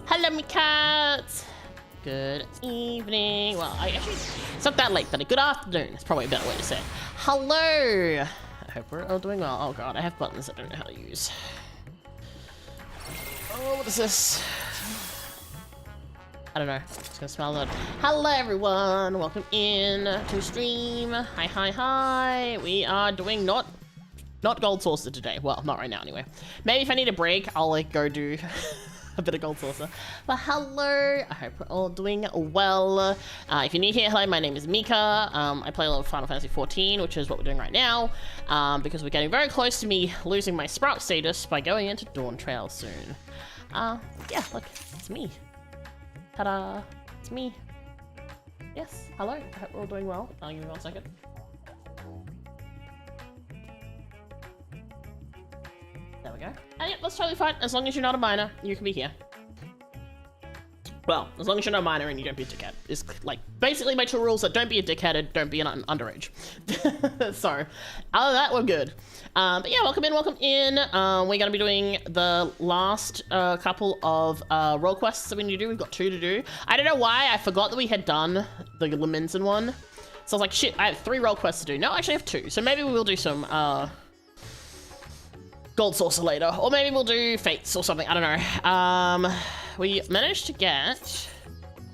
Hello, me cats. Good evening. Well, it's not that late, but good afternoon. It's probably a better way to say it. Hello. I hope we're all doing well. Oh god, I have buttons I don't know how to use. Oh, what is this? I don't know. It's gonna smell good. Hello, everyone. Welcome in to stream. Hi, hi, hi. We are doing not gold saucer today. Well, not right now anyway. Maybe if I need a break, I'll like go do a bit of gold saucer. But hello, I hope we're all doing well. If you're new here, hello, my name is Mika. I play a lot of Final Fantasy XIV, which is what we're doing right now, because we're getting very close to me losing my Sprout status by going into Dawn Trail soon. Yeah, look, it's me. Ta-da, it's me. Yes, hello, I hope we're all doing well. Give me 1 second. There we go. And yeah, that's totally fine. As long as you're not a minor, you can be here. Well, as long as you're not minor and you don't be a dickhead. It's like, basically my two rules are don't be a dickhead and don't be an underage. So, other than that, we're good. But yeah, welcome in. We're gonna be doing the last couple of role quests that we need to do. We've got 2 to do. I don't know why, I forgot that we had done the Leminson one. So I was like, shit, I have 3 role quests to do. No, actually I have 2. So maybe we will do some Gold Saucer later. Or maybe we'll do Fates or something, I don't know. We managed to get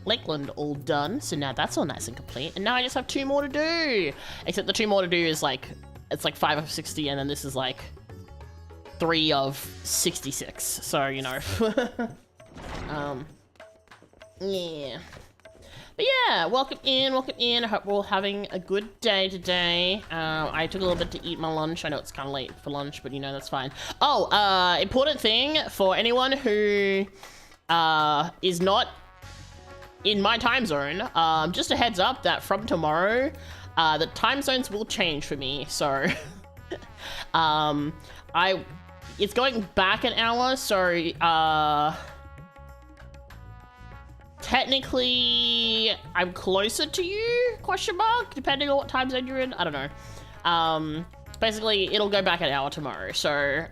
Lakeland all done, so now that's all nice and complete. And now I just have 2 more to do. Except the 2 more to do is like, it's like 5 of 60, and then this is like 3 of 66. So, you know. Yeah. But yeah, welcome in. I hope we're all having a good day today. I took a little bit to eat my lunch. I know it's kind of late for lunch, but you know, that's fine. Oh, important thing for anyone who is not in my time zone, just a heads up that from tomorrow, the time zones will change for me, so it's going back an hour, so technically I'm closer to you, question mark, depending on what time zone you're in. I don't know. Basically, it'll go back an hour tomorrow. So,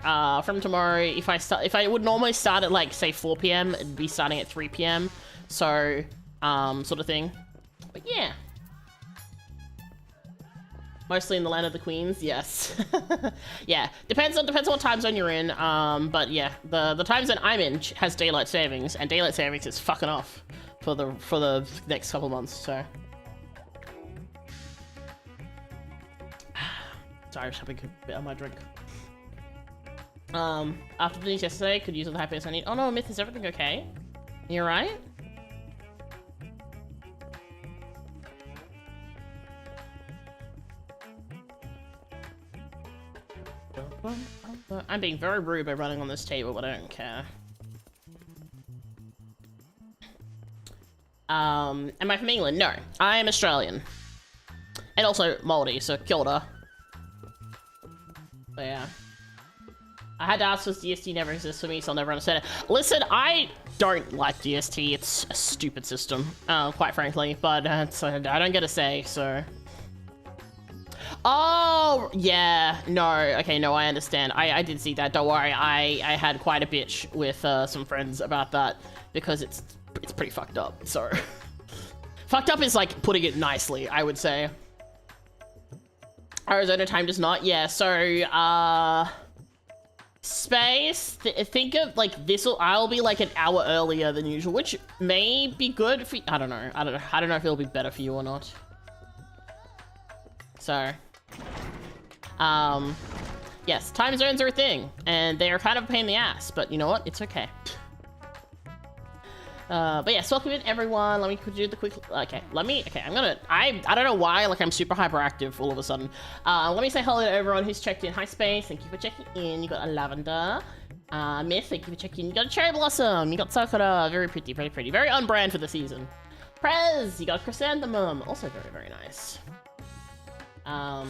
from tomorrow, if I would normally start at like, say 4 PM, it'd be starting at 3 PM. So, sort of thing. But yeah. Mostly in the land of the queens, yes. Yeah, depends on what time zone you're in. But yeah, the time zone I'm in has daylight savings, and daylight savings is fucking off for the next couple months, so. Sorry, I was having a bit of my drink. After the news yesterday, could use all the happiness I need. Oh no, Myth, is everything okay? You alright? I'm being very rude by running on this table, but I don't care. Am I from England? No, I am Australian. And also Māori, so kia ora. But yeah. I had to ask because DST never exists for me, so I'll never understand it. Listen, I don't like DST. It's a stupid system, quite frankly, but I don't get a say, so. Oh, yeah, no, okay, no, I understand. I did see that, don't worry. I had quite a bitch with some friends about that because it's pretty fucked up, so. Fucked up is like putting it nicely, I would say. Arizona time does not, yeah, so, space, think of like I'll be like an hour earlier than usual, which may be good for, I don't know if it'll be better for you or not. So, yes, time zones are a thing, and they are kind of a pain in the ass, but you know what? It's okay. But yes, welcome in everyone. Let me do the quick, okay, I don't know why, like I'm super hyperactive all of a sudden. Let me say hello to everyone who's checked in. Hi Space, thank you for checking in. You got a Lavender. Myth, thank you for checking in. You got a Cherry Blossom. You got Sakura, very pretty, very pretty. Very on brand for the season. Prez, you got Chrysanthemum, also very, very nice. I'll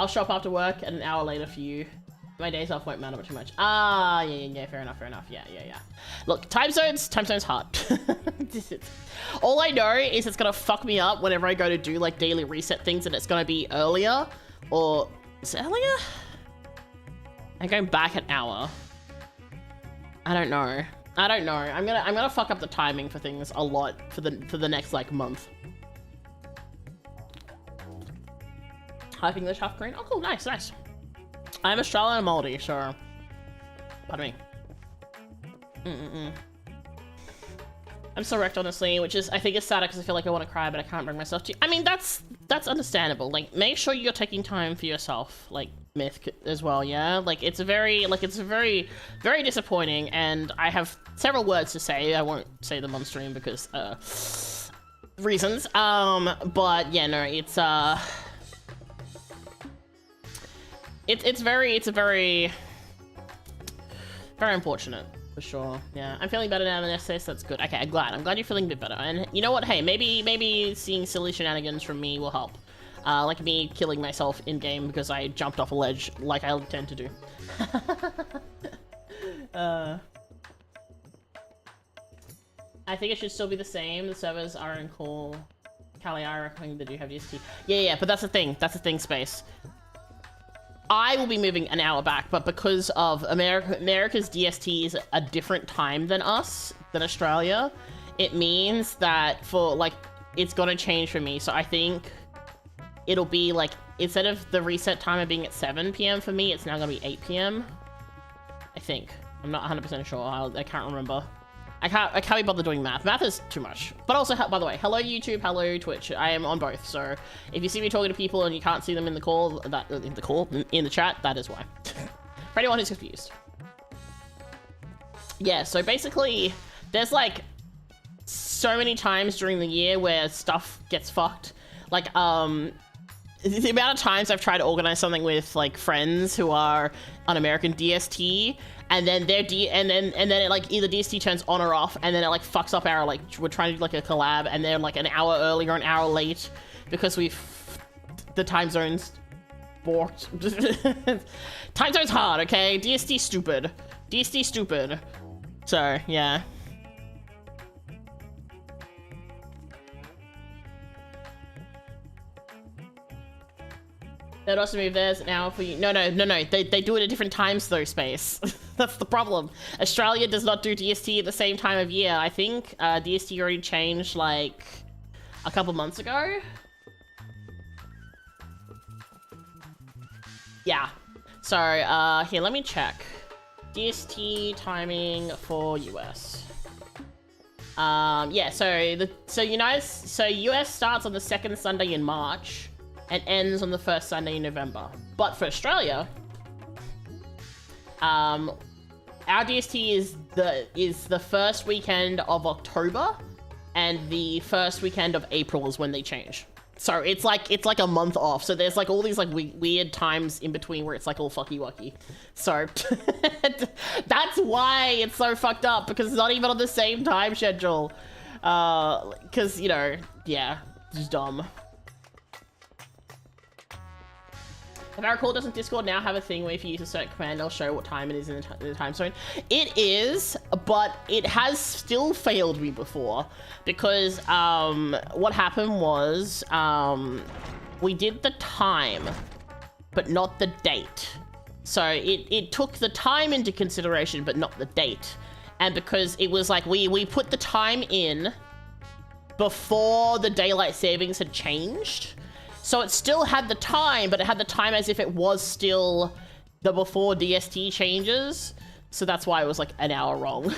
show up after work and an hour later for you. My days off won't matter too much. Ah, yeah, fair enough. Yeah. Look, time zones hard. All I know is it's gonna fuck me up whenever I go to do like daily reset things and it's gonna be earlier, or, is it earlier? I'm going back an hour. I don't know. I'm gonna fuck up the timing for things a lot for the next like month. Half English, half Korean. Oh, cool, nice. I'm Australian and Māori, so. Pardon me. I'm so wrecked, honestly, which is, I think it's sad because I feel like I want to cry, but I can't bring myself to. I mean, that's understandable. Like, make sure you're taking time for yourself, like Myth as well, yeah. Like, it's very, very disappointing, and I have several words to say. I won't say them on stream because reasons. But yeah, no, it's very unfortunate, for sure. Yeah, I'm feeling better now than yesterday, so that's good. Okay, I'm glad you're feeling a bit better. And you know what? Hey, maybe seeing silly shenanigans from me will help. Like me killing myself in game because I jumped off a ledge, like I tend to do. I think it should still be the same. The servers are in call. Callie, I reckon they do have DST. Yeah, but that's the thing. That's the thing, Space. I will be moving an hour back, but because of America's DST is a different time than us, than Australia, it means that for, like, it's gonna change for me. So I think it'll be, like, instead of the reset timer being at 7 p.m. for me, it's now gonna be 8 p.m. I think. I'm not 100% sure. I can't remember. I can't be bothered doing math. Math is too much. But also, by the way, hello YouTube, hello Twitch. I am on both, so if you see me talking to people and you can't see them in the call, in the chat, that is why. For anyone who's confused. Yeah, so basically, there's like so many times during the year where stuff gets fucked. Like, the amount of times I've tried to organize something with like friends who are on American DST, and then their and then it like either DST turns on or off, and then it like fucks up our, like, we're trying to do like a collab, and they're like an hour early or an hour late because the time zones borked. Time zone's hard, okay? DST stupid. DST stupid. So yeah. They'd also move theirs an hour for you. No. They do it at different times though, Space. That's the problem. Australia does not do DST at the same time of year. I think DST already changed like a couple months ago. Yeah. So here, let me check. DST timing for US. Yeah. So US starts on the second Sunday in March and ends on the first Sunday in November. But for Australia, our DST is the first weekend of October, and the first weekend of April is when they change. So it's like a month off. So there's like all these like weird times in between where it's like all fucky wucky. So that's why it's so fucked up, because it's not even on the same time schedule. Because, you know, yeah, just dumb. If I recall, doesn't Discord now have a thing where if you use a certain command, it'll show what time it is in the time zone? It is, but it has still failed me before, because what happened was we did the time, but not the date. So it took the time into consideration, but not the date. And because it was like we put the time in before the daylight savings had changed. So it still had the time, but it had the time as if it was still the before DST changes. So that's why it was like an hour wrong.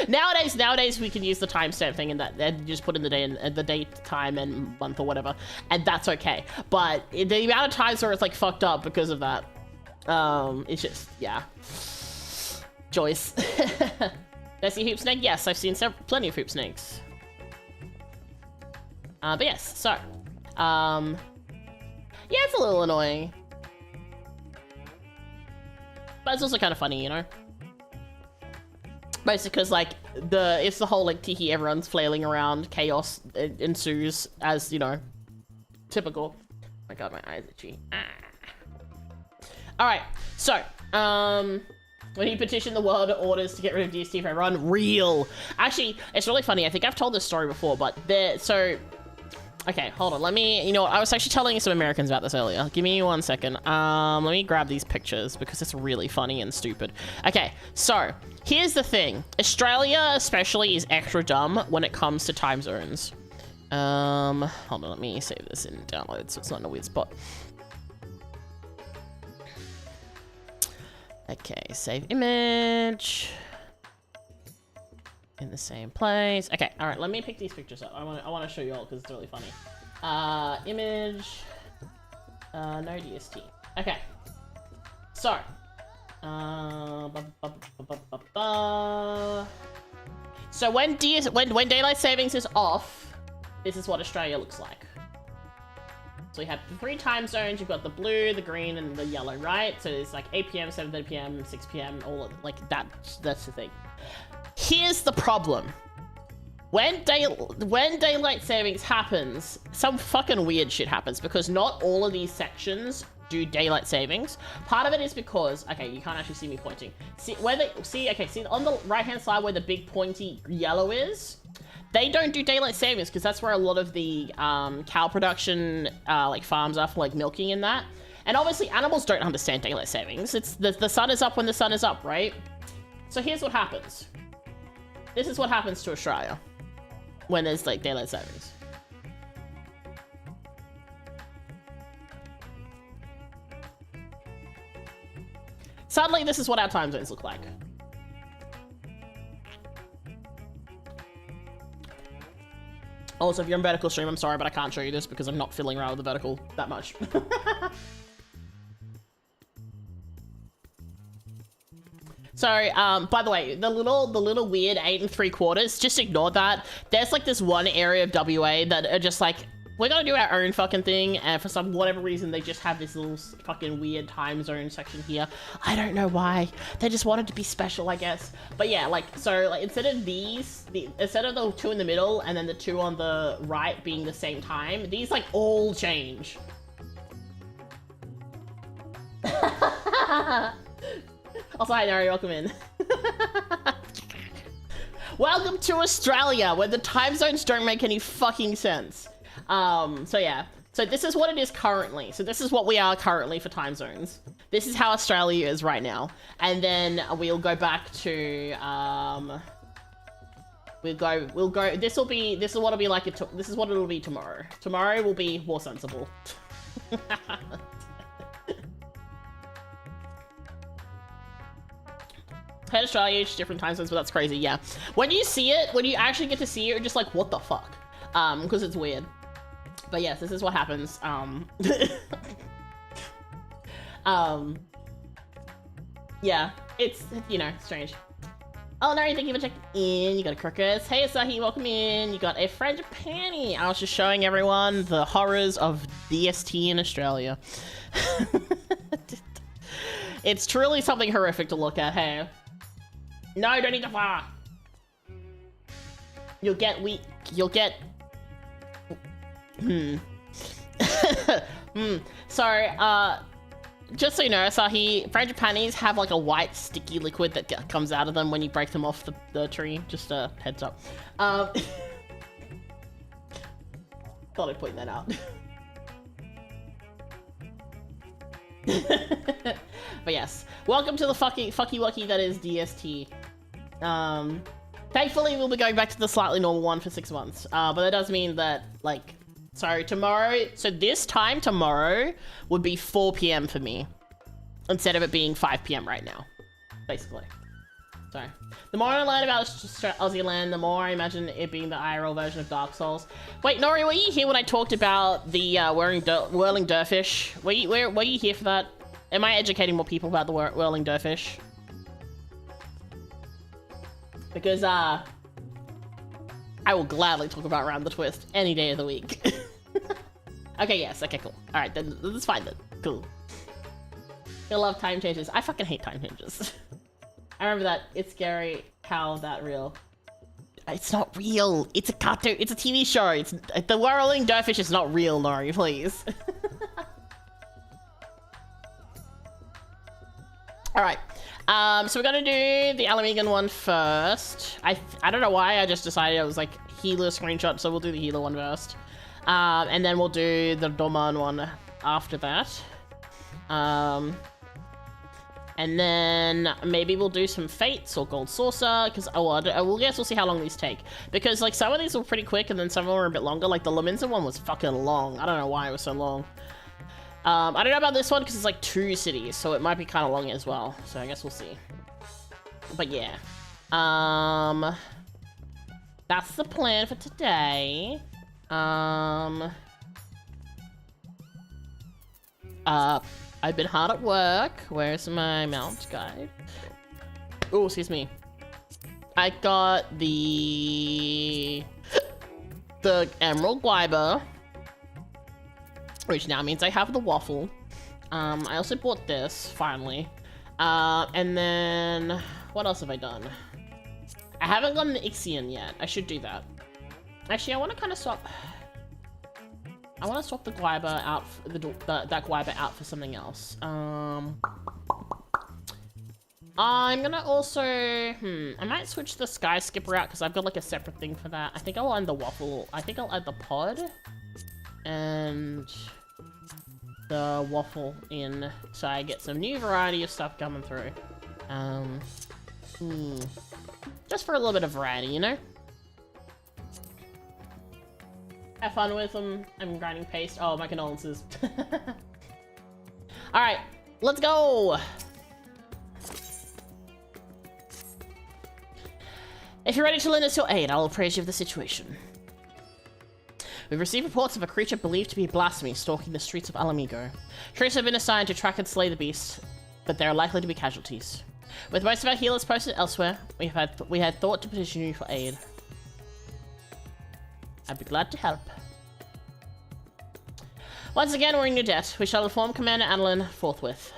Nowadays we can use the timestamp thing, and just put in the day and the date, time, and month or whatever, and that's okay. But the amount of times where it's like fucked up because of that, it's just, yeah. Joyce. Did I see Hoop Snake? Yes, I've seen plenty of Hoop Snakes. But yes, so, yeah, it's a little annoying. But it's also kind of funny, you know? Mostly because, like, it's the whole, like, tiki, everyone's flailing around, chaos ensues, as, you know, typical. Oh my god, my eyes itchy. Alright, so, when he petitioned the world orders to get rid of DST for everyone, real. Actually, it's really funny, I think I've told this story before, but okay, hold on. You know what? I was actually telling some Americans about this earlier. Give me 1 second. Let me grab these pictures because it's really funny and stupid. Okay, so here's the thing. Australia especially is extra dumb when it comes to time zones. Hold on, let me save this in download so it's not in a weird spot. Okay, save image. In the same place. Okay, all right, let me pick these pictures up. I want to show you all because it's really funny. Image. No DST. Okay. So. So when daylight savings is off, this is what Australia looks like. So we have the 3 time zones. You've got the blue, the green, and the yellow, right? So it's like 8 p.m., 7:30 p.m., 6 p.m., all of, like that. That's the thing. Here's the problem. When daylight savings happens, some fucking weird shit happens because not all of these sections do daylight savings. Part of it is because, okay, you can't actually see me pointing. See on the right-hand side where the big pointy yellow is, they don't do daylight savings because that's where a lot of the cow production like farms are for like milking and that. And obviously animals don't understand daylight savings. It's the sun is up when the sun is up, right? So here's what happens. This is what happens to Australia when there's like daylight savings. Sadly, this is what our time zones look like. Also, if you're on vertical stream, I'm sorry, but I can't show you this because I'm not fiddling around with the vertical that much. So, by the way, the little weird 8 3/4, just ignore that. There's like this one area of WA that are just like, we're gonna do our own fucking thing, and for whatever reason, they just have this little fucking weird time zone section here. I don't know why. They just wanted to be special, I guess. But yeah, like, so, like, instead of instead of the 2 in the middle and then the 2 on the right being the same time, these, like, all change. Also, hi, Nari, welcome in. Welcome to Australia, where the time zones don't make any fucking sense. So yeah, so this is what it is currently. So this is what we are currently for time zones. This is how Australia is right now. And then we'll go back to, we'll go, this is what it'll be like, this is what it'll be tomorrow. Tomorrow will be more sensible. Head Australia, each different time zones, but that's crazy, yeah. When you see it, when you actually get to see it, you're just like, what the fuck? Because it's weird. But yes, this is what happens. Yeah, it's, you know, strange. Oh, no, thank you for checking in. You got a Crocus. Hey, Asahi, welcome in. You got a frangipani. I was just showing everyone the horrors of DST in Australia. It's truly something horrific to look at, hey. No, don't eat the flour. You'll get weak. You'll get... So, just so you know, Asahi, frangipanis have like a white sticky liquid that comes out of them when you break them off the tree. Just a heads up. Thought I'd point that out. But yes, welcome to the fucky wucky that is DST. Thankfully we'll be going back to the slightly normal one for 6 months. But that does mean that, like, so tomorrow, so this time tomorrow would be 4 PM for me, instead of it being 5 PM right now, basically. So, the more I learn about Aussie land, the more I imagine it being the IRL version of Dark Souls. Wait, Nori, were you here when I talked about the whirling dervish? Were you here for that? Am I educating more people about the whirling dervish? Because, I will gladly talk about Round the Twist any day of the week. Okay, yes, okay, cool. Alright, then that's fine then. Cool. I love time changes. I fucking hate time changes. I remember that. It's scary how that real. It's not real. It's a cartoon. It's a TV show. It's the whirling dervish is not real, Nori, please. Alright. So we're gonna do the Alamigan one first. I don't know why, I just decided I was like healer screenshot, so we'll do the healer one first. And then we'll do the Doman one after that. And then maybe we'll do some Fates or Gold Saucer, because we'll guess we'll see how long these take. Because like some of these were pretty quick and then some of them were a bit longer. Like the Laminza one was fucking long. I don't know why it was so long. I don't know about this one because it's like 2 cities, so it might be kind of long as well. So I guess we'll see. But yeah. That's the plan for today. I've been hard at work. Where's my mount guide? Oh, excuse me. I got the Emerald Guiber, which now means I have the waffle. I also bought this, finally. And then, what else have I done? I haven't gotten the Ixion yet. I should do that. Actually, I want to kind of swap. I want to swap the Guiber out, that Guiber out for something else. I'm gonna also, I might switch the Sky Skipper out because I've got like a separate thing for that. I think I'll add the waffle. I think I'll add the pod and the waffle in so I get some new variety of stuff coming through. Just for a little bit of variety, you know? Have fun with them. I'm grinding paste. Oh, my condolences. Alright, let's go! If you're ready to lend us your aid, I will appraise you of the situation. We've received reports of a creature believed to be blasphemy stalking the streets of Alamigo. Troops have been assigned to track and slay the beast, but there are likely to be casualties. With most of our healers posted elsewhere, we had thought to petition you for aid. I'd be glad to help. Once again, we're in your debt. We shall inform Commander Adeline forthwith.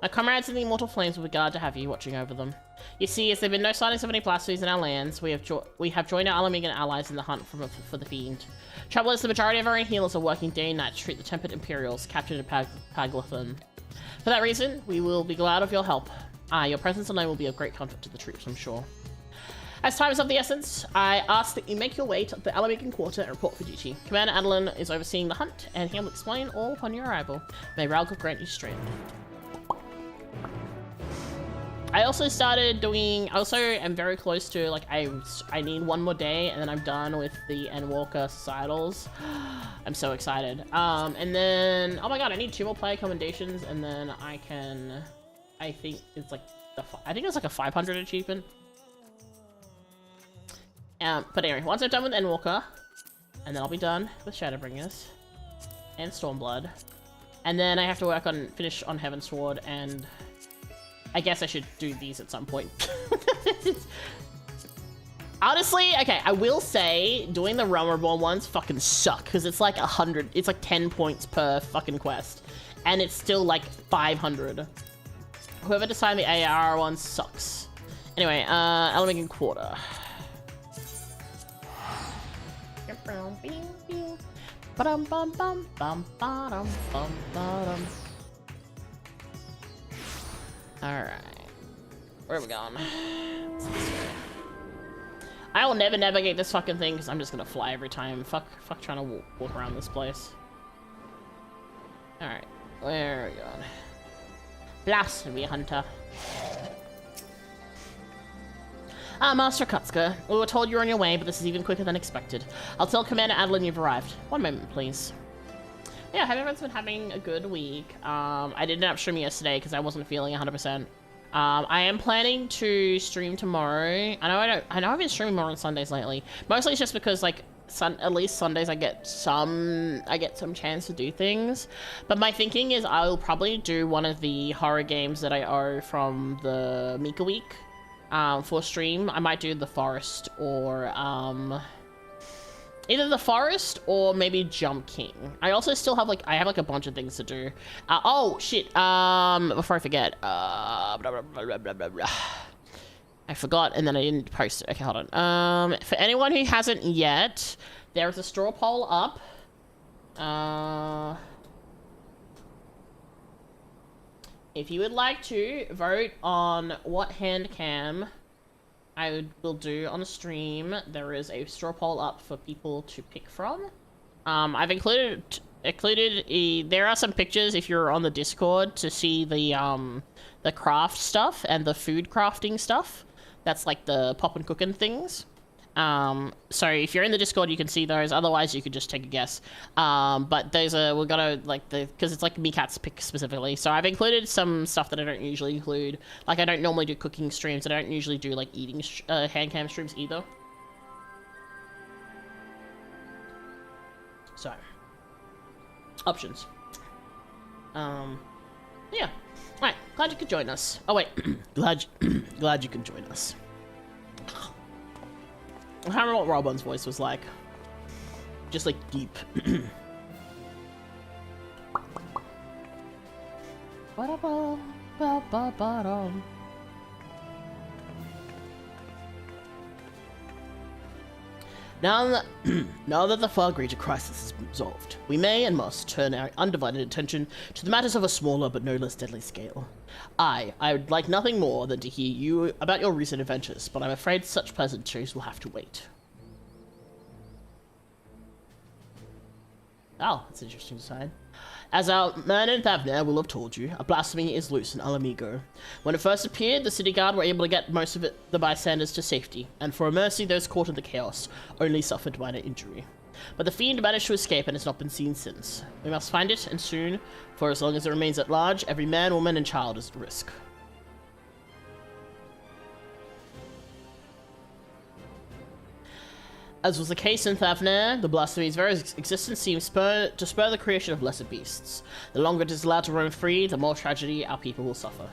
My comrades in the Immortal Flames will be glad to have you watching over them. You see, as there have been no sightings of any blasphemies in our lands, we have joined our Alamigan allies in the hunt for the fiend. Trouble is, the majority of our own healers are working day and night to treat the tempered Imperials captured in Paglathan. For that reason, we will be glad of your help. Your presence alone will be of great comfort to the troops, I'm sure. As time is of the essence, I ask that you make your way to the Alamigan Quarter and report for duty. Commander Adeline is overseeing the hunt, and he will explain all upon your arrival. May Ralga grant you strength. I also started doing, I also am very close to, like, I need one more day, and then I'm done with the Endwalker Societals. I'm so excited. And then, oh my god, I need 2 more player commendations, and then I can, I think it's like, I think it's like a 500 achievement. But anyway, once I'm done with Endwalker, and then I'll be done with Shadowbringers, and Stormblood, and then I have to finish on Heavensward, and I guess I should do these at some point. Honestly, okay, I will say doing the Realm Reborn ones fucking suck because it's like 100, it's like 10 points per fucking quest, and it's still like 500. Whoever decided the AR one sucks. Anyway, Alamigan Quarter. Alright. Where are we going? I will never navigate this fucking thing because I'm just gonna fly every time. Fuck trying to walk around this place. Alright. Where are we going? Blasphemy Hunter. Master Akatsuka. We were told you were on your way, but this is even quicker than expected. I'll tell Commander Adeline you've arrived. One moment, please. Yeah, everyone's been having a good week. I didn't end up streaming yesterday because I wasn't feeling 100%. I am planning to stream tomorrow. I know I've been streaming more on Sundays lately. Mostly it's just because like at least Sundays I get some chance to do things. But my thinking is I'll probably do one of the horror games that I owe from the Mika week for stream. I might do the Forest or either the Forest or maybe Jump King. I also still have I have a bunch of things to do. Oh shit, before I forget, I forgot and then I didn't post it. Okay, hold on. For anyone who hasn't yet, there is a straw poll up. If you would like to vote on what hand cam I will do on a stream, there is a straw poll up for people to pick from. I've included there are some pictures if you're on the Discord to see the craft stuff and the food crafting stuff. That's like the pop and cooking things. So if you're in the Discord, you can see those. Otherwise, you could just take a guess. But those are, we're gonna, because it's like Mikat's pick specifically. So I've included some stuff that I don't usually include. Like, I don't normally do cooking streams. I don't usually do, like, eating hand cam streams either. So, options. Yeah. Alright, glad you could join us. Oh, wait. glad you could join us. I can't remember what Robon's voice was like. Just like deep. Now that, now that the far greater crisis has been resolved, we may and must turn our undivided attention to the matters of a smaller but no less deadly scale. I would like nothing more than to hear you about your recent adventures, but I'm afraid such pleasantries will have to wait. Oh, that's interesting to say. As our man in Thavner will have told you, a blasphemy is loose in Alamigo. When it first appeared, the city guard were able to get most of the bystanders to safety, and for a mercy, those caught in the chaos only suffered minor injury. But the fiend managed to escape and has not been seen since. We must find it, and soon, for as long as it remains at large, every man, woman, and child is at risk. As was the case in Thavner, the blasphemy's very existence seems to spur the creation of lesser beasts. The longer it is allowed to roam free, the more tragedy our people will suffer. Are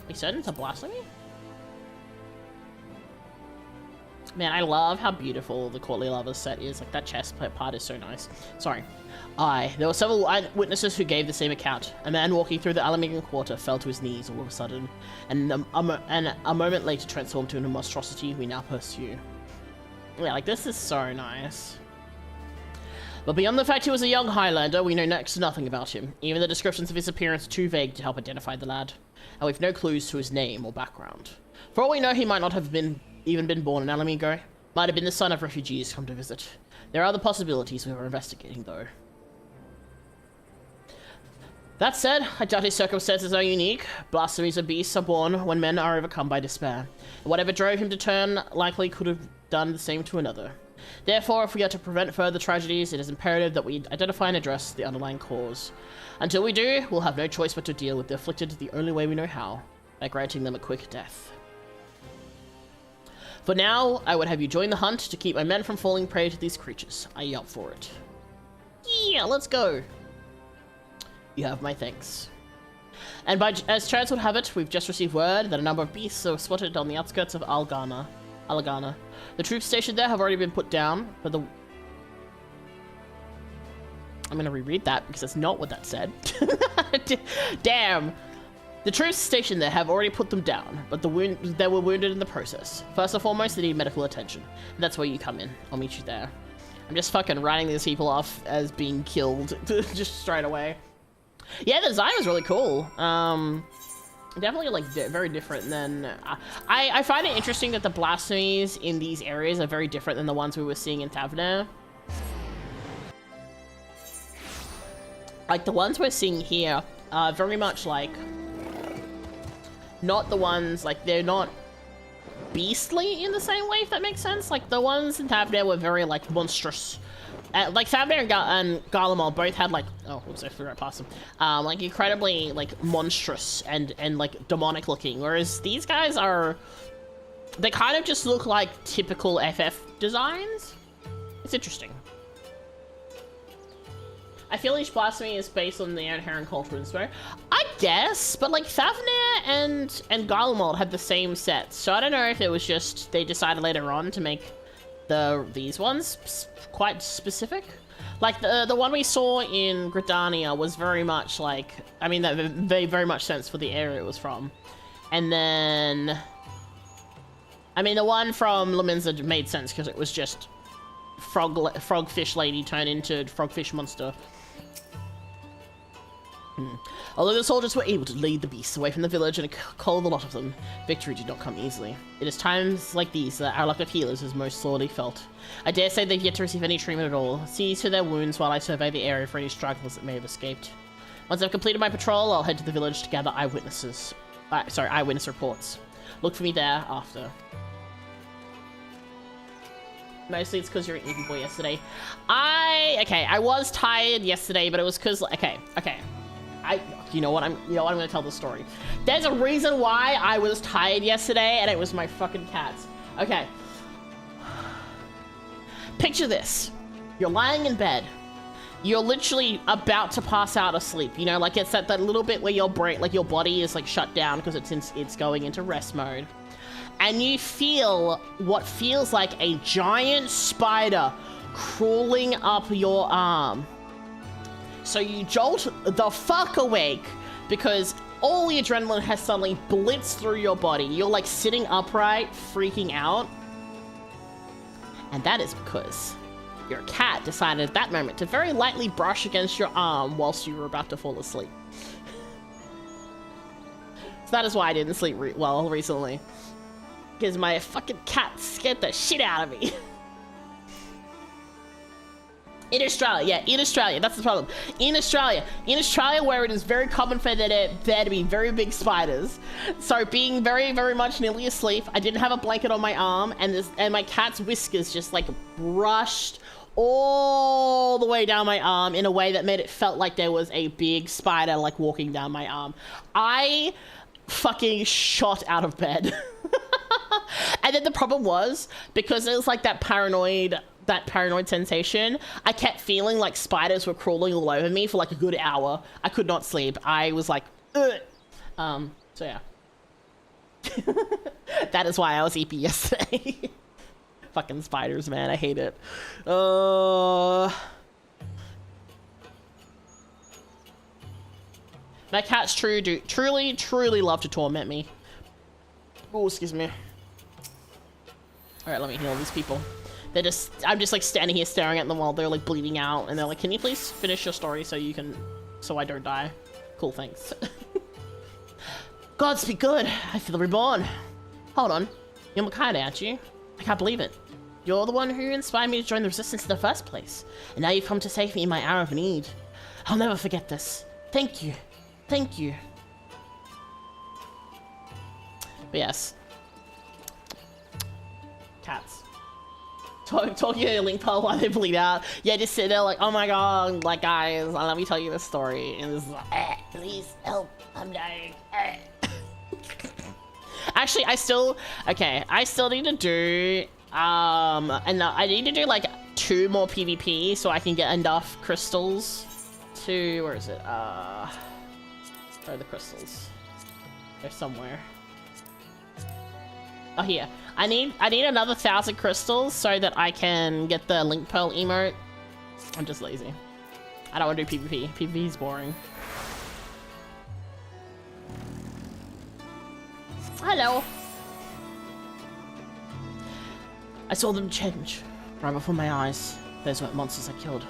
you certain it's a blasphemy? Man, I love how beautiful the Courtly Lovers set is. Like, that chest part is so nice. Sorry. There were several eyewitnesses who gave the same account. A man walking through the Alamigan Quarter fell to his knees all of a sudden, and a moment later transformed to a monstrosity we now pursue. Yeah, like, this is so nice. But beyond the fact he was a young Highlander, we know next to nothing about him. Even the descriptions of his appearance are too vague to help identify the lad, and we've no clues to his name or background. For all we know, he might not have even been born in Alamigo. Might have been the son of refugees come to visit. There are other possibilities we were investigating, though. That said, I doubt his circumstances are unique. Blasphemies of beasts are born when men are overcome by despair. And whatever drove him to turn likely could have done the same to another. Therefore, if we are to prevent further tragedies, it is imperative that we identify and address the underlying cause. Until we do, we'll have no choice but to deal with the afflicted the only way we know how, by granting them a quick death. For now, I would have you join the hunt to keep my men from falling prey to these creatures. Are you up for it? Yeah, let's go. You have my thanks. And as chance would have it, we've just received word that a number of beasts are spotted on the outskirts of Alagana. The troops stationed there have already been put down, but the... I'm gonna reread that because that's not what that said. Damn! The troops stationed there have already put them down, but they were wounded in the process. First and foremost, they need medical attention. And that's where you come in. I'll meet you there. I'm just fucking writing these people off as being killed just straight away. Yeah, the design was really cool. Definitely, like, very different than... I find it interesting that the blasphemies in these areas are very different than the ones we were seeing in Thavner. Like, the ones we're seeing here are very much, like... Not the ones, like, they're not beastly in the same way, if that makes sense. Like, the ones in Thavner were very, like, monstrous. Like, Thavner and Garlemald both had, like, oh, oops, I flew right past them. Like, incredibly, like, monstrous and like, demonic looking. Whereas these guys are, they kind of just look like typical FF designs. It's interesting. I feel each blasphemy is based on the inherent culture and spirit. I guess, but like Thavner and Garlemald had the same sets, so I don't know if it was just they decided later on to make these ones quite specific. Like the one we saw in Gridania was very much like, I mean, that made very much sense for the area it was from. And then, I mean, the one from Laminza made sense because it was just frogfish lady turned into frogfish monster. Although the soldiers were able to lead the beasts away from the village and cull the lot of them, victory did not come easily. It is times like these that our lack of healers is most sorely felt. I dare say they've yet to receive any treatment at all. See to their wounds while I survey the area for any stragglers that may have escaped. Once I've completed my patrol, I'll head to the village to gather eyewitness reports. Look for me there after. Mostly it's because you're an eating boy yesterday. I was tired yesterday, but it was because, okay. You know what, I'm gonna tell the story. There's a reason why I was tired yesterday, and it was my fucking cats. Okay. Picture this. You're lying in bed. You're literally about to pass out asleep. You know, like it's that little bit where your brain, like your body is like shut down because it's going into rest mode. And you feel what feels like a giant spider crawling up your arm. So you jolt the fuck awake because all the adrenaline has suddenly blitzed through your body. You're like sitting upright, freaking out. And that is because your cat decided at that moment to very lightly brush against your arm whilst you were about to fall asleep. So that is why I didn't sleep well recently. Because my fucking cat scared the shit out of me. In Australia, yeah, in Australia, that's the problem. In Australia where it is very common for there to be very big spiders. So being very, very much nearly asleep, I didn't have a blanket on my arm, and my cat's whiskers just like brushed all the way down my arm in a way that made it felt like there was a big spider like walking down my arm. I fucking shot out of bed. And then the problem was, because it was like that paranoid sensation, I kept feeling like spiders were crawling all over me for like a good hour. I could not sleep. I was like, ugh. So yeah. That is why I was EP yesterday. Fucking spiders, man. I hate it. My cats truly love to torment me. Oh, excuse me. All right, let me heal these people. I'm just like standing here staring at them while they're like bleeding out, and they're like, "Can you please finish your story so I don't die?" Cool, thanks. Gods be good. I feel reborn. Hold on, you're Mika, aren't you? I can't believe it. You're the one who inspired me to join the resistance in the first place, and now you've come to save me in my hour of need. I'll never forget this. Thank you. Thank you. But yes. Cats. Talking to link pile while they bleed out. Yeah, just sit there like, oh my god, like guys, let me tell you this story. And this is like, please help, I'm dying. Actually, I still need to do, and I need to do like 2 more PvP so I can get enough crystals to, where is it? Where are the crystals? They're somewhere. Oh, here. I need another 1,000 crystals so that I can get the link pearl emote. I'm just lazy. I don't want to do PvP. PvP is boring. Hello. I saw them change right before my eyes. Those weren't monsters I killed,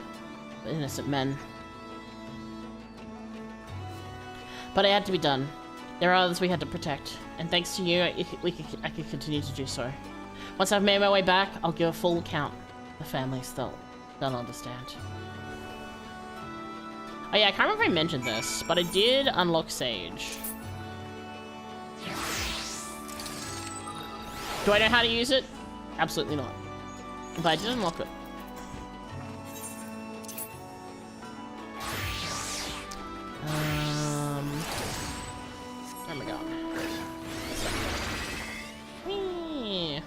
but innocent men. But it had to be done. There are others we had to protect, and thanks to you, I can continue to do so. Once I've made my way back, I'll give a full account. The families, they'll understand. Oh yeah, I can't remember if I mentioned this, but I did unlock Sage. Do I know how to use it? Absolutely not. But I did unlock it. Oh my god. Whee.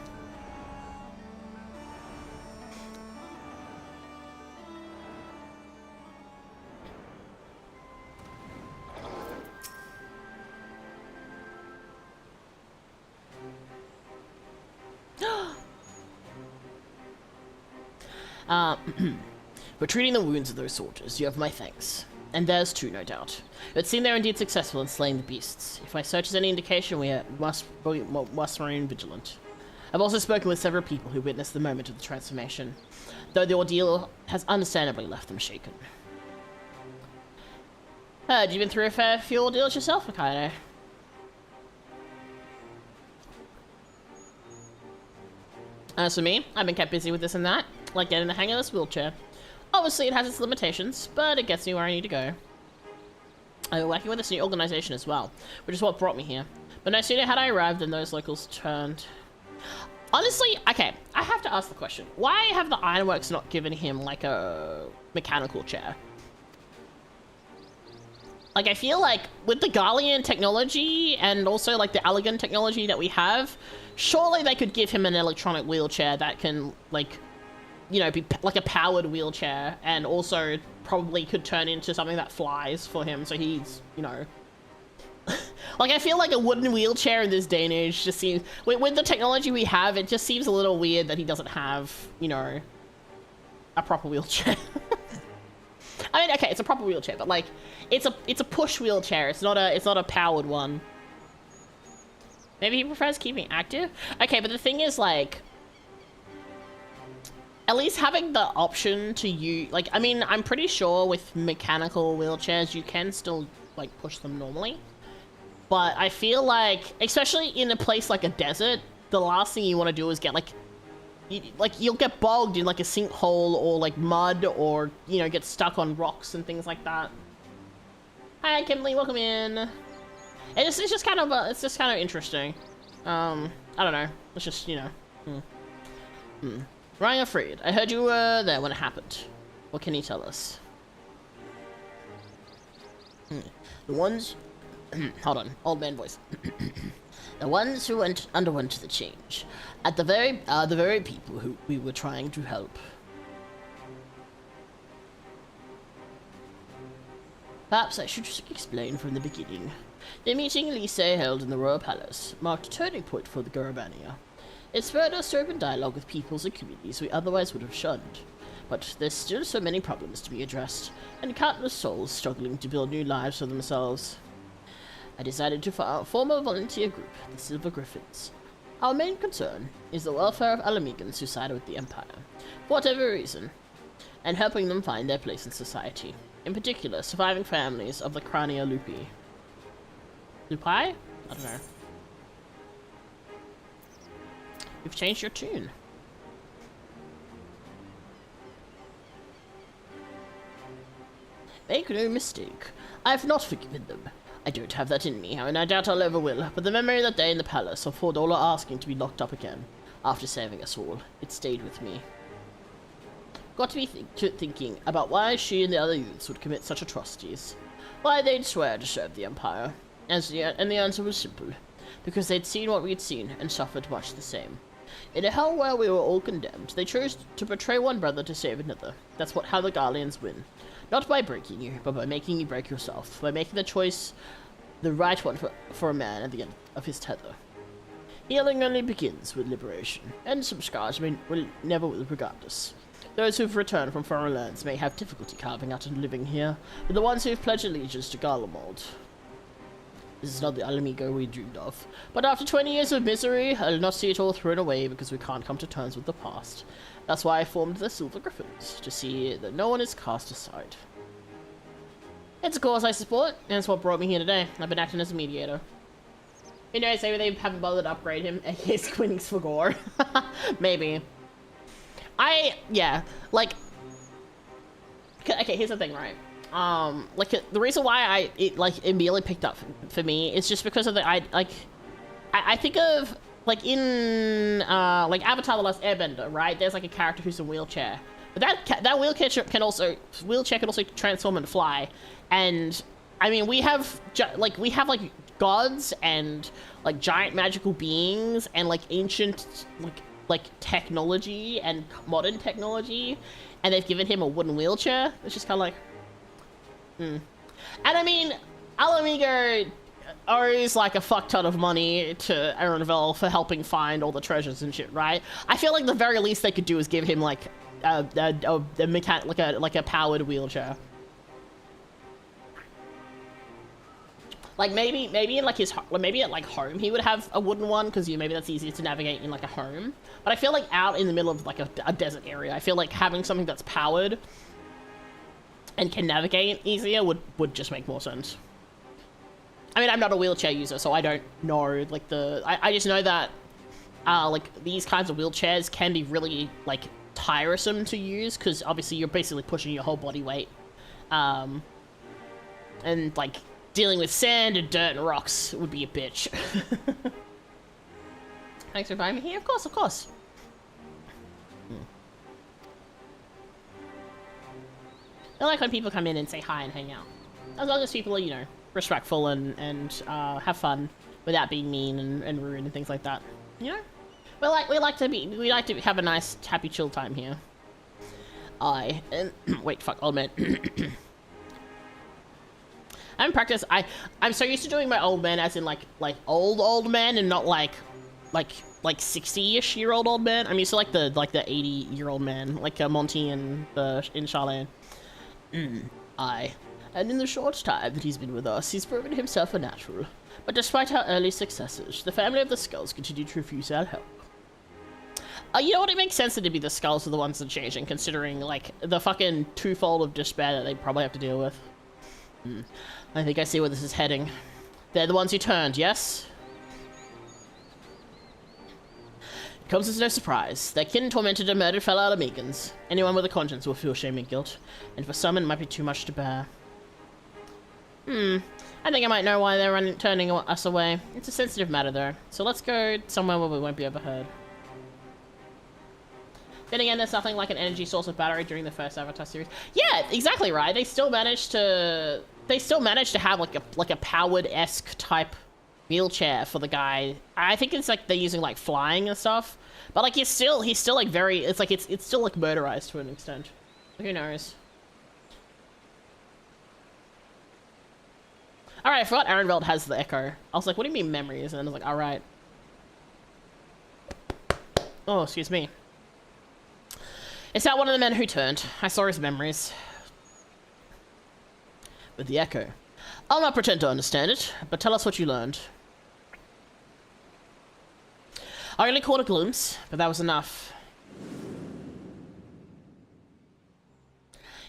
For treating the wounds of those soldiers, you have my thanks. And theirs too, no doubt. It would seem they're indeed successful in slaying the beasts. If my search is any indication, we must remain vigilant. I've also spoken with several people who witnessed the moment of the transformation, though the ordeal has understandably left them shaken. Have you been through a fair few ordeals yourself, Hokkaido? As for me, I've been kept busy with this and that, like getting the hang of this wheelchair. Obviously, it has its limitations, but it gets me where I need to go. I've been working with this new organization as well, which is what brought me here. But no sooner had I arrived than those locals turned. Honestly, okay, I have to ask the question. Why have the Ironworks not given him, like, a mechanical chair? Like, I feel like with the Garlean technology and also, like, the Allegan technology that we have, surely they could give him an electronic wheelchair that can, like, you know, be like a powered wheelchair, and also probably could turn into something that flies for him, so he's, you know... Like, I feel like a wooden wheelchair in this day and age just seems... With the technology we have, it just seems a little weird that he doesn't have, you know, a proper wheelchair. I mean, okay, it's a proper wheelchair, but, like, it's a push wheelchair. It's not a powered one. Maybe he prefers keeping active? Okay, but the thing is, like... at least having the option to use, like, I mean, I'm pretty sure with mechanical wheelchairs, you can still, like, push them normally. But I feel like, especially in a place like a desert, the last thing you want to do is get, like, you'll get bogged in, like, a sinkhole or, like, mud or, you know, get stuck on rocks and things like that. Hi, Kimberly, welcome in. It's just kind of, it's just kind of interesting. I don't know. It's just, you know. Ryan Freed, I heard you were there when it happened. What can you tell us? The ones... Hold on, old man voice. The ones who underwent the change are the very people who we were trying to help. Perhaps I should explain from the beginning. The meeting Lisa held in the Royal Palace marked a turning point for the Garabania. It spurred us to open dialogue with peoples and communities we otherwise would have shunned. But there's still so many problems to be addressed, and countless souls struggling to build new lives for themselves. I decided to form a volunteer group, the Silver Griffins. Our main concern is the welfare of Alamegans who side with the Empire, for whatever reason, and helping them find their place in society. In particular, surviving families of the Crania Lupi. Lupi? I don't know. You've changed your tune. Make no mistake, I have not forgiven them. I don't have that in me, and I doubt I'll ever will, but the memory of that day in the palace of Fordola asking to be locked up again, after saving us all, it stayed with me. Got to be thinking about why she and the other youths would commit such atrocities. Why they'd swear to serve the Empire. And the answer was simple. Because they'd seen what we'd seen, and suffered much the same. In a hell where we were all condemned, they chose to betray one brother to save another. That's how the Garleans win. Not by breaking you, but by making you break yourself. By making the choice the right one for a man at the end of his tether. Healing only begins with liberation, and some scars will never will regardless. Those who've returned from foreign lands may have difficulty carving out and living here, but the ones who've pledged allegiance to Garlemald. This is not the Alamigo we dreamed of. But after 20 years of misery, I'll not see it all thrown away because we can't come to terms with the past. That's why I formed the Silver Griffins, to see that no one is cast aside. It's a cause I support, and it's what brought me here today. I've been acting as a mediator. You know, maybe they haven't bothered to upgrade him, aka Squinting Svagor. Maybe. Yeah, like... Okay, here's the thing, right? Like, the reason why it immediately picked up for me is just because of I think of, like, in, like, Avatar The Last Airbender, right? There's, like, a character who's in a wheelchair. But that wheelchair can also transform and fly. And, I mean, we have gods and, like, giant magical beings and, like, ancient, like technology and modern technology. And they've given him a wooden wheelchair. It's just kind of like... And I mean, Alamigo owes like a fuck ton of money to Arunvel for helping find all the treasures and shit, right? I feel like the very least they could do is give him like a powered wheelchair. Like maybe in like maybe at like home he would have a wooden one because maybe that's easier to navigate in like a home. But I feel like out in the middle of like a desert area, I feel like having something that's powered and can navigate easier would just make more sense. I mean, I'm not a wheelchair user, so I don't know, like, I just know that, like, these kinds of wheelchairs can be really, like, tiresome to use, because obviously you're basically pushing your whole body weight. And, like, dealing with sand and dirt and rocks would be a bitch. Thanks for inviting me here. Of course, of course. I like when people come in and say hi and hang out. As long as people are, you know, respectful and have fun without being mean and rude and things like that. You know? We like to have a nice, happy, chill time here. Wait, fuck, old man. I'm in practice. I'm so used to doing my old man as in like old man and not like 60-ish year old man. I'm used to like the 80-year-old man, like Monty and in Charlene. And in the short time that he's been with us, he's proven himself a natural. But despite our early successes, the family of the Skulls continue to refuse our help. You know what? It makes sense that it'd be the skulls are the ones that are changing, considering, like, the fucking twofold of despair that they probably have to deal with. I think I see where this is heading. They're the ones who turned, yes? It comes as no surprise. Their kin tormented and murdered fellow Amigans. Anyone with a conscience will feel shame and guilt, and for some it might be too much to bear. I think I might know why they're turning us away. It's a sensitive matter, though, so let's go somewhere where we won't be overheard. Then again, there's nothing like an energy source of battery during the first Avatar series. Yeah, exactly right. They still managed to have like a powered-esque type wheelchair for the guy. I think it's like they're using like flying and stuff, but like he's still like very. It's like it's still like murderized to an extent. Who knows? All right, I forgot Arenveld has the echo. I was like, what do you mean memories? And then I was like, all right. Oh, excuse me. It's not one of the men who turned. I saw his memories. With the echo. I'll not pretend to understand it, but tell us what you learned. I only caught a glimpse, but that was enough.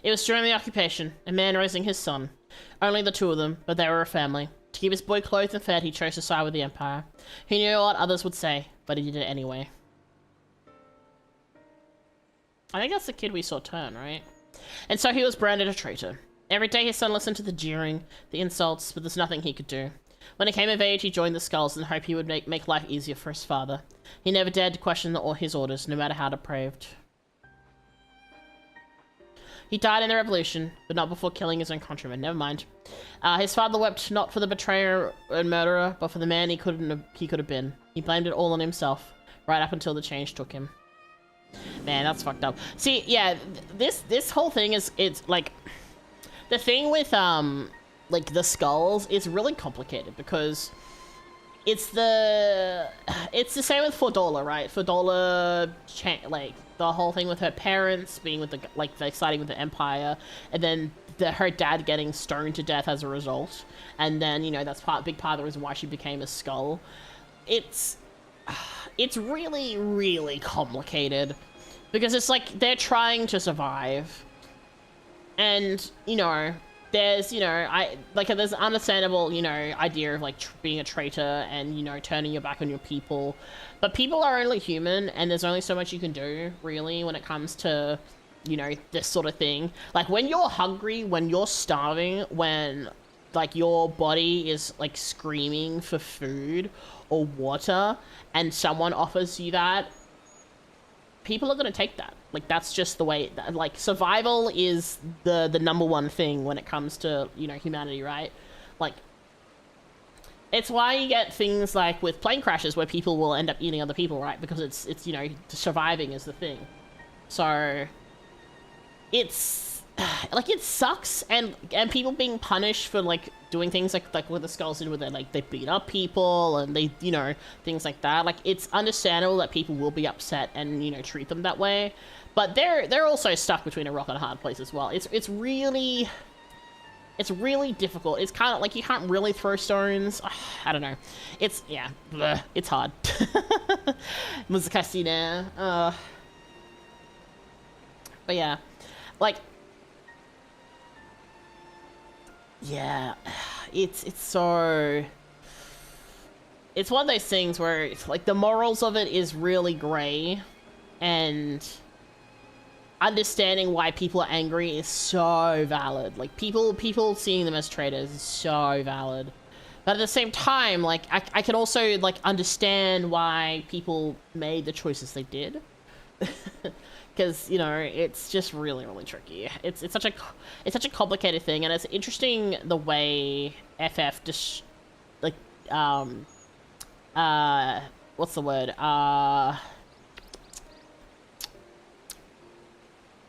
It was during the occupation, a man raising his son. Only the two of them, but they were a family. To keep his boy clothed and fed, he chose to side with the Empire. He knew what others would say, but he did it anyway. I think that's the kid we saw turn, right? And so he was branded a traitor. Every day his son listened to the jeering, the insults, but there's nothing he could do. When he came of age, he joined the Skulls in the hope he would make life easier for his father. He never dared to question his orders, no matter how depraved. He died in the revolution, but not before killing his own countrymen. Never mind. His father wept not for the betrayer and murderer, but for the man he could have been. He blamed it all on himself, right up until the change took him. Man, that's fucked up. See, yeah, this whole thing it's like the thing with like the Skulls is really complicated because it's the same with Fordola, right? Fordola, like the whole thing with her parents being with the siding with the Empire, and then her dad getting stoned to death as a result, and then you know that's big part of the reason why she became a Skull. It's really, really complicated because it's like they're trying to survive, and you know there's there's understandable idea of like being a traitor and turning your back on your people, but people are only human and there's only so much you can do really when it comes to this sort of thing. Like when you're hungry, when you're starving, when like your body is like screaming for food or water and someone offers you that, people are going to take that. Like that's just the way, like survival is the number one thing when it comes to humanity, right? Like it's why you get things like with plane crashes where people will end up eating other people, right? Because it's surviving is the thing. So it's like it sucks, and people being punished for like doing things like what the Skulls did, where they beat up people and they things like that. Like it's understandable that people will be upset and treat them that way, but they're also stuck between a rock and a hard place as well. It's really difficult. It's kind of like you can't really throw stones. I don't know. It's it's hard. Muzukashii. But yeah, like. Yeah, it's one of those things where it's like the morals of it is really gray, and understanding why people are angry is so valid. Like people seeing them as traitors is so valid, but at the same time, like I can also like understand why people made the choices they did. Because it's just really, really tricky. It's such a complicated thing, and it's interesting the way FF just like what's the word? I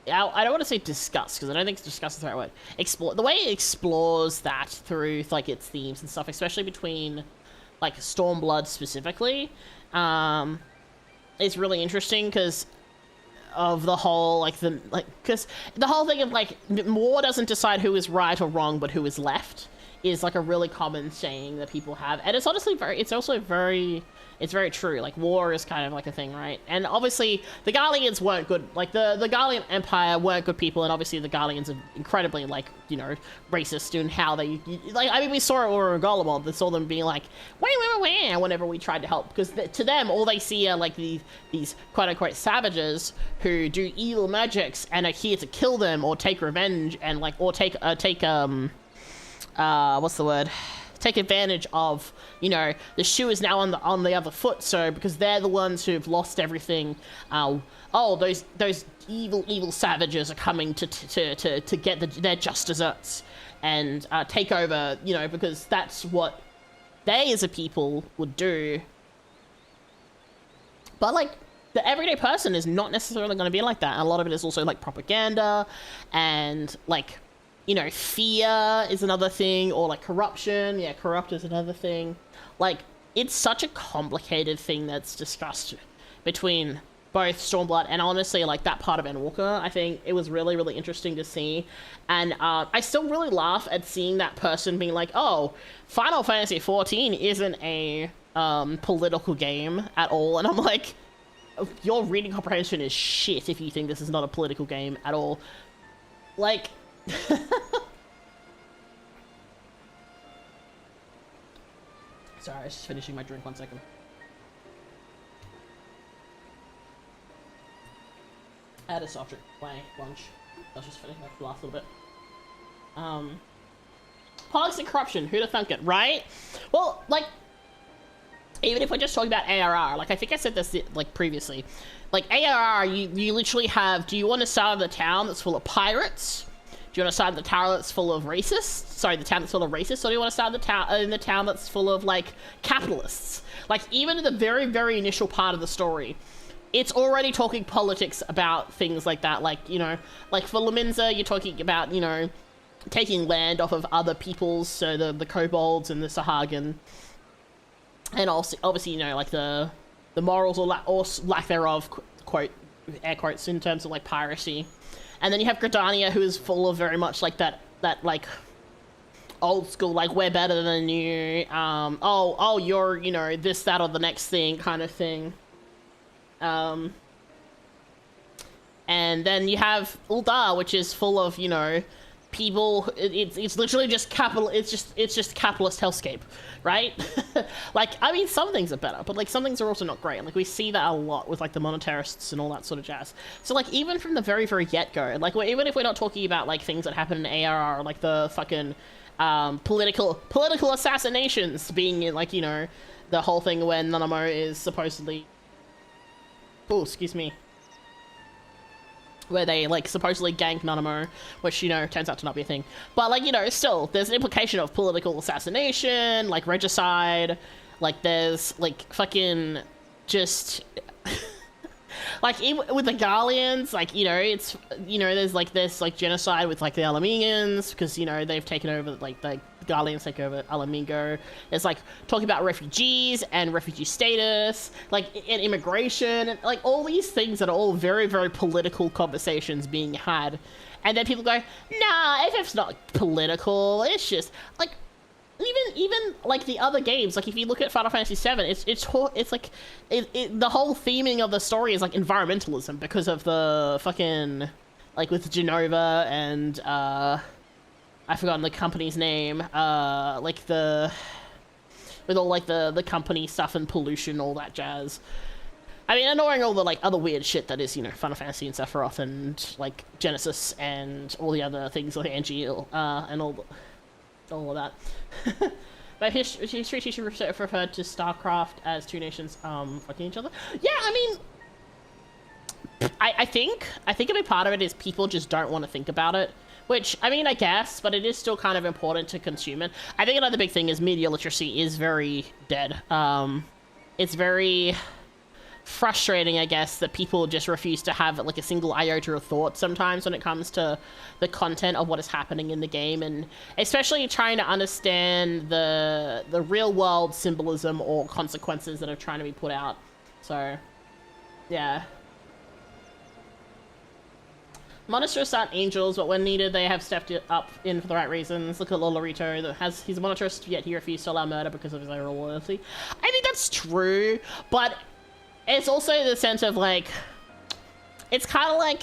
don't want to say discuss, because I don't think discuss is the right word. Explore the way it explores that through like its themes and stuff, especially between like Stormblood specifically, is really interesting because of the whole because the whole thing of like war doesn't decide who is right or wrong, but who is left. is like a really common saying that people have, and it's honestly it's very true. Like, war is kind of like a thing, right? And obviously the Garleans weren't good, like the Garlean Empire weren't good people, and obviously the Garleans are incredibly, like, you know, racist in how they, like, I mean, we saw it over in Golemon, they saw them being like, wah, whenever we tried to help, because to them, all they see are like these quote-unquote savages who do evil magics and are here to kill them or take revenge, and like, or take what's the word? Take advantage of, you know, the shoe is now on the other foot, so because they're the ones who've lost everything, oh, those evil savages are coming to get their just desserts and take over, you know, because that's what they as a people would do. But like, the everyday person is not necessarily going to be like that, and a lot of it is also like propaganda and like, you know, fear is another thing, or like corruption. Yeah, corrupt is another thing. Like, it's such a complicated thing that's discussed between both Stormblood and honestly, like, that part of Endwalker. I think it was really, really interesting to see. And I still really laugh at seeing that person being like, oh, Final Fantasy XIV isn't a political game at all. And I'm like, your reading comprehension is shit if you think this is not a political game at all. Like... Sorry, I was just finishing my drink, 1 second. I had a soft drink my lunch. I was just finishing my last little bit. Politics and corruption, who'd have thunk it, right? Well, like, even if we're just talking about ARR, like, I think I said this, like, previously. Like, ARR, you literally have, do you want to start in the town that's full of pirates? Do you want to start in the town that's full of racists? Sorry, the town that's full of racists, or do you want to start in the town that's full of, like, capitalists? Like, even in the very, very initial part of the story, it's already talking politics about things like that. Like, you know, like for Laminza, you're talking about, you know, taking land off of other people's, so the kobolds and the Sahagin. And also, obviously, you know, like the morals or lack thereof, quote, air quotes, in terms of, like, piracy. And then you have Gridania, who is full of very much like that like old school, like, we're better than you, oh, you're, you know, this, that, or the next thing kind of thing. And then you have Uldar, which is full of, you know, people, it's literally just it's just capitalist hellscape, right? Like, I mean, some things are better, but like some things are also not great. Like, we see that a lot with like the monetarists and all that sort of jazz. So like, even from the very, very get-go, like, even if we're not talking about like things that happen in ARR, like the fucking political assassinations being, like, you know, the whole thing where Nanamo is supposedly, oh, excuse me, where they, like, supposedly ganked Nanamo, which, you know, turns out to not be a thing. But, like, you know, still, there's an implication of political assassination, like, regicide, like, there's, like, fucking just... like, even with the Garleans, like, you know, it's, you know, there's genocide with, like, the Alamingans, because, you know, they've taken over, like, the Garleans take over Alamingo. It's, like, talking about refugees and refugee status, like, and immigration, and, like, all these things that are all very, very political conversations being had. And then people go, nah, FF's not political, it's just, like, even like the other games, like if you look at Final Fantasy VII, it's like the whole theming of the story is like environmentalism because of the fucking, like, with Genova and I've forgotten the company's name, like with all like the company stuff and pollution, all that jazz. I mean, ignoring all the like other weird shit that is, you know, Final Fantasy and Sephiroth and like Genesis and all the other things like Angeal and all of that. But history teacher referred to StarCraft as two nations fucking each other. Yeah, I mean, I think a big part of it is people just don't want to think about it. Which, I mean, I guess, but it is still kind of important to consume it. I think another big thing is media literacy is very dead. It's very frustrating, I guess, that people just refuse to have like a single iota of thought sometimes when it comes to the content of what is happening in the game, and especially trying to understand the real world symbolism or consequences that are trying to be put out. So, yeah. Monstrous aren't angels, but when needed, they have stepped it up in for the right reasons. Look at Lolorito, that has he's a monetarist, yet he refused to allow murder because of his overall loyalty. I think that's true, but it's also the sense of like, it's kind of like,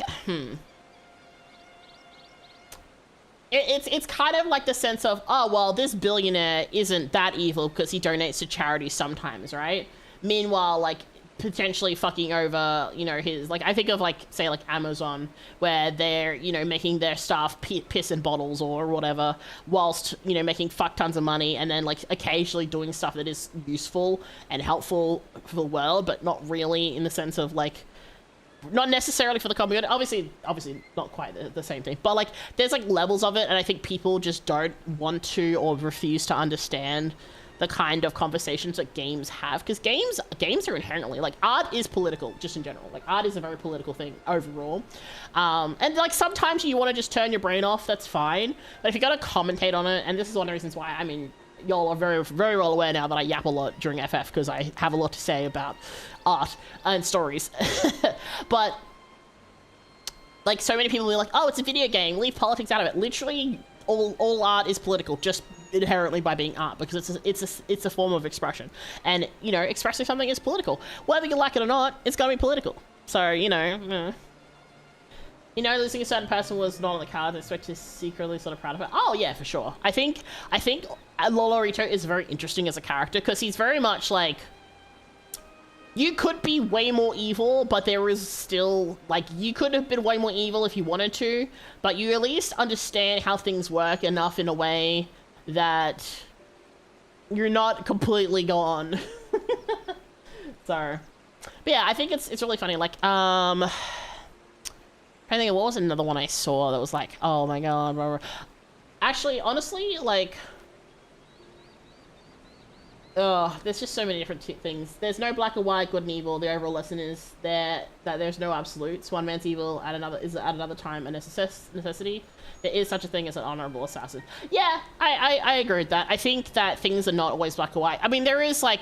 It's kind of like the sense of, oh, well, this billionaire isn't that evil because he donates to charity sometimes, right? Meanwhile, like, potentially fucking over, you know, his, like, I think of, like, say, like, Amazon, where they're, you know, making their staff piss in bottles or whatever, whilst, you know, making fuck tons of money, and then, like, occasionally doing stuff that is useful and helpful for the world, but not really in the sense of, like, not necessarily for the community, obviously not quite the same thing, but like there's like levels of it, and I think people just don't want to or refuse to understand the kind of conversations that games have, because games are inherently, like, art is political just in general. Like, art is a very political thing overall, and like sometimes you want to just turn your brain off, that's fine, but if you gotta commentate on it, and this is one of the reasons why, I mean, y'all are very, very well aware now that I yap a lot during FF because I have a lot to say about art and stories. But like, so many people are like, oh, it's a video game, leave politics out of it. Literally all art is political just inherently by being art, because it's a form of expression, and you know, expressing something is political whether you like it or not. It's gonna be political. So you know, losing a certain person was not on the cards. I expect to secretly sort of proud of it. Oh yeah, for sure. I think Lolorito is very interesting as a character, because he's very much like, you could be way more evil, but there is still, like, you could have been way more evil if you wanted to, but you at least understand how things work enough in a way that you're not completely gone. So, but yeah, I think it's really funny. Like, I think what was another one I saw that was like, oh my god, blah, blah. Actually, honestly, like, there's just so many different things. There's no black and white, good and evil. The overall lesson is that there's no absolutes. One man's evil at another time a necessity. There is such a thing as an honorable assassin. Yeah, I agree with that. I think that things are not always black and white. I mean, there is, like,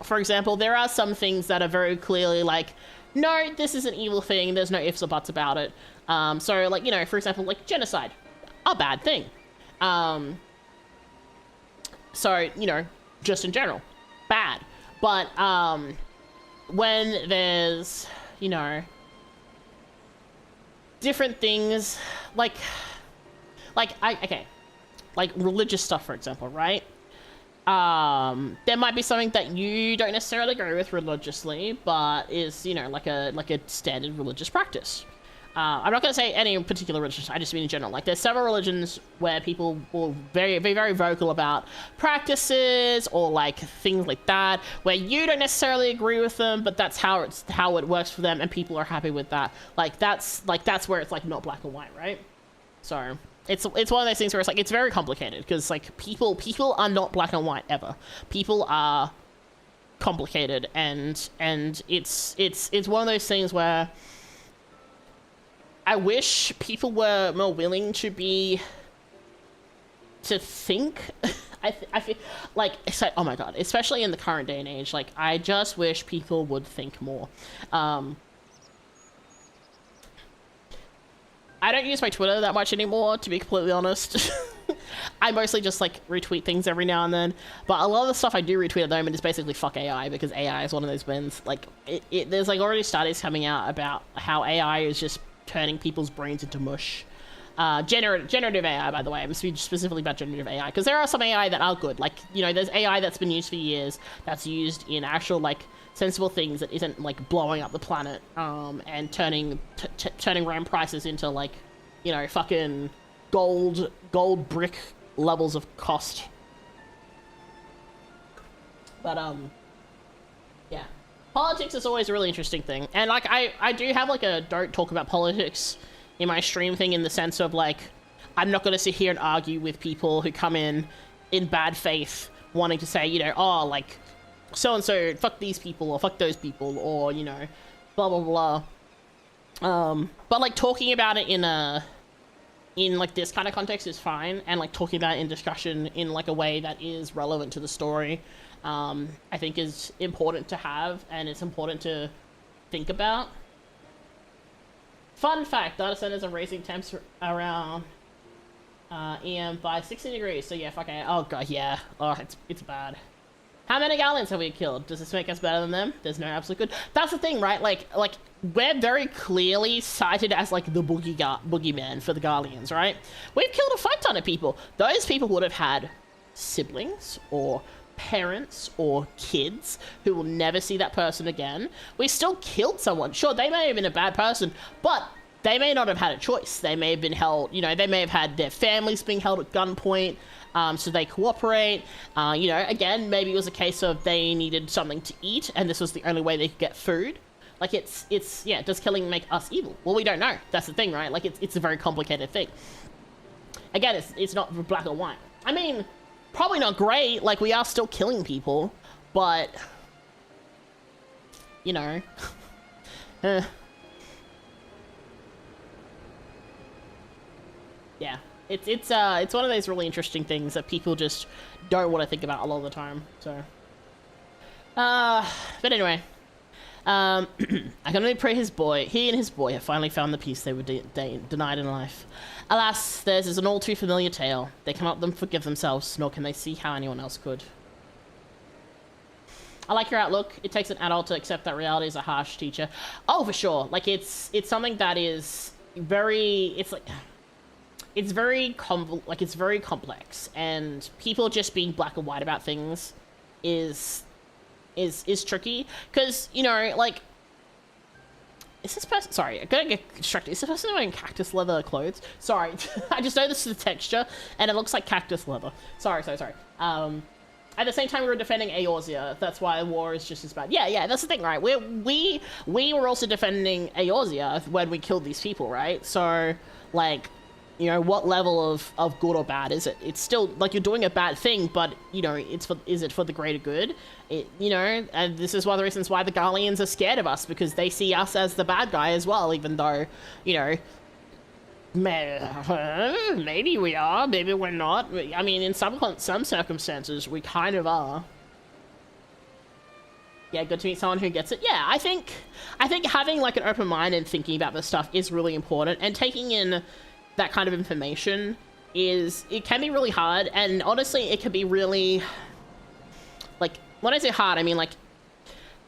for example, there are some things that are very clearly like, no, this is an evil thing. There's no ifs or buts about it. So, like, you know, for example, like genocide, a bad thing. So, you know, just in general, bad. But when there's, you know, different things, like religious stuff, for example, right? There might be something that you don't necessarily agree with religiously, but is, you know, like a standard religious practice. I'm not going to say any particular religion, I just mean in general. Like, there's several religions where people will be very vocal about practices or, like, things like that, where you don't necessarily agree with them, but that's how it works for them, and people are happy with that. Like, that's where it's, like, not black and white, right? So, it's one of those things where it's, like, it's very complicated, because, like, people are not black and white, ever. People are complicated, and it's one of those things where I wish people were more willing to think. I feel like, so, oh my god, especially in the current day and age, like, I just wish people would think more. I don't use my Twitter that much anymore, to be completely honest. I mostly just, like, retweet things every now and then, but a lot of the stuff I do retweet at the moment is basically fuck AI, because AI is one of those wins. Like, there's, like, already studies coming out about how AI is just turning people's brains into mush. Generative AI, by the way, I'm speaking specifically about generative AI, because there are some AI that are good. Like, you know, there's AI that's been used for years, that's used in actual, like, sensible things that isn't, like, blowing up the planet, and turning RAM prices into, like, you know, fucking gold brick levels of cost. But, yeah. Politics is always a really interesting thing. And, like, I do have, like, a don't talk about politics in my stream thing, in the sense of, like, I'm not going to sit here and argue with people who come in bad faith, wanting to say, you know, oh, like, so-and-so, fuck these people, or fuck those people, or, you know, blah, blah, blah. But, like, talking about it in like, this kind of context is fine, and, like, talking about it in discussion in, like, a way that is relevant to the story, I think is important to have, and it's important to think about. Fun fact, data centers are raising temps around EM by 60 degrees. So yeah, fucking, oh god, yeah. Oh, it's bad. How many Galleons have we killed? Does this make us better than them? There's no absolute good. That's the thing, right? Like we're very clearly cited as like the boogeyman for the Galleons, right? We've killed a fuck ton of people. Those people would have had siblings or parents or kids who will never see that person again. We still killed someone. Sure, they may have been a bad person, but they may not have had a choice. They may have been held, you know, they may have had their families being held at gunpoint, so they cooperate. You know, again, maybe it was a case of they needed something to eat and this was the only way they could get food. Like yeah, does killing make us evil? Well, we don't know. That's the thing, right? Like it's a very complicated thing. Again, it's not black or white. I mean, probably not great, like we are still killing people, but you know. Yeah, it's one of those really interesting things that people just don't want to think about a lot of the time. So but anyway, I can only pray he and his boy have finally found the peace they were denied in life. Alas, theirs is an all too familiar tale. They cannot forgive themselves, nor can they see how anyone else could. I like your outlook. It takes an adult to accept that reality is a harsh teacher. Oh, for sure. Like it's something that is very. It's very complex, and people just being black and white about things is tricky, because, you know, like, is this person, sorry, I'm gonna get distracted. Is this person wearing cactus leather clothes? Sorry, I just noticed the texture, and it looks like cactus leather. Sorry. At the same time, we were defending Eorzea. That's why war is just as bad. Yeah, that's the thing, right? We were also defending Eorzea when we killed these people, right? So, like, you know, what level of good or bad is it? It's still, like, you're doing a bad thing, but, you know, is it for the greater good? You know, and this is one of the reasons why the Galleons are scared of us, because they see us as the bad guy as well, even though, you know, maybe we are, maybe we're not. I mean, in some circumstances, we kind of are. Yeah, good to meet someone who gets it. Yeah, I think having, like, an open mind and thinking about this stuff is really important, and taking in that kind of information it can be really hard, and honestly, it can be really, like, when I say hard, I mean, like,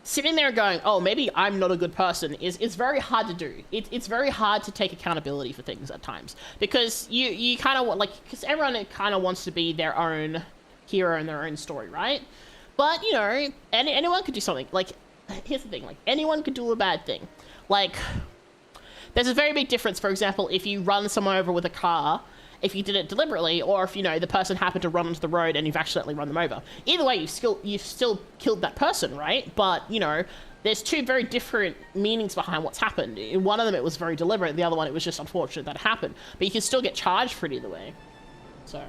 sitting there going, oh, maybe I'm not a good person is very hard to do. It's very hard to take accountability for things at times, because you kind of want, like, because everyone kind of wants to be their own hero in their own story, right? But, you know, anyone could do something. Like, here's the thing, like, anyone could do a bad thing. Like, there's a very big difference, for example, if you run someone over with a car, if you did it deliberately, or if, you know, the person happened to run onto the road and you've accidentally run them over. Either way, you've still killed that person, right? But, you know, there's two very different meanings behind what's happened. In one of them, it was very deliberate. The other one, it was just unfortunate that it happened. But you can still get charged for it either way. So,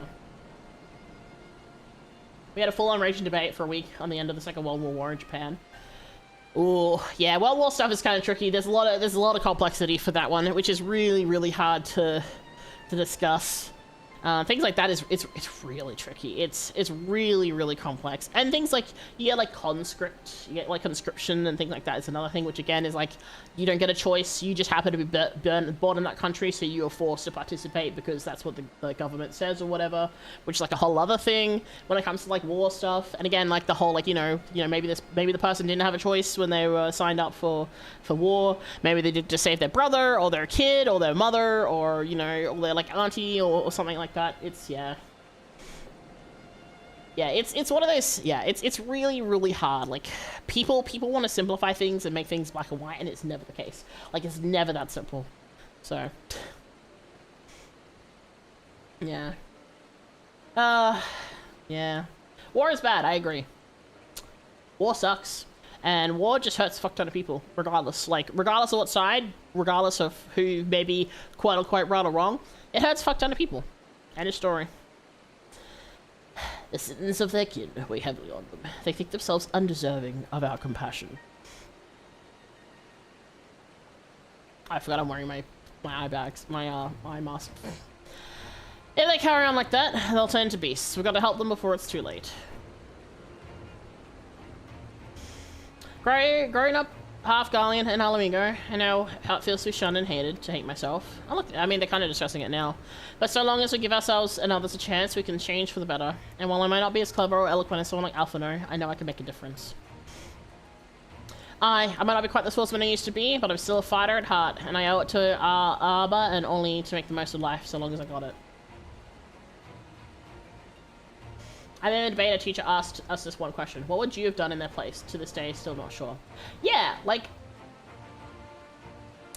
we had a full-on raging debate for a week on the end of the Second World War in Japan. Ooh, yeah, World War stuff is kind of tricky. There's a lot of complexity for that one, which is really, really hard to discuss. Things like that it's really tricky. It's really, really complex. And things like, you get like conscript, you get like conscription and things like that is another thing, which again is like, you don't get a choice. You just happen to be born in that country, so you're forced to participate because that's what the government says or whatever, which is like a whole other thing when it comes to like war stuff. And again, like the whole, like, you know, maybe the person didn't have a choice when they were signed up for war. Maybe they did to save their brother or their kid or their mother or, you know, or their like auntie or something like that. It's one of those, it's really, really hard. Like, people want to simplify things and make things black and white, and it's never the case. Like, it's never that simple. So, yeah. Yeah. War is bad, I agree. War sucks. And war just hurts a fuck ton of people, regardless. Like, regardless of what side, regardless of who may be quote-unquote right or wrong, it hurts a fuck ton of people. End of story. The sins of their kin weigh heavily on them. They think themselves undeserving of our compassion. I forgot I'm wearing my eye bags, my eye mask. If they carry on like that, they'll turn into beasts. We've got to help them before it's too late. Growing up half Garlean and Alamingo. I know how it feels to be shunned and hated, to hate myself. I mean, they're kind of discussing it now. But so long as we give ourselves and others a chance, we can change for the better. And while I might not be as clever or eloquent as someone like Alphino, I know I can make a difference. I might not be quite the swordsman I used to be, but I'm still a fighter at heart, and I owe it to Arbor and only to make the most of life so long as I got it. I then in a debate, a teacher asked us this one question. What would you have done in their place? To this day, still not sure. Yeah, like,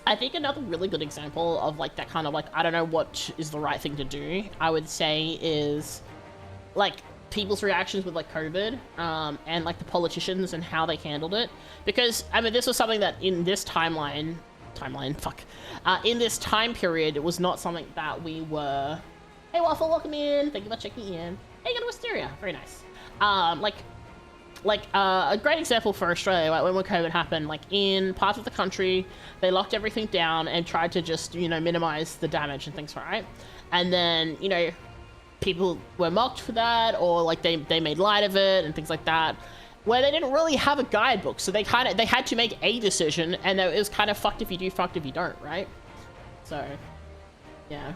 I think another really good example of, like, that kind of, like, I don't know what is the right thing to do, I would say is, like, people's reactions with, like, COVID, and, like, the politicians and how they handled it. Because, I mean, this was something that in this in this time period, it was not something that we were... Hey, Waffle, welcome in. Thank you for checking in. Hey, you got a Wisteria. Very nice. A great example for Australia, like when COVID happened, like in parts of the country, they locked everything down and tried to just, you know, minimize the damage and things, right? And then, you know, people were mocked for that, or like they made light of it and things like that, where they didn't really have a guidebook, so they had to make a decision, and it was kind of fucked if you do, fucked if you don't, right? So, yeah.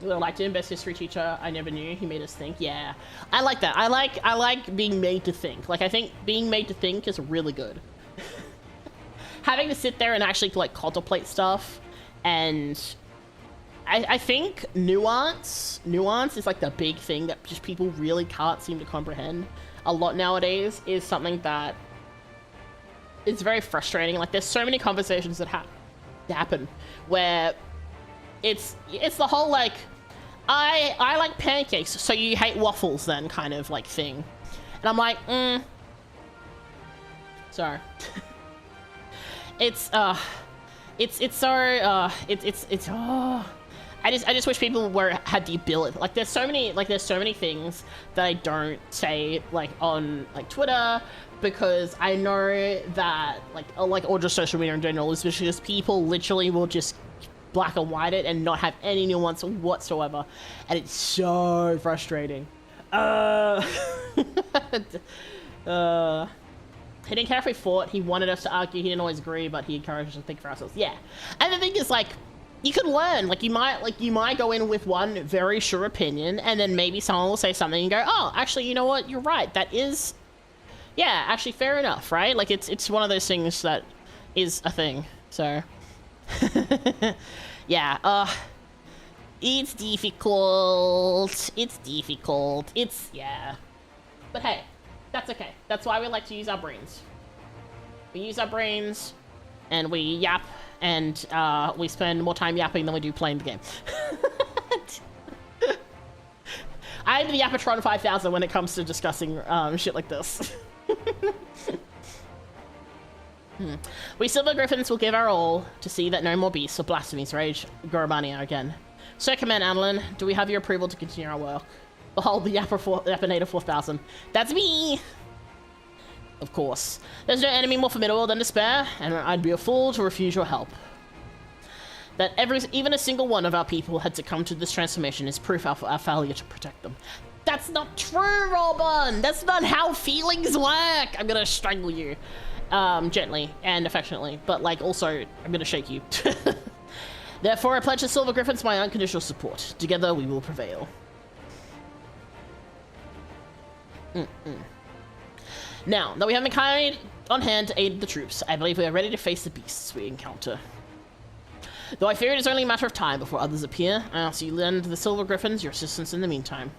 Liked him, best history teacher I never knew. He made us think. Yeah, I like that. I like being made to think. Like, I think being made to think is really good. Having to sit there and actually like contemplate stuff, and I think nuance is like the big thing that just people really can't seem to comprehend a lot nowadays. Is something that is very frustrating. Like, there's so many conversations that happen where it's the whole like, I like pancakes, so you hate waffles then kind of like thing. And I'm like, sorry. I just wish people had the ability. Like, there's so many things that I don't say like on like Twitter, because I know that or just social media in general, is because people literally will just black and white it and not have any nuance whatsoever, and it's so frustrating. He didn't care if we fought. He wanted us to argue. He didn't always agree, but he encouraged us to think for ourselves. Yeah, and the thing is, like, you can learn. Like, you might go in with one very sure opinion, and then maybe someone will say something and go, oh, actually, you know what, you're right, that is, yeah, actually fair enough, right? Like, it's one of those things that is a thing. So yeah, it's difficult. Yeah. But hey, that's okay. That's why we like to use our brains. We use our brains, and we yap, and we spend more time yapping than we do playing the game. I'm the Yapatron 5000 when it comes to discussing shit like this. We Silver Griffins will give our all to see that no more beasts or blasphemies rage Gorobania again. So, Command Annalyn, do we have your approval to continue our work? Behold, the Yapinator 4000. That's me! Of course. There's no enemy more formidable than despair, and I'd be a fool to refuse your help. That even a single one of our people had succumbed to this transformation is proof of our failure to protect them. That's not true, Robin! That's not how feelings work! I'm gonna strangle you. Gently and affectionately, but like also I'm gonna shake you. Therefore, I pledge the Silver Griffins my unconditional support. Together we will prevail. Now that we have Mika on hand to aid the troops, I believe we are ready to face the beasts we encounter. Though I fear it is only a matter of time before others appear, I ask you lend the Silver Griffins your assistance in the meantime.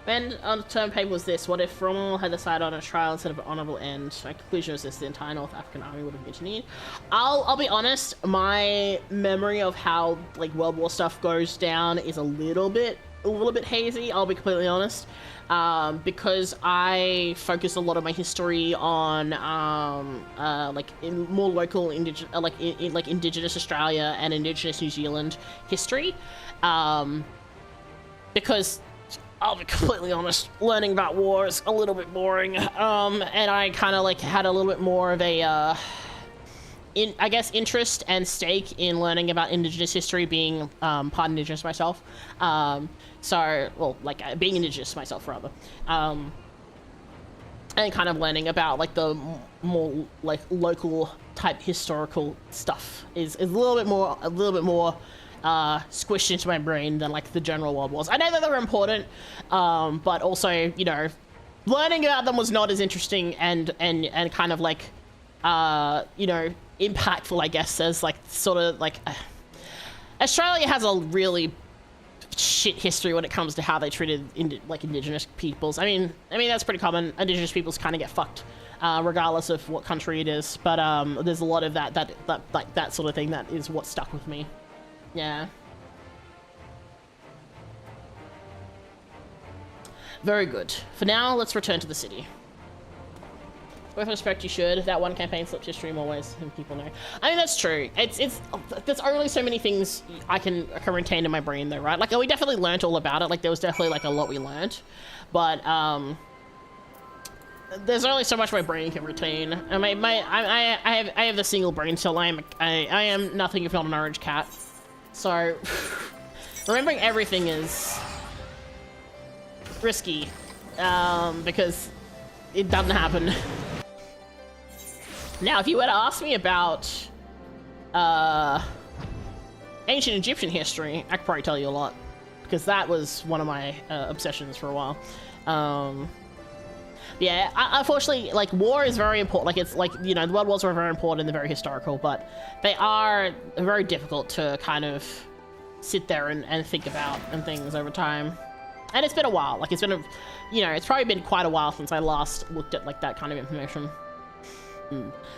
And on the term paper was this: what if Rommel had decided on a trial instead of an honorable end? My conclusion was this: the entire North African army would have mutinied. I'll be honest, my memory of how like World War stuff goes down is a little bit hazy, I'll be completely honest. Because I focus a lot of my history on like in more local indigenous Indigenous Australia and Indigenous New Zealand history. Because I'll be completely honest, learning about war is a little bit boring, and I kind of like had a little bit more of a, I guess, interest and stake in learning about Indigenous history, being part Indigenous myself. Well, like being Indigenous myself rather. and kind of learning about like the more like local type historical stuff is a little bit more squished into my brain than like the general world was. I know that they were important, but also, you know, learning about them was not as interesting and kind of like you know, impactful, I guess, as like sort of like Australia has a really shit history when it comes to how they treated indigenous peoples. I mean that's pretty common. Indigenous peoples kind of get fucked regardless of what country it is, but there's a lot of that sort of thing that is what stuck with me. Yeah. Very good. For now, let's return to the city. With respect, you should. That one campaign slips your stream always, and people know. I mean, that's true. There's only so many things I can retain in my brain, though, right? Like, we definitely learned all about it. Like, there was definitely like a lot we learned, but there's only so much my brain can retain. And I have the single brain cell. I am nothing if not an orange cat. So remembering everything is risky, because it doesn't happen. Now, if you were to ask me about ancient Egyptian history, I could probably tell you a lot, because that was one of my obsessions for a while. Yeah, unfortunately, like, war is very important. Like, it's like, you know, the world wars were very important and they're very historical, but they are very difficult to kind of sit there and think about and things over time. And it's been a while. Like, it's been you know, it's probably been quite a while since I last looked at like that kind of information.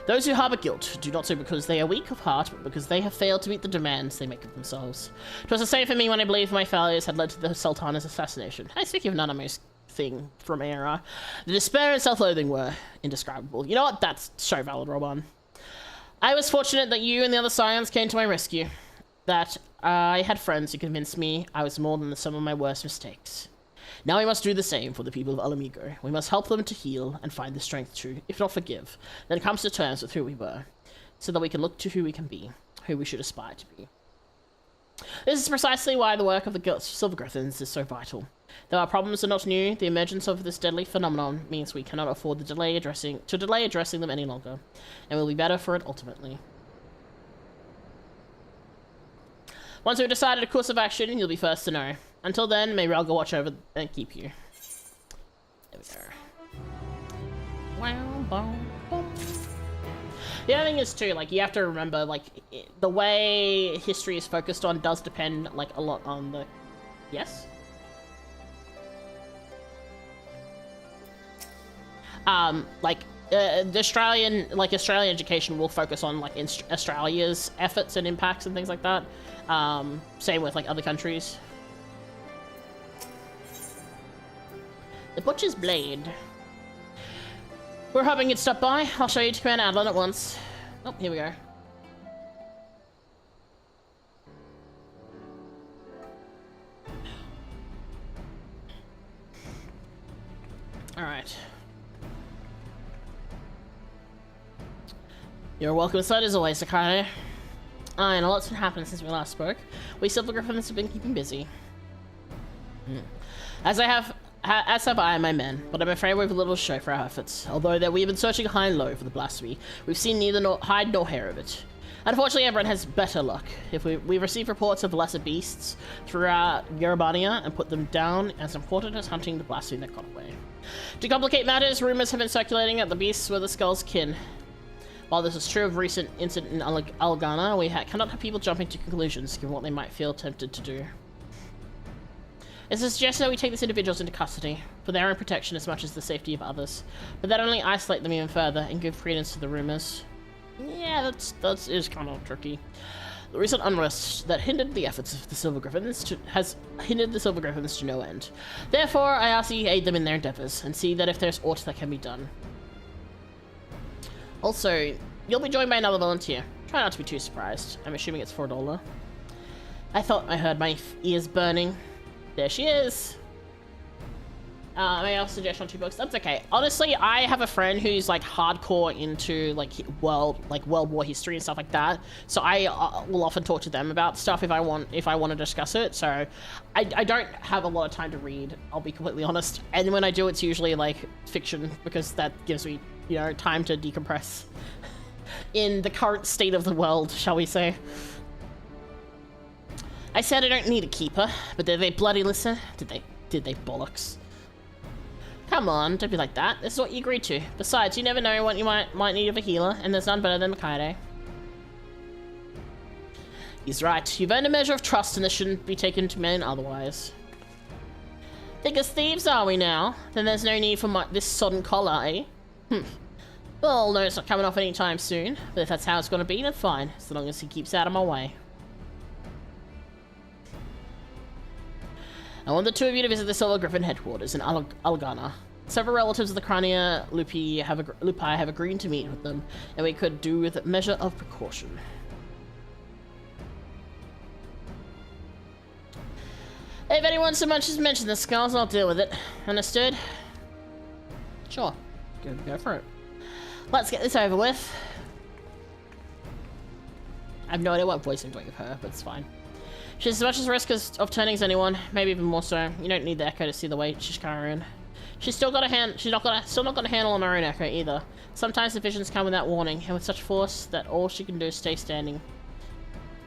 Those who harbor guilt do not so because they are weak of heart, but because they have failed to meet the demands they make of themselves. It was the same for me when I believed my failures had led to the Sultana's assassination. I speak of none of most thing from era. The despair and self-loathing were indescribable. You know what? That's so valid, Robon. I was fortunate that you and the other Scions came to my rescue. That I had friends who convinced me I was more than the sum of my worst mistakes. Now we must do the same for the people of Alamigo. We must help them to heal and find the strength to, if not forgive, then come to terms with who we were, so that we can look to who we can be, who we should aspire to be. This is precisely why the work of the Silver Griffins is so vital. Though our problems are not new, the emergence of this deadly phenomenon means we cannot afford to delay addressing them any longer, and will be better for it ultimately. Once we've decided a course of action, you'll be first to know. Until then, may Relga watch over and keep you. There we go. Wow, boom, boom. The other thing is too, like, you have to remember, like, the way history is focused on does depend, like, a lot on the... Yes? The Australian education will focus on, like, Australia's efforts and impacts and things like that. Same with, like, other countries. The Butcher's Blade. We're hoping you'd stop by. I'll show you to Command Adlon at once. Oh, here we go. Alright. You're welcome inside as always, Sakane. And a lot's been happening since we last spoke. We Silver Griffins have been keeping busy. As have I and my men, but I'm afraid we've little to show for our efforts. Although we've been searching high and low for the blasphemy, we've seen neither hide nor hair of it. Unfortunately, everyone has better luck. If we've received reports of lesser beasts throughout Yerubania and put them down as important as hunting the blasphemy that got away. To complicate matters, rumors have been circulating that the beasts were the Skull's kin. While this is true of recent incident in Algana, we cannot have people jumping to conclusions given what they might feel tempted to do. It's a suggestion that we take these individuals into custody, for their own protection as much as the safety of others, but that only isolate them even further and give credence to the rumors. Yeah, that is kind of tricky. The recent unrest that hindered the efforts of the Silver Griffins has hindered the Silver Griffins to no end. Therefore, I ask that you aid them in their endeavors, and see that if there's aught that can be done. Also, you'll be joined by another volunteer. Try not to be too surprised. I'm assuming it's $4. I thought I heard my ears burning. There she is. May I have a suggestion on 2 books? That's okay. Honestly, I have a friend who's like hardcore into like World War history and stuff like that. So I will often talk to them about stuff if I want to discuss it. So I don't have a lot of time to read. I'll be completely honest. And when I do, it's usually like fiction because that gives me, you know, time to decompress in the current state of the world, shall we say. I said I don't need a keeper, but did they bloody listen? Did they bollocks? Come on, don't be like that. This is what you agreed to. Besides, you never know what you might need of a healer, and there's none better than Mikaide. He's right. You've earned a measure of trust, and this shouldn't be taken to mean otherwise. Think as thieves, are we now? Then there's no need for this sodden collar, eh? Well, no, it's not coming off anytime soon. But if that's how it's gonna be, then fine. As long as he keeps out of my way. I want the 2 of you to visit the Silver Griffin headquarters in Algana. Several relatives of the Crania Lupi have agreed to meet with them, and we could do with a measure of precaution. If anyone so much as mentioned the skulls, I'll deal with it. Understood? Sure. Go for it. Let's get this over with. I have no idea what voice I'm doing of her, but it's fine. She's as much as risk of turning as anyone, maybe even more so. You don't need the Echo to see the weight she's carrying. She's still got a hand. She's still not got a handle on her own Echo either. Sometimes the visions come without warning, and with such force that all she can do is stay standing.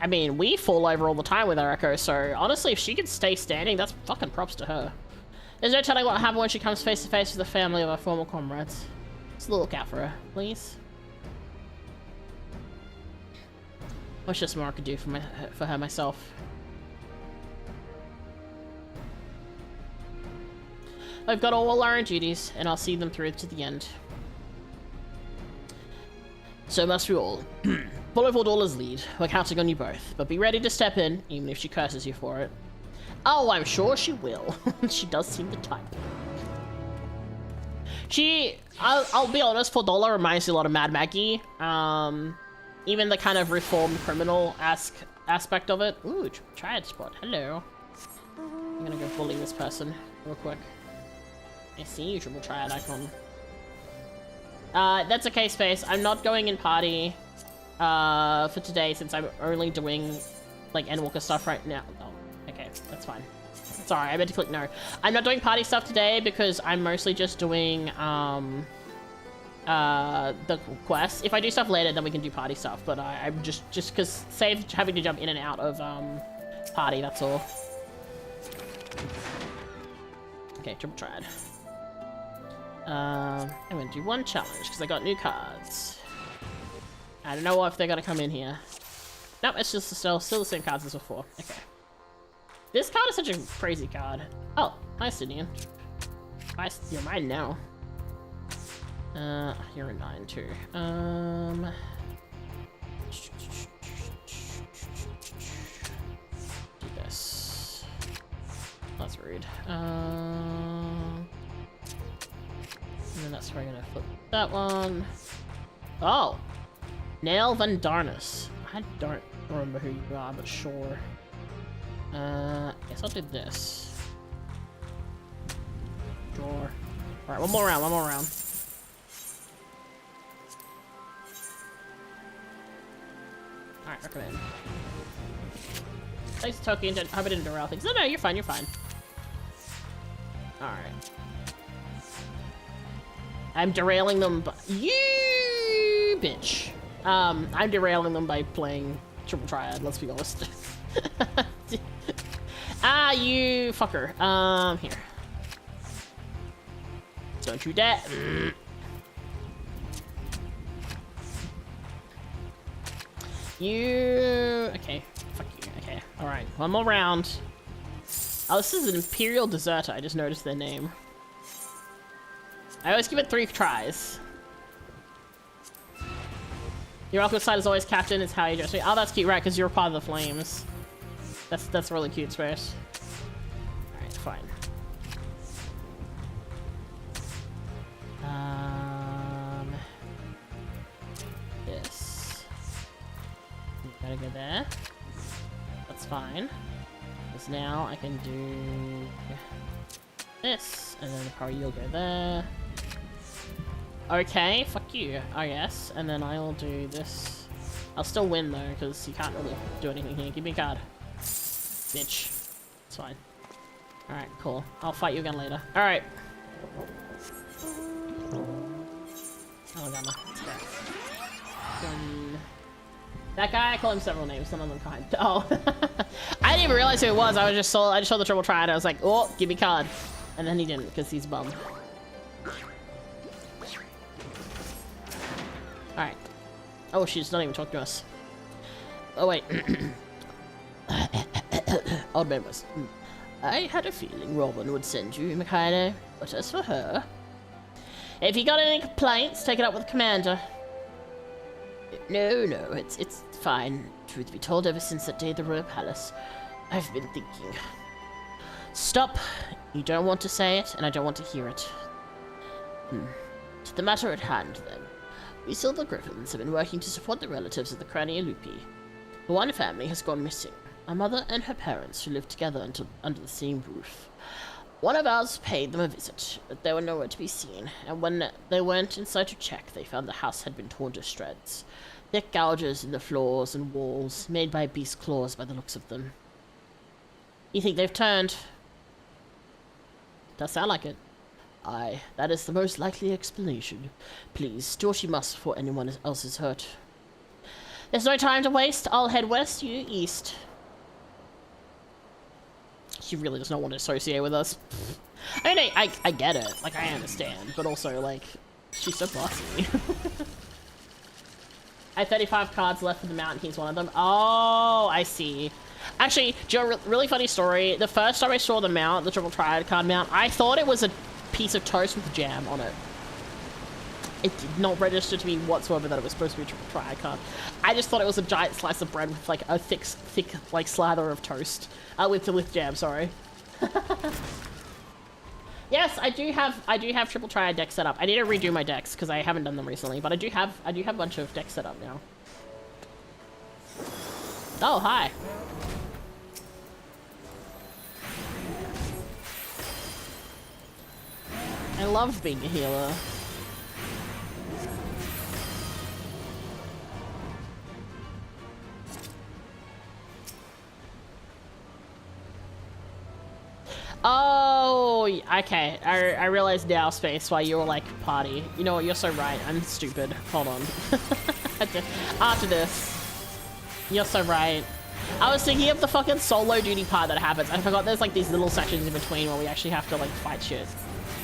I mean, we fall over all the time with our Echo, so honestly, if she can stay standing, that's fucking props to her. There's no telling what will happen when she comes face to face with the family of her former comrades. Just look out for her, please. What's just more I could do for her myself? I've got all our own duties, and I'll see them through to the end. So must we all. Follow Vordola's lead. We're counting on you both, but be ready to step in, even if she curses you for it. Oh, I'm sure she will. She does seem the type. I'll be honest, Fordola reminds me a lot of Mad Maggie. Even the kind of reformed criminal aspect of it. Ooh, triad spot. Hello. I'm gonna go bully this person real quick. I see you, triple triad icon. That's okay, Space. I'm not going in party for today since I'm only doing like Endwalker stuff right now. Oh, okay, that's fine. Sorry, I meant to click no. I'm not doing party stuff today because I'm mostly just doing the quest. If I do stuff later, then we can do party stuff. But I'm just because save having to jump in and out of party. That's all. Okay, triple triad. I'm gonna do one challenge because I got new cards. I don't know if they're gonna come in here. Nope, it's just still the same cards as before. Okay. This card is such a crazy card. Oh, hi, Sidian. You're mine now. You're a 9 too. Do this. That's rude. And then that's where I'm gonna flip that one. Oh! Nail Van Darnus. I don't remember who you are, but sure. Guess I'll do this. Draw. Alright, one more round. Alright, recommend. Thanks, Toki, and hope I didn't derail things. No, you're fine. Alright. I'm derailing them by... You bitch. I'm derailing them by playing triple triad, let's be honest. Ah, you fucker. Here. Don't you dare. You... Okay. Fuck you. Okay. Alright. One more round. Oh, this is an Imperial Deserter. I just noticed their name. I always give it 3 tries. Your awkward side is always captain. It's how you dress me. Oh, that's cute, right? Because you're part of the flames. That's really cute, Space. Alright, fine. This. Gotta go there. That's fine. Because now I can do this, and then probably you'll go there. Okay, fuck you, I guess. And then I'll do this. I'll still win though, because you can't really do anything here. Give me a card. Bitch. It's fine. Alright, cool. I'll fight you again later. Alright. Oh, God, no. Let's go. That guy, I call him several names, none of them kind. Oh. I didn't even realize who it was. I just saw the triple triad. I was like, oh, give me card. And then he didn't, because he's bum. Alright. Oh, she's not even talking to us. Oh, wait. Old members. I had a feeling Robin would send you, Mikado. But as for her... If you got any complaints, take it up with the commander. No, it's fine. Truth be told, ever since that day at the Royal Palace, I've been thinking. Stop. You don't want to say it, and I don't want to hear it. To the matter at hand, then. We Silver Griffins have been working to support the relatives of the Cranialupi. The one family has gone missing. A mother and her parents who lived together under the same roof. One of ours paid them a visit, but they were nowhere to be seen, and when they went inside to check, they found the house had been torn to shreds. Thick gouges in the floors and walls, made by beast claws by the looks of them. You think they've turned? Does sound like it. Aye, that is the most likely explanation. Please, do what you must before anyone else is hurt. There's no time to waste. I'll head west, you east. She really does not want to associate with us. I mean, I get it. Like, I understand. But also, like, she's so bossy. I have 35 cards left for the mount. He's one of them. Oh, I see. Actually, Joe, really funny story. The first time I saw the mount, the triple triad card mount, I thought it was a piece of toast with jam on it. It did not register to me whatsoever that it was supposed to be a triple triad card. I just thought it was a giant slice of bread with like a thick like slather of toast. With jam, sorry. Yes, I do have triple triad decks set up. I need to redo my decks because I haven't done them recently, but I do have a bunch of decks set up now. Oh, hi. I love being a healer. Oh, okay. I realized now, Space, why you were like, party. You know what, you're so right. I'm stupid. Hold on. After this. You're so right. I was thinking of the fucking solo duty part that happens. I forgot there's like these little sections in between where we actually have to like fight shit.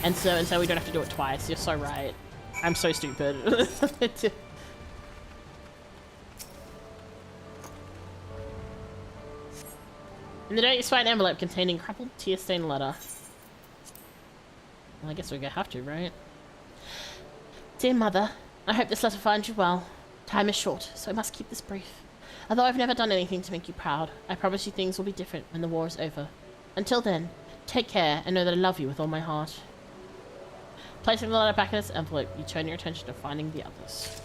And so we don't have to do it twice. You're so right. I'm so stupid. In the note you spy an envelope containing crumpled tear-stained letter. Well, I guess we're gonna have to, right? Dear Mother, I hope this letter finds you well. Time is short, so I must keep this brief. Although I've never done anything to make you proud, I promise you things will be different when the war is over. Until then, take care and know that I love you with all my heart. Placing the letter back in its envelope, you turn your attention to finding the others.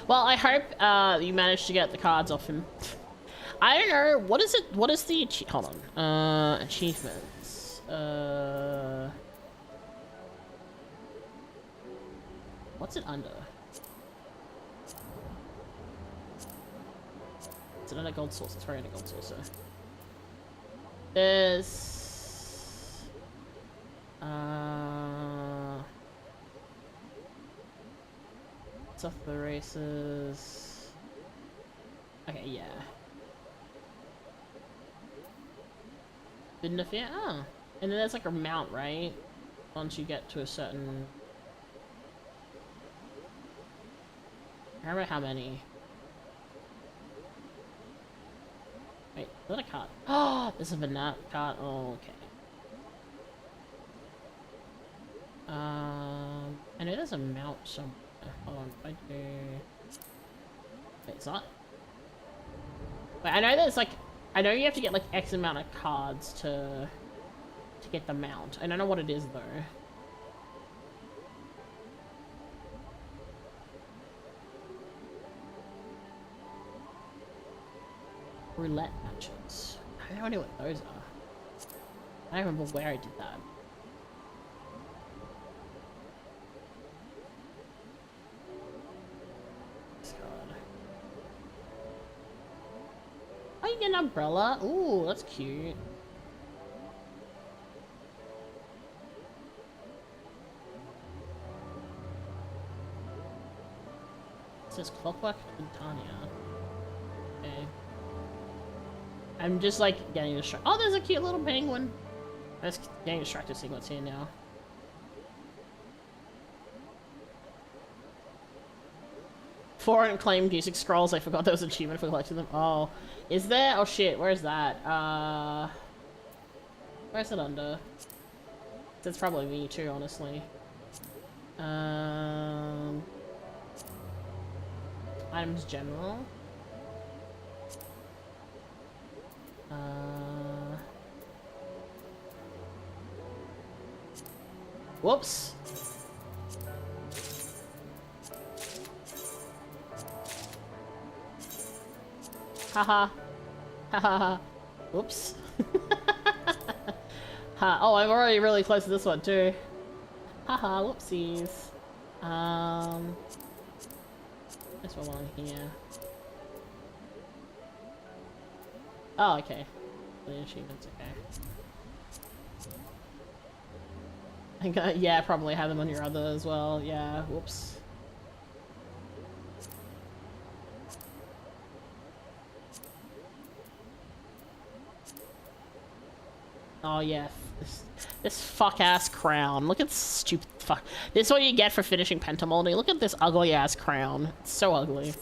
Well, I hope you managed to get the cards off him. I don't know. What is it? What is the hold on? Achievements. What's it under? Is it under gold source? It's very under gold source. So. There's stuff the races. Okay, yeah. Didn't fear? Oh. And then there's like a mount, right? Once you get to a certain... I remember how many. Wait, is that a card? Oh, this is a Vanat card. Oh, okay. I know there's a mount somewhere. Hold on, if I do... Wait, it's not? But I know there's like, I know you have to get like X amount of cards to get the mount. I don't know what it is though. Roulette matches. I don't know what those are. I don't remember where I did that. Oh, you get an umbrella? Ooh, that's cute. It says Clockwork Titania. Okay. I'm just like getting distracted. Oh, there's a cute little penguin. I'm just getting distracted seeing what's here now. Foreign claimed music scrolls. I forgot there was an achievement for collecting them. Oh, is there? Oh shit, where's that? Where's it under? It's probably me too, honestly. Items general. Whoops. Haha. Haha. Whoops. Ha. Oh, I'm already really close to this one too. Haha, whoopsies. This one along here. Oh, okay. The achievements, okay. Yeah, probably have them on your other as well. Yeah, whoops. Oh yeah, this fuck ass crown. Look at this stupid fuck. This is what you get for finishing pentamolding. Look at this ugly ass crown. It's so ugly.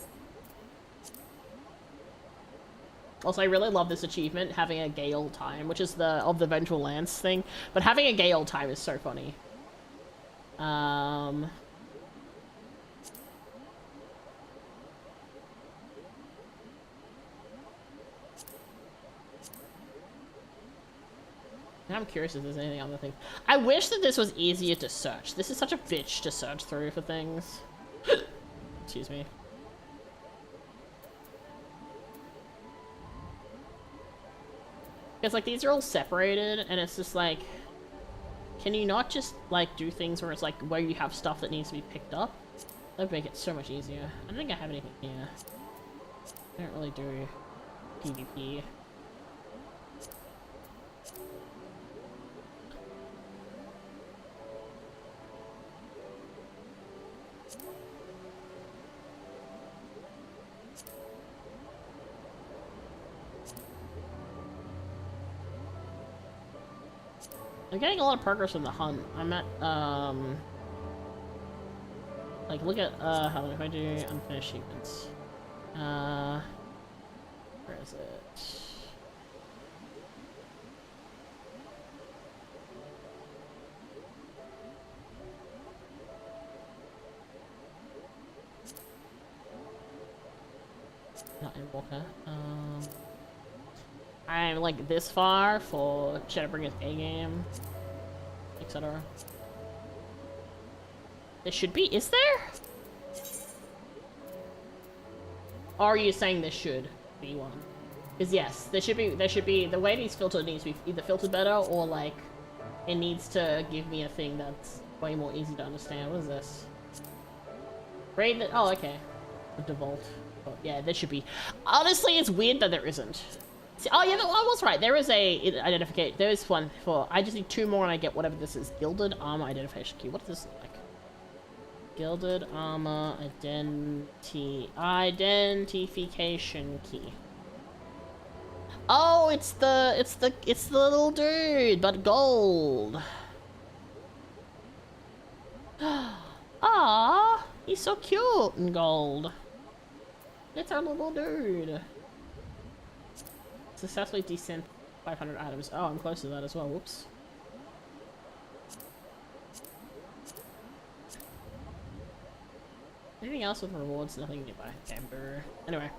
Also, I really love this achievement, having a gay old time, which is the vengeful lance thing. But having a gay old time is so funny. I'm curious if there's anything other thing. I wish that this was easier to search. This is such a bitch to search through for things. Excuse me. Because like these are all separated and it's just like, can you not just like do things where it's like where you have stuff that needs to be picked up? That would make it so much easier. I don't think I have anything here. I don't really do PvP. I'm getting a lot of progress in the hunt. I'm at, like, look at, how if I do unfinished achievements. Where is it? Not in Walker. I'm like this far for Shadowbringers A game, etc. There should be. Is there? Or are you saying there should be one? Because yes, there should be. There should be. The way these filtered needs to be either filtered better or like it needs to give me a thing that's way more easy to understand. What is this? Raid that. Oh, okay. The default. Oh, yeah, there should be. Honestly, it's weird that there isn't. Oh yeah, I was right. There is a identification. There is one for. I just need 2 more and I get whatever this is. Gilded armor identification key. What does this look like? Gilded armor identification key. Oh, it's the little dude, but gold. Ah, he's so cute in gold. It's our little dude. Successfully descent 500 items. Oh, I'm close to that as well. Whoops. Anything else with rewards? Nothing nearby. Amber. Anyway.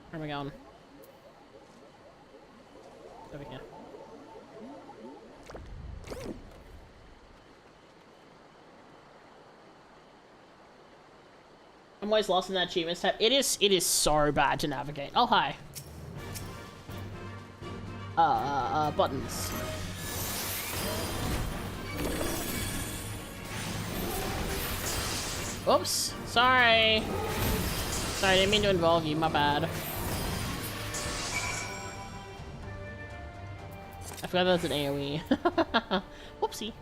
Where am I going? over here. I'm always lost in that achievements tab. It is so bad to navigate. Oh, hi. Buttons. Oops. Sorry. Sorry, I didn't mean to involve you. My bad. I forgot that was an AoE. Whoopsie.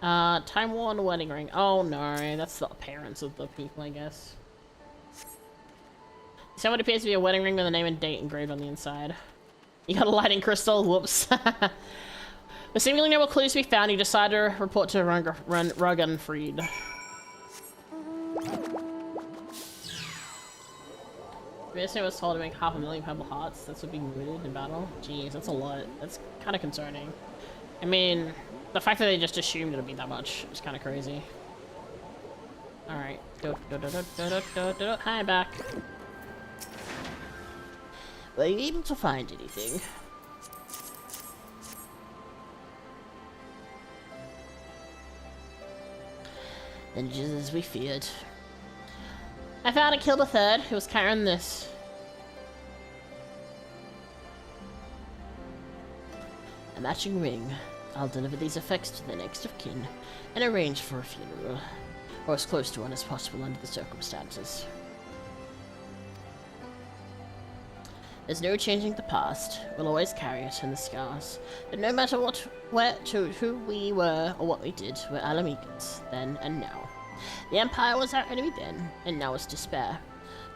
Time-worn wedding ring. Oh no, that's the parents of the people, I guess. Someone appears to be a wedding ring with a name and date engraved on the inside. You got a lighting crystal? Whoops. With seemingly no more clues to be found, you decide to report to Rugenfried. Basically, was told to make 500,000 purple hearts. That's what being wounded in battle. Jeez, that's a lot. That's kind of concerning. I mean, the fact that they just assumed it'd be that much is kind of crazy. Alright. Hi, I'm back. Were you able to find anything? Then just as we feared. I found and killed a third who was carrying this. A matching ring. I'll deliver these effects to the next of kin and arrange for a funeral, or as close to one as possible under the circumstances. There's no changing the past. We'll always carry it in the scars. But no matter who we were or what we did, we're Alamegans, then and now. The Empire was our enemy then, and now it's despair.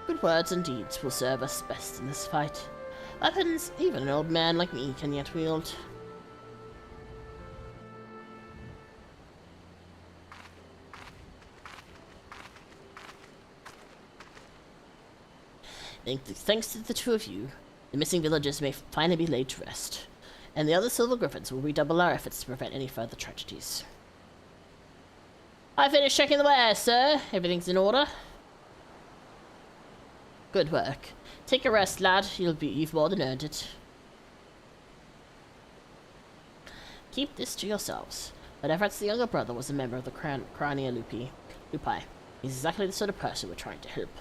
Good words and deeds will serve us best in this fight. Weapons, even an old man like me can yet wield. Thanks to the two of you, the missing villagers may finally be laid to rest, and the other Silver Griffins will redouble our efforts to prevent any further tragedies. I finished checking the wares, sir. Everything's in order. Good work. Take a rest, lad. You've more than earned it. Keep this to yourselves. But Everett's the younger brother was a member of the Crania Lupi. He's exactly the sort of person we're trying to help.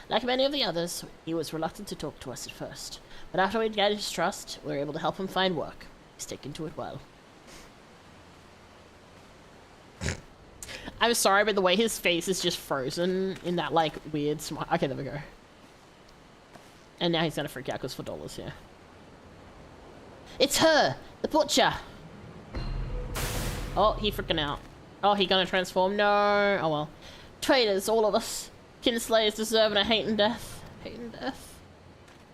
Like many of the others, he was reluctant to talk to us at first, but after we'd gained his trust, we were able to help him find work. He's taken to it well. I'm sorry, but the way his face is just frozen in that, like, weird smile. Okay, there we go. And now he's gonna freak out because $4 here. It's her! The butcher! Oh, he freaking out. Oh, he gonna transform? No! Oh well. Traitors, all of us. Kinslayers deserving a hate and death. Hate and death.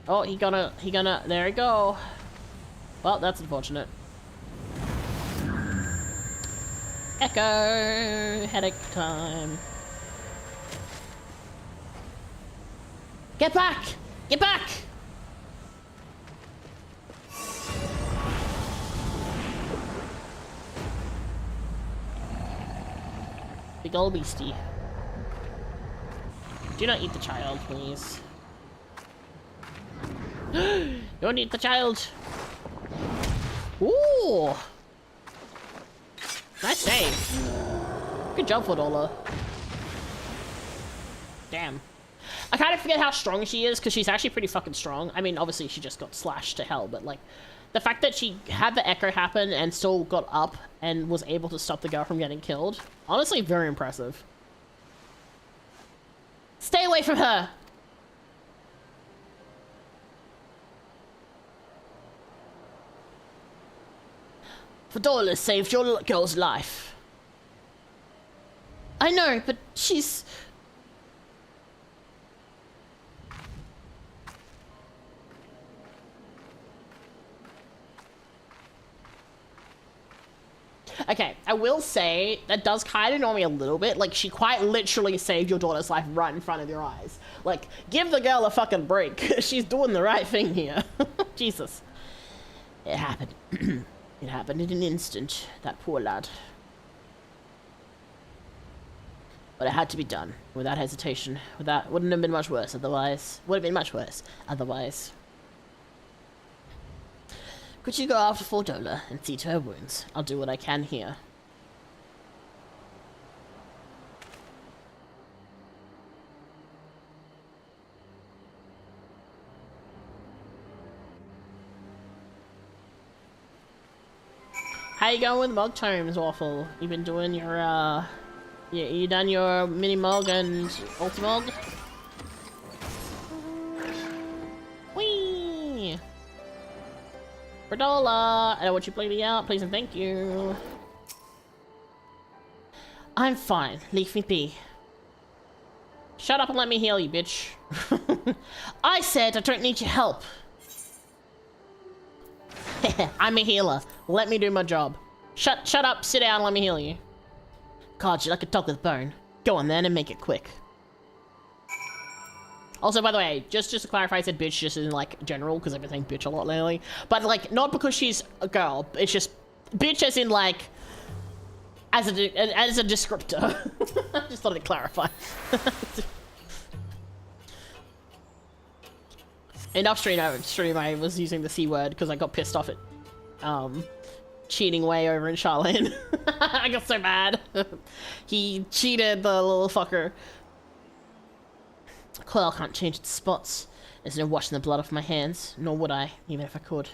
Oh, he gonna, there we go. Well, that's unfortunate. Echo! Headache time. Get back! Get back! Big ol' beastie. Do not eat the child, please. Don't eat the child! Ooh! Nice save. Good job, $4. Damn. I kind of forget how strong she is, because she's actually pretty fucking strong. I mean, obviously she just got slashed to hell, but like, the fact that she had the echo happen and still got up and was able to stop the girl from getting killed, honestly, very impressive. Stay away from her! $4 saved your girl's life. I know, but she's... Okay, I will say, that does kind of annoy me a little bit. Like, she quite literally saved your daughter's life right in front of your eyes. Like, give the girl a fucking break. She's doing the right thing here. Jesus. It happened. It happened in an instant. That poor lad. But it had to be done. Without hesitation. Wouldn't have been much worse otherwise. Would have been much worse otherwise. Could you go after $4 and see to her wounds? I'll do what I can here. How you going with mug tomes, Waffle? You been doing your, you done your mini mug and ultimog? Whee! For $1, I want you to play me out, please and thank you. I'm fine, leave me be. Shut up and let me heal you, bitch. I said I don't need your help. I'm a healer. Let me do my job. Shut up, sit down, let me heal you. God, you're like a dog with a bone. Go on then and make it quick. Also, by the way, just to clarify, I said bitch just in like general, because I've been saying bitch a lot lately. But like, not because she's a girl, it's just bitch as in like, as a descriptor. I just thought I'd clarify. In upstream I was using the C word because I got pissed off at cheating way over in Charlene. I got so mad. He cheated, the little fucker. Coil can't change its spots. There's no washing the blood off my hands, nor would I, even if I could.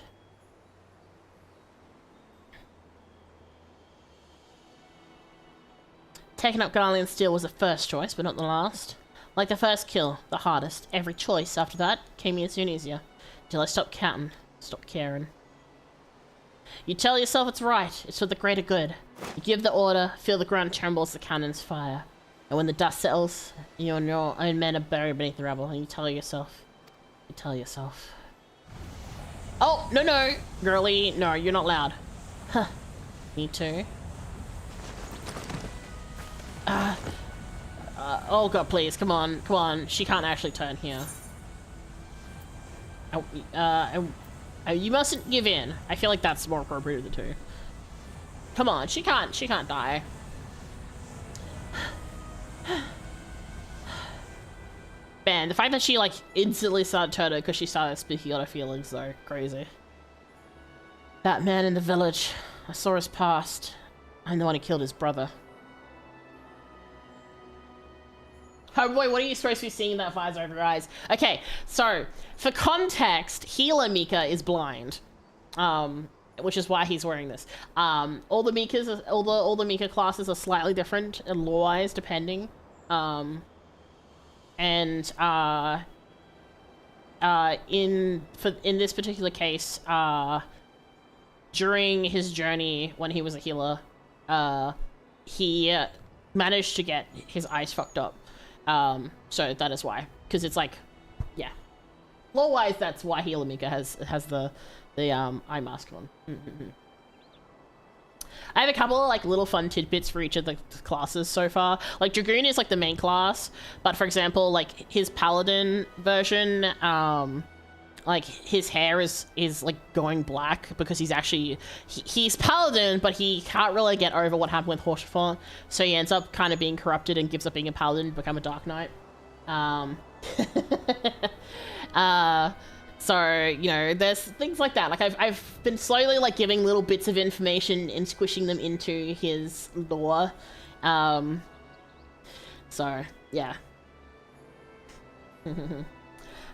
Taking up Garlean Steel was the first choice, but not the last. Like the first kill, the hardest. Every choice after that came easier and easier. Till I stopped counting, stopped caring. You tell yourself it's right, it's for the greater good. You give the order, feel the ground tremble as the cannons fire. And when the dust settles, you and your own men are buried beneath the rubble, and you tell yourself. Oh, no, girly, no, you're not loud. Huh, me too. Oh god, please, come on, she can't actually turn here. Oh, you mustn't give in. I feel like that's more appropriate of the two. Come on, she can't die. Man, the fact that she like instantly started turning because she started speaking out her feelings though, crazy. That man in the village, I saw his past. I'm the one who killed his brother. Oh boy, what are you supposed to be seeing in that visor over your eyes? Okay, so for context, healer Mika is blind, which is why he's wearing this. All the Mika classes are slightly different and lore-wise, depending. In this particular case, during his journey when he was a healer, he managed to get his eyes fucked up. So that is why, because it's like, yeah, lore-wise, that's why Healer Mika has the eye mask on. I have a couple of like little fun tidbits for each of the classes so far. Like Dragoon is like the main class, but for example, like his Paladin version, like his hair is like going black because he's actually he's Paladin, but he can't really get over what happened with Horsefort, so he ends up kind of being corrupted and gives up being a Paladin to become a Dark Knight. So you know, there's things like that. Like I've been slowly like giving little bits of information and squishing them into his lore. So yeah.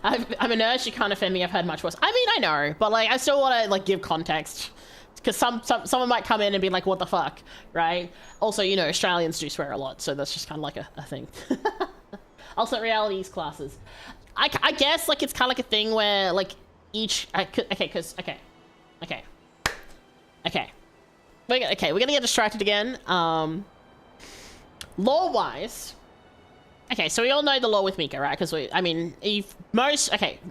I'm a nurse, you can't offend me, I've heard much worse. I mean, I know, but like, I still want to like give context. Because someone might come in and be like, what the fuck, right? Also, you know, Australians do swear a lot, so that's just kind of like a thing. Also, realities classes. I guess, like, it's kind of like a thing where, like, each... Okay. We're gonna get distracted again. Lore-wise... Okay, so we all know the lore with Mika, right? Because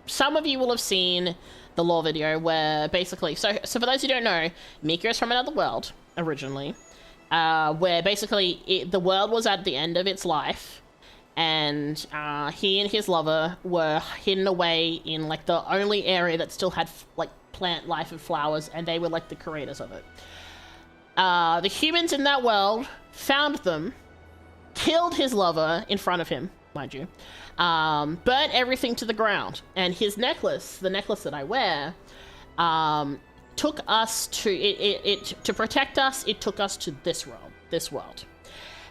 some of you will have seen the lore video where basically, so for those who don't know, Mika is from another world originally, where basically the world was at the end of its life, and he and his lover were hidden away in like the only area that still had like plant life and flowers, and they were like the creators of it. The humans in that world found them, killed his lover in front of him, mind you, burnt everything to the ground, and his necklace, the necklace that I wear, took us to to protect us. It took us to this world.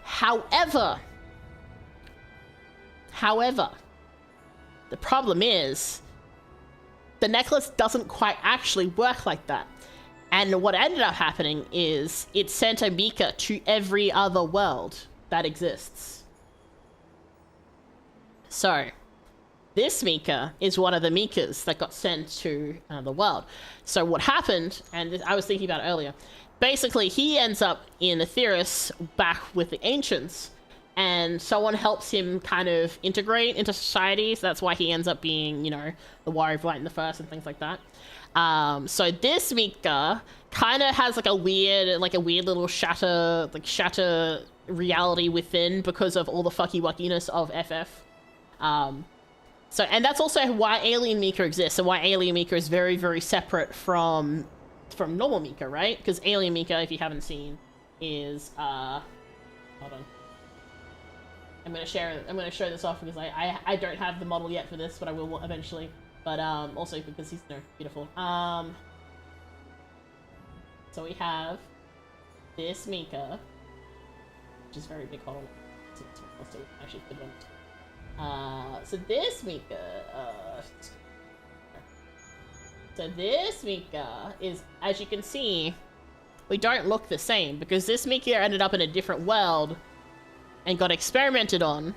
However, the problem is the necklace doesn't quite actually work like that. And what ended up happening is it sent a Mika to every other world that exists. So, this Mika is one of the Mikas that got sent to the world. So what happened, and I was thinking about it earlier, basically he ends up in Aetheris back with the Ancients, and someone helps him kind of integrate into society, so that's why he ends up being, you know, the Warrior of Light in the First and things like that. So this Mika kind of has like a weird little shatter reality within because of all the fucky wuckiness of FF. So, and that's also why Alien Mika exists, and why Alien Mika is very, very separate from normal Mika, right? Because Alien Mika, if you haven't seen, is hold on. I'm gonna show this off because I don't have the model yet for this, but I will eventually. But also because he's beautiful. So we have this Mika, which is very big. Hold on. So actually put it on. So this Mika, is, as you can see, we don't look the same because this Mika ended up in a different world and got experimented on,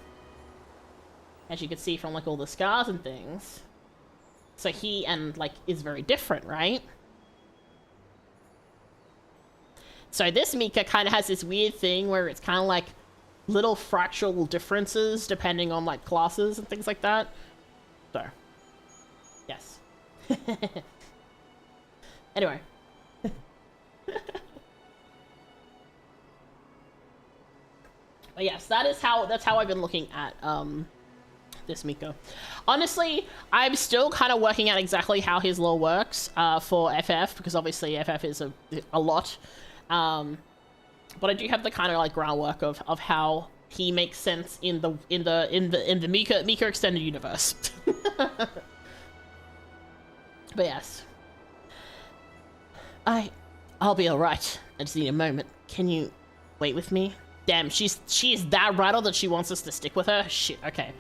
as you can see from like all the scars and things. So he is very different, right? So this Mika kind of has this weird thing where it's kind of like little fractal differences depending on like classes and things like that. So, yes. Anyway. But yes, that's how I've been looking at this Mika. Honestly, I'm still kind of working out exactly how his lore works for FF, because obviously FF is a lot. But I do have the kind of like groundwork of how he makes sense in the Mika extended universe. But yes. I'll be alright. I just need a moment. Can you wait with me? Damn, she is that rattled that she wants us to stick with her? Shit, okay.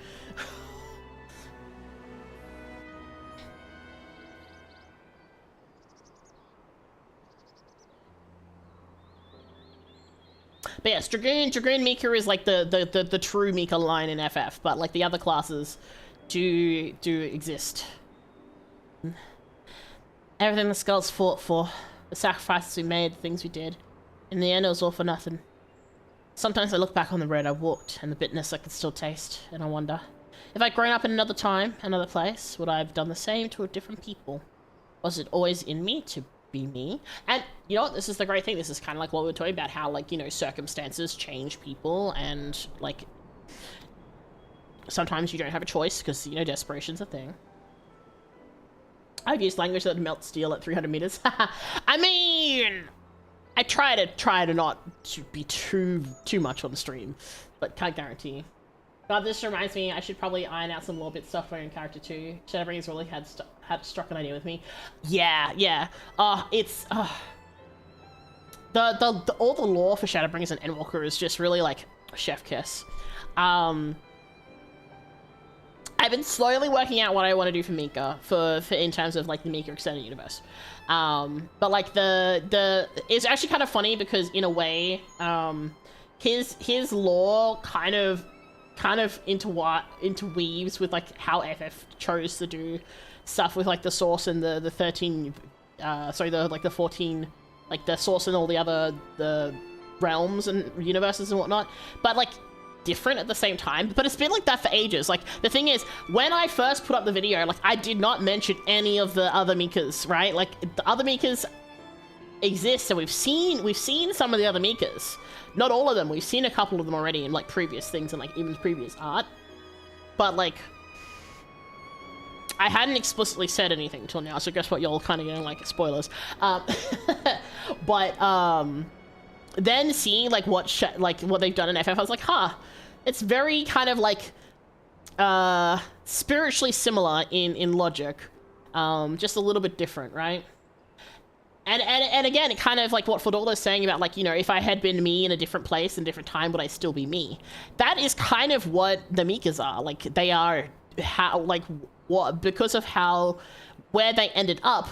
But yes, Dragoon Mika is like the true Mika line in FF, but like the other classes do exist. Everything the Skulls fought for, the sacrifices we made, the things we did, in the end it was all for nothing. Sometimes I look back on the road I walked and the bitterness I can still taste, and I wonder, if I'd grown up in another time, another place, would I have done the same to a different people? Was it always in me to be me? And you know what, this is the great thing, this is kind of like what we were talking about, how like, you know, circumstances change people, and like sometimes you don't have a choice because, you know, desperation's a thing. I've used language that melts steel at 300 meters. I mean, I try to not to be too much on the stream, but can't guarantee. God, this reminds me, I should probably iron out some lore bit software in Character 2. Shadowbringers really had struck an idea with me. Yeah. It's all the lore for Shadowbringers and Endwalker is just really like chef kiss. I've been slowly working out what I want to do for Mika for in terms of like the Mika extended universe. But like it's actually kind of funny because in a way, his lore kind of interweaves with like how FF chose to do stuff with like the Source and the 13, the 14, like the Source and all the realms and universes and whatnot. But like different at the same time, but it's been like that for ages. Like the thing is, when I first put up the video, like I did not mention any of the other Mikas, right? Like the other Mikas exist, and we've seen some of the other Mikas. Not all of them. We've seen a couple of them already in like previous things and like even previous art. But like I hadn't explicitly said anything until now, so guess what? You're all kind of getting like spoilers. Then seeing like what they've done in FF, I was like, huh, it's very kind of like spiritually similar in logic, just a little bit different, right? And again, it kind of like what Fodor's saying about, like, you know, if I had been me in a different place and different time, would I still be me? That is kind of what the Mikas are. Like, they are how, like, what, because of how, where they ended up,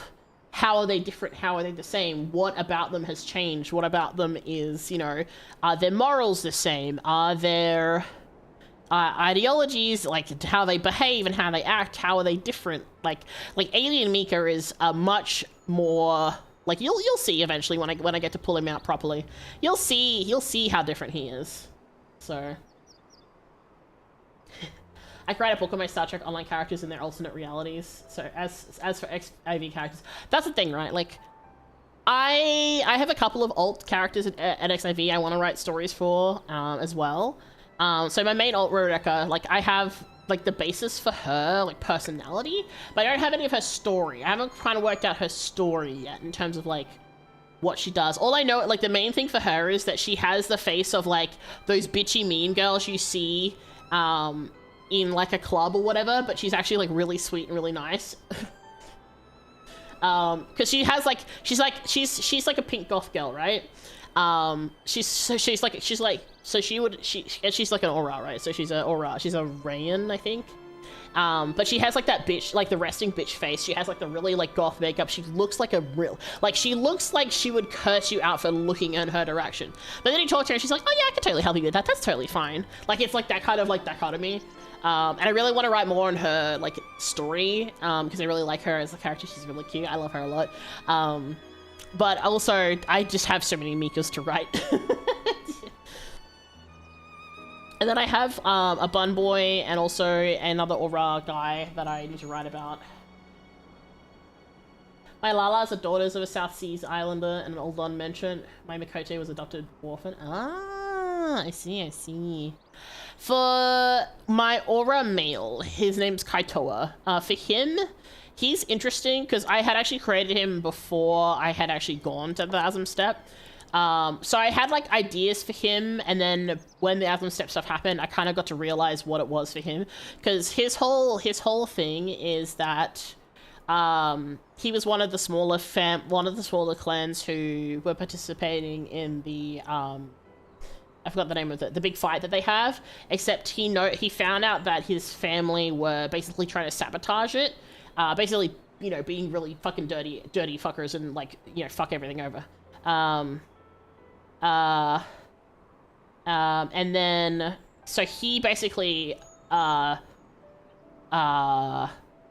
how are they different? How are they the same? What about them has changed? What about them is, you know, are their morals the same? Are their ideologies, like how they behave and how they act, how are they different? Like Alien Mika is a much more, like, you'll see eventually when I get to pull him out properly. You'll see how different he is. So I create a book on my Star Trek Online characters and their alternate realities. So as for XIV characters, that's the thing, right? Like, I have a couple of alt characters at XIV I want to write stories for as well. So my main alt Rebecca, like, I have like the basis for her like personality, but I don't have any of her story. I haven't kind of worked out her story yet in terms of like what she does. All I know, like, the main thing for her is that she has the face of like those bitchy mean girls you see in like a club or whatever, but she's actually like really sweet and really nice. Because she has like she's like a pink goth girl, right? She's like an aura, right? So she's a aura. She's a Rayan, I think. But she has like that bitch, like the resting bitch face. She has like the really like goth makeup. She looks like a real, like, she looks like she would curse you out for looking in her direction. But then you talk to her and she's like, oh yeah, I can totally help you with that. That's totally fine. Like, it's like that kind of like dichotomy. And I really want to write more on her like story, because I really like her as a character. She's really cute. I love her a lot. But also, I just have so many Mikas to write. And then I have a bun boy and also another aura guy that I need to write about. My Lalas are daughters of a South Seas islander and an Uldon merchant. My Mikote was adopted orphan. Ah, I see. For my aura male, his name's Kaitoa. For him, he's interesting because I had actually created him before I had actually gone to the Asm Step. So I had like ideas for him, and then when the Asm Step stuff happened, I kind of got to realize what it was for him, because his whole thing is that he was one of the smaller clans who were participating in the I forgot the name of the big fight that they have, except he found out that his family were basically trying to sabotage it, basically, you know, being really fucking dirty fuckers and, like, you know, fuck everything over. And then, so he basically,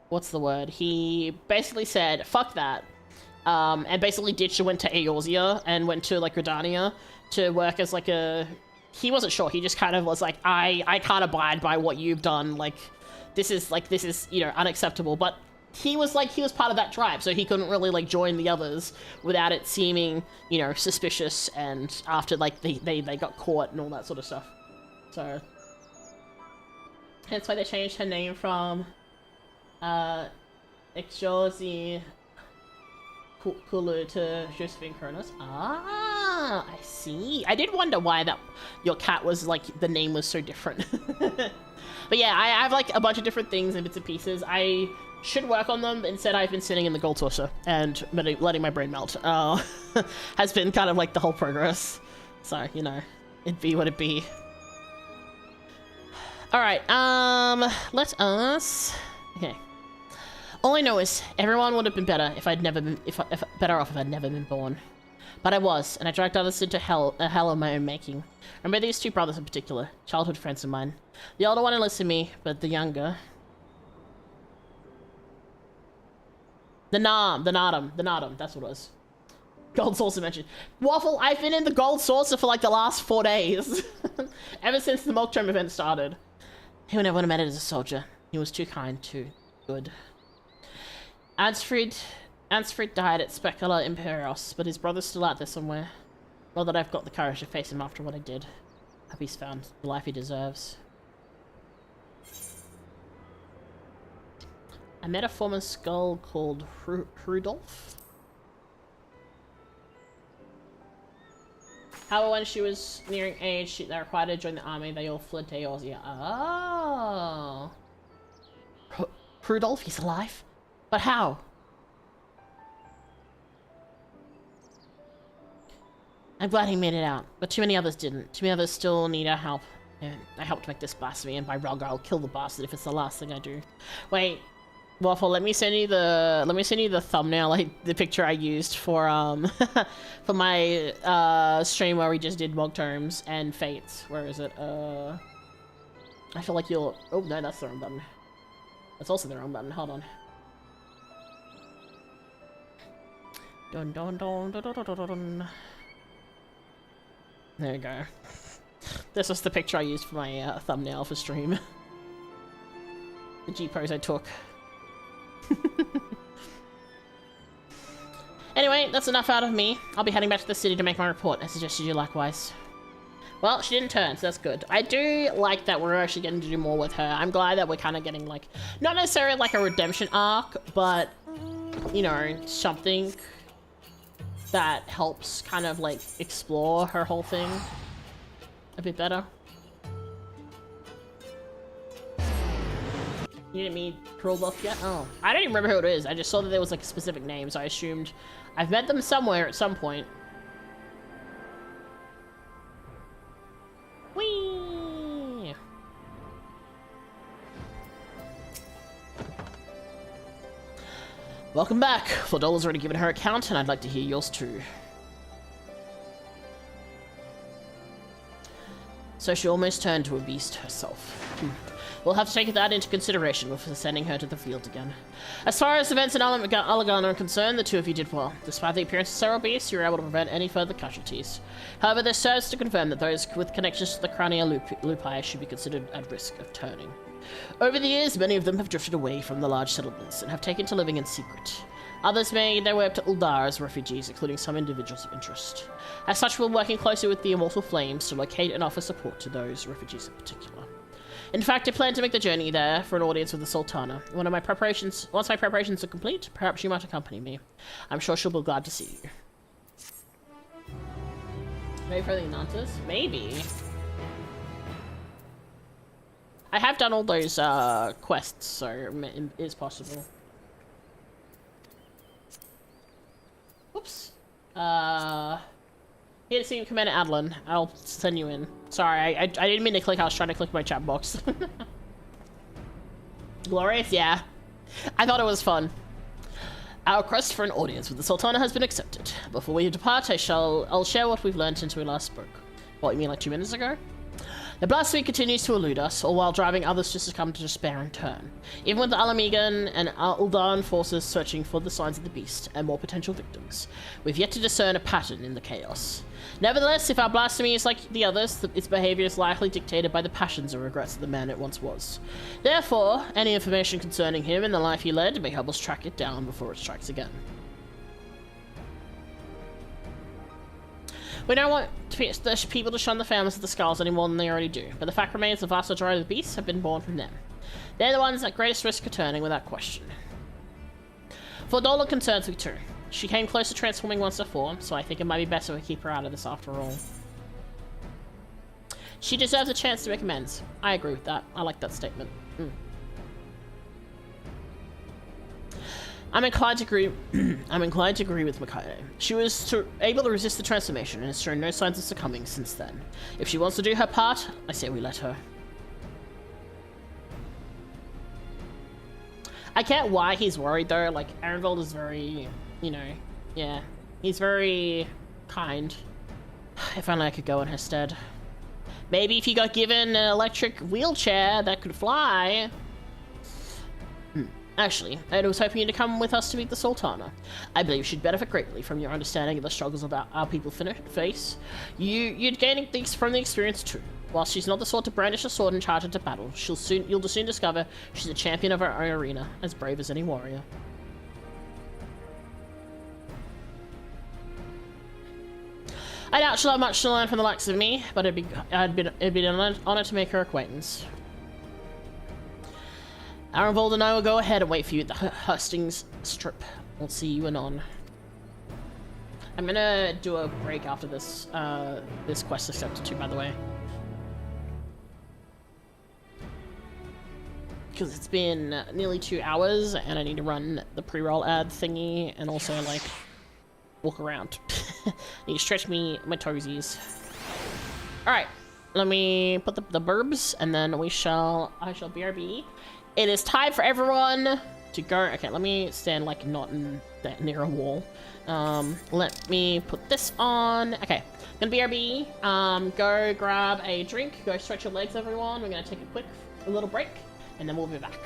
what's the word? He basically said, fuck that, and basically ditched and went to Eorzea and went to, like, Gridania to work as, like, he wasn't sure, he just kind of was like, I can't abide by what you've done, like, this is, you know, unacceptable, but he was part of that tribe, so he couldn't really, like, join the others without it seeming, you know, suspicious, and after, like, they got caught and all that sort of stuff. So that's why they changed her name from Exjosi Kulu to Josephine Kronos. Ah, I see. I did wonder why that your cat was, like, the name was so different. But yeah, I have, like, a bunch of different things and bits and pieces. I should work on them. Instead, I've been sitting in the gold saucer and letting my brain melt. Has been kind of like the whole progress. So, you know, it'd be what it be. Alright, let us... Okay. All I know is everyone would have been better if I'd never been... better off if I'd never been born. But I was, and I dragged others into a hell of my own making. Remember these two brothers in particular, childhood friends of mine. The older one enlisted me, but the younger... The Nadam, that's what it was. Gold Saucer mentioned. Waffle, I've been in the Gold Saucer for like the last 4 days. Ever since the Milk Tome event started. He would never have met it as a soldier. He was too kind, too good. Ansfried died at Specula Imperios, but his brother's still out there somewhere. Not that I've got the courage to face him after what I did. Hope he's found the life he deserves. I met a former skull called Rudolph. However, when she was nearing age, they required her to join the army. They all fled to Eorzea. Oh. Rudolph, he's alive? But how? I'm glad he made it out, but too many others didn't. Too many others still need our help. And I helped make this blasphemy, and by Rug, I'll kill the bastard if it's the last thing I do. Wait, Waffle, let me send you the thumbnail, like the picture I used for for my stream where we just did Mog Tomes and Fates. Where is it? I feel like you'll. Oh no, that's the wrong button. That's also the wrong button. Hold on. Dun dun dun dun dun dun dun. There you go. This was the picture I used for my thumbnail for stream. The G pose I took. Anyway, that's enough out of me. I'll be heading back to the city to make my report. I suggested you likewise. Well, she didn't turn, so that's good. I do like that we're actually getting to do more with her. I'm glad that we're kind of getting, like, not necessarily like a redemption arc, but, you know, something that helps kind of, like, explore her whole thing a bit better. You didn't meet Cruel Buff yet? Oh. I don't even remember who it is. I just saw that there was, like, a specific name, so I assumed I've met them somewhere at some point. Whee! Welcome back. Flordola's already given her account, and I'd like to hear yours too. So she almost turned to a beast herself. We'll have to take that into consideration before sending her to the field again. As far as events in Alagan are concerned, the two of you did well. Despite the appearance of several beasts, you were able to prevent any further casualties. However, this serves to confirm that those with connections to the Crania Lupi should be considered at risk of turning. Over the years, many of them have drifted away from the large settlements and have taken to living in secret. Others made their way up to Uldar as refugees, including some individuals of interest. As such, we're working closely with the Immortal Flames to locate and offer support to those refugees in particular. In fact, I plan to make the journey there for an audience with the Sultana. Once my preparations are complete, perhaps you might accompany me. I'm sure she'll be glad to see you. Maybe for the Nantas? Maybe. I have done all those quests, so it is possible. Oops. Here to see Commander Adlin. I'll send you in. Sorry, I didn't mean to click. I was trying to click my chat box. Glorious? Yeah. I thought it was fun. Our request for an audience with the Sultana has been accepted. Before we depart, I'll share what we've learned since we last spoke. What, you mean like 2 minutes ago? The blasphemy continues to elude us, all while driving others to succumb to despair in turn. Even with the Alamigan and Uldan forces searching for the signs of the beast and more potential victims, we've yet to discern a pattern in the chaos. Nevertheless, if our blasphemy is like the others, its behavior is likely dictated by the passions and regrets of the man it once was. Therefore, any information concerning him and the life he led may help us track it down before it strikes again. We don't want the people to shun the families of the Skulls any more than they already do, but the fact remains the vast majority of the beasts have been born from them. They're the ones at greatest risk of turning without question. Flordola concerns me too. She came close to transforming once before, so I think it might be better we keep her out of this after all. She deserves a chance to make amends. I agree with that. I like that statement. I'm inclined to agree. I'm inclined to agree with Mika. She was able to resist the transformation and has shown no signs of succumbing since then. If she wants to do her part, I say we let her. I get why he's worried though. Like, Arenvald is very, you know, yeah, he's very kind. If only I could go in her stead. Maybe if you got given an electric wheelchair that could fly. Actually, I was hoping you to come with us to meet the Sultana. I believe she'd benefit greatly from your understanding of the struggles of our people face. You'd gain things from the experience too. While she's not the sort to brandish a sword and charge into battle, you'll soon discover she's a champion of her own arena, as brave as any warrior. I doubt she'll have much to learn from the likes of me, but it'd be an honor to make her acquaintance. Arenvald and I will go ahead and wait for you at the Hustings Strip. We'll see you anon. I'm gonna do a break after this this quest accepted too, by the way. Because it's been nearly 2 hours and I need to run the pre-roll ad thingy and also like walk around. Need to stretch my toesies. Alright, let me put the burbs, and then I shall BRB. It is time for everyone to go. Okay, let me stand like not in that near a wall. Let me put this on. Okay, gonna BRB. Go grab a drink. Go stretch your legs, everyone. We're gonna take a little break, and then we'll be back.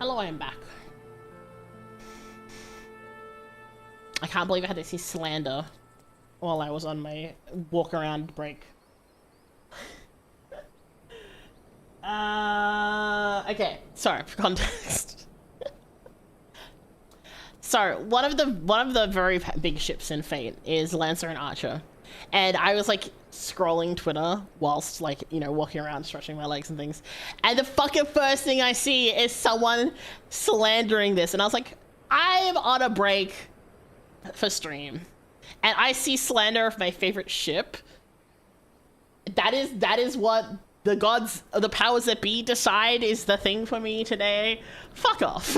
Hello, I am back. I can't believe I had to see slander while I was on my walk around break. Okay, sorry, for context. So, one of the very big ships in Fate is Lancer and Archer. And I was like scrolling Twitter whilst like, you know, walking around stretching my legs and things. And the fucking first thing I see is someone slandering this. And I was like, I'm on a break for stream. And I see slander of my favorite ship. That is what the gods, the powers that be decide is the thing for me today. Fuck off.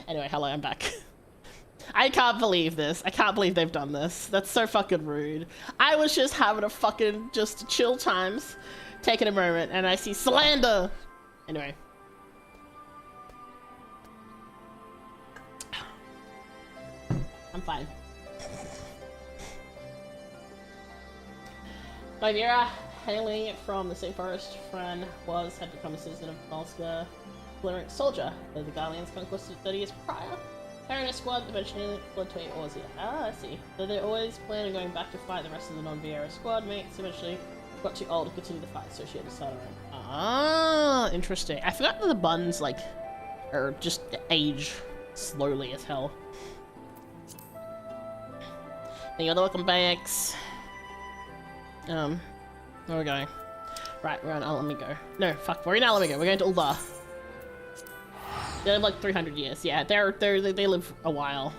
Anyway, hello, I'm back. I can't believe this. I can't believe they've done this. That's so fucking rude. I was just having a fucking just chill times, taking a moment, and I see slander. Anyway. I'm fine. Nyvera, hailing from the same forest, Fran had become a citizen of Malska, Florist soldier of the Guardians conquest 30 years prior. Carrying a squad, eventually fled to Orzia. Ah, I see. Though they always plan on going back to fight the rest of the non-Vieira squad mates, eventually got too old to continue the fight, so she had to start her own. Ah, interesting. I forgot that the buns, like, are just age slowly as hell. Thank you, welcome back. Where are we going? Right, we're on Alamigo. No, fuck, we're in Alamigo. We're going to Uldar. They live like 300 years. Yeah, they live a while.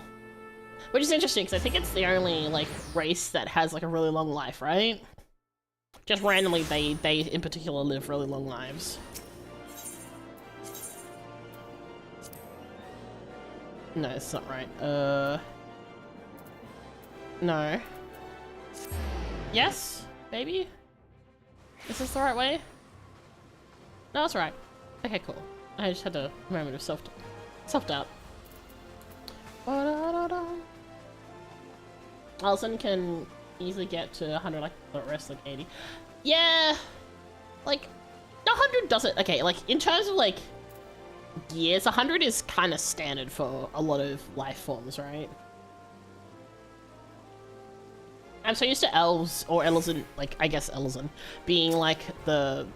Which is interesting, because I think it's the only, like, race that has, like, a really long life, right? Just randomly, they in particular live really long lives. No, it's not right. No. Yes? Maybe? Is this the right way? No, that's right. Okay, cool. I just had a moment of self-doubt. Alison can easily get to 100 like the rest, like 80. Yeah! Like, 100 doesn't... Okay, like, in terms of, like, years, 100 is kind of standard for a lot of life forms, right? I'm so used to elves, or Elizon, like, I guess Elizon, being, like, the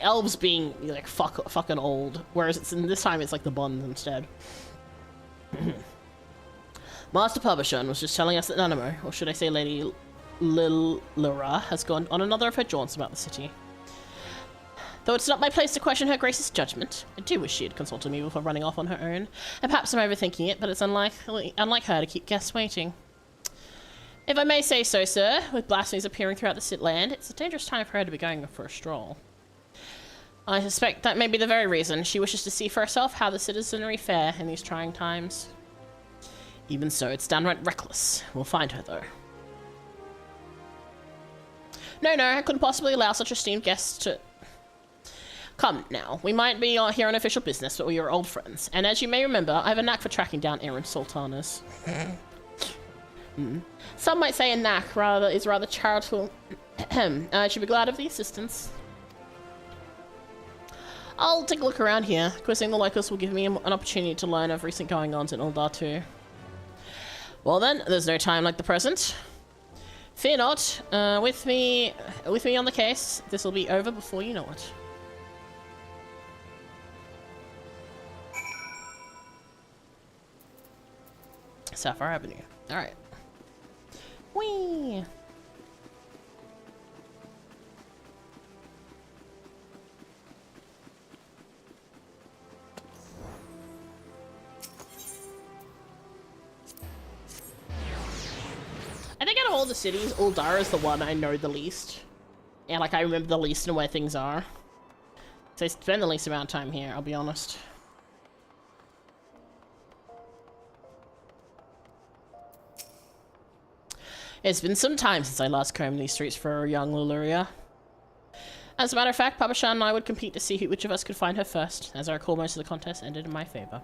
elves being, like, fucking old, whereas it's in this time it's, like, the Bonds instead. Master Publisher was just telling us that Nanamo, or should I say Lady Lilira, has gone on another of her jaunts about the city. Though it's not my place to question her grace's judgment, I do wish she had consulted me before running off on her own, and perhaps I'm overthinking it, but it's unlike her to keep guests waiting. If I may say so, sir, with blasphemies appearing throughout the Sit land, it's a dangerous time for her to be going for a stroll. I suspect that may be the very reason she wishes to see for herself how the citizenry fare in these trying times. Even so, it's downright reckless. We'll find her, though. No, I couldn't possibly allow such esteemed guests to... Come, now. We might be here on official business, but we are old friends. And as you may remember, I have a knack for tracking down errant sultanas. Some might say a knack is rather charitable. I should be glad of the assistance. I'll take a look around here. Quizzing the locals will give me an opportunity to learn of recent going-ons in Uldar too. Well then, there's no time like the present. Fear not. With me on the case, this will be over before you know it. Sapphire Avenue. All right. Whee! I think out of all the cities, Uldar is the one I know the least. And like I remember the least and where things are. So I spend the least amount of time here, I'll be honest. It's been some time since I last combed these streets for a young Luluria. As a matter of fact, Papa Shan and I would compete to see which of us could find her first, as I recall most of the contest ended in my favor.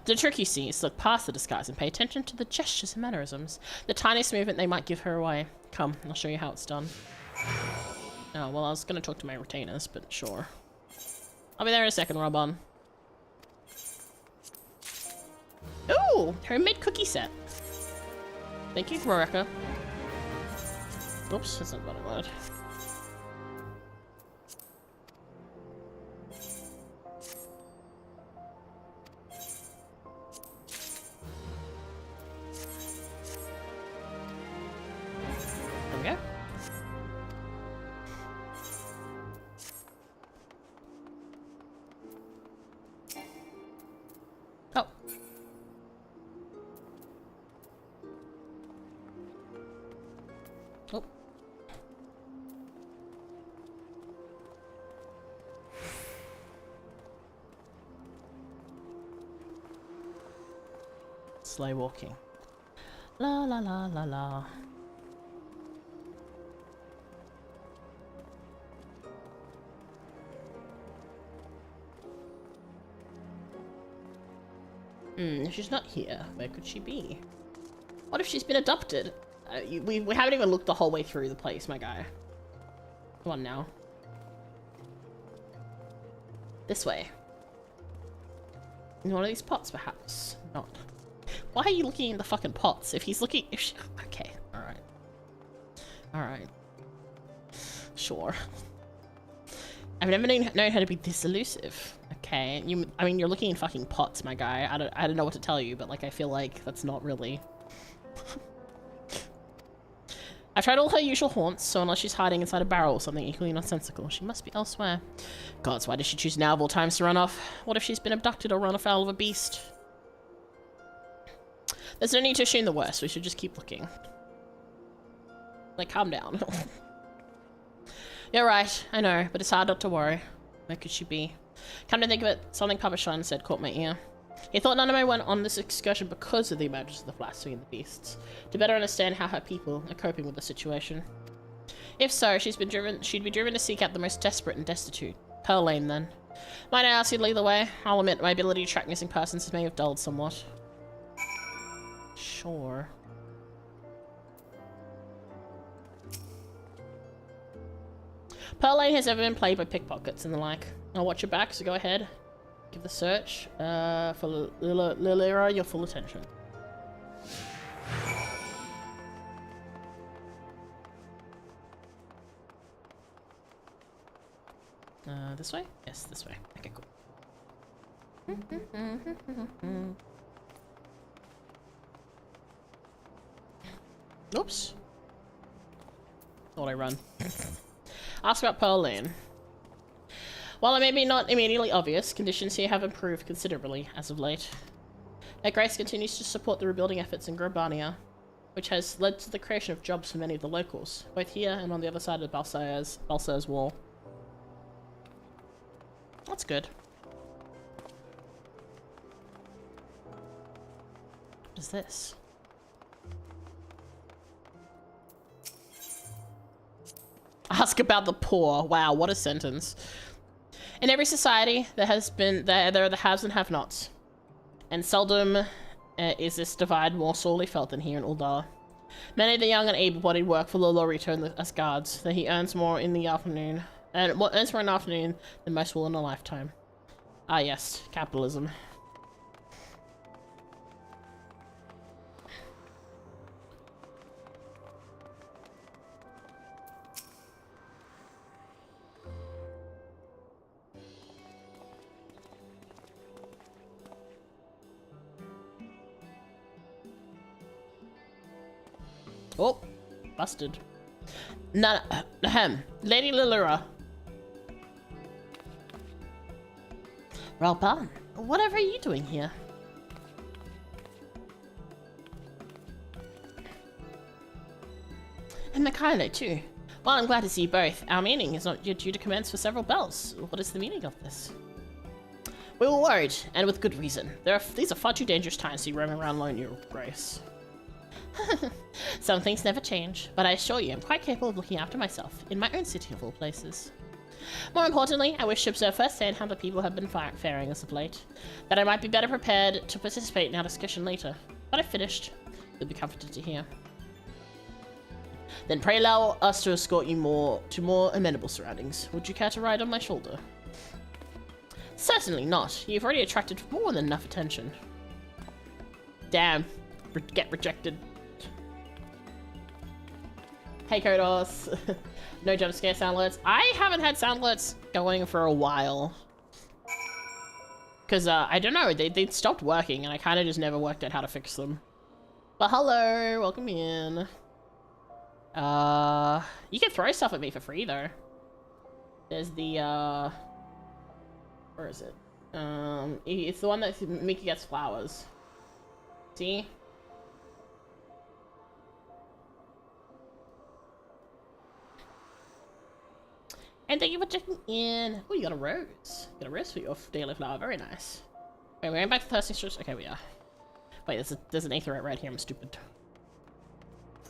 The trick, you see, is to look past the disguise and pay attention to the gestures and mannerisms. The tiniest movement they might give her away. Come, I'll show you how it's done. Oh, well, I was going to talk to my retainers, but sure. I'll be there in a second, Robon. Ooh, homemade cookie set. Thank you, Marika. Oops, that's not what I wanted. There we go. Oh. Oh. Slow walking. La la la la la. If she's not here, where could she be? What if she's been adopted? We haven't even looked the whole way through the place, my guy. Come on now. This way. In one of these pots, perhaps. Not. Why are you looking in the fucking pots? If he's looking... If she, okay, alright. Alright. Sure. I've never known her to be this elusive. Okay, I mean, you're looking in fucking pots, my guy. I don't know what to tell you, but like, I feel like that's not really... I've tried all her usual haunts, so unless she's hiding inside a barrel or something equally nonsensical, she must be elsewhere. Gods, why does she choose now of all times to run off? What if she's been abducted or run afoul of a beast? There's no need to assume the worst, we should just keep looking. Like, calm down. You're right, I know, but it's hard not to worry. Where could she be? Come to think of it, something Papa Sean said caught my ear. He thought none of me went on this excursion because of the emergence of the Flasty and the beasts, to better understand how her people are coping with the situation. If so, she'd be driven to seek out the most desperate and destitute. Pearl Lane, then. Might I ask you to lead the way? I'll admit my ability to track missing persons may have dulled somewhat. Sure. Pearl Lane has ever been plagued by pickpockets and the like. I'll watch your back, so go ahead. Give the search for Lilira your full attention. This way? Yes, this way. Okay, cool. Oops. Thought I run. Ask about Pearl Lane. While it may be not immediately obvious, conditions here have improved considerably as of late. Her Grace continues to support the rebuilding efforts in Grobania, which has led to the creation of jobs for many of the locals, both here and on the other side of Balsair's wall. That's good. What is this? Ask about the poor. Wow, what a sentence. In every society, there are the haves and have-nots, and seldom is this divide more sorely felt than here in Uldar. Many of the young and able-bodied work for Lolorito as guards, that he earns more in the afternoon, and earns more in an afternoon than most will in a lifetime. Ah yes, capitalism. Oh, busted. Lady Lilira. Ralpan, whatever are you doing here? And Mikhailo too. Well, I'm glad to see you both. Our meeting is not yet due to commence for several bells. What is the meaning of this? We were worried, and with good reason. These are far too dangerous times to be roaming around alone, Your Grace. Some things never change, but I assure you I'm quite capable of looking after myself, in my own city of all places. More importantly, I wish to observe firsthand how the people have been faring as of late, that I might be better prepared to participate in our discussion later. But I've finished. You'll be comforted to hear. Then pray allow us to escort you to more amenable surroundings. Would you care to ride on my shoulder? Certainly not. You've already attracted more than enough attention. Damn. Get rejected. Hey, Kodos. No jump scare sound alerts. I haven't had sound alerts going for a while. Because, I don't know, they stopped working, and I kind of just never worked out how to fix them. But hello, welcome in. You can throw stuff at me for free, though. There's the, where is it? It's the one that Mika gets flowers. See? And thank you for checking in. Oh, you got a rose. You got a rose for your daily flower. Very nice. Wait, we're going back to thirsting stores. Okay, we are. Wait, there's an aetherite right here. I'm stupid.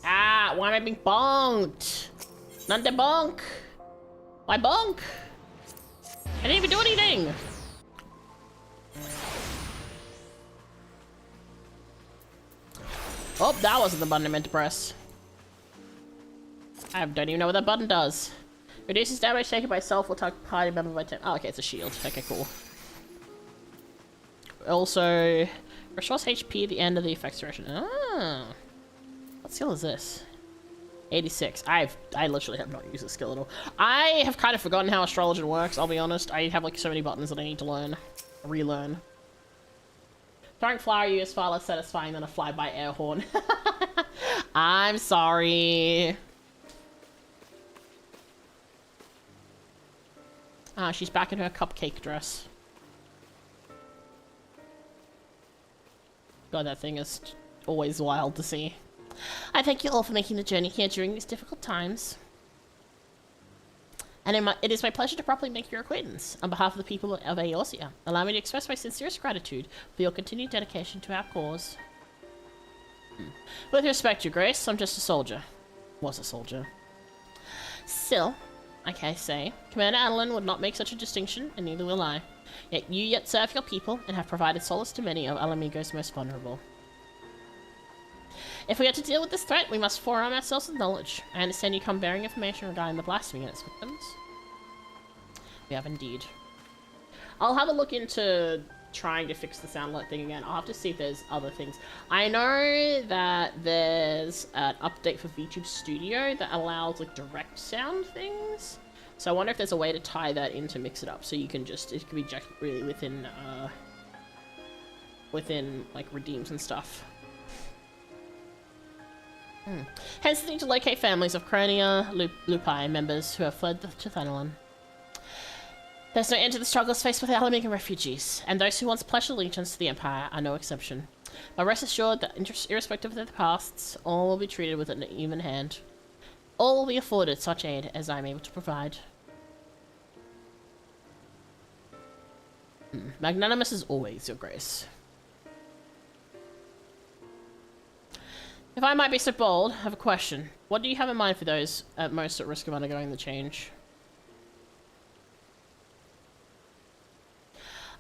Ah, why am I being bonked? Not the bonk. Why bonk? I didn't even do anything. Oh, that wasn't the button I meant to press. I don't even know what that button does. Reduces damage taken by self or target party member by 10. Oh, okay, it's a shield. Okay, cool. Also, restores HP at the end of the effects duration. Ah. What skill is this? 86. I literally have not used this skill at all. I have kind of forgotten how astrology works, I'll be honest. I have like so many buttons that I need to learn. Relearn. Throwing flower you is far less satisfying than a flyby air horn. I'm sorry. Ah, she's back in her cupcake dress. God, that thing is always wild to see. I thank you all for making the journey here during these difficult times. And it is my pleasure to properly make your acquaintance. On behalf of the people of Eorzea, allow me to express my sincerest gratitude for your continued dedication to our cause. With respect, Your Grace, I'm just a soldier. Was a soldier. Still, like I say, Commander Adeline would not make such a distinction, and neither will I. Yet you yet serve your people, and have provided solace to many of Alamigo's most vulnerable. If we are to deal with this threat, we must forearm ourselves with knowledge. I understand you come bearing information regarding the blasphemy and its victims. We have indeed. I'll have a look into trying to fix the sound alert thing again. I'll have to see if there's other things. I know that there's an update for VTuber Studio that allows like direct sound things. So I wonder if there's a way to tie that in to mix it up, so you can just, it can be just really within like redeems and stuff. Hence the need to locate families of Cronia Lupi members who have fled to Thanalan. There's no end to the struggles faced with Alamigan refugees, and those who once pledged allegiance to the Empire are no exception. But rest assured that, irrespective of their pasts, all will be treated with an even hand. All will be afforded such aid as I am able to provide. Magnanimous as always, Your Grace. If I might be so bold, I have a question. What do you have in mind for those at most at risk of undergoing the change?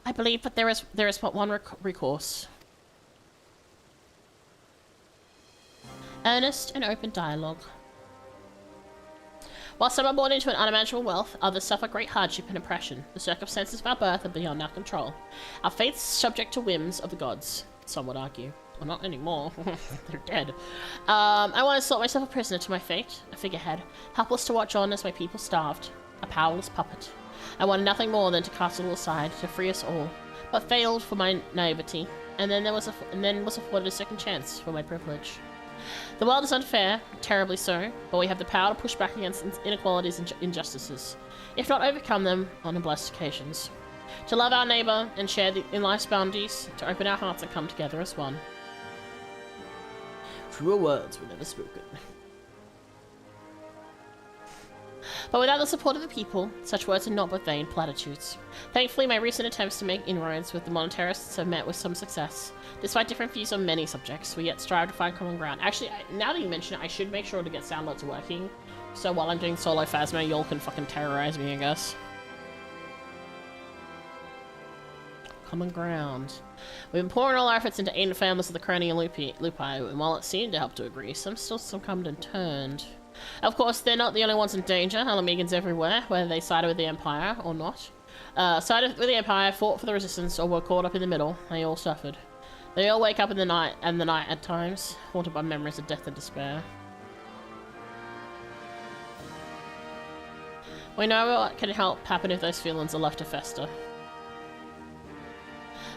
I believe that there is but one recourse. Earnest and open dialogue. While some are born into an unimaginable wealth, others suffer great hardship and oppression. The circumstances of our birth are beyond our control. Our fate's subject to whims of the gods, some would argue. Well, not anymore. They're dead. I want to slot myself a prisoner to my fate, a figurehead, helpless to watch on as my people starved, a powerless puppet. I wanted nothing more than to cast it all aside, to free us all, but failed for my naivety, and then was afforded a second chance for my privilege. The world is unfair, terribly so, but we have the power to push back against inequalities and injustices, if not overcome them on blessed occasions. To love our neighbour and share in life's boundaries, to open our hearts and come together as one. Truer words were never spoken. But without the support of the people, such words are not but vain platitudes. Thankfully, my recent attempts to make inroads with the monetarists have met with some success. Despite different views on many subjects, we yet strive to find common ground. Actually, now that you mention it, I should make sure to get sound alerts working. So while I'm doing solo Phasma, y'all can fucking terrorize me, I guess. Common ground. We've been pouring all our efforts into aiding families of the Cronia Lupi, and while it seemed to help to agree, some come and turned. Of course, they're not the only ones in danger. Alamegans everywhere, whether they sided with the Empire or not. Sided with the Empire, fought for the Resistance, or were caught up in the middle. They all suffered. They all wake up in the night at times, haunted by memories of death and despair. We know what can help happen if those feelings are left to fester.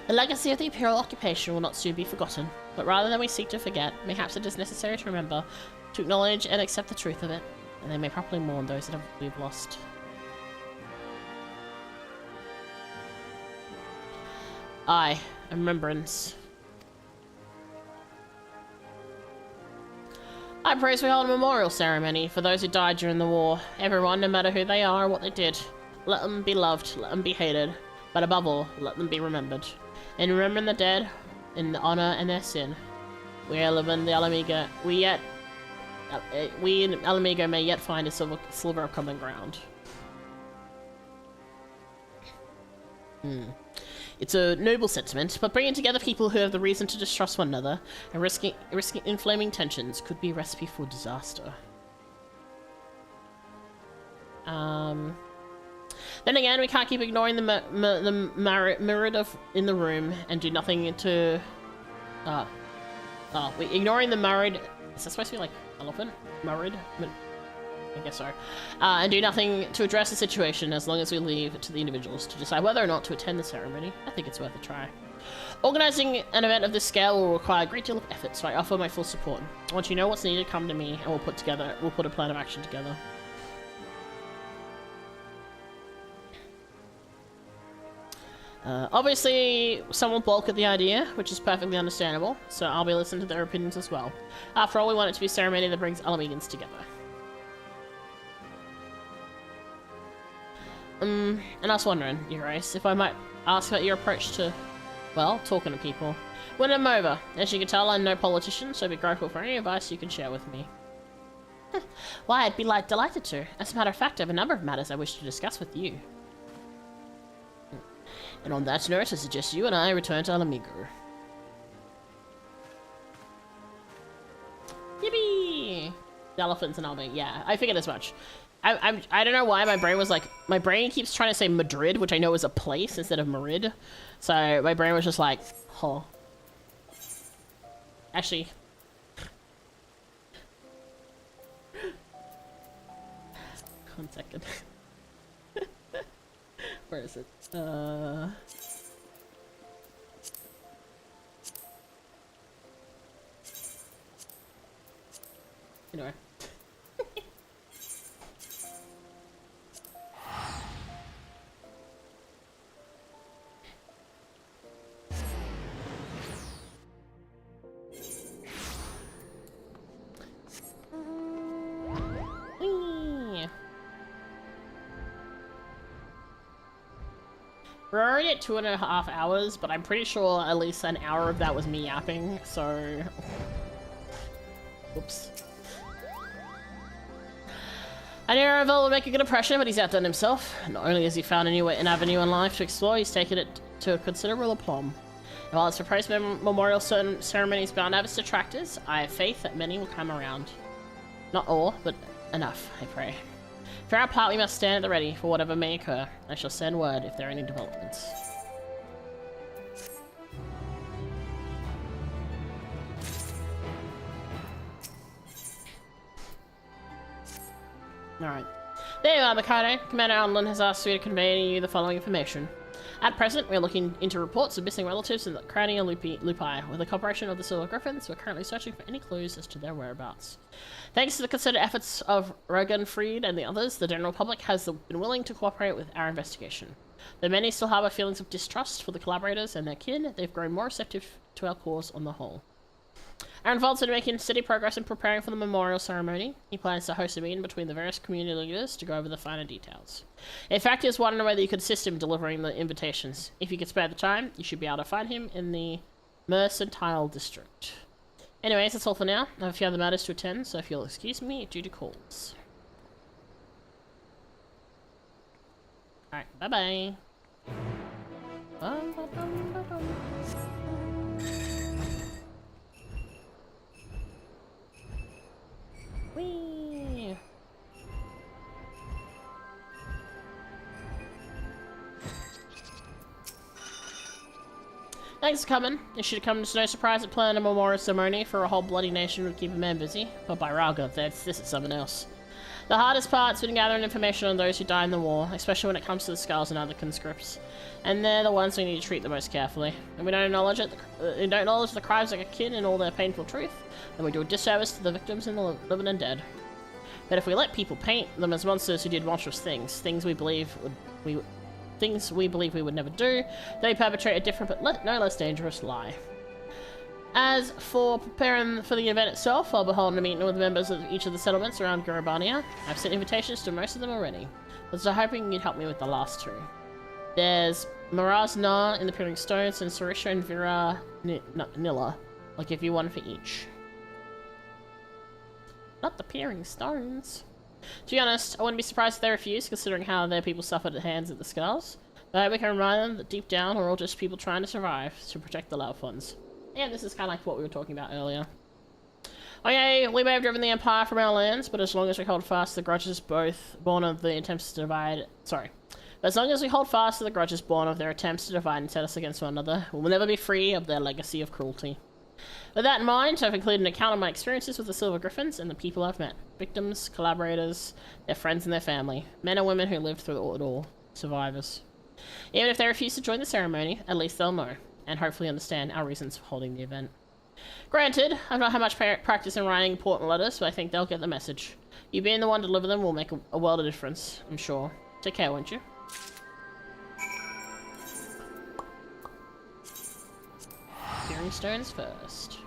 The legacy of the Imperial occupation will not soon be forgotten, but rather than we seek to forget, perhaps it is necessary to remember, to acknowledge and accept the truth of it, and they may properly mourn those that we've lost. Aye, remembrance. I praise we hold a memorial ceremony for those who died during the war. Everyone, no matter who they are or what they did. Let them be loved, let them be hated, but above all, let them be remembered. In remembering the dead, in the honor and their sin, we live in the Alamigo. We in Alamigo may yet find a silver of common ground. It's a noble sentiment, but bringing together people who have the reason to distrust one another and risking inflaming tensions could be a recipe for disaster. Then again, we can't keep ignoring the mirrored in the room and do nothing to... ignoring the married... Is that supposed to be like elephant? Married? I guess so. And do nothing to address the situation as long as we leave it to the individuals to decide whether or not to attend the ceremony. I think it's worth a try. Organising an event of this scale will require a great deal of effort, so I offer my full support. Once you know what's needed, come to me and we'll put a plan of action together. Obviously, some will balk at the idea, which is perfectly understandable, so I'll be listening to their opinions as well. After all, we want it to be a ceremony that brings Alamegans together. And I was wondering, Your Grace, if I might ask about your approach to, well, talking to people. Win them over. As you can tell, I'm no politician, so be grateful for any advice you can share with me. Why, I'd be delighted to. As a matter of fact, I have a number of matters I wish to discuss with you. And on that note, I suggest you and I return to Alamigo. Yippee! The elephants and Alamigo. Yeah, I figured as much. I don't know why my brain was like... My brain keeps trying to say Madrid, which I know is a place instead of Madrid. So my brain was just like, huh. Actually... 1 second. Where is it? Anyway. We're already at 2.5 hours, but I'm pretty sure at least an hour of that was me yapping, so... Oops. I knew Ravel would make a good impression, but he's outdone himself. Not only has he found an avenue in life to explore, he's taken it to considerable aplomb. And while its proposed memorial ceremony is bound to have its detractors, I have faith that many will come around. Not all, but enough, I pray. For our part, we must stand at the ready for whatever may occur. I shall send word if there are any developments. Alright. There you are, Mikado. Commander Allen has asked me to convey to you the following information. At present, we are looking into reports of missing relatives in the Crania Lupi. With the cooperation of the Silver Griffins, we're currently searching for any clues as to their whereabouts. Thanks to the considered efforts of Regenfried and the others, the general public has been willing to cooperate with our investigation. Though many still harbour feelings of distrust for the collaborators and their kin, they've grown more receptive to our cause on the whole. Aaron Volt's been making steady progress in preparing for the memorial ceremony. He plans to host a meeting between the various community leaders to go over the finer details. In fact, he was wondering whether you could assist him delivering the invitations. If you could spare the time, you should be able to find him in the Mercantile District. Anyways, that's all for now. I have a few other matters to attend, so if you'll excuse me, due to calls. Alright, bye-bye. Whee! Thanks for coming. It should have come as no surprise that planning a memorial ceremony for a whole bloody nation would keep a man busy. But by Raga, this is something else. The hardest part's been gathering information on those who died in the war, especially when it comes to the skulls and other conscripts. And they're the ones we need to treat the most carefully. And we don't acknowledge the crimes like a kid in all their painful truth, then we do a disservice to the victims and the living and dead. But if we let people paint them as monsters who did monstrous things, things we believe we would never do, they perpetrate a different but no less dangerous lie. As for preparing for the event itself, I'll be holding a meeting with members of each of the settlements around Garabania. I've sent invitations to most of them already, but so hoping you'd help me with the last two. There's Miraz Na in the Peering Stones and Sarisha and Vira Nilla. I'll give you one for each. Not the Peering Stones. To be honest, I wouldn't be surprised if they refuse, considering how their people suffered at the hands of the Skulls. But I hope we can remind them that deep down we're all just people trying to survive, to protect the loved ones. Yeah, this is kind of like what we were talking about earlier. Okay, we may have driven the Empire from our lands, but as long as we hold fast to the grudges born of the attempts to divide... Sorry. But as long as we hold fast to the grudges born of their attempts to divide and set us against one another, we'll never be free of their legacy of cruelty. With that in mind, I've included an account of my experiences with the Silver Griffins and the people I've met. Victims, collaborators, their friends and their family. Men and women who lived through it all. Survivors. Even if they refuse to join the ceremony, at least they'll know, and hopefully understand our reasons for holding the event. Granted, I've not had much practice in writing important letters, but I think they'll get the message. You being the one to deliver them will make a world of difference, I'm sure. Take care, won't you? Peering Stones first.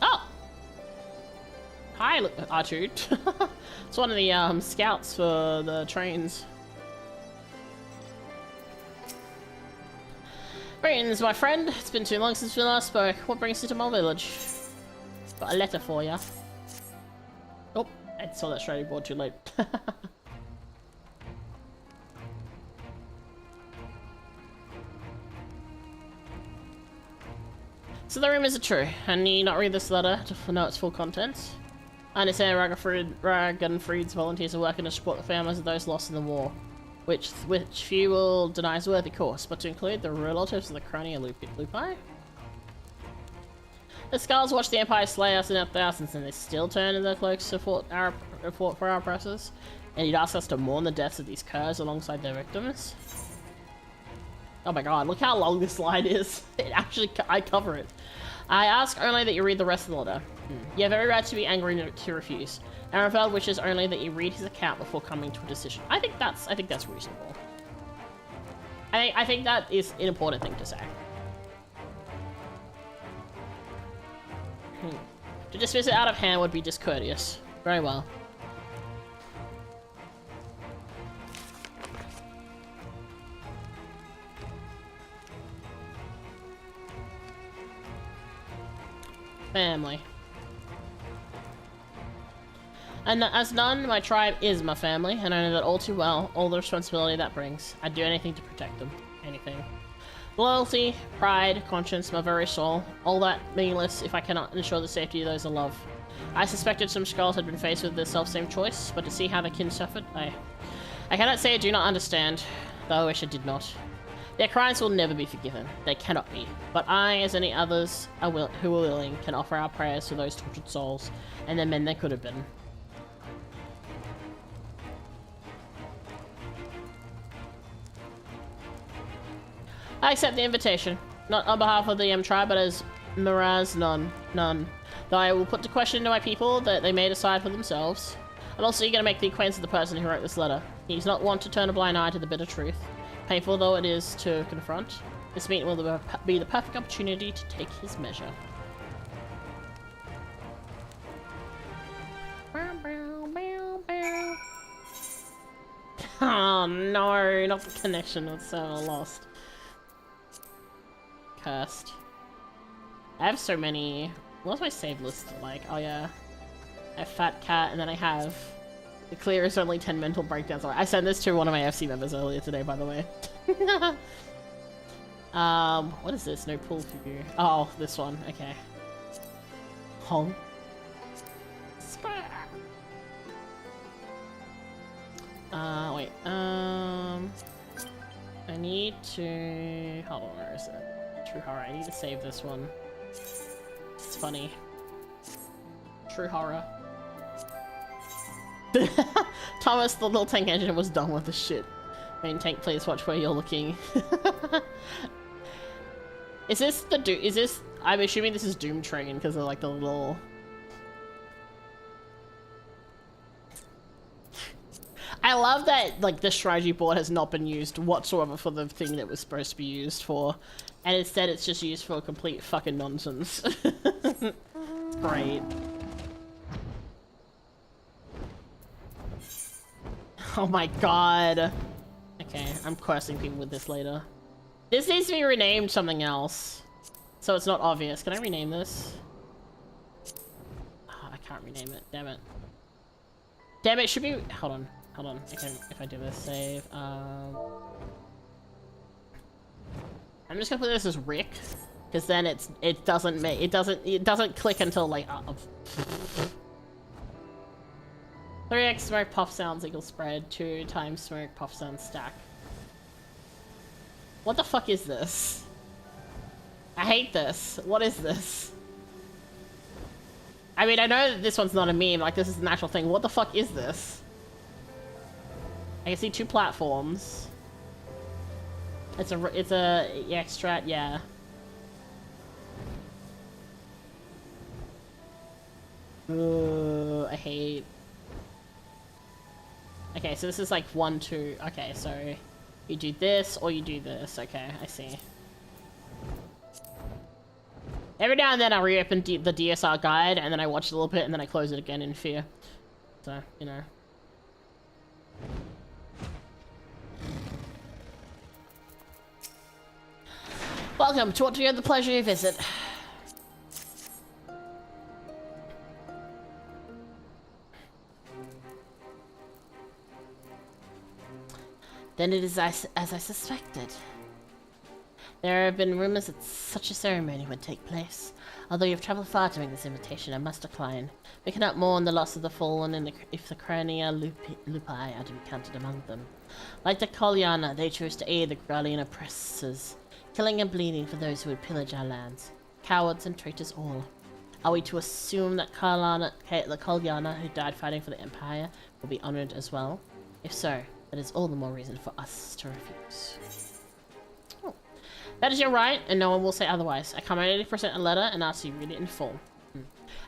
Oh! Hi, Artude. It's one of the scouts for the trains. Greetings, my friend. It's been too long since we last spoke. What brings you to my village? Got a letter for you. Oh, I saw that strategy board too late. So the rumors are true. I need not read this letter to know its full contents. I understand Ragenfried's volunteers are working to support the families of those lost in the war, which few will deny is a worthy course, but to include the relatives of the Crony and Lupi. The Skulls watched the Empire slay us in our thousands, and they still turn in their cloaks to fought for our oppressors, and you'd ask us to mourn the deaths of these curs alongside their victims? Oh my god, look how long this line is. I cover it. I ask only that you read the rest of the letter. You have every right to be angry and to refuse. Arenfeld wishes only that you read his account before coming to a decision. I think that's reasonable. I think that is an important thing to say. To dismiss it out of hand would be discourteous. Very well. Family. And as none, my tribe is my family, and I know that all too well, all the responsibility that brings. I'd do anything to protect them. Anything. Loyalty, pride, conscience, my very soul, all that meaningless if I cannot ensure the safety of those I love. I suspected some Skulls had been faced with the self-same choice, but to see how the kin suffered, I cannot say I do not understand, though I wish I did not. Their crimes will never be forgiven. They cannot be. But I, as any others who are willing, can offer our prayers to those tortured souls, and the men they could have been. I accept the invitation. Not on behalf of the M tribe, but as Miraz none. Though I will put to question to my people that they may decide for themselves. I'm also eager to make the acquaintance of the person who wrote this letter. He's not one to turn a blind eye to the bitter truth. Painful though it is to confront, this meeting will be the perfect opportunity to take his measure. Oh no, not the connection, it's so lost. Cursed. I have so many... What's my save list like? Oh yeah. I have Fat Cat, and then I have... The clear is only 10 mental breakdowns. I sent this to one of my FC members earlier today, by the way. What is this? No pool figure. Oh, this one. Okay. Hong. Wait, I need to... Hold on, where is it? True horror, I need to save this one. It's funny. True horror. Thomas, the little tank engine was done with the shit. Main tank, please watch where you're looking. Is this the is this... I'm assuming this is Doom Train because of like the little... I love that, like, the strategy board has not been used whatsoever for the thing that was supposed to be used for, and instead it's just used for complete fucking nonsense. It's great. Oh my god. Okay, I'm cursing people with this later. This needs to be renamed something else, so it's not obvious. Can I rename this? Oh, I can't rename it, damn it. Damn it, should be... Hold on. Hold on, if I do this, save, I'm just gonna put this as Rick, because then it doesn't click until like, 3x smoke puff sounds equals spread, 2 times smoke puff sounds stack. What the fuck is this? I hate this. What is this? I mean, I know that this one's not a meme, like this is an actual thing. What the fuck is this? I can see 2 platforms. It's a extract, yeah. I hate. Okay, so this is like 1, 2. Okay, so you do this or you do this. Okay, I see. Every now and then I reopen the DSR guide and then I watch a little bit and then I close it again in fear. So, you know. Welcome to what we had the pleasure to visit. Then it is as I suspected. There have been rumors that such a ceremony would take place. Although you've traveled far to make this invitation, I must decline. We cannot mourn the loss of the fallen and if the Crania Lupi are to be counted among them. Like the Kalyana, they chose to aid the Gralian oppressors, killing and bleeding for those who would pillage our lands. Cowards and traitors all. Are we to assume that the Kalyana who died fighting for the Empire will be honored as well? If so, that is all the more reason for us to refuse. Oh. That is your right, and no one will say otherwise. I commented 80% a letter and asked you to read it in full.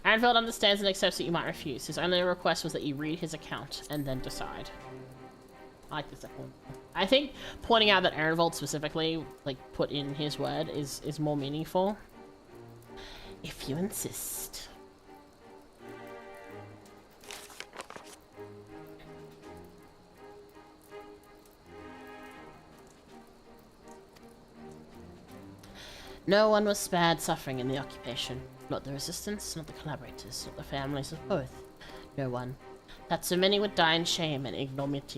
Arenfeld understands and accepts that you might refuse. His only request was that you read his account and then decide. I like the second one. I think pointing out that Arenvold specifically, like, put in his word is more meaningful. If you insist. No one was spared suffering in the occupation. Not the resistance, not the collaborators, not the families of both. No one. That so many would die in shame and ignominy,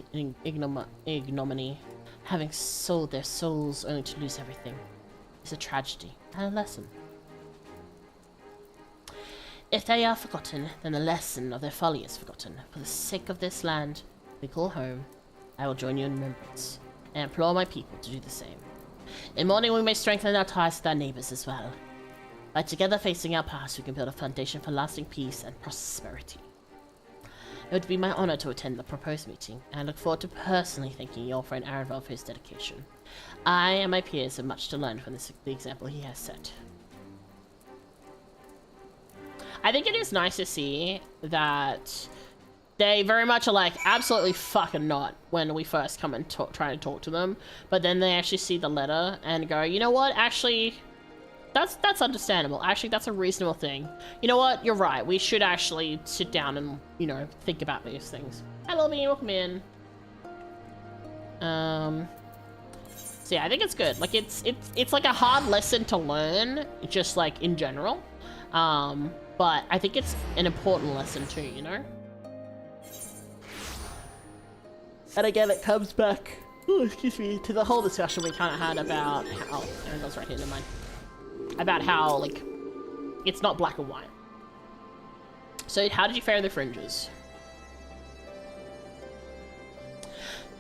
having sold their souls only to lose everything, is a tragedy and a lesson. If they are forgotten, then the lesson of their folly is forgotten. For the sake of this land we call home, I will join you in remembrance, and implore my people to do the same. In mourning we may strengthen our ties with our neighbours as well. By together facing our past, we can build a foundation for lasting peace and prosperity. It would be my honour to attend the proposed meeting, and I look forward to personally thanking your friend Arenveld for his dedication. I and my peers have much to learn from the example he has set. I think it is nice to see that they very much are like, absolutely fucking not, when we first come and try to talk to them, but then they actually see the letter and go, you know what, actually, that's understandable. Actually, that's a reasonable thing. You know what, you're right, we should actually sit down and, you know, think about these things. Hello, me, welcome in. So yeah, I think it's good. Like, it's like a hard lesson to learn, just like in general. But I think it's an important lesson too, you know? And again, it comes back, oh, excuse me, to the whole discussion we kind of had about how, oh, that's right here, never mind. About how, like, it's not black and white. So how did you fare in the fringes?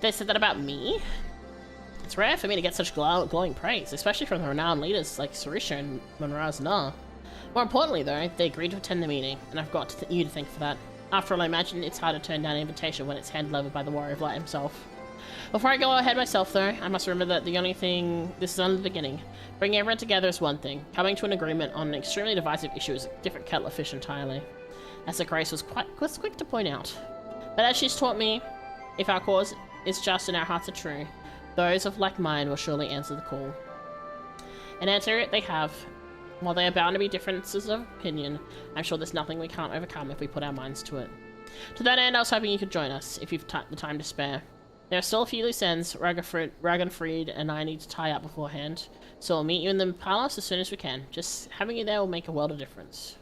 They said that about me? It's rare for me to get such glowing praise, especially from the renowned leaders like Sarisha and Monraz Na. More importantly, though, they agreed to attend the meeting, and I've got you to thank for that. After all, I imagine it's hard to turn down an invitation when it's hand-delivered by the Warrior of Light himself. Before I go ahead myself, though, I must remember that the only thing... This is only the beginning. Bringing everyone together is one thing. Coming to an agreement on an extremely divisive issue is a different kettle of fish entirely. As the Grace was quick to point out. But as she's taught me, if our cause is just and our hearts are true, those of like mind will surely answer the call. And answer it they have. While there are bound to be differences of opinion, I'm sure there's nothing we can't overcome if we put our minds to it. To that end, I was hoping you could join us, if you've the time to spare. There are still a few loose ends Ragenfried and I need to tie up beforehand, so we'll meet you in the palace as soon as we can. Just having you there will make a world of difference.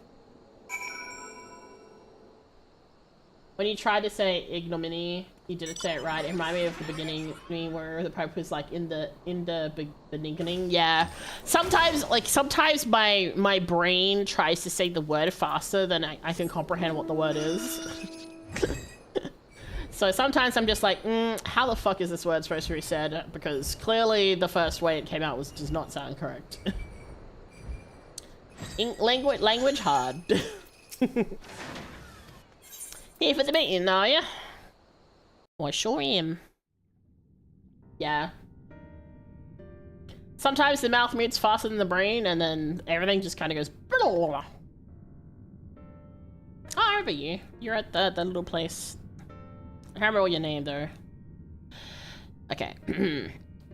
When you tried to say ignominy, you didn't say it right. It reminded me of the beginning where the Pope was like in the beginning. Yeah. Sometimes my brain tries to say the word faster than I can comprehend what the word is. So sometimes I'm just like, how the fuck is this word supposed to be said? Because clearly the first way it came out does not sound correct. Language hard. Here for the meeting, are ya? Oh, I sure am. Yeah. Sometimes the mouth moves faster than the brain, and then everything just kind of goes... Oh, I remember you. You're at the little place. I can't remember your name, though. Okay.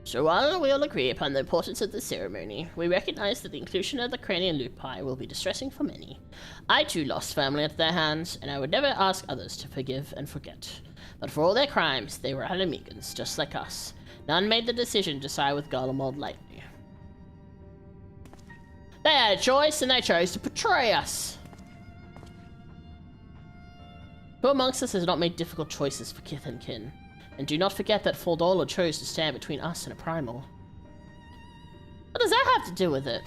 So while we all agree upon the importance of the ceremony, we recognize that the inclusion of the cranial lupi will be distressing for many. I too lost family at their hands, and I would never ask others to forgive and forget. But for all their crimes, they were Alamegans, just like us. None made the decision to side with Garlemald lightly. They had a choice, and they chose to betray us. Who amongst us has not made difficult choices for kith and kin? And do not forget that Fordola chose to stand between us and a primal. What does that have to do with it?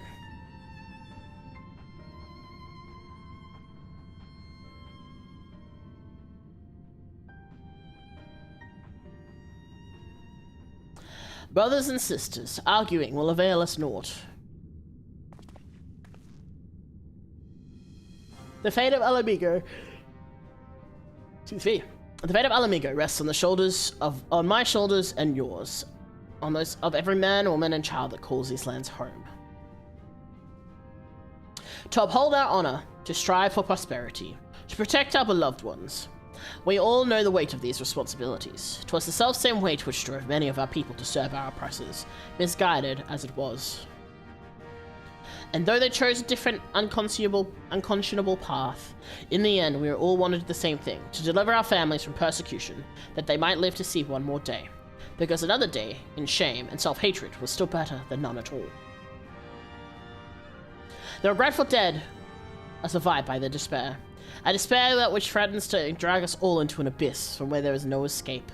Brothers and sisters, arguing will avail us naught. The fate of Alamigo... Excuse me. The fate of Alamigo rests on the shoulders on my shoulders and yours, on those of every man, woman, and child that calls these lands home. To uphold our honor, to strive for prosperity, to protect our beloved ones. We all know the weight of these responsibilities. 'Twas the self-same weight which drove many of our people to serve our oppressors, misguided as it was. And though they chose a different, unconscionable path, in the end we all wanted the same thing, to deliver our families from persecution, that they might live to see one more day. Because another day, in shame and self-hatred, was still better than none at all. The regretful dead are survived by their despair. A despair that which threatens to drag us all into an abyss from where there is no escape.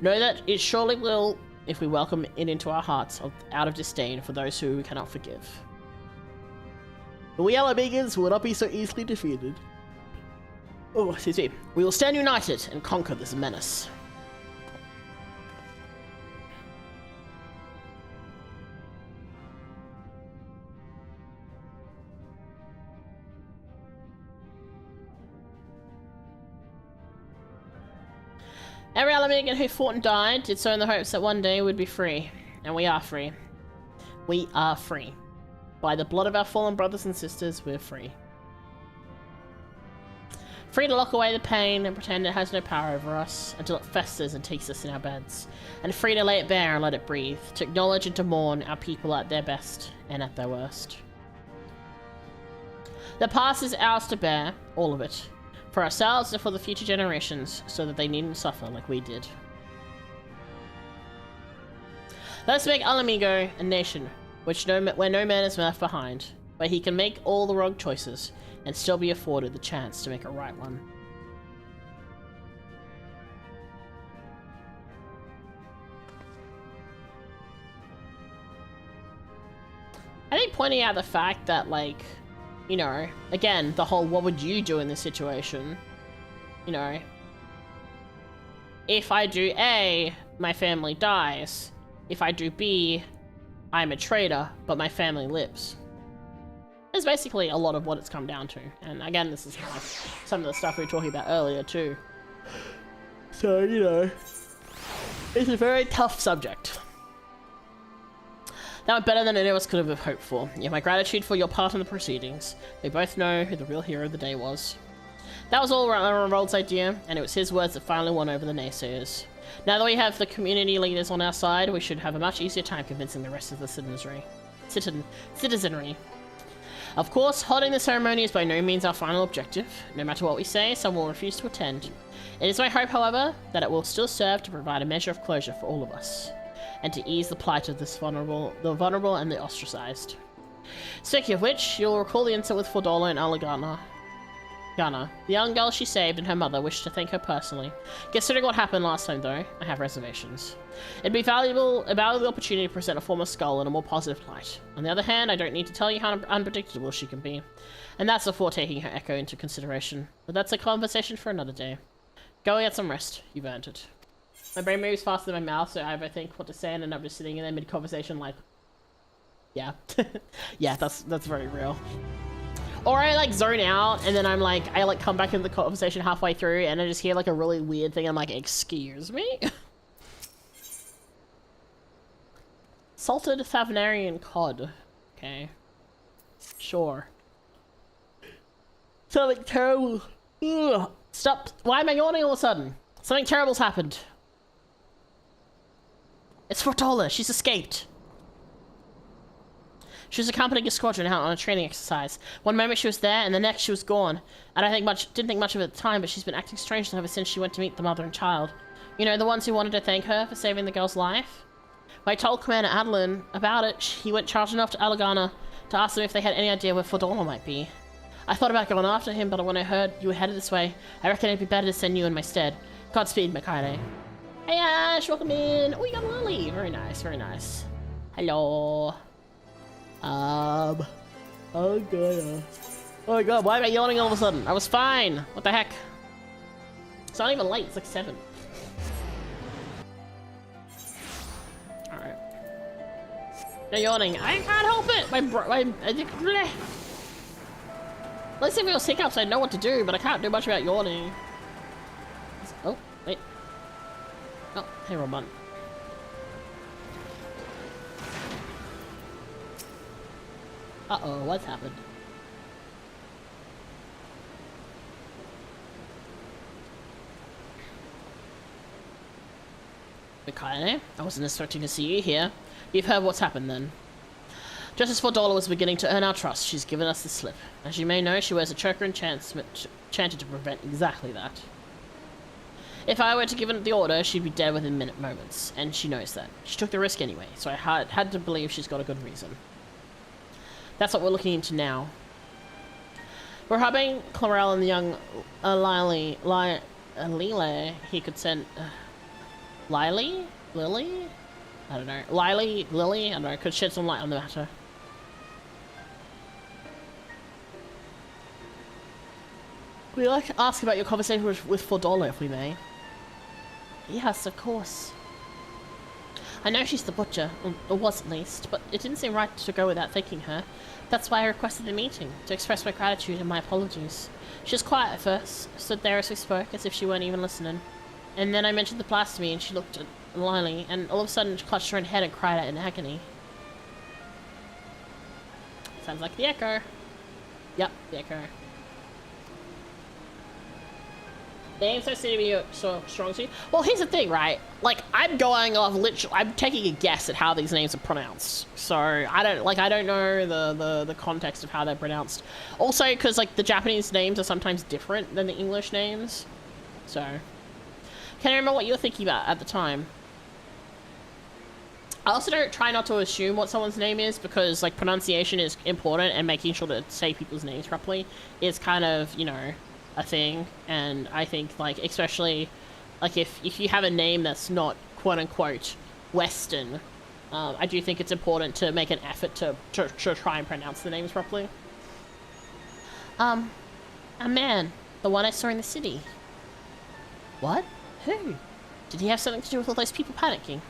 Know that it surely will, if we welcome it into our hearts out of disdain for those who we cannot forgive. But we Alamegans will not be so easily defeated. Oh, excuse me. We will stand united and conquer this menace. Every Alamegan who fought and died did so in the hopes that one day we'd be free. And we are free. We are free. By the blood of our fallen brothers and sisters, we're free. Free to lock away the pain and pretend it has no power over us until it festers and takes us in our beds. And free to lay it bare and let it breathe, to acknowledge and to mourn our people at their best and at their worst. The past is ours to bear, all of it, for ourselves and for the future generations, so that they needn't suffer like we did. Let's make Alamigo a nation where no man is left behind, where he can make all the wrong choices and still be afforded the chance to make a right one. I think pointing out the fact that, like, you know, again, the whole what would you do in this situation, you know, if I do A, my family dies. If I do B, I'm a traitor, but my family lives. It's basically a lot of what it's come down to. And again, this is kind of some of the stuff we were talking about earlier too. So, you know, it's a very tough subject. That went better than any of us could have hoped for. You have my gratitude for your part in the proceedings. We both know who the real hero of the day was. That was all Rold's idea, and it was his words that finally won over the naysayers. Now that we have the community leaders on our side, we should have a much easier time convincing the rest of the citizenry. Of course, holding the ceremony is by no means our final objective. No matter what we say, some will refuse to attend. It is my hope, however, that it will still serve to provide a measure of closure for all of us, and to ease the plight of the vulnerable and the ostracized. Speaking of which, you'll recall the incident with Fordolo and Alagana. The young girl she saved and her mother wished to thank her personally. Considering what happened last time, though, I have reservations. It'd be a valuable opportunity to present a former skull in a more positive light. On the other hand, I don't need to tell you how unpredictable she can be. And that's before taking her echo into consideration. But that's a conversation for another day. Go get some rest. You've earned it. My brain moves faster than my mouth, so I either think what to say and end up just sitting in there mid-conversation like... Yeah. Yeah, that's very real. Or I like zone out and then I come back into the conversation halfway through and I just hear like a really weird thing. I'm like, excuse me? Salted Favenarian cod. Okay. Sure. Something terrible. Ugh. Stop. Why am I yawning all of a sudden? Something terrible's happened. It's Fortola. She's escaped. She was accompanying a squadron out on a training exercise. One moment she was there, and the next she was gone. I didn't think much of it at the time, but she's been acting strangely ever since she went to meet the mother and child. You know, the ones who wanted to thank her for saving the girl's life? When I told Commander Adeline about it, he went charging off to Alagana to ask them if they had any idea where Fordolo might be. I thought about going after him, but when I heard you were headed this way, I reckon it'd be better to send you in my stead. Godspeed, Mikaide. Hey Ash, welcome in. Oh, you got Lily. Very nice, very nice. Hello. Oh god. Oh my god, why am I yawning all of a sudden? I was fine. What the heck? It's not even late, it's like 7. Alright. No yawning. I can't help it! Let's see if it was hiccups, I know what to do, but I can't do much about yawning. Oh, wait. Oh, hey Robin. Uh-oh, what's happened? Mikaide, I wasn't expecting to see you here. You've heard what's happened then. Just as Fordolo was beginning to earn our trust, she's given us the slip. As you may know, she wears a choker enchantment to prevent exactly that. If I were to give her the order, she'd be dead within moments, and she knows that. She took the risk anyway, so I had to believe she's got a good reason. That's what we're looking into now. We're hoping Clarel and the young Lily, he could send... Lily? I don't know. Lily? I don't know. Could shed some light on the matter. We'd like to ask about your conversation with Fordolo, if we may. Yes, of course. I know she's the butcher, or was at least, but it didn't seem right to go without thanking her. That's why I requested the meeting, to express my gratitude and my apologies. She was quiet at first, stood there as we spoke, as if she weren't even listening. And then I mentioned the blasphemy, and she looked at Lily, and all of a sudden she clutched her own head and cried out in agony. Sounds like the echo. Yep, the echo. Names don't seem to be so strong to you. Well, here's the thing, right? Like, I'm going off I'm taking a guess at how these names are pronounced. So, I don't know the context of how they're pronounced. Also, because, like, the Japanese names are sometimes different than the English names. So, can I remember what you were thinking about at the time? I also don't try not to assume what someone's name is because, like, pronunciation is important and making sure to say people's names properly is kind of, you know, a thing. And I think, like, especially, like, if you have a name that's not quote-unquote Western, I do think it's important to make an effort to try and pronounce the names properly. A man. The one I saw in the city. What? Who? Did he have something to do with all those people panicking?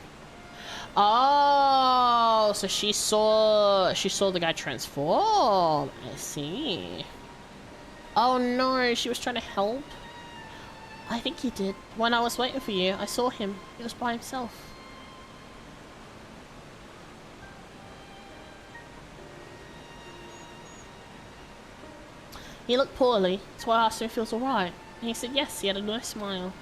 Oh, so she saw the guy transform. I see. Oh no, she was trying to help. I think he did. When I was waiting for you, I saw him. He was by himself. He looked poorly, so I asked him if he was alright. And he said yes, he had a nice smile.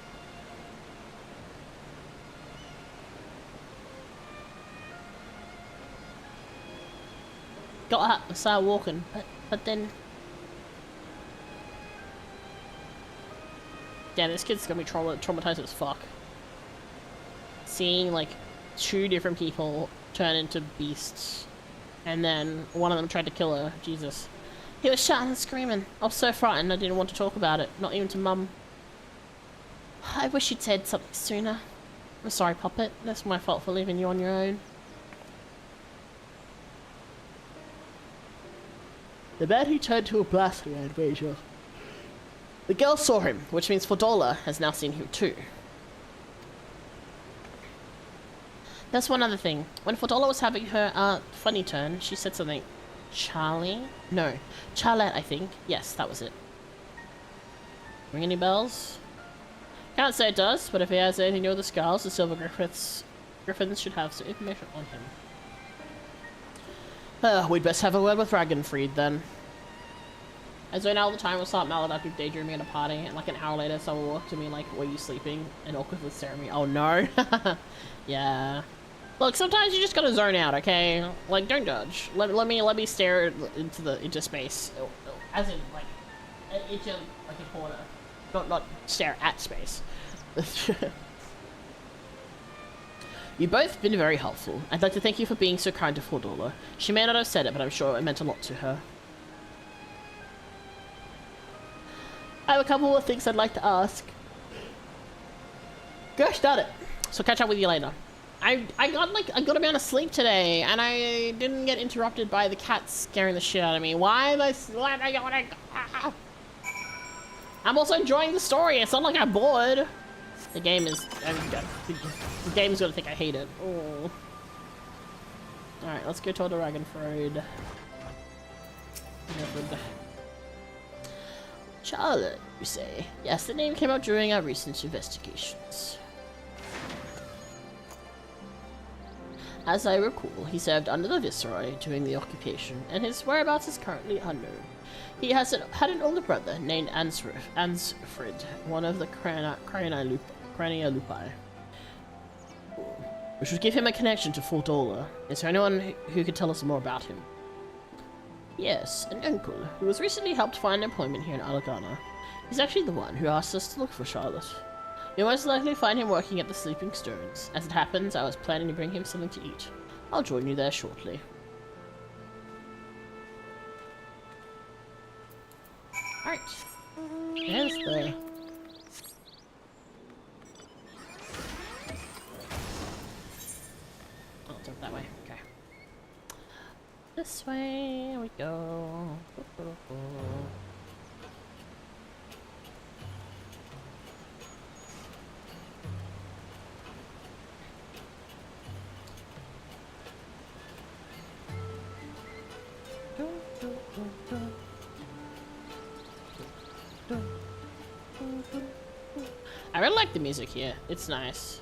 Got up and started walking, but then... Damn, this kid's gonna be traumatized as fuck. Seeing, like, 2 different people turn into beasts. And then one of them tried to kill her. Jesus. He was shouting and screaming. I was so frightened I didn't want to talk about it. Not even to Mum. I wish you'd said something sooner. I'm sorry, Puppet. That's my fault for leaving you on your own. The man who turned to a blaster and Rachel. The girl saw him, which means Fordola has now seen him too. There's one other thing. When Fordola was having her funny turn, she said something. Charlie? No. Charlotte, I think. Yes, that was it. Ring any bells? Can't say it does, but if he has anything to do with the skulls, the Silver Griffins should have some information on him. We'd best have a word with Ragenfried then. I zone out all the time and start maladaptive daydreaming at a party, and like an hour later someone will walk to me like, were you sleeping? And awkwardly stare at me. Oh no. Yeah. Look, sometimes you just gotta zone out, okay? Like, don't judge. Let me stare into space. As in, like, into like a corner. Not stare at space. You've both been very helpful. I'd like to thank you for being so kind to Fordola. She may not have said it, but I'm sure it meant a lot to her. I have a couple more things I'd like to ask. Gosh darn it. So catch up with you later. I got a good amount of sleep today, and I didn't get interrupted by the cats scaring the shit out of me. Why am I yawning? I'm also enjoying the story. It's not like I'm bored. The game is... the game's gonna think I hate it. Oh. Alright, let's go to the Ragenfried. Charlotte, you say? Yes, the name came out during our recent investigations. As I recall, he served under the Viceroy during the occupation, and his whereabouts is currently unknown. He had an older brother named Ansfrid, one of the Crania Lupi, which would give him a connection to Fordola. Is there anyone who could tell us more about him? Yes, an uncle, who was recently helped find employment here in Alagana. He's actually the one who asked us to look for Charlotte. You'll most likely find him working at the Sleeping Stones. As it happens, I was planning to bring him something to eat. I'll join you there shortly. Alright. There's the... Oh, it's up that way. Okay. This way we go. I really like the music here. It's nice.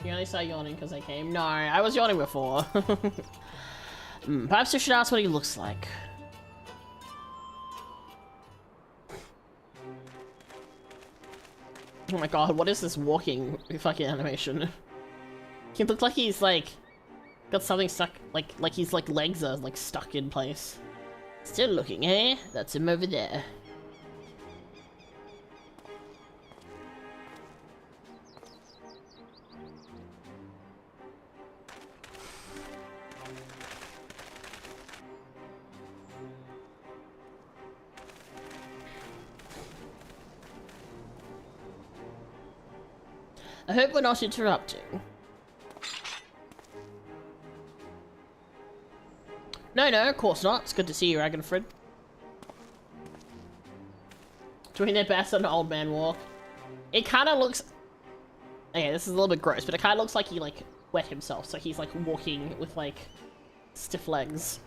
You only started yawning because I came? No, I was yawning before. Perhaps I should ask what he looks like. Oh my god, what is this walking fucking animation? He looks like he's like got something stuck, like he's like legs are like stuck in place. Still looking, eh? That's him over there. I hope we're not interrupting. No, of course not. It's good to see you, Ragnfrid. Doing their best on an old man walk. It kind of looks... Okay, this is a little bit gross, but it kind of looks like he, like, wet himself. So he's, like, walking with, like, stiff legs.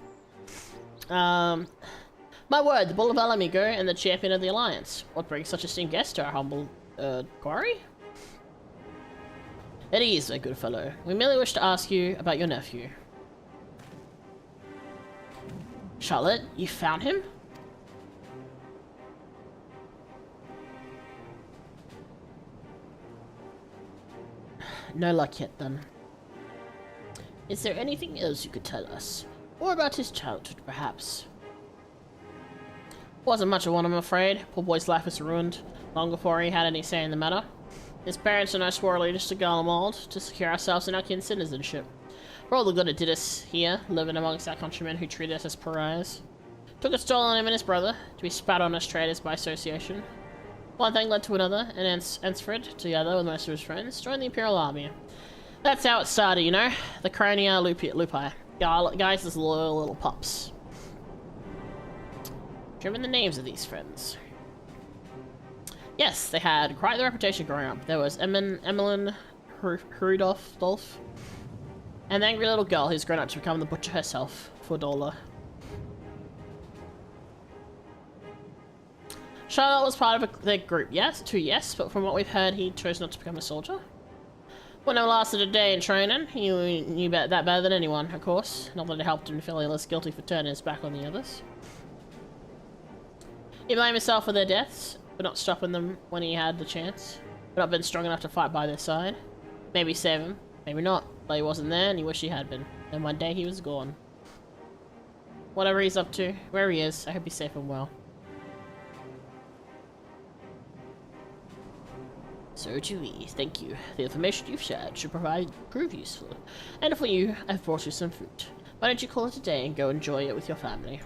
My word, the Bull of Alamigo and the champion of the Alliance. What brings such a esteemed guest to our humble, quarry? At ease, my good fellow. We merely wish to ask you about your nephew. Charlotte, you found him? No luck yet, then. Is there anything else you could tell us? Or about his childhood, perhaps? Wasn't much of one, I'm afraid. Poor boy's life was ruined long before he had any say in the matter. His parents and I swore allegiance to Garlemald to secure ourselves in our kin citizenship. For all the good it did us here, living amongst our countrymen who treated us as pariahs. Took a toll on him and his brother, to be spat on as traitors by association. One thing led to another, and Ensfred, together with most of his friends, joined the Imperial Army. That's how it started, you know? The Cronia Lupi. Guys, as loyal little pups. Do you remember the names of these friends? Yes, they had quite the reputation growing up. There was Emmeline Dolph, and the angry little girl who's grown up to become the butcher herself, Fordola. Charlotte was part of their group, yes, but from what we've heard, he chose not to become a soldier. Wouldn't have lasted a day in training. He knew that better than anyone, of course. Not that it helped him feel less guilty for turning his back on the others. He blamed himself for their deaths, but not stopping them when he had the chance. But not been strong enough to fight by their side. Maybe save him, maybe not. But he wasn't there, and he wished he had been. And one day he was gone. Whatever he's up to, where he is, I hope he's safe and well. So do we. Thank you. The information you've shared should prove useful. And for you, I've brought you some food. Why don't you call it a day and go enjoy it with your family?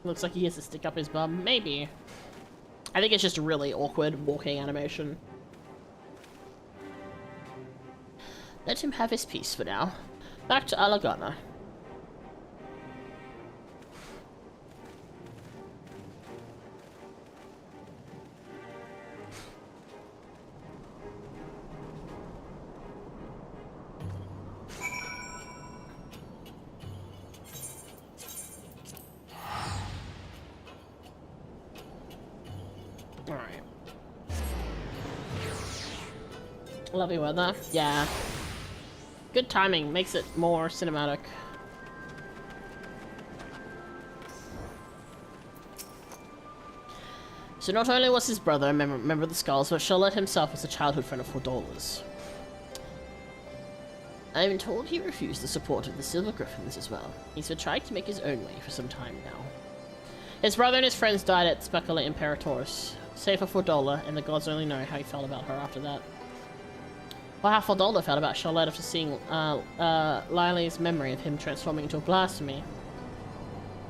Looks like he has to stick up his bum. Maybe. I think it's just a really awkward walking animation. Let him have his peace for now. Back to Alagana. Alright. Lovely weather. Yeah. Good timing. Makes it more cinematic. So not only was his brother a member of the Skulls, but Charlotte himself was a childhood friend of Fordola's. I'm told he refused the support of the Silver Griffins as well. He's been trying to make his own way for some time now. His brother and his friends died at Specula Imperatoris. Save for Fordola, and the gods only know how he felt about her after that. Or how Fordola felt about Charlotte after seeing Lily's memory of him transforming into a blasphemy.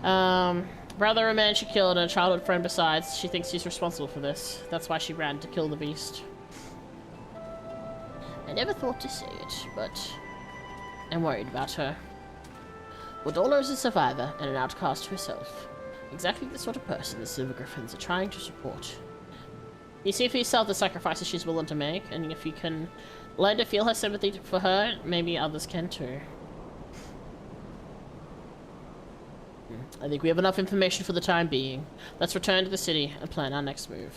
Brother, a man she killed, and a childhood friend besides. She thinks he's responsible for this. That's why she ran to kill the beast. I never thought to say it, but I'm worried about her. Fordola is a survivor and an outcast herself. Exactly the sort of person the Silver Griffins are trying to support. You see for yourself the sacrifices she's willing to make, and if you can learn to feel her sympathy for her, maybe others can too. I think we have enough information for the time being. Let's return to the city and plan our next move.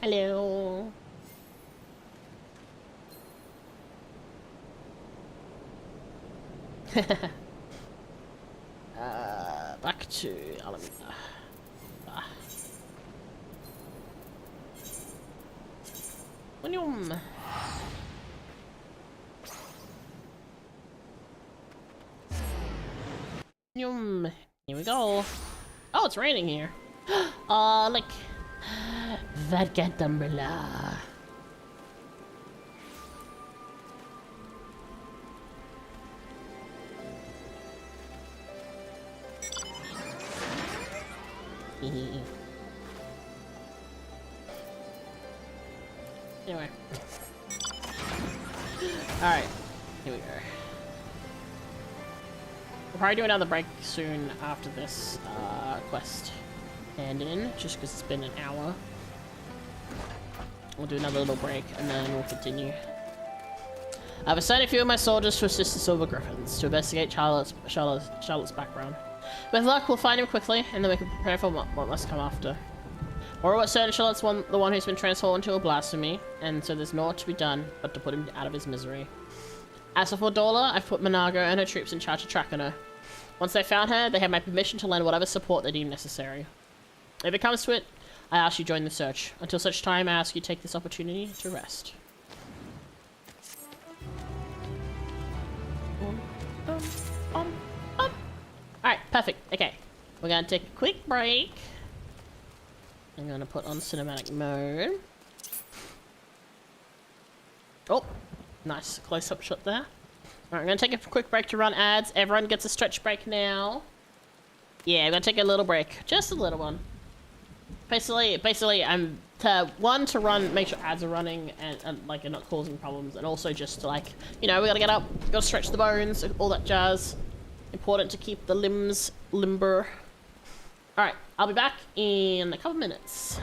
Hello. Back to Alameda. Yum. Yum. Here we go. Oh, it's raining here. Oh, look. That umbrella. Anyway. Alright, here we go. We'll probably do another break soon after this quest hand in, just because it's been an hour. We'll do another little break and then we'll continue. I've assigned a few of my soldiers to assist the Silver Griffins to investigate Charlotte's background. With luck, we'll find him quickly, and then we can prepare for what must come after. Or what's certain, Charlotte's the one who's been transformed into a blasphemy, and so there's naught to be done but to put him out of his misery. As for Dorla, I've put Monago and her troops in charge of tracking her. Once they found her, they have my permission to lend whatever support they deem necessary. If it comes to it, I ask you join the search. Until such time, I ask you take this opportunity to rest. Alright, perfect. Okay. We're gonna take a quick break. I'm gonna put on cinematic mode. Oh, nice close-up shot there. Alright, I'm gonna take a quick break to run ads. Everyone gets a stretch break now. Yeah, I'm gonna take a little break. Just a little one. Basically, I'm to run, make sure ads are running and like are not causing problems, and also just to, like, you know, we gotta get up, gotta stretch the bones, all that jazz. Important to keep the limbs limber. Alright, I'll be back in a couple minutes.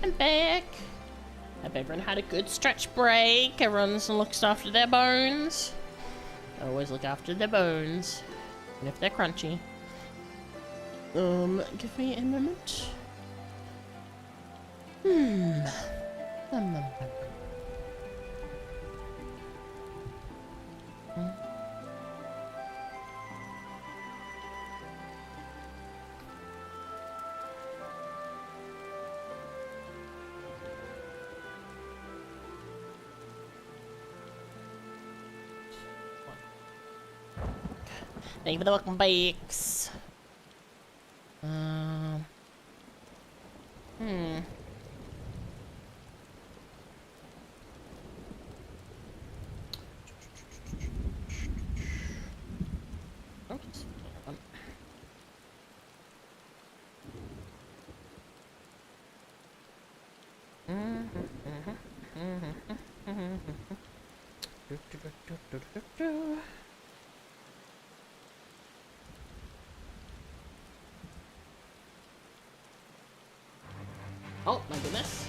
welcome back. Hope everyone had a good stretch break. Everyone looks after their bones. Always look after their bones. And if they're crunchy. Give me a moment. Thank you for the welcome bikes. Oops. Oh my goodness.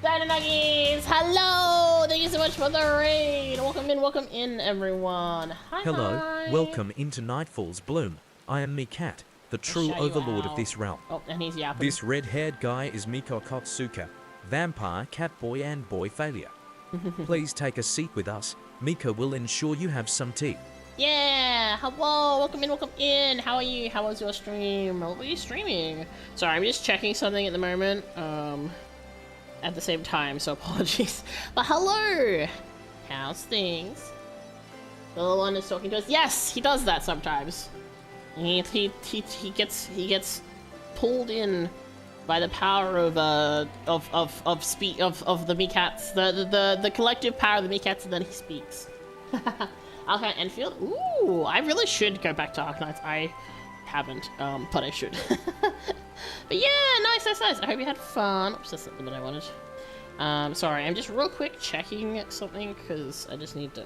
Dino Nuggies! Hello! Thank you so much for the raid! Welcome in everyone. Hi. Hello, hi. welcome into Nightfall's bloom. I am Mika, the true overlord of this realm. Oh, and he's yapping. This red-haired guy is Mika Akatsuka, vampire, cat boy and boy failure. Please take a seat with us. Mika will ensure you have some tea. Yeah! Hello! Welcome in! How are you? How was your stream? What were you streaming? Sorry, I'm just checking something at the moment, at the same time, so apologies. But hello! How's things? The little one is talking to us. Yes! He does that sometimes. He gets pulled in by the power of the Mikats, the collective power of the Mikats, and then he speaks. Okay, Enfield. Ooh, I really should go back to Arknights. I haven't, but I should. But yeah, nice. I hope you had fun. Oops, that's not the one I wanted. Sorry, I'm just real quick checking something because I just need to.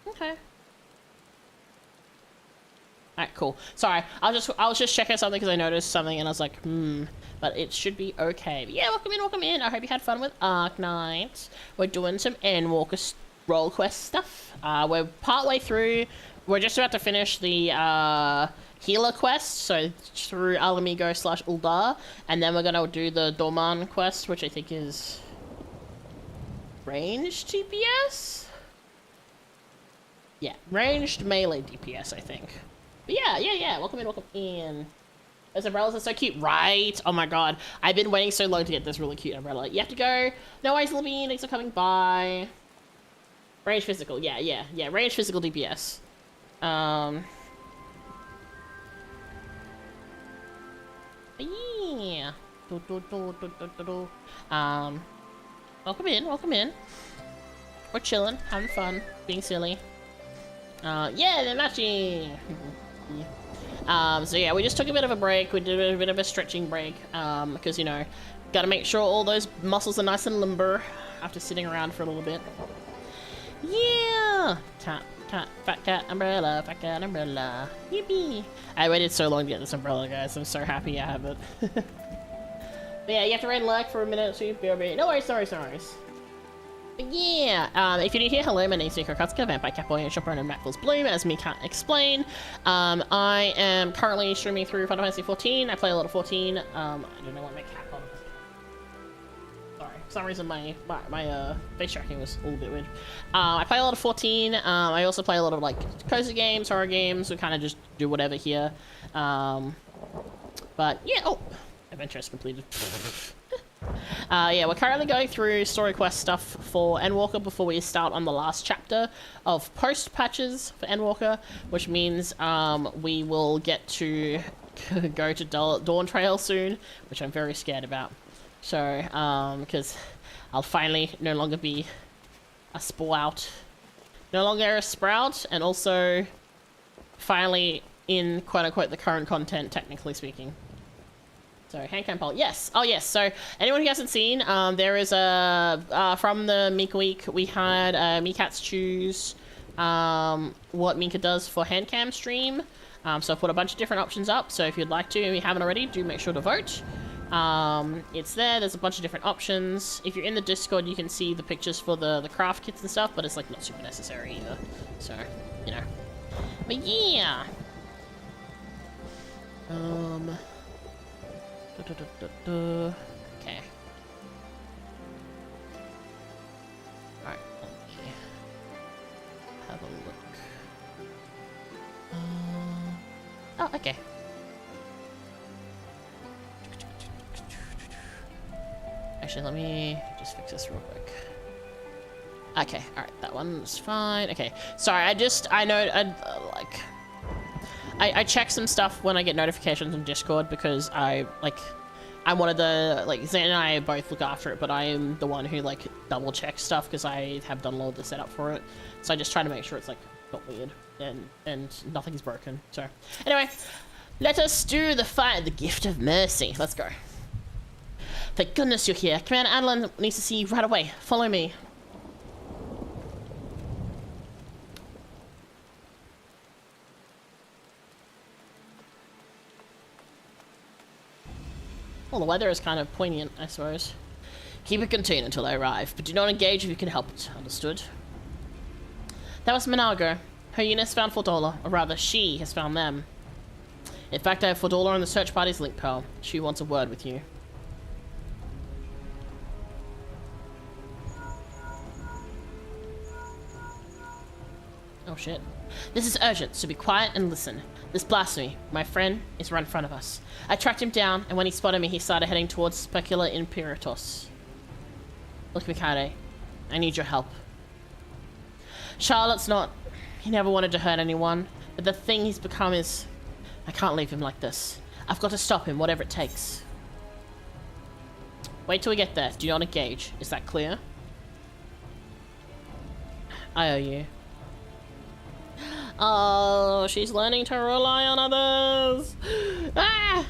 Okay. Alright, cool. Sorry, I was just checking something because I noticed something and I was like, but it should be okay. But yeah, welcome in. I hope you had fun with Arknights. We're doing some Endwalker role quest stuff. We're partway through. We're just about to finish the healer quest, so through Alamigo / Uldar, and then we're gonna do the Dorman quest, which I think is ranged DPS. Yeah, ranged melee DPS, I think. But yeah. Welcome in. Those umbrellas are so cute, right? Oh my god. I've been waiting so long to get this really cute umbrella. You have to go. No worries, Levine. Thanks for coming by. Range physical. Yeah. Range physical DPS. Yeah. Welcome in. We're chilling, having fun, being silly. Yeah, they're matching. So yeah, we just took a bit of a break. We did a bit of a stretching break, because, you know, gotta make sure all those muscles are nice and limber after sitting around for a little bit. Yeah! Fat cat umbrella, yippee! I waited so long to get this umbrella, guys. I'm so happy I have it. But yeah, you have to raid like for a minute, so you BRB. No worries. But yeah, if you're new here, hello, my name's Mika Akatsuka, vampire catboy and shopper in Nightfall's Bloom, as Mika explained. I am currently streaming through Final Fantasy XIV. I play a lot of 14. I don't know what my cap on. Sorry, for some reason my face tracking was a little bit weird. I play a lot of 14. I also play a lot of like cozy games, horror games. We kind of just do whatever here. But yeah, oh, adventure is completed. Yeah, we're currently going through story quest stuff for Endwalker before we start on the last chapter of post patches for Endwalker, which means we will get to go to Dawn Trail soon, which I'm very scared about. So, because I'll finally no longer be a sprout, and also finally in quote-unquote the current content, technically speaking. So, handcam poll. Yes. Oh, yes. So, anyone who hasn't seen, there is a, from the Mika week, we had Mikats choose what Mika does for handcam stream. So I've put a bunch of different options up, so if you'd like to, if you haven't already, do make sure to vote. It's there's a bunch of different options. If you're in the Discord, you can see the pictures for the craft kits and stuff, but it's like not super necessary either, so, you know. But yeah! Okay. Alright, let me have a look. Oh, okay. Actually, let me just fix this real quick. Okay, alright, that one's fine. Okay, sorry, I check some stuff when I get notifications on Discord because I'm one of the, like, Zan and I both look after it, but I am the one who, like, double checks stuff because I have done a lot of the setup for it. So I just try to make sure it's, like, not weird and nothing's broken. So, anyway, let us do the gift of mercy. Let's go. Thank goodness you're here. Commander Adeline needs to see you right away. Follow me. Well, the weather is kind of poignant, I suppose. Keep it contained until I arrive, but do not engage if you can help it. Understood? That was Minago. Her unit found Fordola, or rather, she has found them. In fact, I have Fordola on the search party's link pearl. She wants a word with you. Oh shit. This is urgent, so be quiet and listen. This blasphemy, my friend, is right in front of us. I tracked him down, and when he spotted me, he started heading towards Specula Imperatus. Look, Mikade, I need your help. Charlotte's not... He never wanted to hurt anyone, but the thing he's become is... I can't leave him like this. I've got to stop him, whatever it takes. Wait till we get there. Do not engage. Is that clear? I owe you. Oh, she's learning to rely on others. Ah!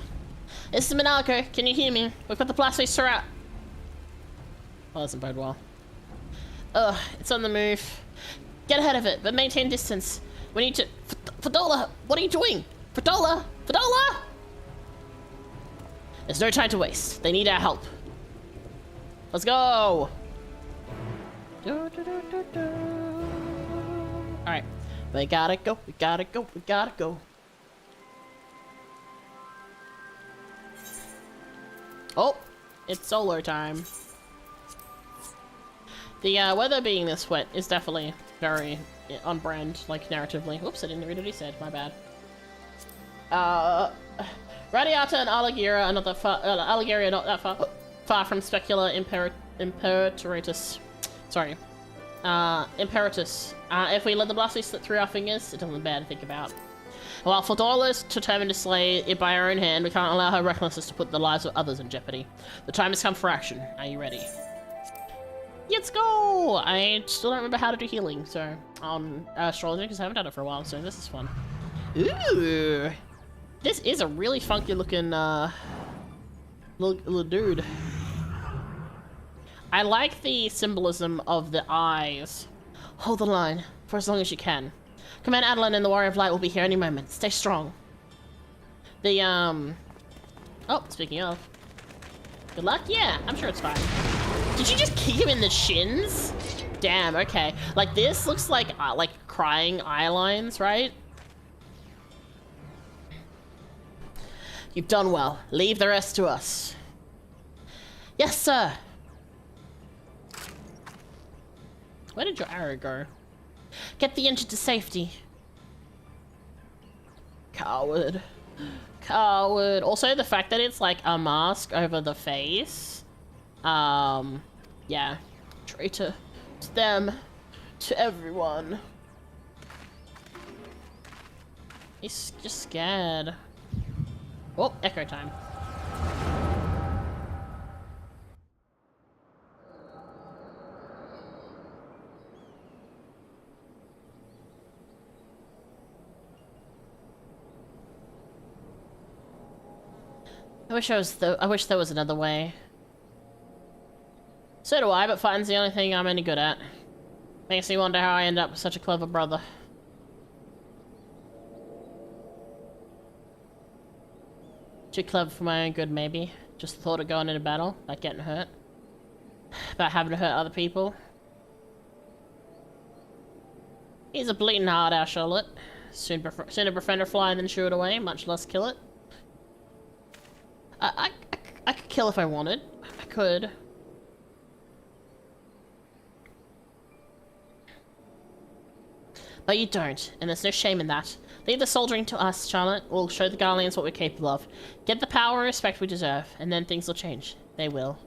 This is Minako. Can you hear me? We've got the blast face throughout. Oh, that doesn't bode well. Ugh, it's on the move. Get ahead of it, but maintain distance. We need to... Fordola, what are you doing? Fordola! Fordola! There's no time to waste. They need our help. Let's go! Alright. We gotta go, we gotta go, we gotta go. Oh! It's solar time. The weather being this wet is definitely very on brand, like, narratively. Oops, I didn't read what he said, my bad. Radiata and Allegaria are not that far, Allegaria not that far from Specula Imperatus. Sorry. Imperatus. If we let the blast slip through our fingers, it doesn't bad to think about. While Fordola is determined to slay it by her own hand, we can't allow her recklessness to put the lives of others in jeopardy. The time has come for action. Are you ready? Let's go! I still don't remember how to do healing, so on astrology, because I haven't done it for a while, so this is fun. Ooh! This is a really funky looking little dude. I like the symbolism of the eyes. Hold the line for as long as you can. Commander Adeline and the Warrior of Light will be here any moment. Stay strong. The oh, speaking of. Good luck? Yeah, I'm sure it's fine. Did you just kick him in the shins? Damn, okay. Like, this looks like crying eye lines, right? You've done well. Leave the rest to us. Yes, sir. Where did your arrow go? Get the injured to safety. Coward. Coward. Also, the fact that it's like a mask over the face. Yeah. Traitor. To them. To everyone. He's just scared. Oh, echo time. I wish there was another way. So do I, but fighting's the only thing I'm any good at. Makes me wonder how I end up with such a clever brother. Too clever for my own good, maybe. Just the thought of going into battle, about getting hurt. About having to hurt other people. He's a bleeding heart, our Charlotte. Sooner befriend a fly than shoo it away, much less kill it. I could kill if I wanted. I could. But you don't, and there's no shame in that. Leave the soldiering to us, Charlotte. We'll show the Guardians what we're capable of. Get the power and respect we deserve, and then things will change. They will.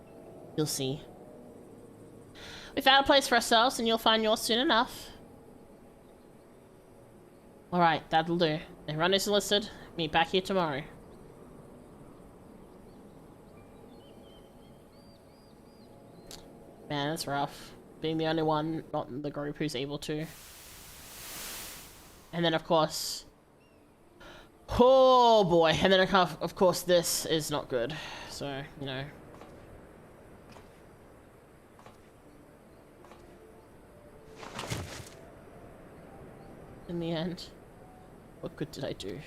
You'll see. We found a place for ourselves, and you'll find yours soon enough. Alright, that'll do. Everyone is enlisted. Meet back here tomorrow. Man, that's rough. Being the only one not in the group who's able to. And then, of course... Oh, boy. And then, of course, this is not good. So, you know... In the end, what good did I do?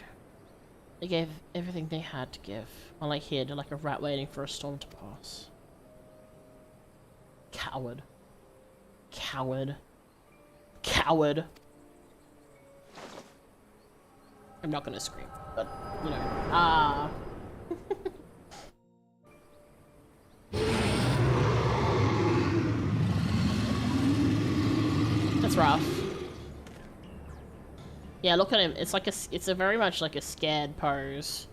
They gave everything they had to give, while I hid like a rat waiting for a storm to pass. Coward. Coward. Coward. I'm not gonna scream, but, you know. That's rough. Yeah, look at him. It's like it's a very much like a scared pose.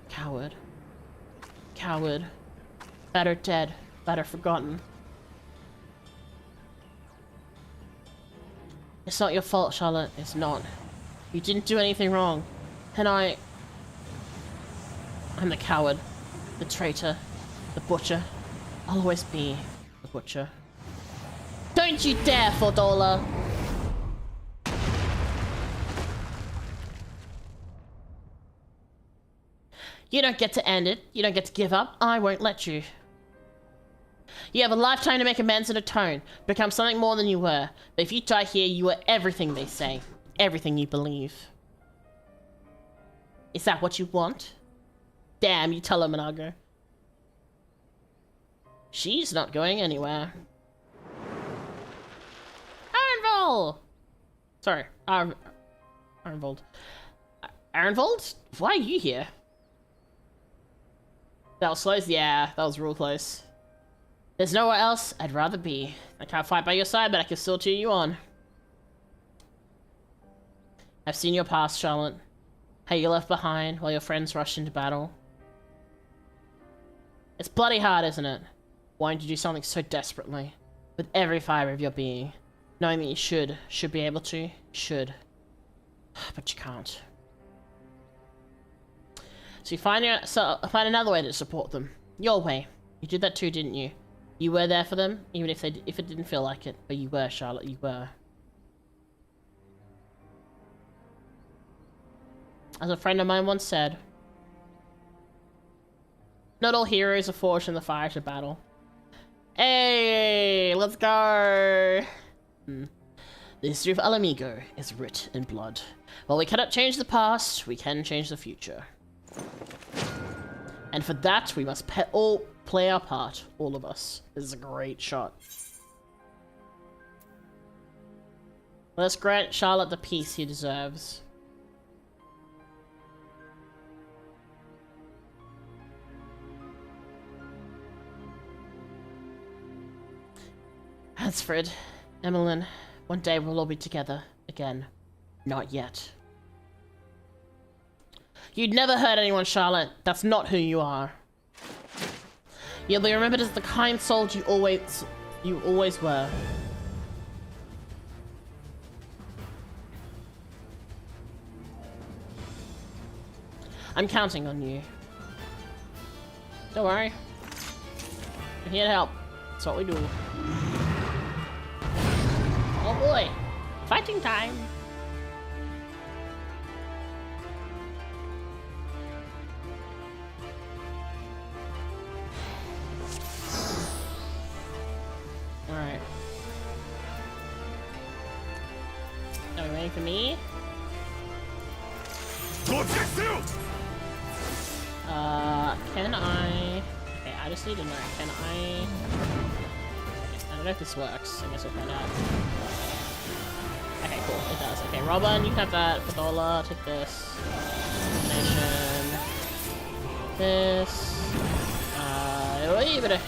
Coward. Coward. Better dead. Better forgotten. It's not your fault, Charlotte. It's not. You didn't do anything wrong. And I'm the coward. The traitor. The butcher. I'll always be the butcher. Don't you dare, Fordola! You don't get to end it. You don't get to give up. I won't let you. You have a lifetime to make amends and atone. Become something more than you were. But if you die here, you are everything they say. Everything you believe. Is that what you want? Damn, you tell her, Minago. She's not going anywhere. Arenvold! Sorry, Arenvold. Arenvold? Why are you here? That was close? Yeah, that was real close. There's nowhere else I'd rather be. I can't fight by your side, but I can still cheer you on. I've seen your past, Charlotte. How you left behind while your friends rushed into battle. It's bloody hard, isn't it? Wanting to do something so desperately. With every fibre of your being. Knowing that you should be able to. Should. But you can't. So you find another way to support them. Your way. You did that too, didn't you? You were there for them, even if it didn't feel like it. But you were, Charlotte, you were. As a friend of mine once said, not all heroes are forged in the fire to battle. Hey, let's go! The history of Alamigo is writ in blood. While we cannot change the past, we can change the future. And for that, we must all play our part, all of us. This is a great shot. Let's grant Charlotte the peace he deserves. Hansfred, Emmeline, one day we'll all be together again. Not yet. You'd never hurt anyone, Charlotte. That's not who you are. You'll be remembered as the kind soul you always were. I'm counting on you. Don't worry. I'm here to help. That's what we do. Oh boy. Fighting time. Alright. Are we waiting for me? Can I... Okay, I just need to know, can I don't know if this works. I guess we'll find out. Okay, cool. It does. Okay, Robin, you can have that. Fadola, take this. Nation. This. Wait a minute.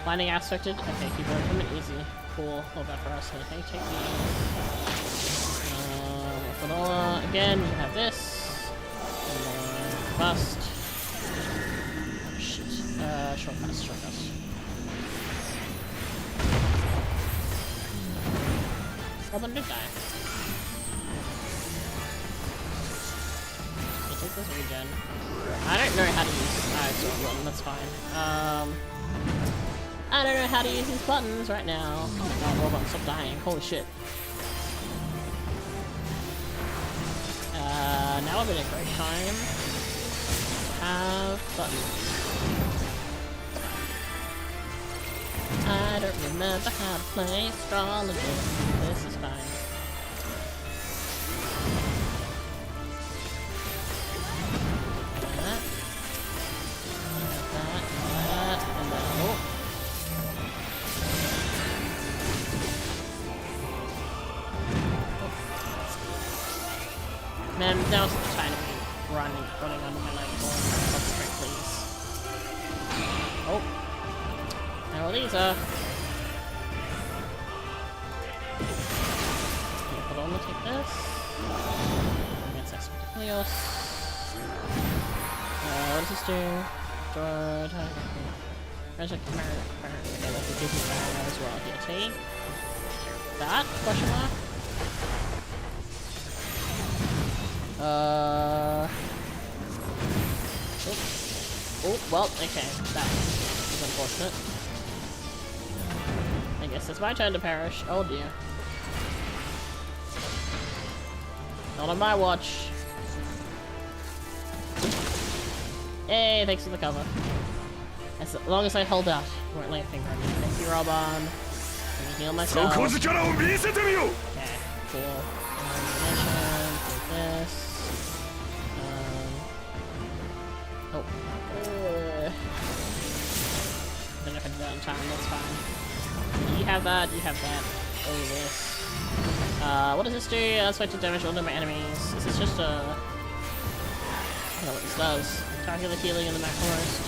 Finding aspected. Okay, keep on coming easy. Cool. Not bad for us. Okay, take these. Fanola. Again, you have this. And then bust. Oh, shit. Short pass, short pass. Robin did die. Okay, take this regen. I don't know how to use Sword, that's fine. I don't know how to use these buttons right now. Oh my god, Robot, stop dying. Holy shit. Now would be a great time to have buttons. I don't remember how to play astrology. This is fine. Man, now's the time to be running onto my Nightfall. Concentrate, please. Oh. Now Lisa. Put on, take this. Against Expectacleos. What does this do? Good. Magic Chimera. Okay, let's do this as well here. Take that? Question mark? Oh, well, okay. That is unfortunate. I guess it's my turn to perish. Oh dear. Not on my watch. Hey, thanks for the cover. As long as I hold out, you won't lay a finger on me. Thank you, Robon. Let me heal myself. Okay, cool. This. Oh. I don't know if I did that in time, that's fine. You have that, you have that. Oh, this. What does this do? Unexpected damage on my enemies. Is this just a... I don't know what this does. Target the healing in the macros.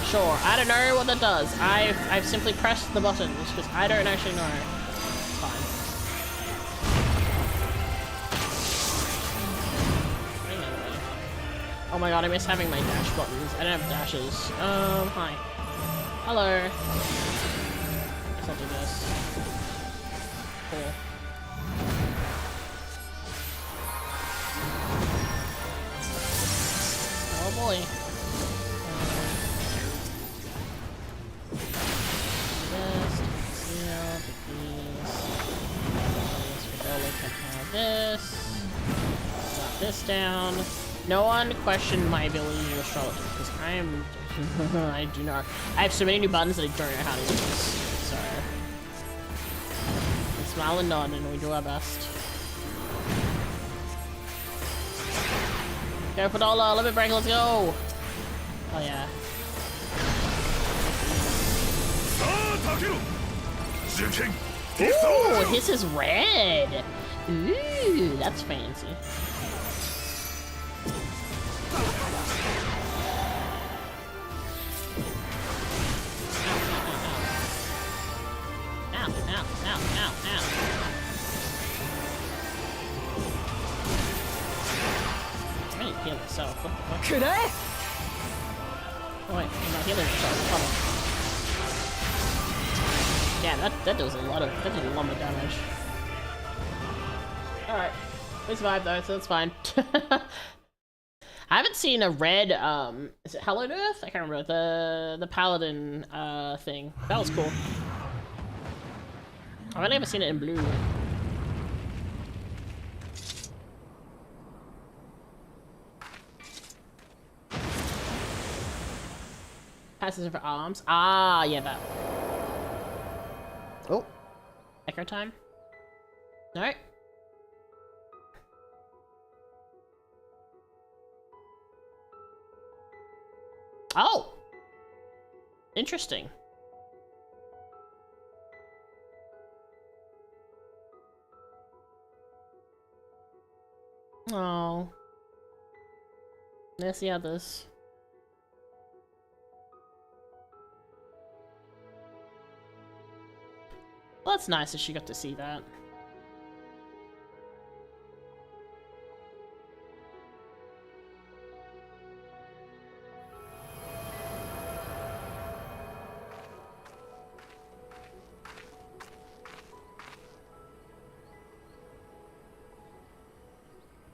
Sure, I don't know what that does. I've simply pressed the buttons because I don't actually know. It's fine. Oh my god, I miss having my dash buttons. I don't have dashes. Hi. Hello. I guess I'll do this. Cool. Oh boy. This. Drop this down. No one questioned my ability to astrology because I am. I do not. I have so many new buttons that I don't know how to use. So. We smile and nod and we do our best. Go Fadola, limit break, let's go! Oh yeah. Ooh, his is red! Ooh, that's fancy. Ow, ow, ow, ow, ow. I'm gonna heal myself. What the fuck? Could I? Oh wait, I'm not healing myself. Hold on. Yeah, that does a lot of damage. Alright. We survived though, so that's fine. I haven't seen a red, is it Hallowed Earth? I can't remember. The Paladin, thing. That was cool. I've only ever seen it in blue. has her arms. Ah, yeah, that. Oh. Echo time? No? Oh! Interesting. Oh. There's the others. Well, that's nice that she got to see that.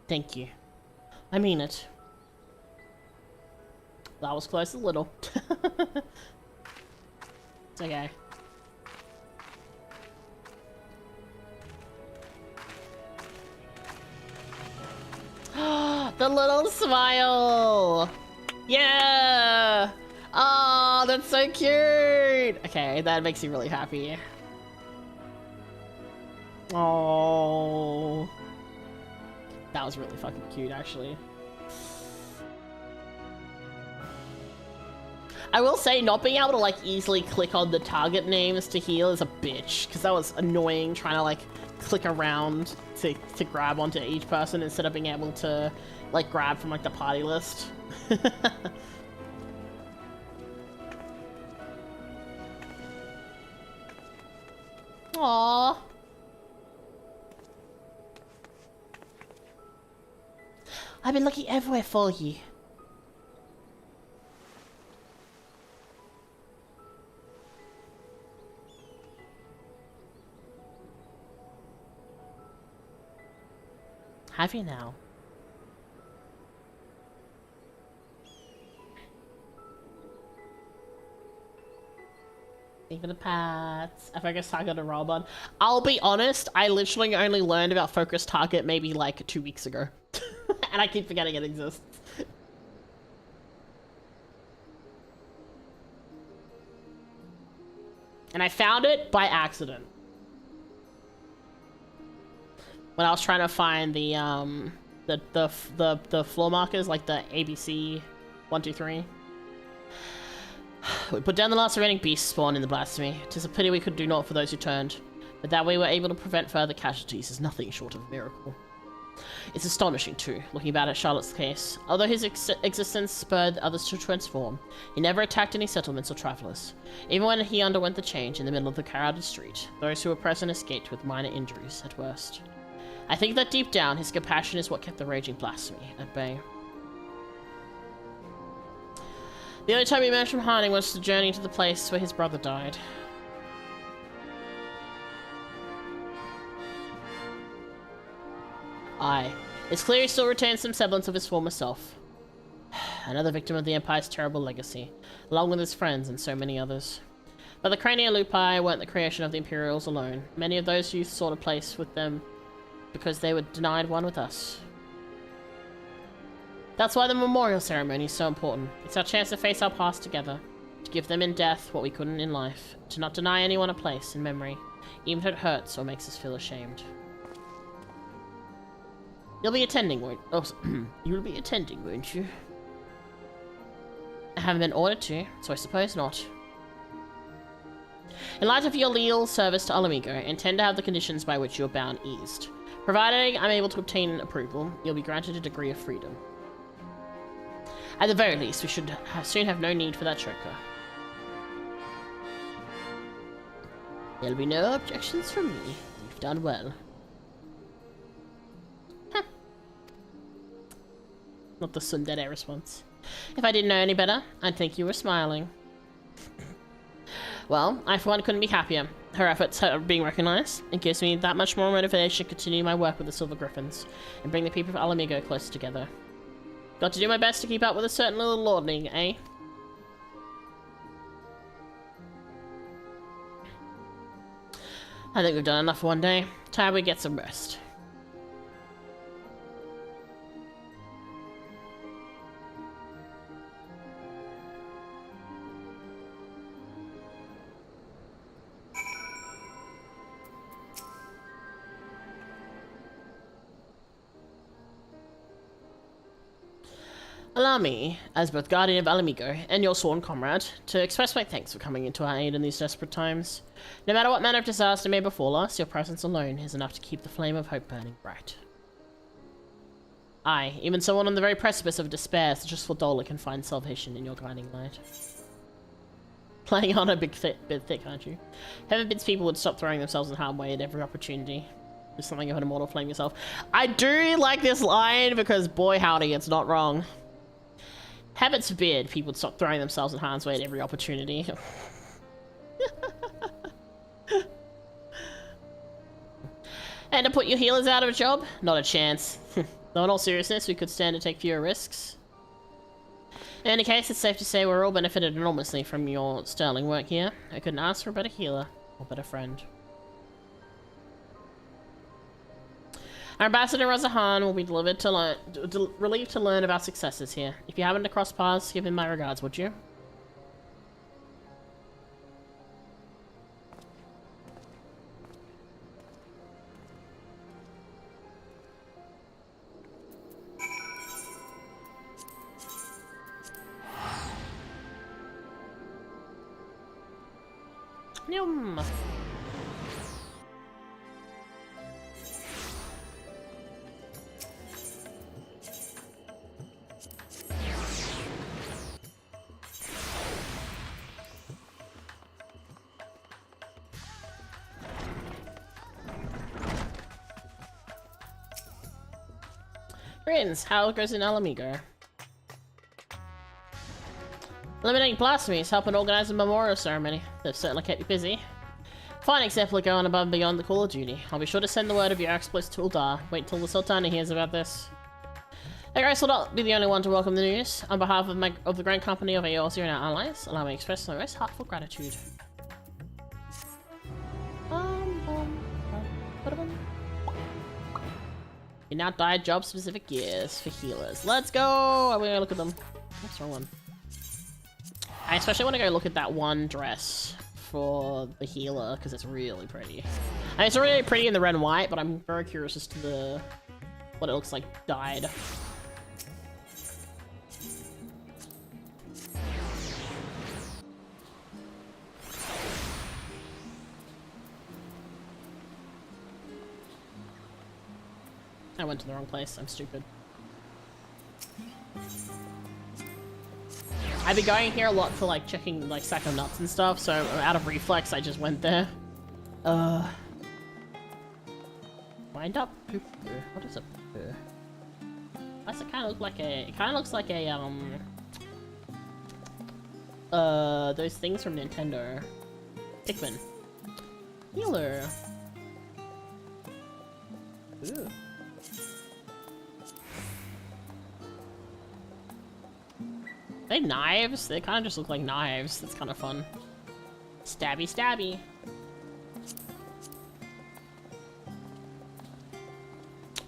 Thank you. I mean it. That was close a little. It's okay. The little smile! Yeah! Oh, that's so cute! Okay, that makes me really happy. Oh. That was really fucking cute, actually. I will say, not being able to, like, easily click on the target names to heal is a bitch, because that was annoying trying to, like, click around to grab onto each person instead of being able to, like, grab from, like, the party list. Aww. I've been looking everywhere for you. Have you now? Even the pats. A focus target to roll on. I'll be honest, I literally only learned about focus target maybe like 2 weeks ago. And I keep forgetting it exists. And I found it by accident. When I was trying to find the floor markers, like the ABC 1, 2, 3. We put down the last remaining beast spawn in the blasphemy. 'Tis a pity we could do naught for those who turned, but that we were able to prevent further casualties is nothing short of a miracle. It's astonishing, too, looking back at Charlotte's case. Although his existence spurred others to transform, he never attacked any settlements or travelers. Even when he underwent the change in the middle of the crowded street, those who were present escaped with minor injuries at worst. I think that deep down, his compassion is what kept the raging blasphemy at bay. The only time he emerged from hiding was the journey to the place where his brother died. Aye. It's clear he still retains some semblance of his former self. Another victim of the Empire's terrible legacy, along with his friends and so many others. But the Crania Lupi weren't the creation of the Imperials alone. Many of those youth sought a place with them because they were denied one with us. That's why the memorial ceremony is so important. It's our chance to face our past together, to give them in death what we couldn't in life, to not deny anyone a place in memory, even if it hurts or makes us feel ashamed. You'll be attending, won't you? Oh, you'll be attending, won't you? I haven't been ordered to, so I suppose not. In light of your leal service to Alamigo, intend to have the conditions by which you are bound eased. Provided I'm able to obtain approval, you'll be granted a degree of freedom. At the very least, we should soon have no need for that choker. There'll be no objections from me. You've done well. Not the tsundere response. If I didn't know any better, I'd think you were smiling. Well, I for one couldn't be happier. Her efforts are being recognized. It gives me that much more motivation to continue my work with the Silver Griffins and bring the people of Alamigo closer together. Got to do my best to keep up with a certain little lording, eh? I think we've done enough for one day. Time we get some rest. Allow me, as both guardian of Alamigo and your sworn comrade, to express my thanks for coming into our aid in these desperate times. No matter what manner of disaster may befall us, your presence alone is enough to keep the flame of hope burning bright. Aye, even someone on the very precipice of despair such as Fordola can find salvation in your guiding light. Playing on a bit thick, aren't you? Heaven bids people would stop throwing themselves in harm's way at every opportunity. Do something of an immortal flame yourself. I do like this line because, boy howdy, it's not wrong. Heaven forbid people would stop throwing themselves in harm's way at every opportunity. And to put your healers out of a job? Not a chance. Though in all seriousness, we could stand to take fewer risks. In any case, it's safe to say we're all benefited enormously from your sterling work here. I couldn't ask for a better healer or better friend. Our ambassador Razahan will be relieved to learn of our successes here. If you happen to cross paths, give him my regards, would you? Yum. Friends, how goes in Alamigo? Eliminating blasphemies, helping organize a memorial ceremony. They've certainly kept you busy. Fine example of going above and beyond the call of duty. I'll be sure to send the word of your exploits to Uldar. Wait till the Sultana hears about this. Hey guys, will not be the only one to welcome the news. On behalf of the grand company of Eorzea and our allies, allow me to express my most heartfelt gratitude. You now dye job-specific gears for healers. Let's go! I'm gonna look at them. What's the wrong one? I especially want to go look at that one dress for the healer, because it's really pretty. I mean, it's really pretty in the red and white, but I'm very curious as to what it looks like dyed. I went to the wrong place. I'm stupid. I've been going here a lot for like checking like sack of nuts and stuff, so out of reflex I just went there. Wind up poo. What is a poo? Why does it kinda look like a looks like a those things from Nintendo. Pikmin. Healer. Ooh. Are they knives? They kind of just look like knives. That's kind of fun. Stabby, stabby.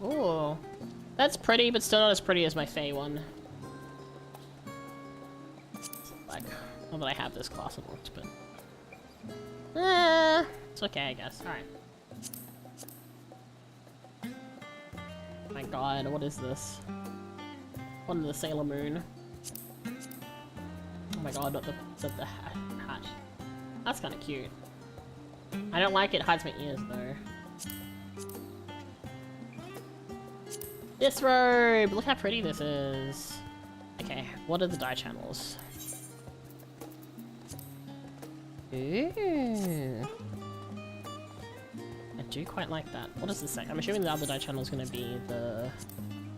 Oh, that's pretty, but still not as pretty as my Fae one. Like, not that I have this class unlocked, but it's okay, I guess. All right. My God, what is this? One of the Sailor Moon. Oh my God, not the hat. That's kind of cute. I don't like it hides my ears though. This robe! Look how pretty this is. Okay, what are the dye channels? Ooh. I do quite like that. What does this say? I'm assuming the other dye channel is going to be the...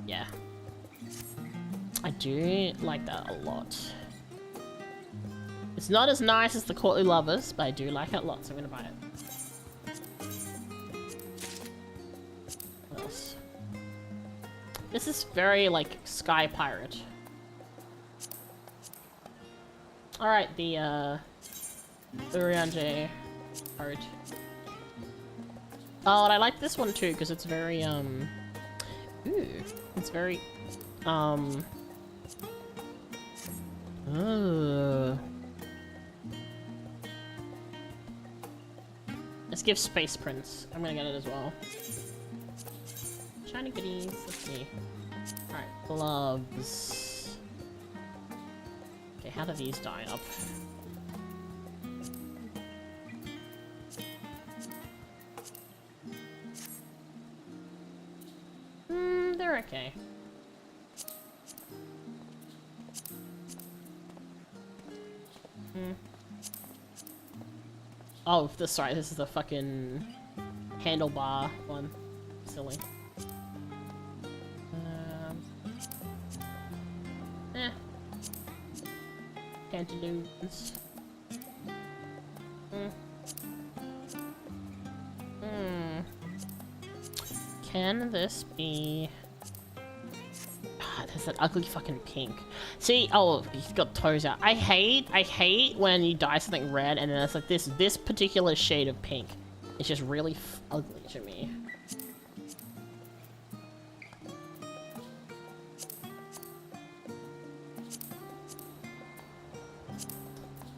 Yeah. I do like that a lot. It's not as nice as the Courtly Lovers, but I do like it a lot, so I'm gonna buy it. What else? This is very, like, Sky Pirate. Alright, the Urianjay art. Oh, and I like this one too, because it's very, ooh, it's very, let's give Space Prince. I'm gonna get it as well. Shiny goodies. Let's see. Alright, gloves. Okay, how do these die up? They're okay. Oh, sorry, this is the fucking handlebar one. Silly. Pantaloons. Can this be... there's that ugly fucking pink. See, oh, he's got toes out. I hate when you dye something red and then it's like this particular shade of pink. It's just really ugly to me.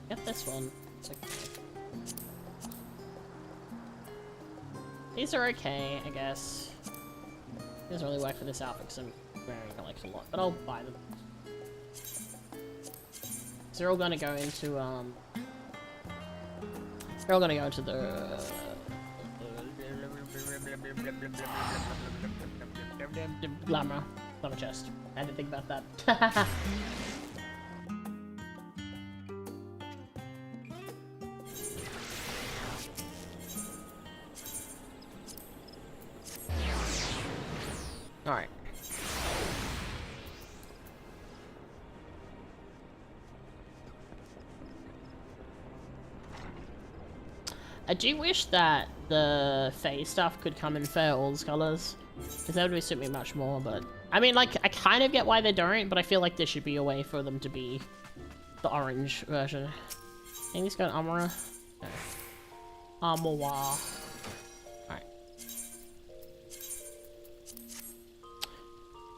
Get this one. It's okay. These are okay, I guess. Doesn't really work for this outfit because I'm wearing it like a lot, but I'll buy them. So they're all gonna go into they're all gonna go into the glamour chest. I had to think about that. Alright. I do wish that the phase stuff could come in Fairall's colors, because that would suit me much more, but... I mean, like, I kind of get why they don't, but I feel like there should be a way for them to be the orange version. I think he's got Armora. No. Armoire. Alright.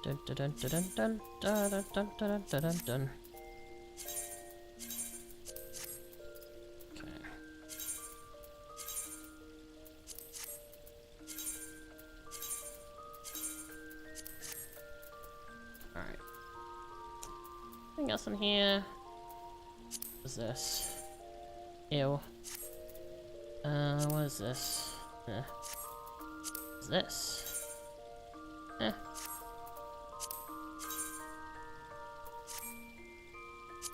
Dun dun dun dun dun dun dun dun dun dun dun dun. Okay. Alright. Anything else in here? What is this? Ew. What is this? What is this?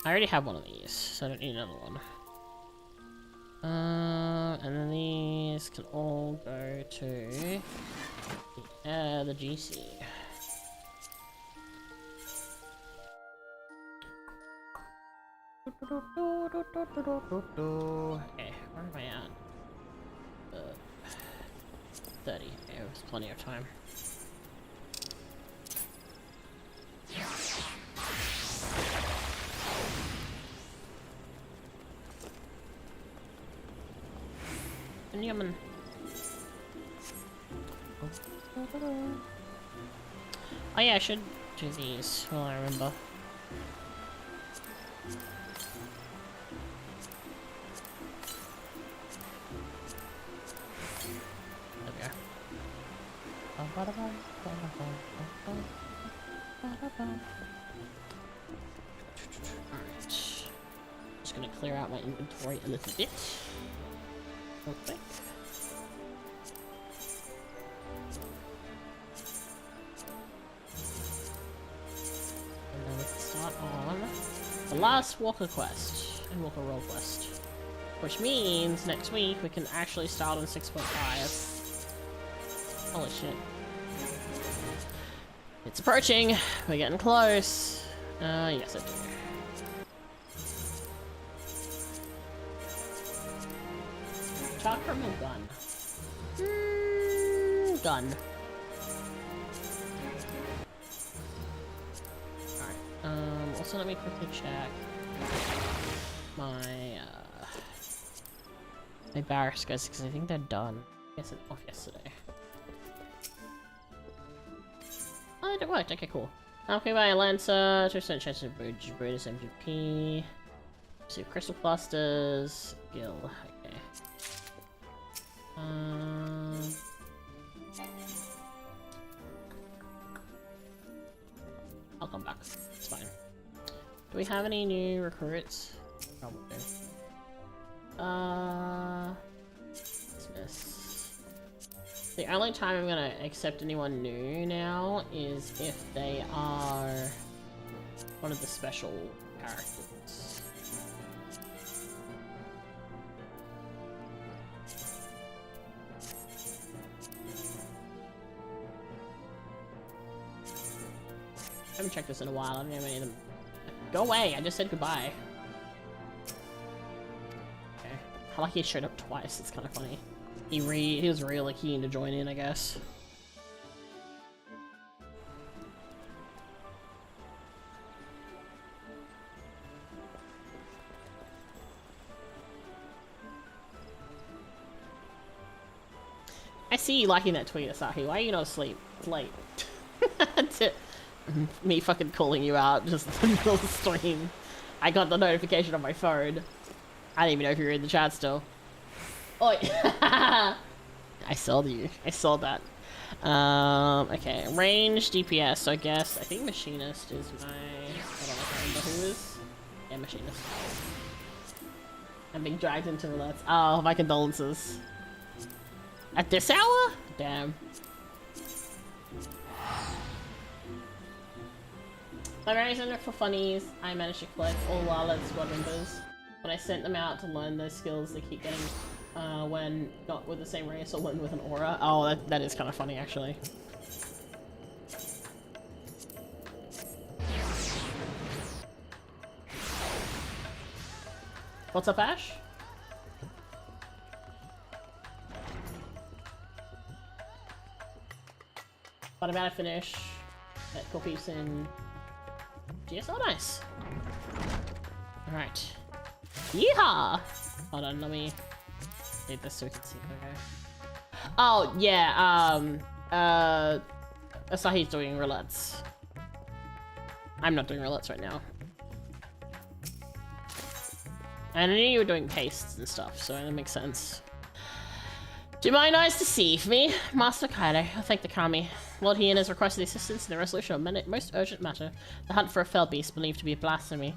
I already have one of these, so I don't need another one. And then these can all go to the GC. Okay, where am I at? 30. Okay, there's plenty of time. Yummin. Oh yeah, I should do these while I remember. Okay. Alright. Just gonna clear out my inventory a little bit. Okay. And then we can start on the last Walker quest and Walker roll quest, which means next week we can actually start on 6.5. Holy shit! It's approaching. We're getting close. Yes, I do. Chakram or gun? Gun. Alright, also let me quickly check my, my barracks guys, because I think they're done. I guess it's off yesterday. Oh, it worked, okay, cool. Okay, by Lancer, 2% chance of Brutus MVP. See crystal clusters, Gil, okay. I'll come back. It's fine. Do we have any new recruits? Probably. Dismiss. The only time I'm gonna accept anyone new now is if they are one of the special characters. I haven't checked this in a while. I don't have any of them. Go away! I just said goodbye. Okay. I like he showed up twice. It's kind of funny. He was really keen to join in, I guess. I see you liking that tweet, Asahi. Why are you not asleep? It's late. Me fucking calling you out just in the middle of the stream. I got the notification on my phone. I didn't even know if you were in the chat still. Oh, I saw you. I saw that. Okay. Range DPS, so I guess. I think Machinist is my... I don't know if I remember who is. Yeah, Machinist. I'm being dragged into roulette. Oh, my condolences. At this hour? Damn. My reason for funnies, I managed to collect all Lala's squad members. When I sent them out to learn those skills they keep getting when not with the same race or when with an aura. Oh, that is kind of funny, actually. What's up, Ash? What about to finish? That copies in GS. Oh, nice. Alright. Yeehaw! Hold on, let me do this so we can see. Okay. Oh, yeah, Asahi's doing roulettes. I'm not doing roulettes right now. And I knew you were doing pastes and stuff, so that makes sense. Do my eyes deceive me? Master Kaido, I thank the Kami. Lord Hien has requested assistance in the resolution of a most urgent matter, the hunt for a fell beast believed to be a blasphemy.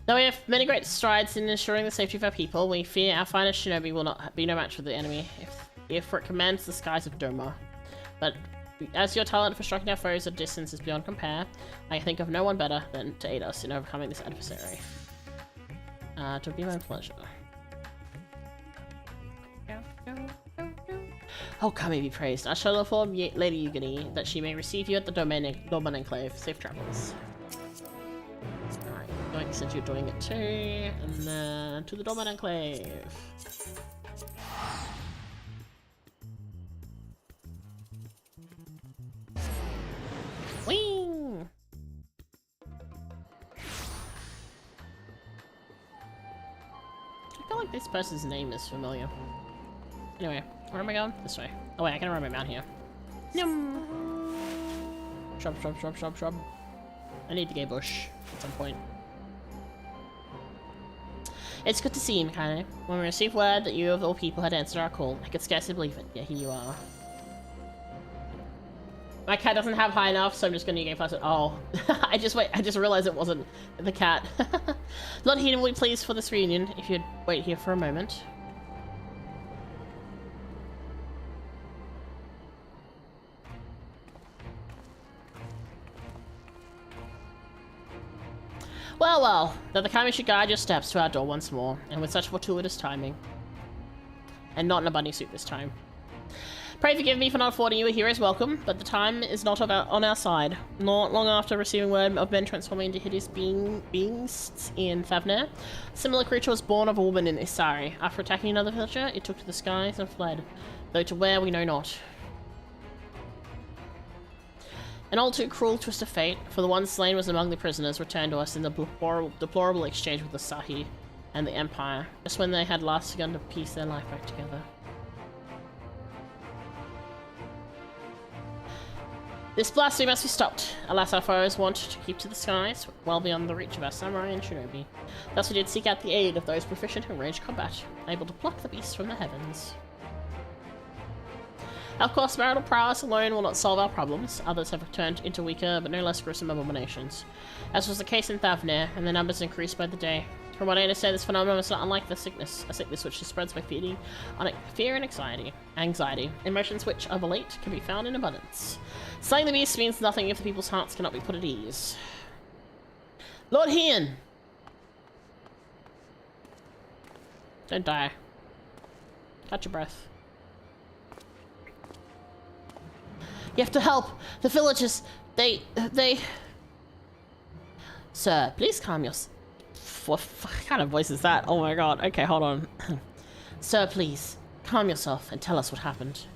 Though we have many great strides in ensuring the safety of our people, we fear our finest shinobi will not be no match for the enemy, if it commands the skies of Doma. But as your talent for striking our foes at distance is beyond compare, I think of no one better than to aid us in overcoming this adversary. To be my pleasure. Oh, Kami be praised. I shall inform Lady Yugani that she may receive you at the Domain Enclave. Safe travels. Alright, going since you're doing it too, and then to the Domain Enclave. Wing! I feel like this person's name is familiar. Anyway, where am I going? This way. Oh wait, I can remember down here. Yum. Shrub, shrub, shrub, shrub, shrub. I need the gay bush at some point. It's good to see you, Mikado. When we received word that you of all people had answered our call, I could scarcely believe it. Yeah, here you are. My cat doesn't have high enough, so I'm just gonna get past it. Oh, I just realized it wasn't the cat. Lord Hien will be pleased for this reunion if you'd wait here for a moment. Well, well, that the Kami should guide your steps to our door once more, and with such fortuitous timing. And not in a bunny suit this time. Pray forgive me for not affording you a hero's welcome, but the time is not on our side. Not long after receiving word of men transforming into hideous beings in Favner, a similar creature was born of a woman in Isari. After attacking another villager, it took to the skies and fled, though to where we know not. An all too cruel twist of fate, for the one slain was among the prisoners returned to us in the deplorable exchange with the Sahi and the Empire, just when they had last begun to piece their life back together. This blasphemy must be stopped. Alas, our foes want to keep to the skies, well beyond the reach of our samurai and shinobi. Thus we did seek out the aid of those proficient in ranged combat, able to pluck the beast from the heavens. Of course, marital prowess alone will not solve our problems. Others have returned into weaker, but no less gruesome abominations. As was the case in Thavnair, and the numbers increased by the day. From what I understand, this phenomenon is not unlike the sickness, a sickness which spreads by feeding on fear and anxiety, emotions which, of late, can be found in abundance. Slaying the beast means nothing if the people's hearts cannot be put at ease. Lord Hian! Don't die. Catch your breath. You have to help! The villagers, they... Sir, please calm yourself. What kind of voice is that? Oh my god. Okay, hold on. Sir, please, calm yourself and tell us what happened.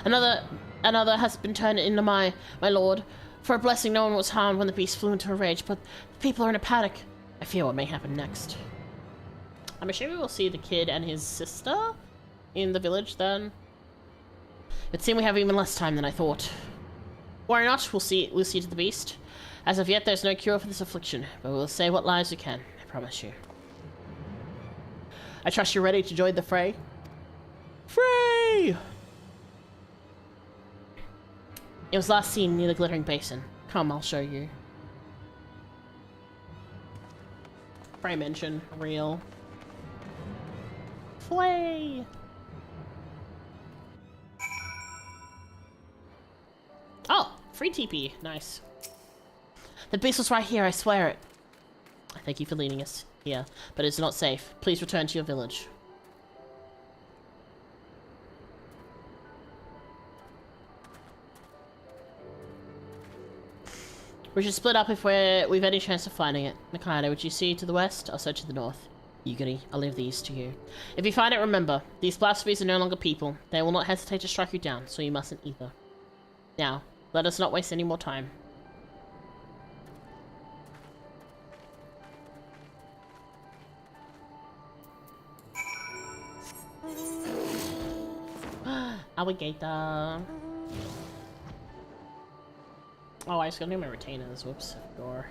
Another has been turned into my lord. For a blessing, no one was harmed when the beast flew into a rage, but the people are in a panic. I fear what may happen next. I'm assuming we'll see the kid and his sister in the village then. It seems we have even less time than I thought. Worry not, we'll see to the beast. As of yet, there's no cure for this affliction, but we'll save what lives we can, I promise you. I trust you're ready to join the fray. Fray! It was last seen near the glittering basin. Come, I'll show you. Fray mention, real. Flay! Oh, free TP, nice. The beast was right here, I swear it. Thank you for leading us here, but it's not safe. Please return to your village. We should split up if we've any chance of finding it. Nikaido, which you see to the west, I'll search to the north. Yugiri, I'll leave these to you. If you find it, remember, these blasphemies are no longer people. They will not hesitate to strike you down, so you mustn't either. Now, let us not waste any more time. Alligator. Oh, I just gotta do my retainers. Whoops. Door.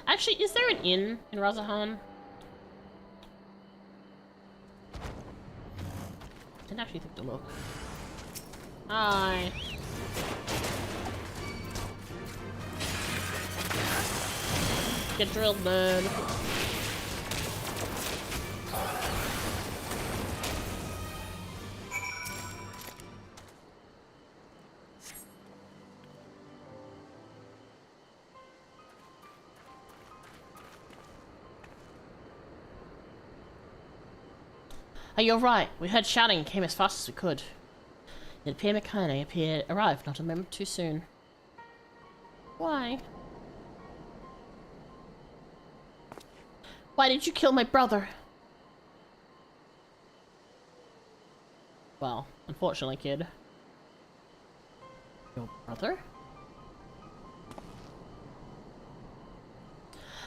Actually, is there an inn in Razahan? Didn't actually think to look. Hi. Get drilled, nerd. Oh, you're right. We heard shouting and came as fast as we could. It appeared Mikane arrived not a moment too soon. Why? Why did you kill my brother? Well, unfortunately, kid. Your brother?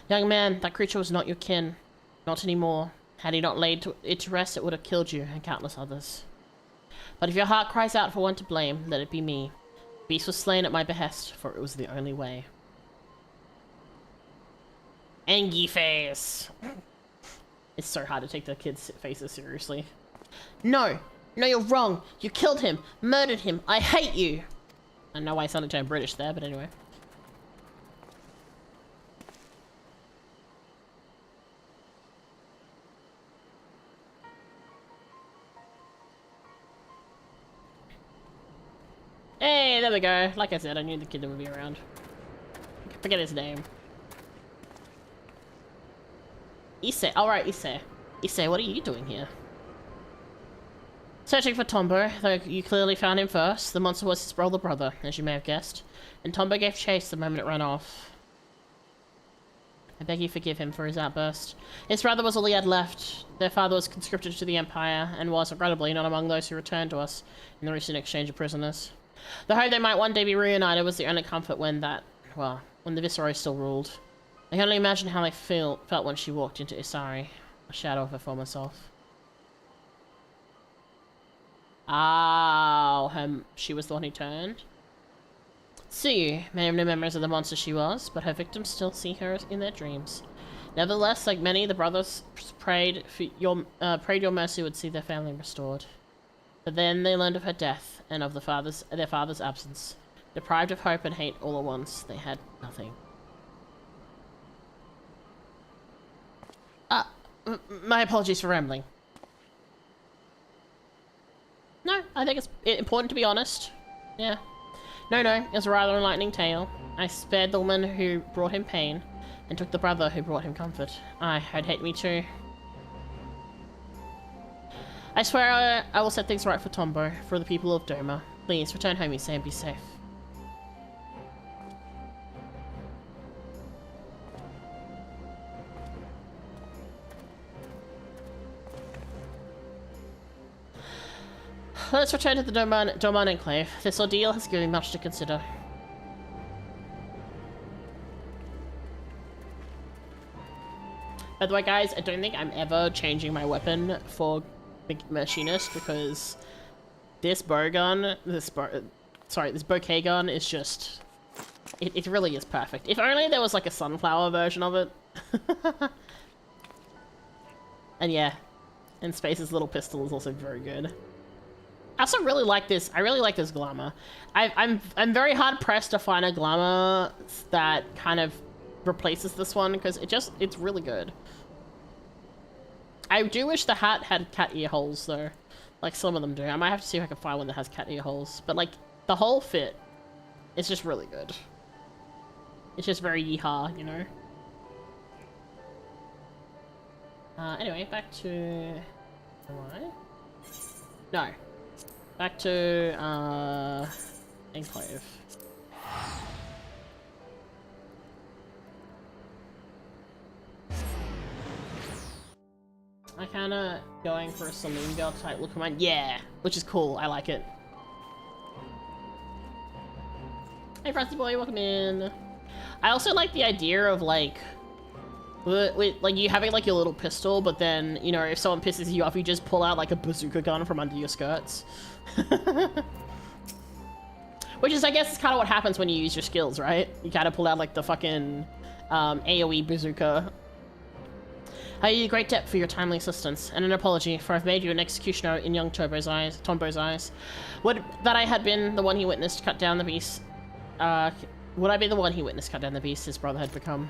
Young man, that creature was not your kin. Not anymore. Had he not laid it to rest, it would have killed you and countless others. But if your heart cries out for one to blame, let it be me. The beast was slain at my behest, for it was the only way. Angie face! It's so hard to take the kids' faces seriously. No! No, you're wrong! You killed him! Murdered him! I hate you! I know why I sounded turned British there, but anyway. Hey, there we go. Like I said, I knew the kid would be around. Forget his name. Issei. Alright, Issei. Issei, what are you doing here? Searching for Tombo, though you clearly found him first. The monster was his older brother, as you may have guessed. And Tombo gave chase the moment it ran off. I beg you forgive him for his outburst. His brother was all he had left. Their father was conscripted to the Empire, and was, regrettably, not among those who returned to us in the recent exchange of prisoners. The hope they might one day be reunited was the only comfort when the Viceroy still ruled. I can only imagine how they felt when she walked into Isari, a shadow of her former self. Oh, she was the one who turned? Tsuyu may have no memories of the monster she was, but her victims still see her in their dreams. Nevertheless, like many, the brothers prayed your mercy would see their family restored. But then they learned of her death and of their father's absence. Deprived of hope and hate all at once, they had nothing. My apologies for rambling. No, I think it's important to be honest. Yeah. No, it was a rather enlightening tale. I spared the woman who brought him pain, and took the brother who brought him comfort. I'd hate me too. I swear I will set things right for Tombo, for the people of Doma. Please, return home, you say, and be safe. Let's return to the Doman Enclave. This ordeal has given me much to consider. By the way, guys, I don't think I'm ever changing my weapon for Machinist because this bow gun, this bouquet gun is just... It really is perfect. If only there was like a sunflower version of it. And yeah, and Space's little pistol is also very good. I also really like this. I really like this glamour. I'm very hard pressed to find a glamour that kind of replaces this one because it's really good. I do wish the hat had cat ear holes though, like some of them do. I might have to see if I can find one that has cat ear holes. But like the whole fit, it's just really good. It's just very yeehaw, you know. Anyway, back to. Am I? No. Back to, Enclave. I kinda going for a saloon girl type look of mine. Yeah! Which is cool, I like it. Hey Frosty Boy, welcome in. I also like the idea of like you having like your little pistol, but then, you know, if someone pisses you off, you just pull out like a bazooka gun from under your skirts. Which is, I guess, is kind of what happens when you use your skills, right? You gotta pull out like the fucking AoE bazooka. I owe you great debt for your timely assistance, and an apology, for I've made you an executioner in young Tombo's eyes. Would that I had been the one he witnessed cut down the beast, would I be the one he witnessed cut down the beast his brother had become?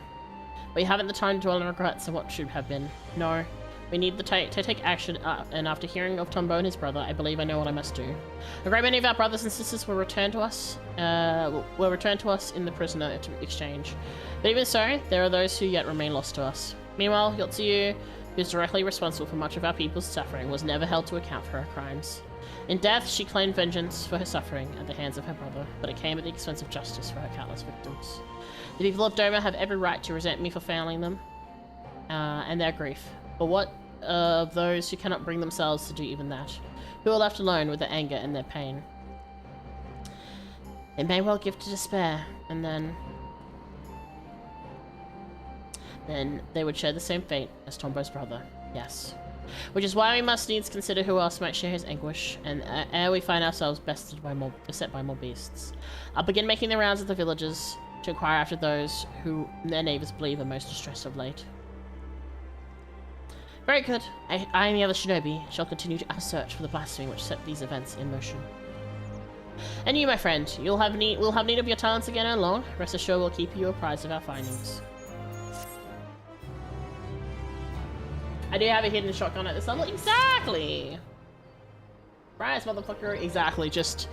We haven't the time to dwell on regrets of what should have been. No, we need to take action, and after hearing of Tombo and his brother, I believe I know what I must do. A great many of our brothers and sisters will return to us in the prisoner exchange. But even so, there are those who yet remain lost to us. Meanwhile, Yotsuyu, who is directly responsible for much of our people's suffering, was never held to account for her crimes. In death, she claimed vengeance for her suffering at the hands of her brother, but it came at the expense of justice for her countless victims. The people of Doma have every right to resent me for failing them, and their grief. But what of those who cannot bring themselves to do even that? Who are left alone with their anger and their pain? It may well give to despair, and then they would share the same fate as Tombo's brother. Yes. Which is why we must needs consider who else might share his anguish, and ere we find ourselves beset by more beasts. I'll begin making the rounds of the villages to inquire after those who their neighbours believe are most distressed of late. Very good. I and the other shinobi shall continue our search for the blasphemy which set these events in motion. And you, my friend, we'll have need of your talents again and long. Rest assured we'll keep you apprised of our findings. I do have a hidden shotgun at this level. Exactly! Rise, motherfucker. Exactly. Just,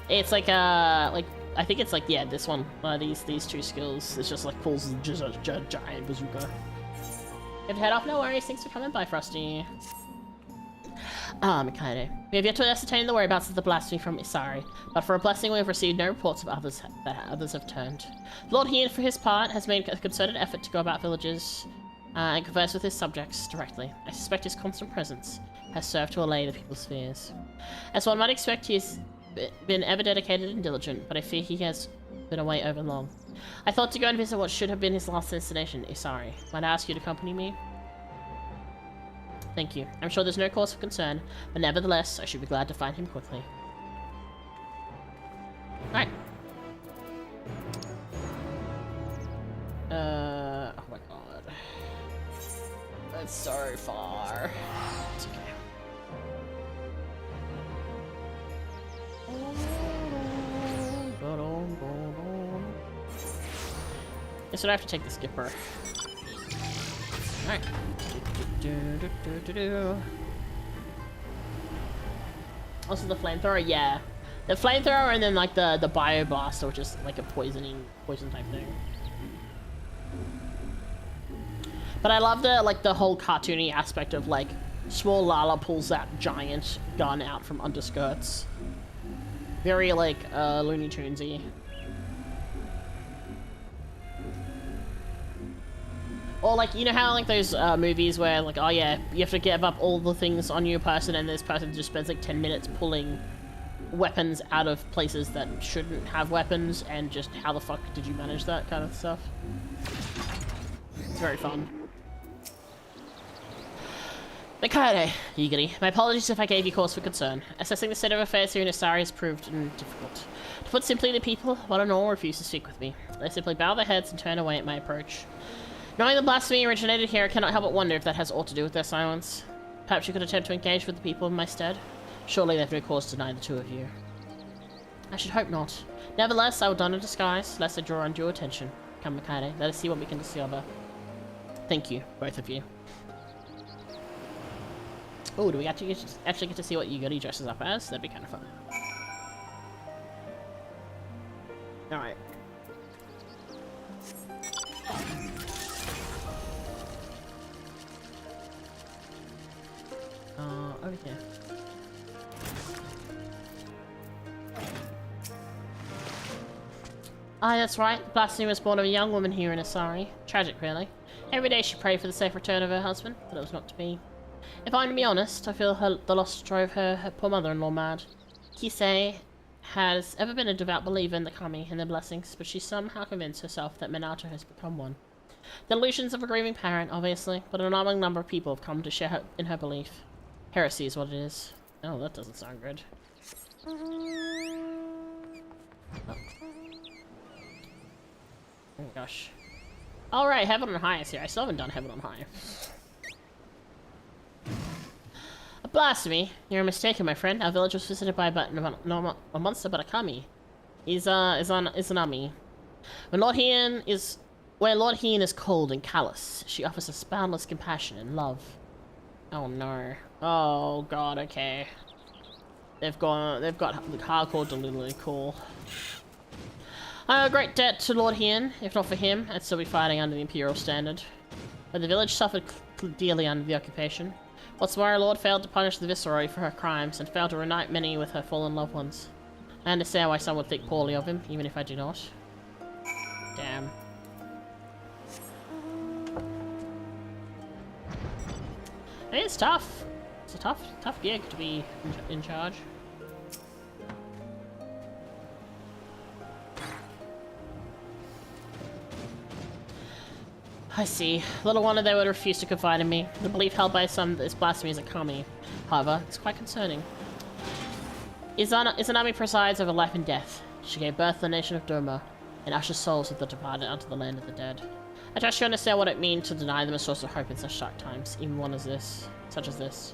it's like, I think it's like, yeah, this one. These two skills. It's just like pulls just a giant bazooka. You have to head off, no worries. Thanks for coming by, Frosty. Mikado. We have yet to ascertain the whereabouts of the blasphemy from Isari, but for a blessing we have received no reports of others that others have turned. Lord Hien, for his part, has made a concerted effort to go about villages and converse with his subjects directly. I suspect his constant presence has served to allay the people's fears. As one might expect, he has been ever dedicated and diligent, but I fear he has been away over long. I thought to go and visit what should have been his last destination, Isari. Might I ask you to accompany me? Thank you. I'm sure there's no cause for concern, but nevertheless, I should be glad to find him quickly. Alright. Oh my god. it's so far. It's okay. Guess I have to take the skipper. Alright. Also the flamethrower, yeah. The flamethrower and then like the bio blaster, which is like a poison type thing. But I love the whole cartoony aspect of like small Lala pulls that giant gun out from underskirts. Very like Looney Tunesy. Or like, you know how like those movies where like, oh yeah, you have to give up all the things on your person and this person just spends like 10 minutes pulling weapons out of places that shouldn't have weapons, and just how the fuck did you manage that kind of stuff? It's very fun. Mikaere, Yigiri, my apologies if I gave you cause for concern. Assessing the state of affairs here in Asari has proved difficult. To put simply, the people, one and all, refuse to speak with me. They simply bow their heads and turn away at my approach. Knowing the blasphemy originated here, I cannot help but wonder if that has aught to do with their silence. Perhaps you could attempt to engage with the people in my stead? Surely they have no cause to deny the two of you. I should hope not. Nevertheless, I will don a disguise, lest I draw undue attention. Come, Mikaere, let us see what we can discover. Thank you, both of you. Oh, do we actually get to see what Yigiri dresses up as? That'd be kind of fun. Alright. Over here. Ah, that's right. Blasphemy was born of a young woman here in Asari. Tragic, really. Every day she prayed for the safe return of her husband, but it was not to be. If I'm to be honest, I feel the loss drove her poor mother-in-law mad. Kisei has ever been a devout believer in the kami and their blessings, but she somehow convinced herself that Minato has become one. The illusions of a grieving parent, obviously, but an alarming number of people have come to share in her belief. Heresy is what it is. Oh, that doesn't sound good. Oh gosh. Alright, Heaven on High is here. I still haven't done Heaven on High. A blasphemy? You're mistaken, my friend. Our village was visited by a monster but a kami. Is an ami. Where Lord Hien is cold and callous, she offers us boundless compassion and love. Oh no. Oh god, okay. They've got hardcore delulu, cool. I owe a great debt to Lord Hien. If not for him, I'd still be fighting under the Imperial standard. But the village suffered dearly under the occupation. What's more, our Lord failed to punish the Viceroy for her crimes, and failed to reunite many with her fallen loved ones. I understand why some would think poorly of him, even if I do not. Damn. I mean, it's tough. It's a tough gig to be in charge. I see. Little wonder they would refuse to confide in me. The belief held by some that this blasphemy is a kami. However, it's quite concerning. Izanami presides over life and death. She gave birth to the nation of Doma, and ushers souls of the departed onto the land of the dead. I trust you understand what it means to deny them a source of hope in such dark times, even one as this, such as this.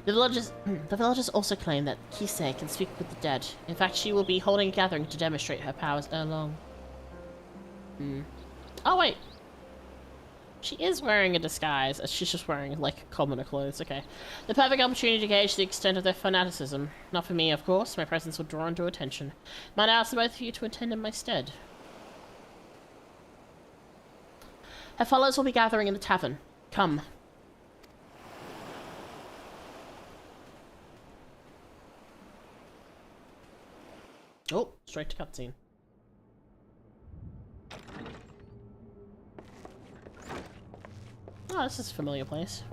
The villagers also claim that Kisei can speak with the dead. In fact, she will be holding a gathering to demonstrate her powers ere long. Oh wait! She is wearing a disguise. She's just wearing, like, commoner clothes. Okay. The perfect opportunity to gauge the extent of their fanaticism. Not for me, of course. My presence would draw undue attention. Might I ask both of you to attend in my stead? Her followers will be gathering in the tavern. Come. Oh, straight to cutscene. Oh, this is a familiar place.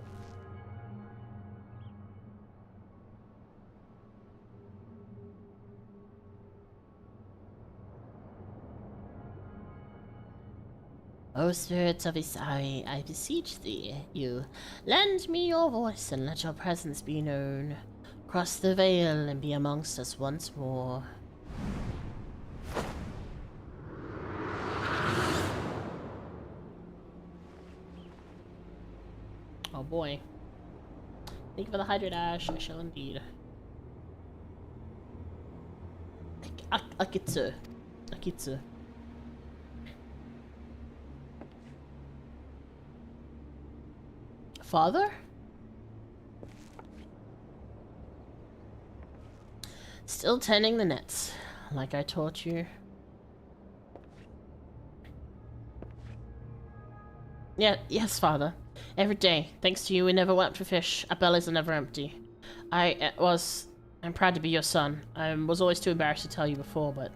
O spirits of Isari, I beseech thee, you, lend me your voice and let your presence be known. Cross the veil and be amongst us once more. Oh boy. Thank you for the hydrate, Ash. I shall indeed. Akitsu. Akitsu. Father? Still tending the nets, like I taught you. Yeah, yes, Father. Every day, thanks to you, we never went for fish. Our bellies are never empty. I'm proud to be your son. I was always too embarrassed to tell you before, but...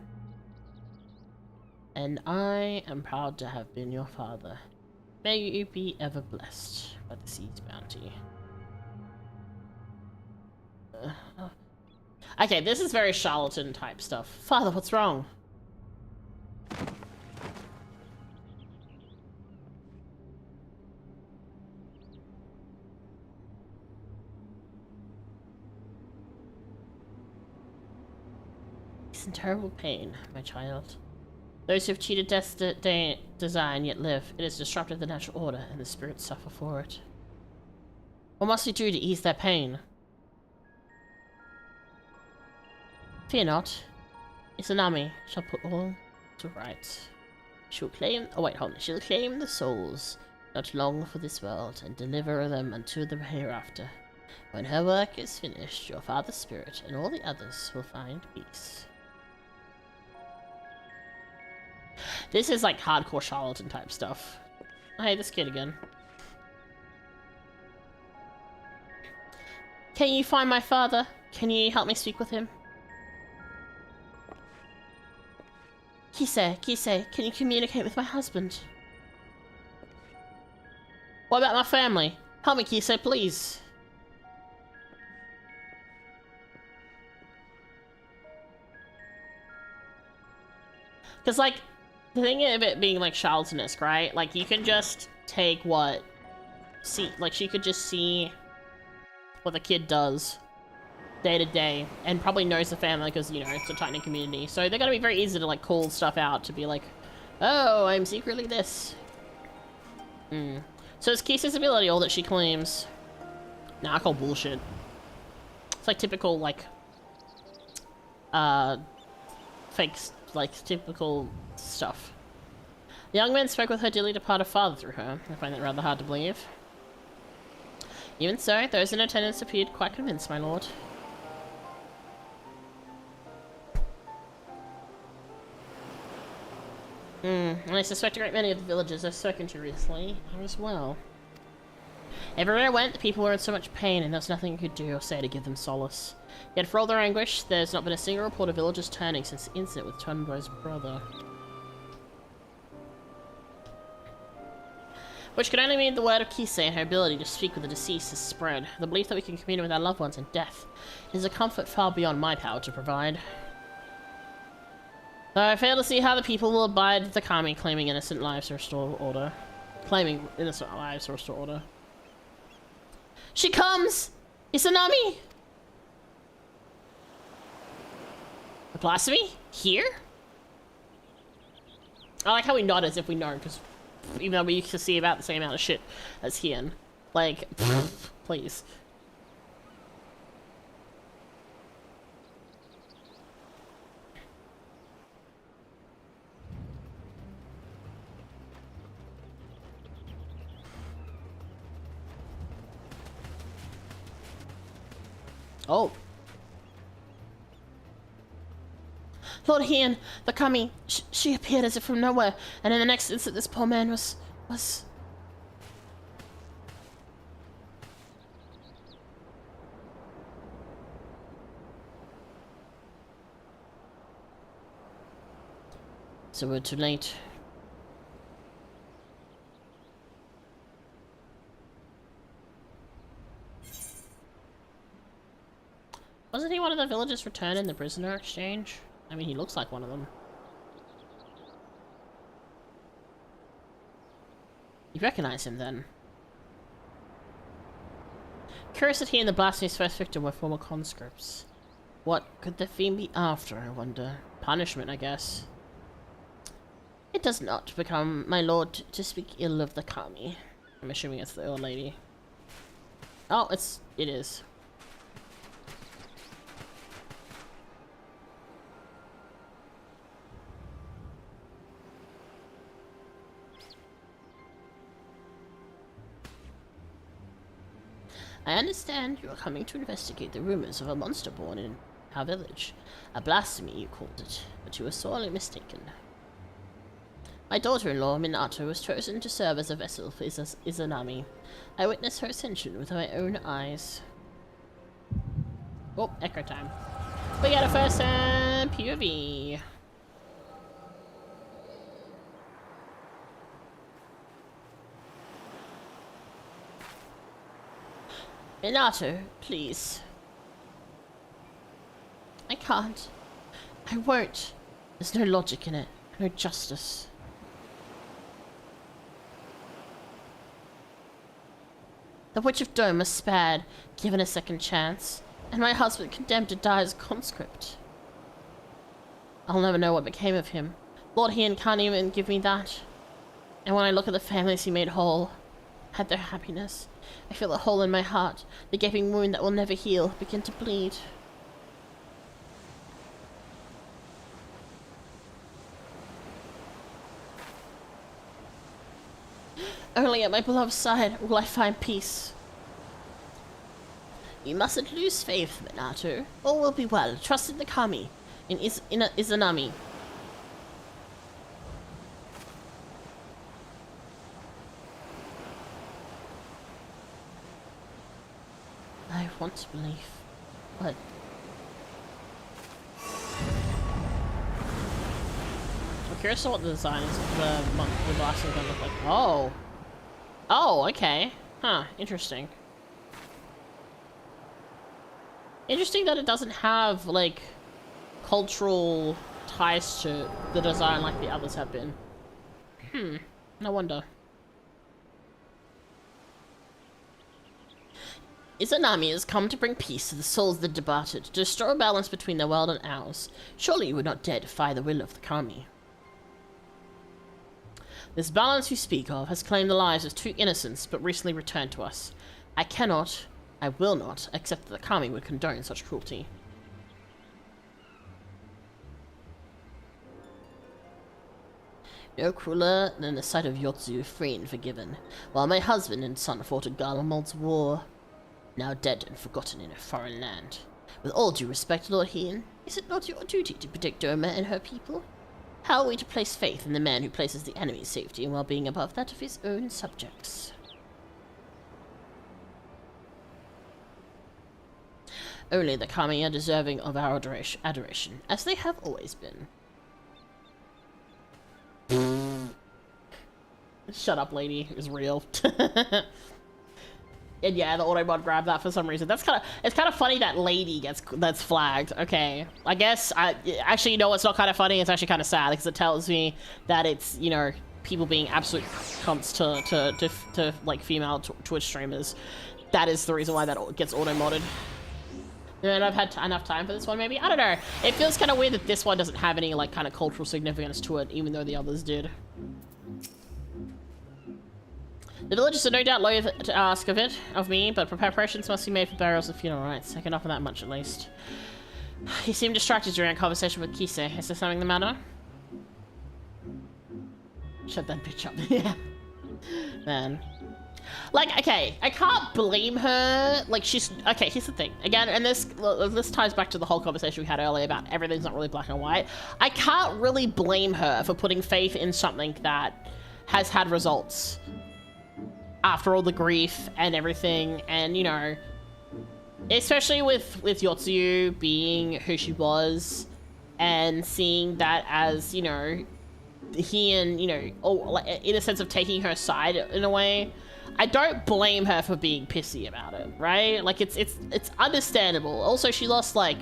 And I am proud to have been your father. May you be ever blessed by the sea's bounty. Okay, this is very charlatan type stuff. Father, what's wrong? He's in terrible pain, my child. Those who have cheated death's design yet live. It has disrupted the natural order, and the spirits suffer for it. What must we do to ease their pain? Fear not. Izanami shall put all to rights. She'll claim... Oh wait, hold on. She'll claim the souls not long for this world, and deliver them unto the hereafter. When her work is finished, your father's spirit and all the others will find peace. This is like hardcore charlatan type stuff. Hey, this kid again. Can you find my father? Can you help me speak with him? Kisei, can you communicate with my husband? What about my family? Help me, Kisei, please. Because, like, the thing of it being, like, charlatanesque, right? Like, you can just take what... Like, she could just see what the kid does day to day, and probably knows the family because, you know, it's a tight-knit community. So they're gonna be very easy to, like, call stuff out to be like, oh, I'm secretly this. So it's Kisei's ability, all that she claims. Nah, I call bullshit. It's like typical, like, fakes, like, typical stuff. The young man spoke with her dearly departed father through her. I find that rather hard to believe. Even so, those in attendance appeared quite convinced, my lord. And I suspect a great many of the villagers I've spoken to recently are as well. Everywhere I went, the people were in so much pain, and there was nothing I could do or say to give them solace. Yet for all their anguish, there's not been a single report of villagers turning since the incident with Turnbo's brother. Which could only mean the word of Kisei and her ability to speak with the deceased has spread. The belief that we can communicate with our loved ones in death is a comfort far beyond my power to provide. Though I fail to see how the people will abide the kami claiming innocent lives to restore order. Claiming innocent lives to restore order. She comes! Izanami! A blasphemy? Here? I like how we nod as if we know, because even though we used to see about the same amount of shit as Hien. Like, please. Oh. Lord Hien, the kami, she appeared as if from nowhere, and in the next instant this poor man was... So we're too late. Wasn't he one of the villagers returned in the prisoner exchange? I mean, he looks like one of them. You recognize him, then? Curious that he and the blasphemy's first victim were former conscripts. What could the fiend be after, I wonder? Punishment, I guess. It does not become my lord to speak ill of the kami. I'm assuming it's the old lady. Oh, it is. I understand you are coming to investigate the rumors of a monster born in our village. A blasphemy, you called it, but you were sorely mistaken. My daughter-in-law, Minato, was chosen to serve as a vessel for Izanami. I witnessed her ascension with my own eyes. Oh, echo time. We got a first-hand POV. Minato, please. I can't. I won't. There's no logic in it. No justice. The Witch of Dome was spared, given a second chance, and my husband condemned to die as a conscript. I'll never know what became of him. Lord Hien can't even give me that. And when I look at the families he made whole, had their happiness, I feel a hole in my heart, the gaping wound that will never heal, begin to bleed. Only at my beloved's side will I find peace. You mustn't lose faith, Minato. All will be well. Trust in the Kami, in Izanami. I want to believe, but I'm curious to what the design is of the glass is gonna look like. Oh. Oh, okay. Huh, interesting. Interesting that it doesn't have, like, cultural ties to the design like the others have been. No wonder. Izanami has come to bring peace to the souls of the departed, to restore a balance between their world and ours. Surely you would not dare defy the will of the Kami. This balance you speak of has claimed the lives of 2 innocents, but recently returned to us. I will not accept that the Kami would condone such cruelty. No crueler than the sight of Yotsu free and forgiven, while my husband and son fought a Garlemald's war, now dead and forgotten in a foreign land. With all due respect, Lord Hien, is it not your duty to protect Doma and her people? How are we to place faith in the man who places the enemy's safety and well-being above that of his own subjects? Only the Kami are deserving of our adoration, as they have always been. Shut up, lady. It's real. And yeah, the Automod grabbed that for some reason. It's kind of funny that lady that's flagged. Okay, I guess actually, you know what's not kind of funny? It's actually kind of sad because it tells me that it's, you know, people being absolute cunts to like female Twitch streamers. That is the reason why that gets auto-modded. And I've had enough time for this one, maybe? I don't know. It feels kind of weird that this one doesn't have any, like, kind of cultural significance to it, even though the others did. The villagers are no doubt loath to ask of me, but preparations must be made for burials and funeral rites. I can offer that much, at least. He seemed distracted during a conversation with Kise. Is there something the matter? Shut that bitch up. Yeah. Man. Like, okay, I can't blame her. Like, she's... Okay, here's the thing. Again, and this ties back to the whole conversation we had earlier about everything's not really black and white. I can't really blame her for putting faith in something that has had results. After all the grief and everything, and, you know... Especially with Yotsuyu being who she was, and seeing that as, you know... He and, you know... in a sense of taking her side in a way... I don't blame her for being pissy about it, right? Like, it's understandable. Also, she lost, like,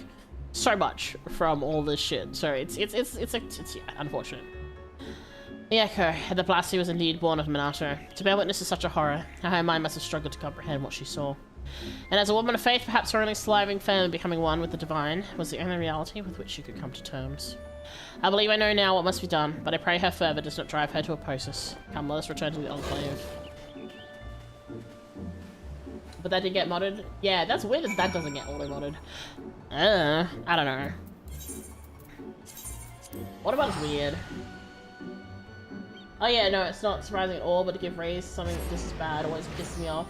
so much from all this shit. So it's yeah, unfortunate. The echo, the blasphemy was indeed born of Minato. To bear witness to such a horror, her mind must have struggled to comprehend what she saw. And as a woman of faith, perhaps her only surviving family becoming one with the divine was the only reality with which she could come to terms. I believe I know now what must be done, but I pray her fervor does not drive her to oppose us. Come, let us return to the enclave. But that did get modded. Yeah, that's weird that that doesn't get auto-modded. I don't know. What about is weird? Oh yeah, no, it's not surprising at all, but to give Raze something just as bad always pisses me off.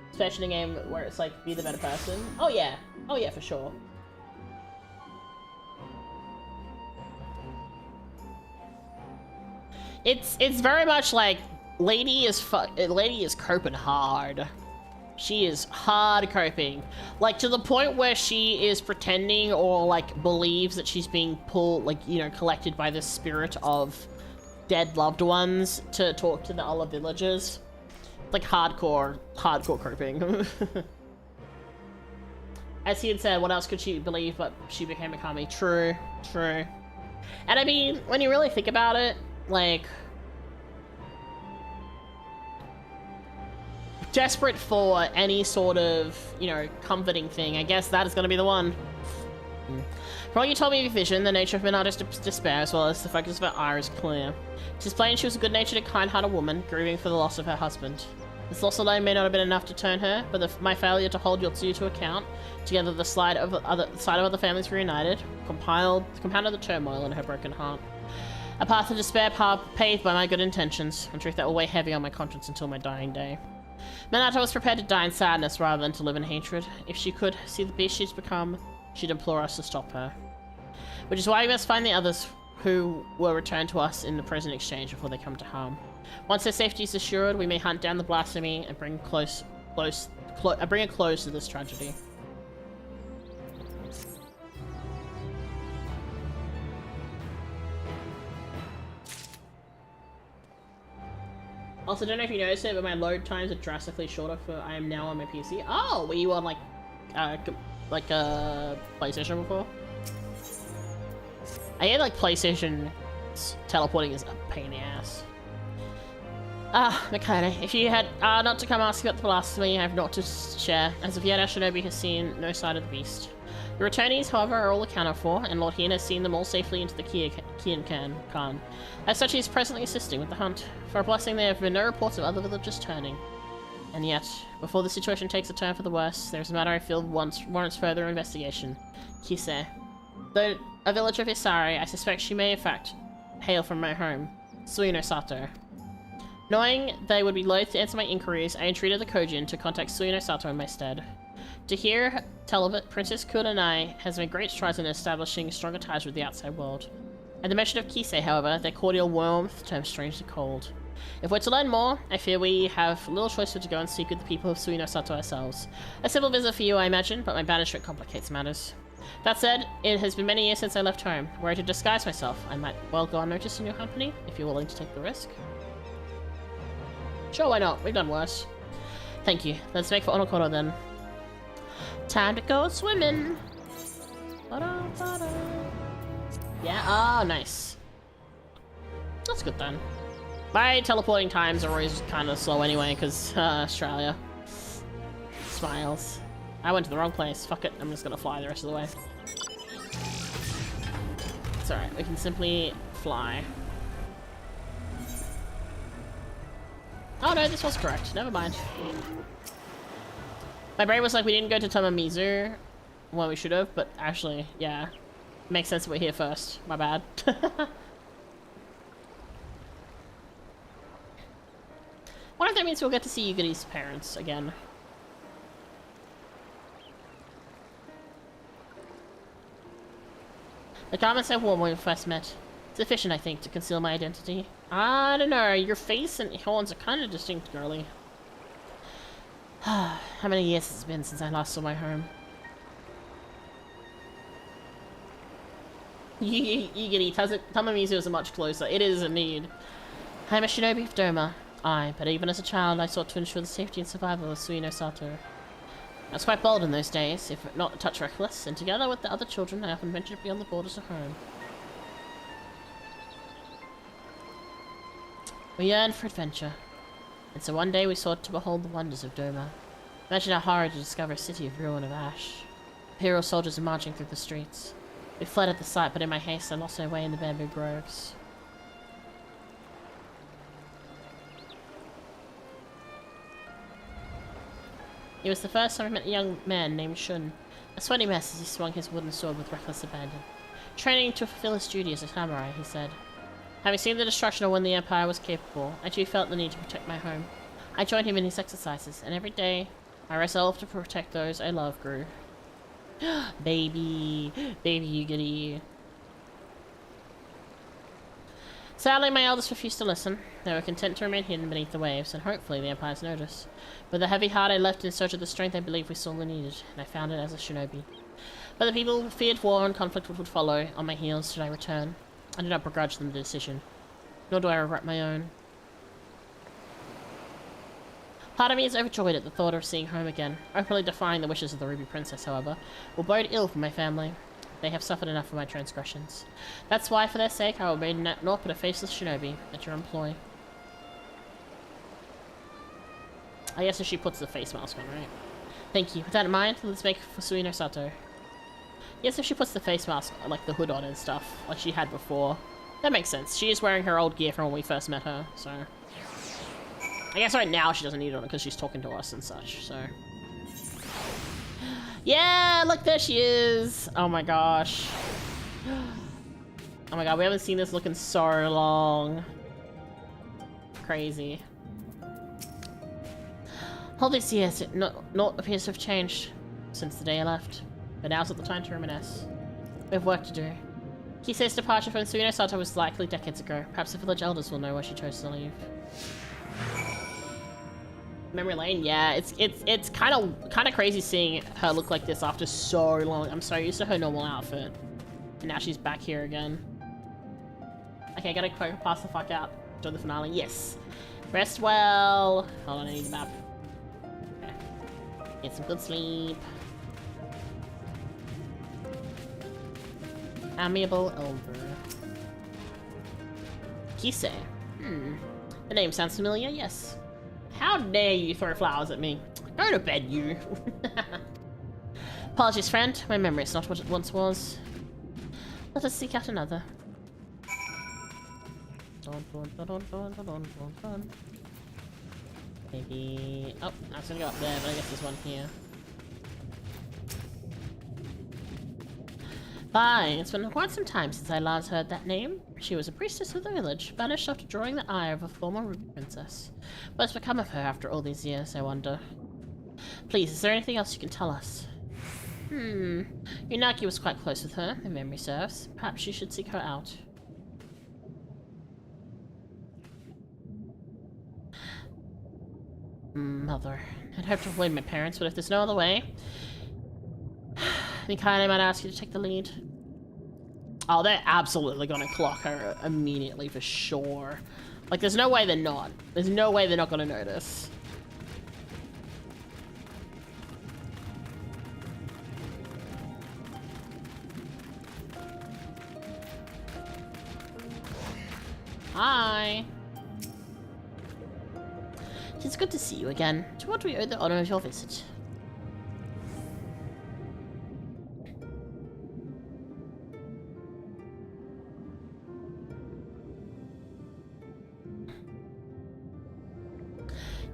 Especially in a game where it's like, be the better person. Oh yeah, for sure. It's very much like, lady is coping hard. She is hard coping. Like, to the point where she is pretending or, like, believes that she's being pulled, like, you know, collected by the spirit of dead loved ones to talk to the other villagers. Like, hardcore coping. As he had said, what else could she believe but she became a kami? True. And I mean, when you really think about it, like... desperate for any sort of, you know, comforting thing. I guess that is going to be the one. From what you told me of your vision, the nature of Minardo's despair, as well as the focus of her ire, is clear. It is plain she was a good-natured and kind-hearted woman, grieving for the loss of her husband. This loss alone may not have been enough to turn her, but my failure to hold your two to account, together the side of other families reunited, compounded the turmoil in her broken heart. A path of despair paved by my good intentions, a truth that will weigh heavy on my conscience until my dying day. Minato was prepared to die in sadness rather than to live in hatred. If she could see the beast she's become, she'd implore us to stop her. Which is why we must find the others who will return to us in the present exchange before they come to harm. Once their safety is assured, we may hunt down the blasphemy and bring a close to this tragedy. Also, don't know if you noticed it, but my load times are drastically shorter for I am now on my PC. Oh, were you on like PlayStation before? I hear like PlayStation teleporting is a pain in the ass. Mikado, if you had not to come ask about the blasphemy, I have not to share. As of yet, our shinobi has seen no sign of the beast. The returnees, however, are all accounted for, and Lord Hien has seen them all safely into the Kian Khan. As such, he is presently assisting with the hunt. For a blessing, there have been no reports of other villagers turning. And yet, before the situation takes a turn for the worse, there is a matter I feel warrants further investigation. Kisei. Though a villager of Isari, I suspect she may in fact hail from my home, Suino Sato. Knowing they would be loath to answer my inquiries, I entreated the Kojin to contact Suino Sato in my stead. To hear tell of it, Princess Kurenai has made great strides in establishing stronger ties with the outside world. At the mention of Kisei, however, their cordial warmth turns strangely cold. If we're to learn more, I fear we have little choice but to go and seek with the people of Suino Sato ourselves. A simple visit for you, I imagine, but my banishment complicates matters. That said, it has been many years since I left home. Were I to disguise myself, I might well go unnoticed in your company, if you're willing to take the risk. Sure, why not? We've done worse. Thank you. Let's make for Onokoro then. Time to go swimming. Ba-da-ba-da. Yeah, nice. That's good then. My teleporting times are always kind of slow anyway, because Australia. Smiles. I went to the wrong place. Fuck it, I'm just gonna fly the rest of the way. It's alright, we can simply fly. Oh no, this was correct. Never mind. My brain was like, we didn't go to Tamamizu. Well, we should have, but actually, yeah. Makes sense we're here first. My bad. What if that means we'll get to see Yuguri's parents again? The garments I wore when we first met. Sufficient, I think, to conceal my identity. I don't know, your face and horns are kind of distinct, girly. How many years has it been since I last saw my home? Yugiri, Tamamizu is much closer. It is indeed. I am a shinobi of Doma. Aye, but even as a child I sought to ensure the safety and survival of Suino Sato. I was quite bold in those days, if not a touch reckless, and together with the other children I often ventured beyond the borders of home. We yearned for adventure, and so one day we sought to behold the wonders of Doma. Imagine our horror to discover a city of ruin of ash. Imperial soldiers are marching through the streets. We fled at the sight, but in my haste I lost my way in the bamboo groves. It was the first time I met a young man named Shun. A sweaty mess as he swung his wooden sword with reckless abandon. Training to fulfill his duty as a samurai, he said. Having seen the destruction of when the Empire was capable, I too felt the need to protect my home. I joined him in his exercises, and every day, my resolve to protect those I love grew. Baby Yugiri. Sadly, my elders refused to listen. They were content to remain hidden beneath the waves, and hopefully the Empire's notice. With a heavy heart, I left in search of the strength I believed we sorely needed, and I found it as a shinobi. But the people feared war and conflict would follow on my heels should I return. I did not begrudge them the decision, nor do I regret my own. Part of me is overjoyed at the thought of seeing home again. Openly defying the wishes of the Ruby Princess, however, will bode ill for my family. They have suffered enough for my transgressions. That's why, for their sake, I will remain naught but a faceless shinobi at your employ. I guess if she puts the face mask on, right? Thank you. With that in mind, let's make for Suino Sato. Yes, if she puts the face mask, like the hood on and stuff, like she had before. That makes sense. She is wearing her old gear from when we first met her, so... I guess right now she doesn't need it on because she's talking to us and such, so... Yeah, look, there she is! Oh my gosh. Oh my god, we haven't seen this look in so long. Crazy. All these years, naught appears to have changed since the day I left. But now's not the time to reminisce. We have work to do. Kisei's departure from Suino Sato was likely decades ago. Perhaps the village elders will know why she chose to leave. Memory lane, yeah, it's kind of crazy seeing her look like this after so long. I'm so used to her normal outfit, and now she's back here again. Okay, gotta pass the fuck out. Enjoy the finale. Yes. Rest well. Hold on, I need the map. Okay. Get some good sleep. Amiable Elder. Kisei. The name sounds familiar, yes. How dare you throw flowers at me? Go to bed, you. Apologies, friend. My memory is not what it once was. Let us seek out another. Maybe... Oh, I was gonna go up there, but I guess there's one here. Fine. It's been quite some time since I last heard that name. She was a priestess of the village, banished after drawing the ire of a former Ruby Princess. What's become of her after all these years, I wonder? Please, is there anything else you can tell us? Yunaki was quite close with her, if memory serves. Perhaps you should seek her out. Mother. I'd hoped to avoid my parents, but if there's no other way... Mika, I might ask you to take the lead. Oh, they're absolutely gonna clock her immediately for sure. Like, there's no way they're not. There's no way they're not gonna notice. Hi. It's good to see you again. To what we owe the honor of your visit.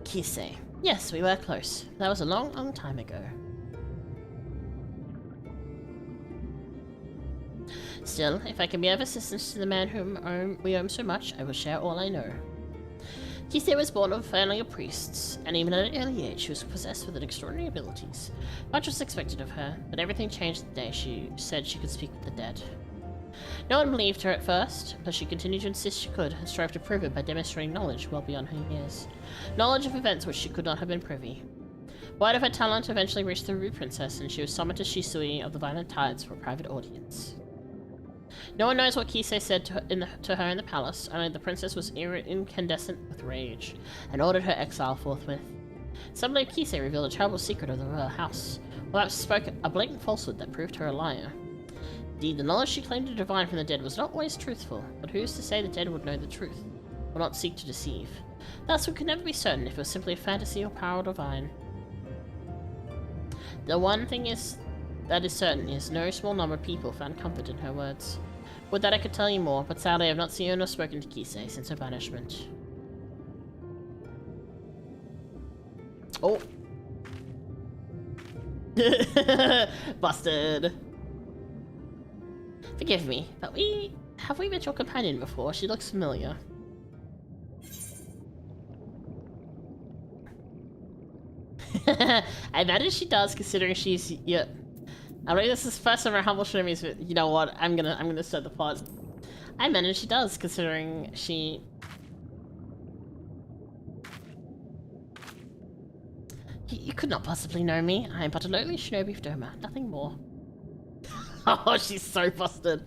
Kisei. Yes, we were close. That was a long, long time ago. Still, if I can be of assistance to the man whom we owe so much, I will share all I know. Kisei was born of a family of priests, and even at an early age she was possessed with extraordinary abilities. Much was expected of her, but everything changed the day she said she could speak with the dead. No one believed her at first, but she continued to insist she could, and strove to prove it by demonstrating knowledge well beyond her years. Knowledge of events which she could not have been privy. Word of her talent eventually reached the Ruby Princess, and she was summoned to Shisui of the Violent Tides for a private audience. No one knows what Kisei said to her in the palace, only the princess was incandescent with rage, and ordered her exile forthwith. Some believe Kisei revealed a terrible secret of the royal house, while that spoke a blatant falsehood that proved her a liar. Indeed, the knowledge she claimed to divine from the dead was not always truthful, but who's to say the dead would know the truth, or not seek to deceive? Thus, we could never be certain if it was simply a fantasy or power divine. The one thing that is certain is no small number of people found comfort in her words. Would that I could tell you more, but sadly I have not seen or spoken to Kisei since her banishment. Oh! Busted. Forgive me, but have we met your companion before? She looks familiar. I imagine she does, considering she's I mean, this is the first time our humble shinobi's, but you know what? I'm gonna start the pause. I imagine she does, considering she. You could not possibly know me. I am but a lowly shinobi of Doma, nothing more. Oh, she's so busted.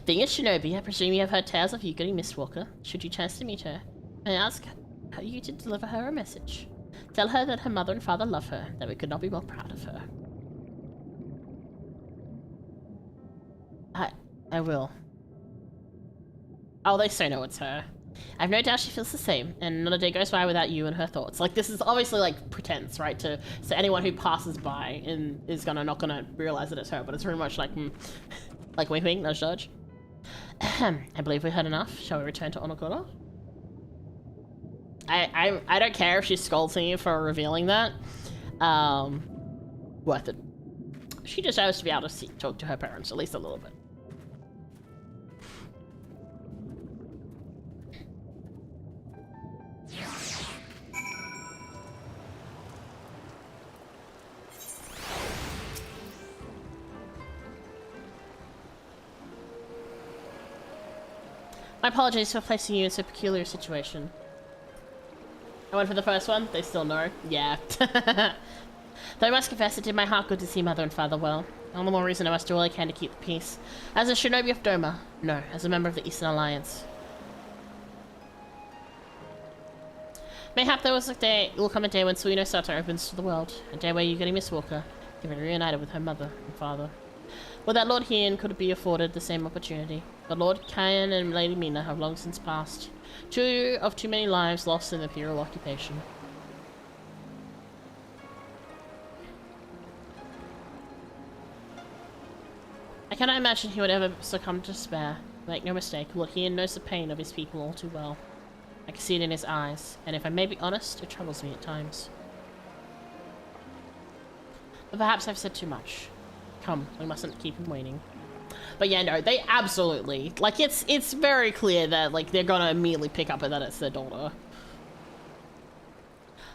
Being a shinobi, I presume you have heard tales of Yukari Mistwalker. Should you chance to meet her, I ask you to deliver her a message. Tell her that her mother and father love her, that we could not be more proud of her. I will. Oh, they say no, it's her. I've no doubt she feels the same, and not a day goes by without you and her thoughts. Like, this is obviously, like, pretense, right? So anyone who passes by and is not gonna realize that it's her, but it's very much like, like wink wink, nudge nudge. I believe we heard enough. Shall we return to Onokoro? I don't care if she scolds me for revealing that. Worth it. She deserves to be able to talk to her parents, at least a little bit. My apologies for placing you in such a peculiar situation. I went for the first one. They still know. Yeah. Though I must confess, it did my heart good to see mother and father well. All the more reason I must do all I can to keep the peace. As a shinobi of Doma. No, as a member of the Eastern Alliance. Mayhap there will come a day when Suino Sato opens to the world. A day where Yukari Mistwalker can be reunited with her mother and father. Well, that Lord Heian could be afforded the same opportunity. But Lord Kayan and Lady Mina have long since passed. Two of too many lives lost in the imperial occupation. I cannot imagine he would ever succumb to despair. Make no mistake, Lord Heian knows the pain of his people all too well. I can see it in his eyes, and if I may be honest, it troubles me at times. But perhaps I've said too much. Come, we mustn't keep him waiting. But yeah, no, they absolutely, like, it's very clear that, like, they're gonna immediately pick up that it's their daughter.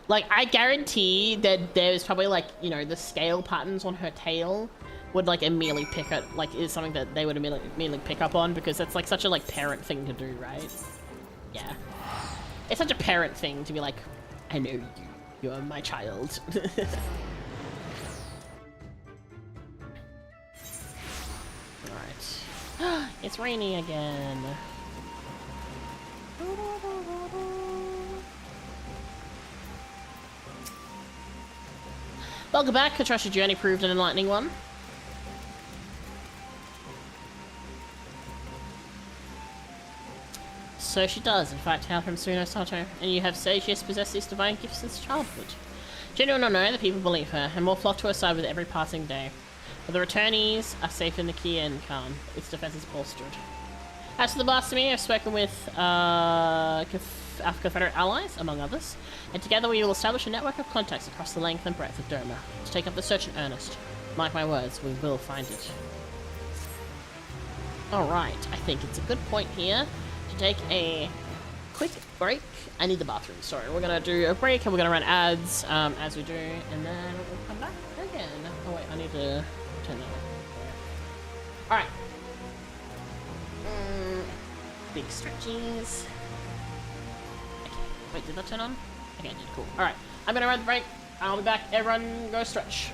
Like, I guarantee that there's probably, like, you know, the scale patterns on her tail would, like, immediately pick it, like, is something that they would immediately pick up on, because it's, like, such a, like, parent thing to do, right? Yeah. It's such a parent thing to be like, I know you. You're my child. Alright. It's raining again. Welcome back. I trust your journey proved an enlightening one. So she does, in fact, hail from Suino Sato, and you have said she has possessed these divine gifts since childhood. Genuine or no, the people believe her, and more flock to her side with every passing day. But the returnees are safe in the Kian Khan. Its defense is bolstered. As for the blasphemy, I've spoken with our Confederate allies, among others, and together we will establish a network of contacts across the length and breadth of Doma to take up the search in earnest. Mark my words, we will find it. Alright, I think it's a good point here to take a quick break. I need the bathroom, sorry. We're gonna do a break and we're gonna run ads as we do, and then we'll come back again. Oh wait, I need to turn that on. Alright. Big stretchies. Okay. Wait, did that turn on? Okay, it did. Cool. Alright. I'm gonna run the break. I'll be back. Everyone go stretch.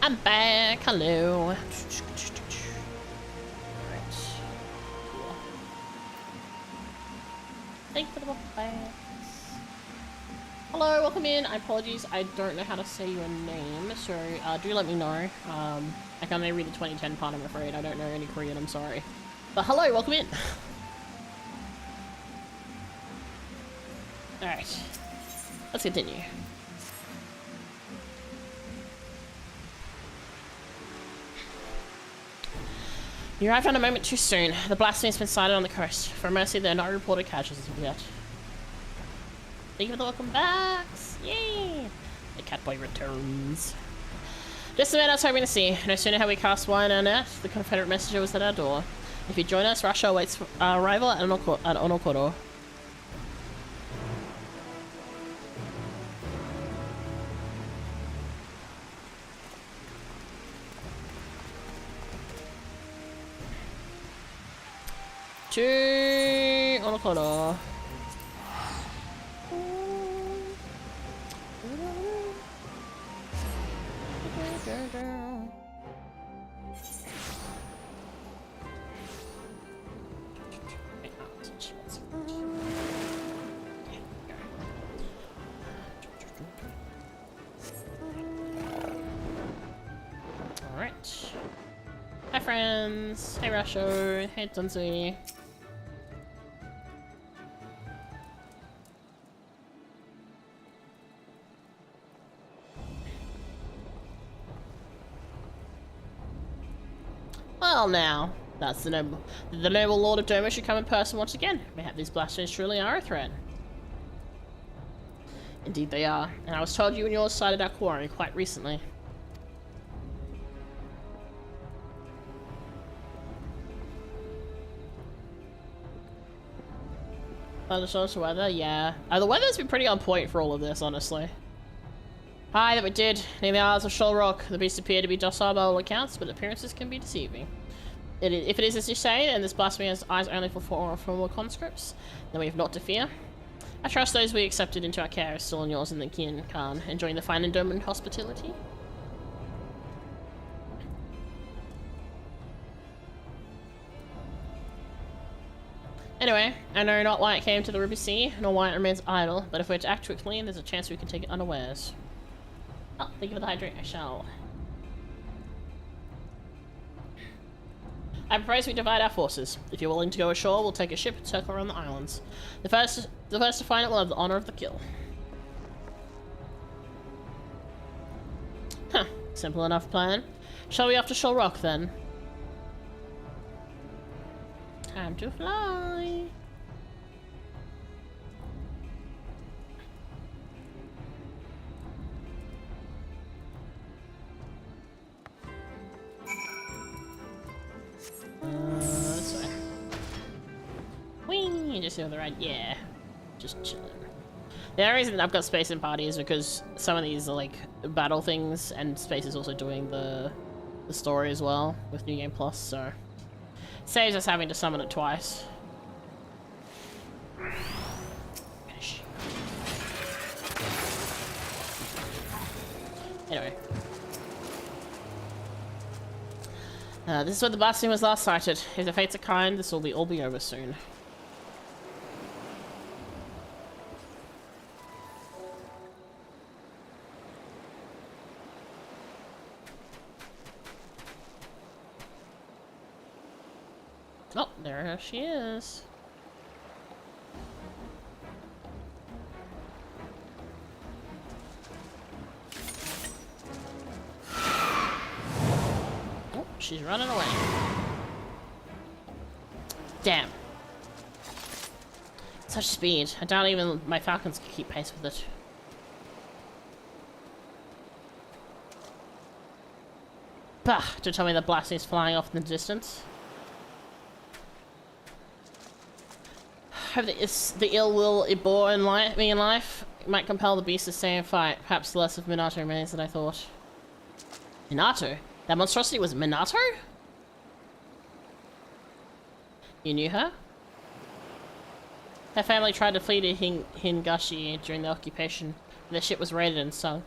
I'm back. Hello. Alright. Cool. Thank you for the bags. Hello, welcome in. I apologies, I don't know how to say your name, so do let me know. I can only read the 2010 part, I'm afraid. I don't know any Korean, I'm sorry. But hello, welcome in. Alright. Let's continue. You arrived on a moment too soon. The blasphemy has been sighted on the coast. For mercy, there are no reported casualties yet. Thank you for the welcome backs! Yay! The Catboy returns. Just the man I was hoping to see. No sooner had we cast wine on it, the Confederate messenger was at our door. If you join us, Russia awaits our arrival at Onokoro. To Onokoro. Alright. Hi friends. Hey Rasho. Hey Tunsui. Well now, that's the noble Lord of Doma should come in person once again. Mayhap these blasphemies truly are a threat. Indeed they are, and I was told you and yours sighted our quarry quite recently. Thunderstorms, weather, yeah. The weather's been pretty on point for all of this, honestly. Hi, that we did. Near the Isles of Shoal Rock, the beasts appear to be docile by all accounts, but appearances can be deceiving. If it is as you say, and this blasphemy has eyes only for former conscripts, then we have naught to fear. I trust those we accepted into our care are still in yours and the Kin Khan, enjoying the fine endowment hospitality. Anyway, I know not why it came to the Ruby Sea, nor why it remains idle, but if we're to act quickly, there's a chance we can take it unawares. Oh, thank you for the hydrate, I shall. I propose we divide our forces. If you're willing to go ashore, we'll take a ship and circle around the islands. The first to find it will have the honor of the kill. Huh, simple enough plan. Shall we off to Shoal Rock then? Time to fly. This way. Whee! Just on the right. Yeah. Just chilling. The only reason I've got space in party is because some of these are like battle things, and space is also doing the story as well with New Game Plus, so saves us having to summon it twice. Finish. Anyway. This is where the blasphemy was last sighted. If the fates are kind, this will all be over soon. Oh, there she is. Oh, she's running away. Damn. Such speed. I doubt even my falcons can keep pace with it. Bah! To tell me the blasphemy is flying off in the distance. Hope that the ill will it bore in me in life might compel the beast to stay and fight. Perhaps less of Minato remains than I thought. Minato? That monstrosity was Minato? You knew her? Her family tried to flee to Hingashi during the occupation. Their ship was raided and sunk.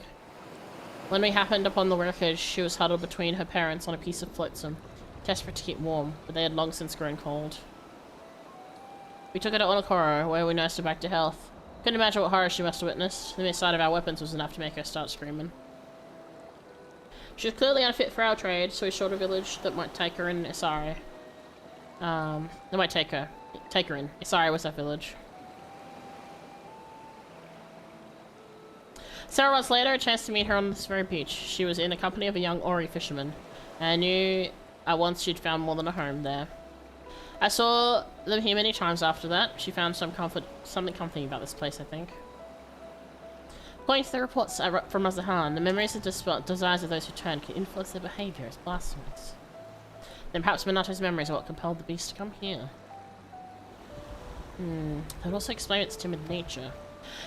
When we happened upon the wreckage, she was huddled between her parents on a piece of flotsam, desperate to keep warm, but they had long since grown cold. We took her to Onokoro, where we nursed her back to health. Couldn't imagine what horror she must have witnessed. The mere sight of our weapons was enough to make her start screaming. She was clearly unfit for our trade, so we sought a village that might take her in Isari. That might take her in. Isari was that village. Several months later, a chance to meet her on this very beach. She was in the company of a young Ori fisherman, and I knew at once she'd found more than a home there. I saw them here many times after that. She found something comforting about this place, I think. According to the reports from Mazahan, the memories and desires of those who turn can influence their behavior as blasphemous. Then perhaps Minato's memories are what compelled the beast to come here. That would also explain its timid nature.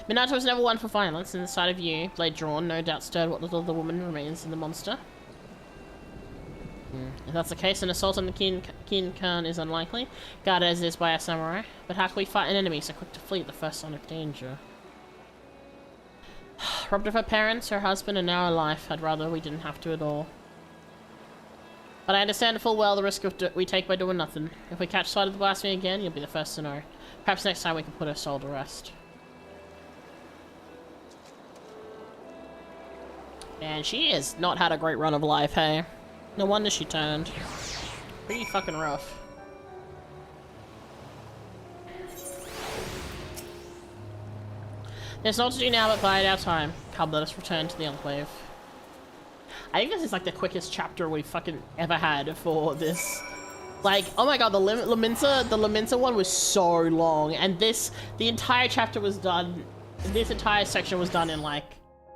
Minato was never one for violence, and the sight of you, blade drawn, no doubt stirred what little of the woman remains in the monster. If that's the case, an assault on the Kin-Kan is unlikely, guarded as is by a samurai. But how can we fight an enemy so quick to flee at the first sign of danger? Robbed of her parents, her husband, and now her life, I'd rather we didn't have to at all. But I understand full well the risk we take by doing nothing. If we catch sight of the blasphemy again, you'll be the first to know. Perhaps next time we can put her soul to rest. And she has not had a great run of life, hey? No wonder she turned. Pretty fucking rough. There's naught to do now but bide our time. Come, let us return to the Enclave. I think this is like the quickest chapter we've fucking ever had for this. Like, oh my god, the Laminsa one was so long, and the entire chapter was done, this entire section was done in like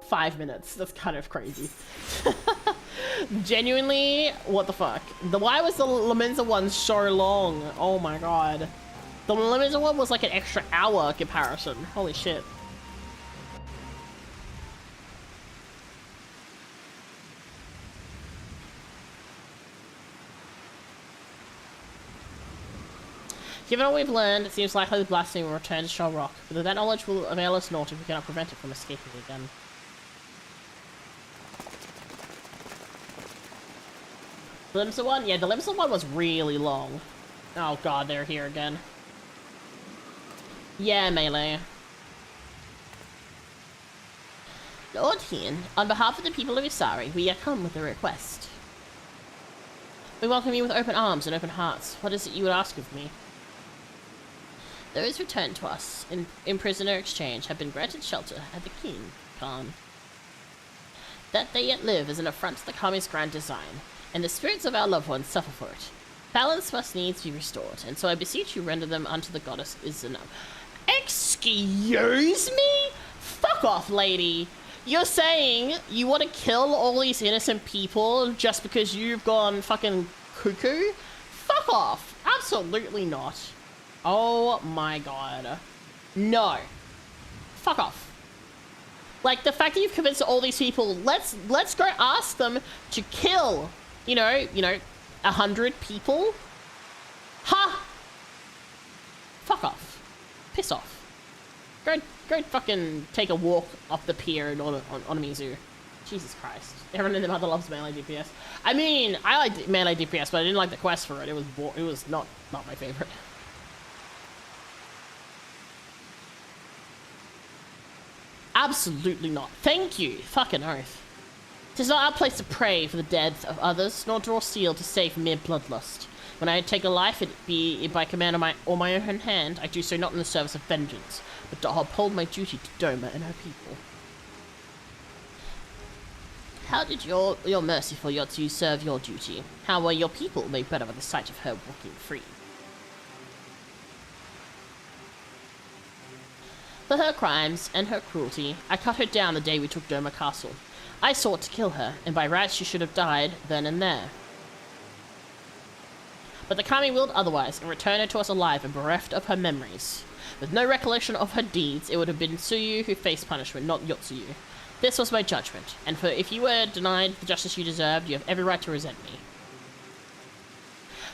5 minutes. That's kind of crazy. Genuinely, what the fuck? Why was the Laminsa one so long? Oh my god. The Laminsa one was like an extra hour comparison. Holy shit. Given what we've learned, it seems likely the blasphemy will return to Shell Rock, but that knowledge will avail us naught if we cannot prevent it from escaping again. The Limsa one? Yeah, the Limsa one was really long. Oh god, they're here again. Yeah, Melee. Lord Hien, on behalf of the people of Isari, we are come with a request. We welcome you with open arms and open hearts. What is it you would ask of me? Those returned to us in prisoner exchange have been granted shelter at the Kin-Kan. That they yet live is an affront to the Kami's grand design, and the spirits of our loved ones suffer for it. Balance must needs be restored, and so I beseech you render them unto the goddess Izuna. Excuse me? Fuck off, lady. You're saying you want to kill all these innocent people just because you've gone fucking cuckoo? Fuck off. Absolutely not. Oh my god. No. Fuck off. Like, the fact that you've convinced all these people, let's go ask them to kill, you know, 100 people? Ha! Fuck off. Piss off. Go fucking take a walk up the pier in Onamizu. Jesus Christ. Everyone in the mother loves melee DPS. I mean, I like melee DPS, but I didn't like the quest for it. It was not my favorite. Absolutely not. Thank you. Fucking oath. 'Tis not our place to pray for the death of others, nor draw steel to save mere bloodlust. When I take a life, it be by command of my own hand, I do so not in the service of vengeance, but to uphold my duty to Doma and her people. How did your merciful Yotsu serve your duty? How were your people made better by the sight of her walking free? For her crimes and her cruelty, I cut her down the day we took Doma Castle. I sought to kill her, and by rights she should have died then and there. But the Kami willed otherwise, and returned her to us alive and bereft of her memories. With no recollection of her deeds, it would have been Tsuyu who faced punishment, not Yotsuyu. This was my judgment, and if you were denied the justice you deserved, you have every right to resent me.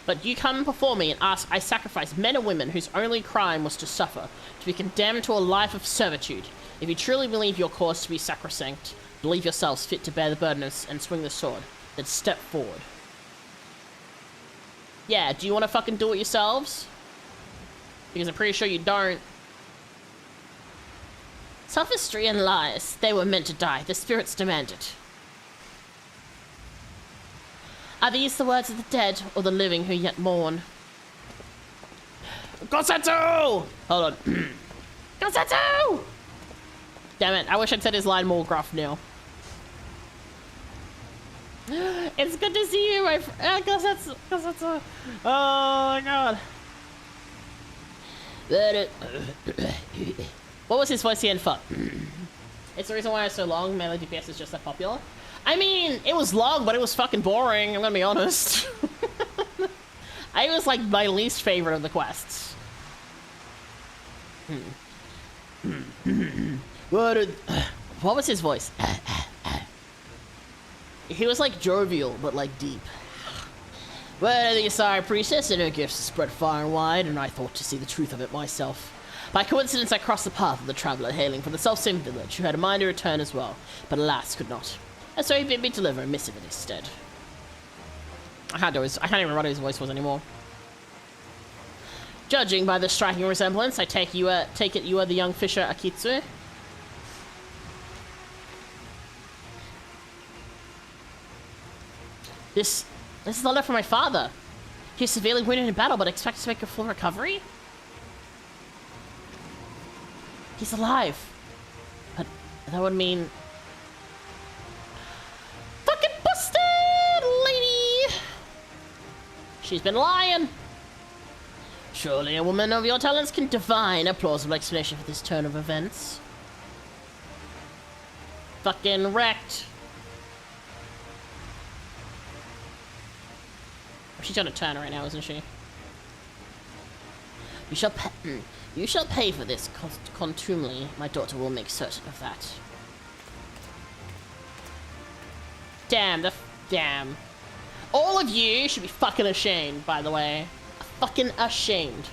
But you come before me and ask I sacrifice men and women whose only crime was to suffer, to be condemned to a life of servitude. If you truly believe your cause to be sacrosanct, believe yourselves fit to bear the burden and swing the sword, then step forward. Yeah, do you want to fucking do it yourselves? Because I'm pretty sure you don't. Sophistry and lies. They were meant to die. The spirits demand it. Are these the words of the dead or the living who yet mourn? Gosetsu! Hold on. Gosetsu! Damn it, I wish I'd said his line more gruff now. It's good to see you, my friend. Gosetsu. Oh my god. What was his voice again for? It's the reason why it's so long. Melee DPS is just that popular. I mean, it was long, but it was fucking boring. I'm gonna be honest. I was like my least favorite of the quests. What was his voice? He was like jovial, but like deep. Well, the Asari priestess and her gifts spread far and wide, and I thought to see the truth of it myself. By coincidence, I crossed the path of the traveler hailing from the self-same village, who had a mind to return as well, but alas, could not. And so he bid me deliver a missive in his stead. I can't even remember what his voice was anymore. Judging by the striking resemblance, I take it you are the young fisher Akitsu. This is the letter from my father. He's severely wounded in battle, but expects to make a full recovery. He's alive. But that would mean... Fucking busted, lady! She's been lying. Surely a woman of your talents can divine a plausible explanation for this turn of events. Fucking wrecked. She's on a turn right now, isn't she? You shall pay for this contumely. My daughter will make certain of that. Damn. All of you should be fucking ashamed, by the way. Fucking ashamed.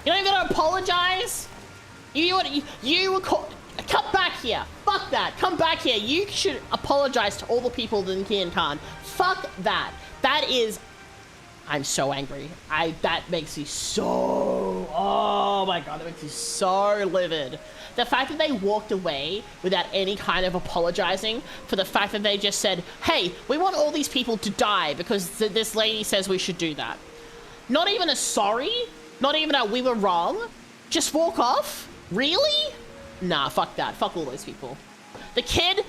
You don't even gotta apologize? You were caught. Come back here. Fuck that. Come back here. You should apologize to all the people in Kian Khan. Fuck that. That is... I'm so angry. That makes me so... Oh my god, that makes me so livid. The fact that they walked away without any kind of apologizing for the fact that they just said, hey, we want all these people to die because this lady says we should do that. Not even a sorry, not even a we were wrong. Just walk off? Really? Nah, fuck that. Fuck all those people. The kid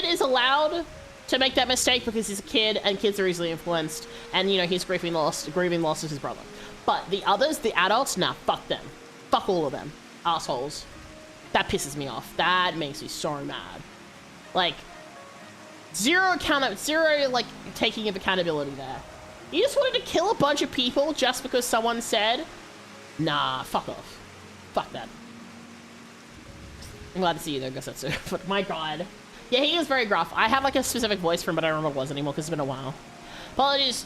is allowed to make that mistake because he's a kid and kids are easily influenced and, you know, he's grieving loss of his brother. But the others, the adults, nah, fuck them. Fuck all of them. Assholes. That pisses me off. That makes me so mad. Like, zero, like, taking of accountability there. You just wanted to kill a bunch of people just because someone said, nah, fuck off. Fuck that. I'm glad to see you there, Gosetsu. But my god. Yeah, he is very gruff. I have like a specific voice for him, but I don't remember what it was anymore because it's been a while. Apologies.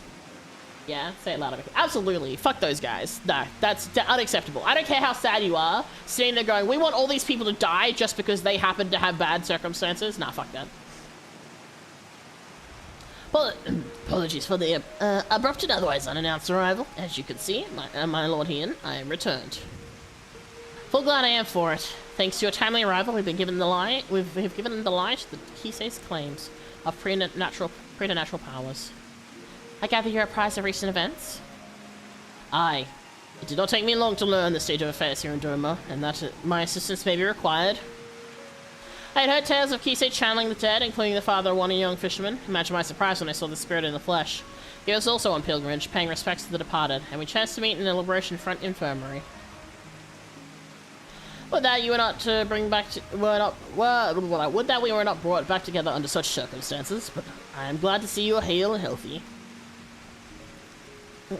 Yeah, say it louder. Absolutely. Fuck those guys. No, that's unacceptable. I don't care how sad you are, sitting there going, we want all these people to die just because they happen to have bad circumstances. Nah, fuck that. Well, apologies for the abrupt and otherwise unannounced arrival. As you can see, my Lord Hien, I am returned. Full glad I am for it. Thanks to your timely arrival, we've given the lie to the Kisei's claims of preternatural powers. I gather you're apprised of recent events? Aye. It did not take me long to learn the state of affairs here in Doma, and that my assistance may be required. I had heard tales of Kisei channeling the dead, including the father of one young fisherman. Imagine my surprise when I saw the spirit in the flesh. He was also on pilgrimage, paying respects to the departed, and we chanced to meet in the Liberation Front infirmary. Would that we were not brought back together under such circumstances, but I am glad to see you are hale and healthy.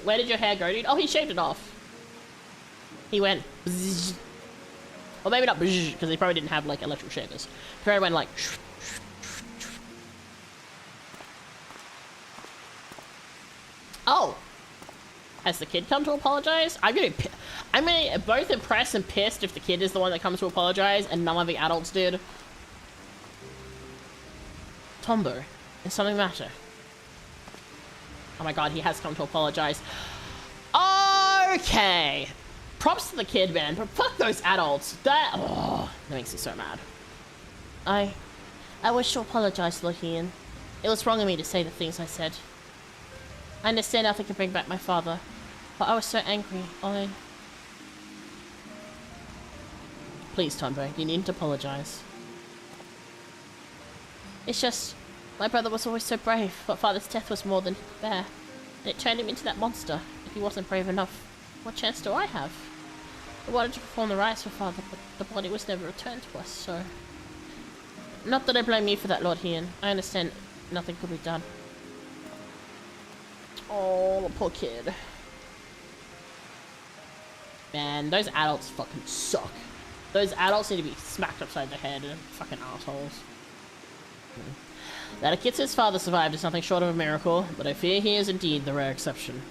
Where did your hair go, dude? Oh, he shaved it off. He went bzzz. Or maybe not bzzz, because he probably didn't have like electric shavers. He probably went like Oh! Has the kid come to apologize? I'm I'm both impressed and pissed if the kid is the one that comes to apologize and none of the adults did. Tombo, is something the matter? Oh my god, he has come to apologize. Okay. Props to the kid, man, but fuck those adults. That makes me so mad. I wish to apologize, Lord Ian. It was wrong of me to say the things I said. I understand nothing can bring back my father, but I was so angry. Please, Tombo, you needn't apologize. It's just, my brother was always so brave, but father's death was more than he could bear. And it turned him into that monster. If he wasn't brave enough, what chance do I have? I wanted to perform the rites for father, but the body was never returned to us, so... Not that I blame you for that, Lord Ian. I understand nothing could be done. Oh, the poor kid. Man, those adults fucking suck. Those adults need to be smacked upside the head and fucking assholes. That Akitsu's father survived is nothing short of a miracle, but I fear he is indeed the rare exception.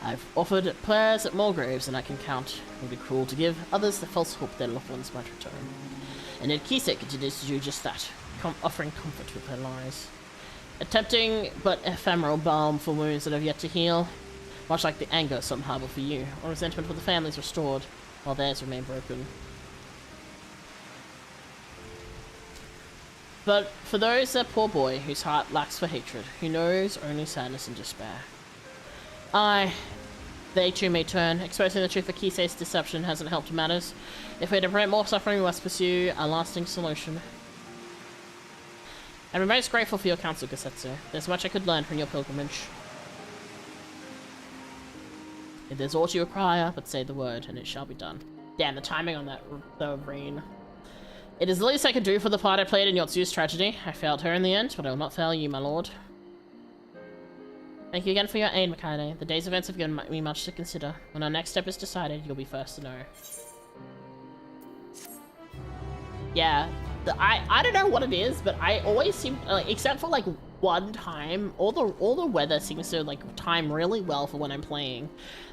I've offered prayers at more graves than I can count. It would be cruel to give others the false hope their loved ones might return. And yet Kisei continues to do just that, offering comfort with her lies. Attempting but ephemeral balm for wounds that have yet to heal, much like the anger some harbor for you, or resentment for the families restored, while theirs remain broken. But for those, that poor boy whose heart lacks for hatred, who knows only sadness and despair. They too may turn. Exposing the truth of Kisei's deception hasn't helped matters. If we're to prevent more suffering, we must pursue a lasting solution. I'm most grateful for your counsel, Gosetsu. There's much I could learn from your pilgrimage. If there's aught you require, but say the word, and it shall be done. Damn, the timing on that, the rain. It is the least I could do for the part I played in Yotsu's tragedy. I failed her in the end, but I will not fail you, my lord. Thank you again for your aid, Mikaide. The day's events have given me much to consider. When our next step is decided, you'll be first to know. Yeah, I don't know what it is, but I always seem, except for like one time, all the weather seems to like time really well for when I'm playing.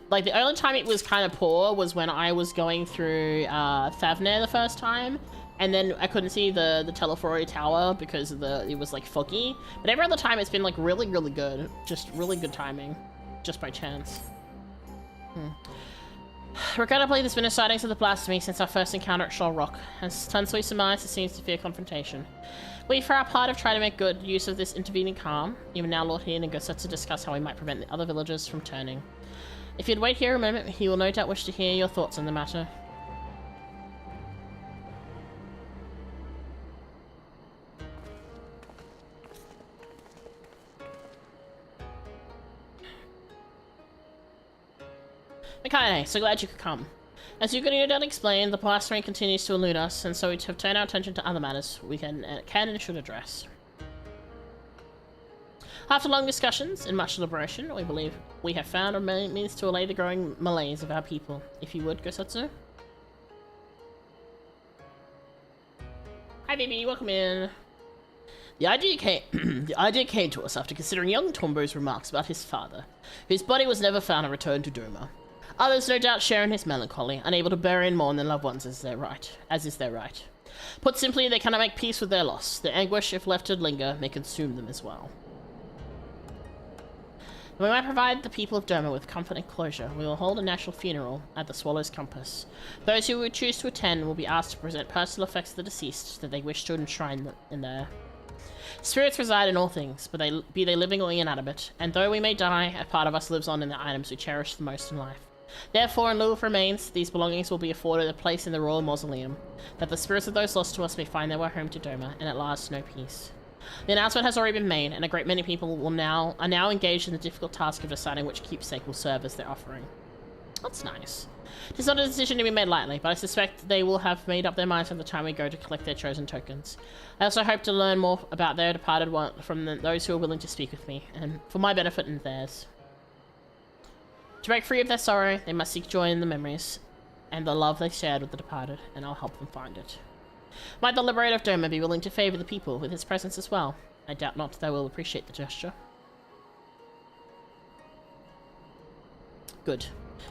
Like the only time it was kind of poor was when I was going through Thavner the first time. And then I couldn't see the Telefori Tower because of it was like foggy. But every other time it's been like really, really good. Just really good timing. Just by chance. Regrettably, there's been a sightings of the blasphemy since our first encounter at Shoal Rock. As Tunsui surmised, it seems to fear confrontation. We, for our part, have tried to make good use of this intervening calm. Even now, Lord Ian and Gosetsu discuss how we might prevent the other villagers from turning. If you'd wait here a moment, he will no doubt wish to hear your thoughts on the matter. Mikaide, so glad you could come. As you can no doubt explain, the blasphemy continues to elude us, and so we have turned our attention to other matters we can and should address. After long discussions and much deliberation, we believe we have found a means to allay the growing malaise of our people. If you would, Gosetsu. Hi, baby, welcome in. The idea came to us after considering young Tombo's remarks about his father, whose body was never found and returned to Doma. Others no doubt share in his melancholy, unable to bury and mourn their loved ones as is their right. Put simply, they cannot make peace with their loss. Their anguish, if left to linger, may consume them as well. We might provide the people of Doma with comfort and closure. We will hold a national funeral at the Swallow's Compass. Those who would choose to attend will be asked to present personal effects of the deceased that they wish to enshrine in there. Spirits reside in all things, but be they living or inanimate, and though we may die, a part of us lives on in the items we cherish the most in life. Therefore, in lieu of remains, these belongings will be afforded a place in the royal mausoleum, that the spirits of those lost to us may find their way home to Doma, and at last know peace. The announcement has already been made, and a great many people are now engaged in the difficult task of deciding which keepsake will serve as their offering. That's nice. It is not a decision to be made lightly, but I suspect they will have made up their minds by the time we go to collect their chosen tokens. I also hope to learn more about their departed one from those who are willing to speak with me, and for my benefit and theirs. To break free of their sorrow, they must seek joy in the memories and the love they shared with the departed, and I'll help them find it. Might the Liberator of Doma be willing to favor the people with his presence as well? I doubt not they will appreciate the gesture. Good.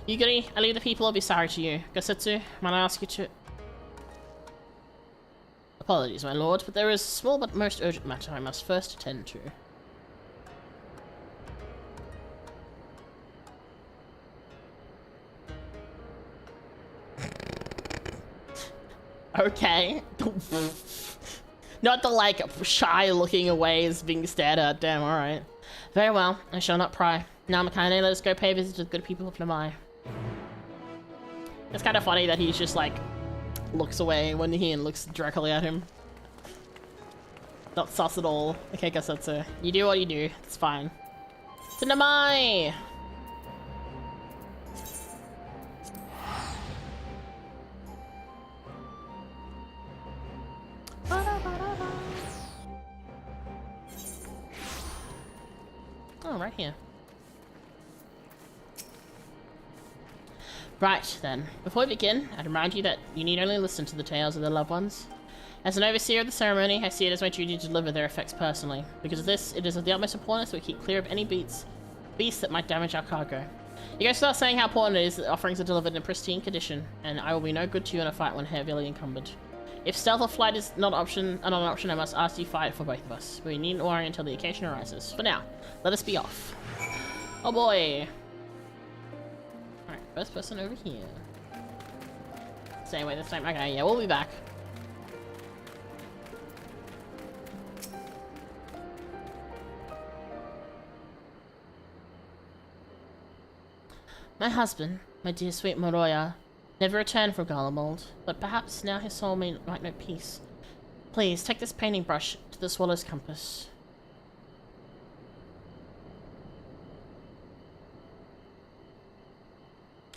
Yuguri, I leave the people will be sorry to you. Gasetsu, might I ask you to... Apologies, my lord, but there is a small but most urgent matter I must first attend to. Okay. Not the, like, shy looking away as being stared at. Damn, alright. Very well, I shall not pry. Now, Makane, let us go pay a visit to the good people of Namai. It's kind of funny that he's just, like, looks away when he looks directly at him. Not sus at all. Okay, guess that's it. You do what you do. It's fine. To Namai! Oh, right here. Right, then. Before we begin, I'd remind you that you need only listen to the tales of their loved ones. As an overseer of the ceremony, I see it as my duty to deliver their effects personally. Because of this, it is of the utmost importance that we keep clear of any beasts that might damage our cargo. You guys start saying how important it is that offerings are delivered in pristine condition, and I will be no good to you in a fight when heavily encumbered. If stealth or flight is not an option, I must ask you fight for both of us. We needn't worry until the occasion arises. For now, let us be off. Oh boy! Alright, first person over here. Same way this time. Okay, yeah, we'll be back. My husband, my dear sweet Moroya, never returned from Garlemald, but perhaps now his soul might know peace. Please, take this painting brush to the Swallow's Compass.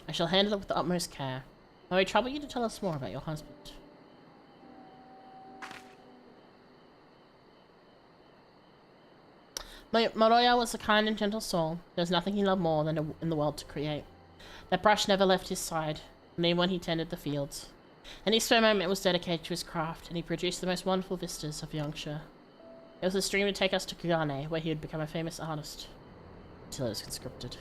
I shall handle it with the utmost care. May we trouble you to tell us more about your husband? Moroya was a kind and gentle soul. There was nothing he loved more than in the world to create. That brush never left his side, not even when he tended the fields. Any spare moment was dedicated to his craft, and he produced the most wonderful vistas of Youngshire. It was his dream to take us to Kugane, where he would become a famous artist. Until it was conscripted.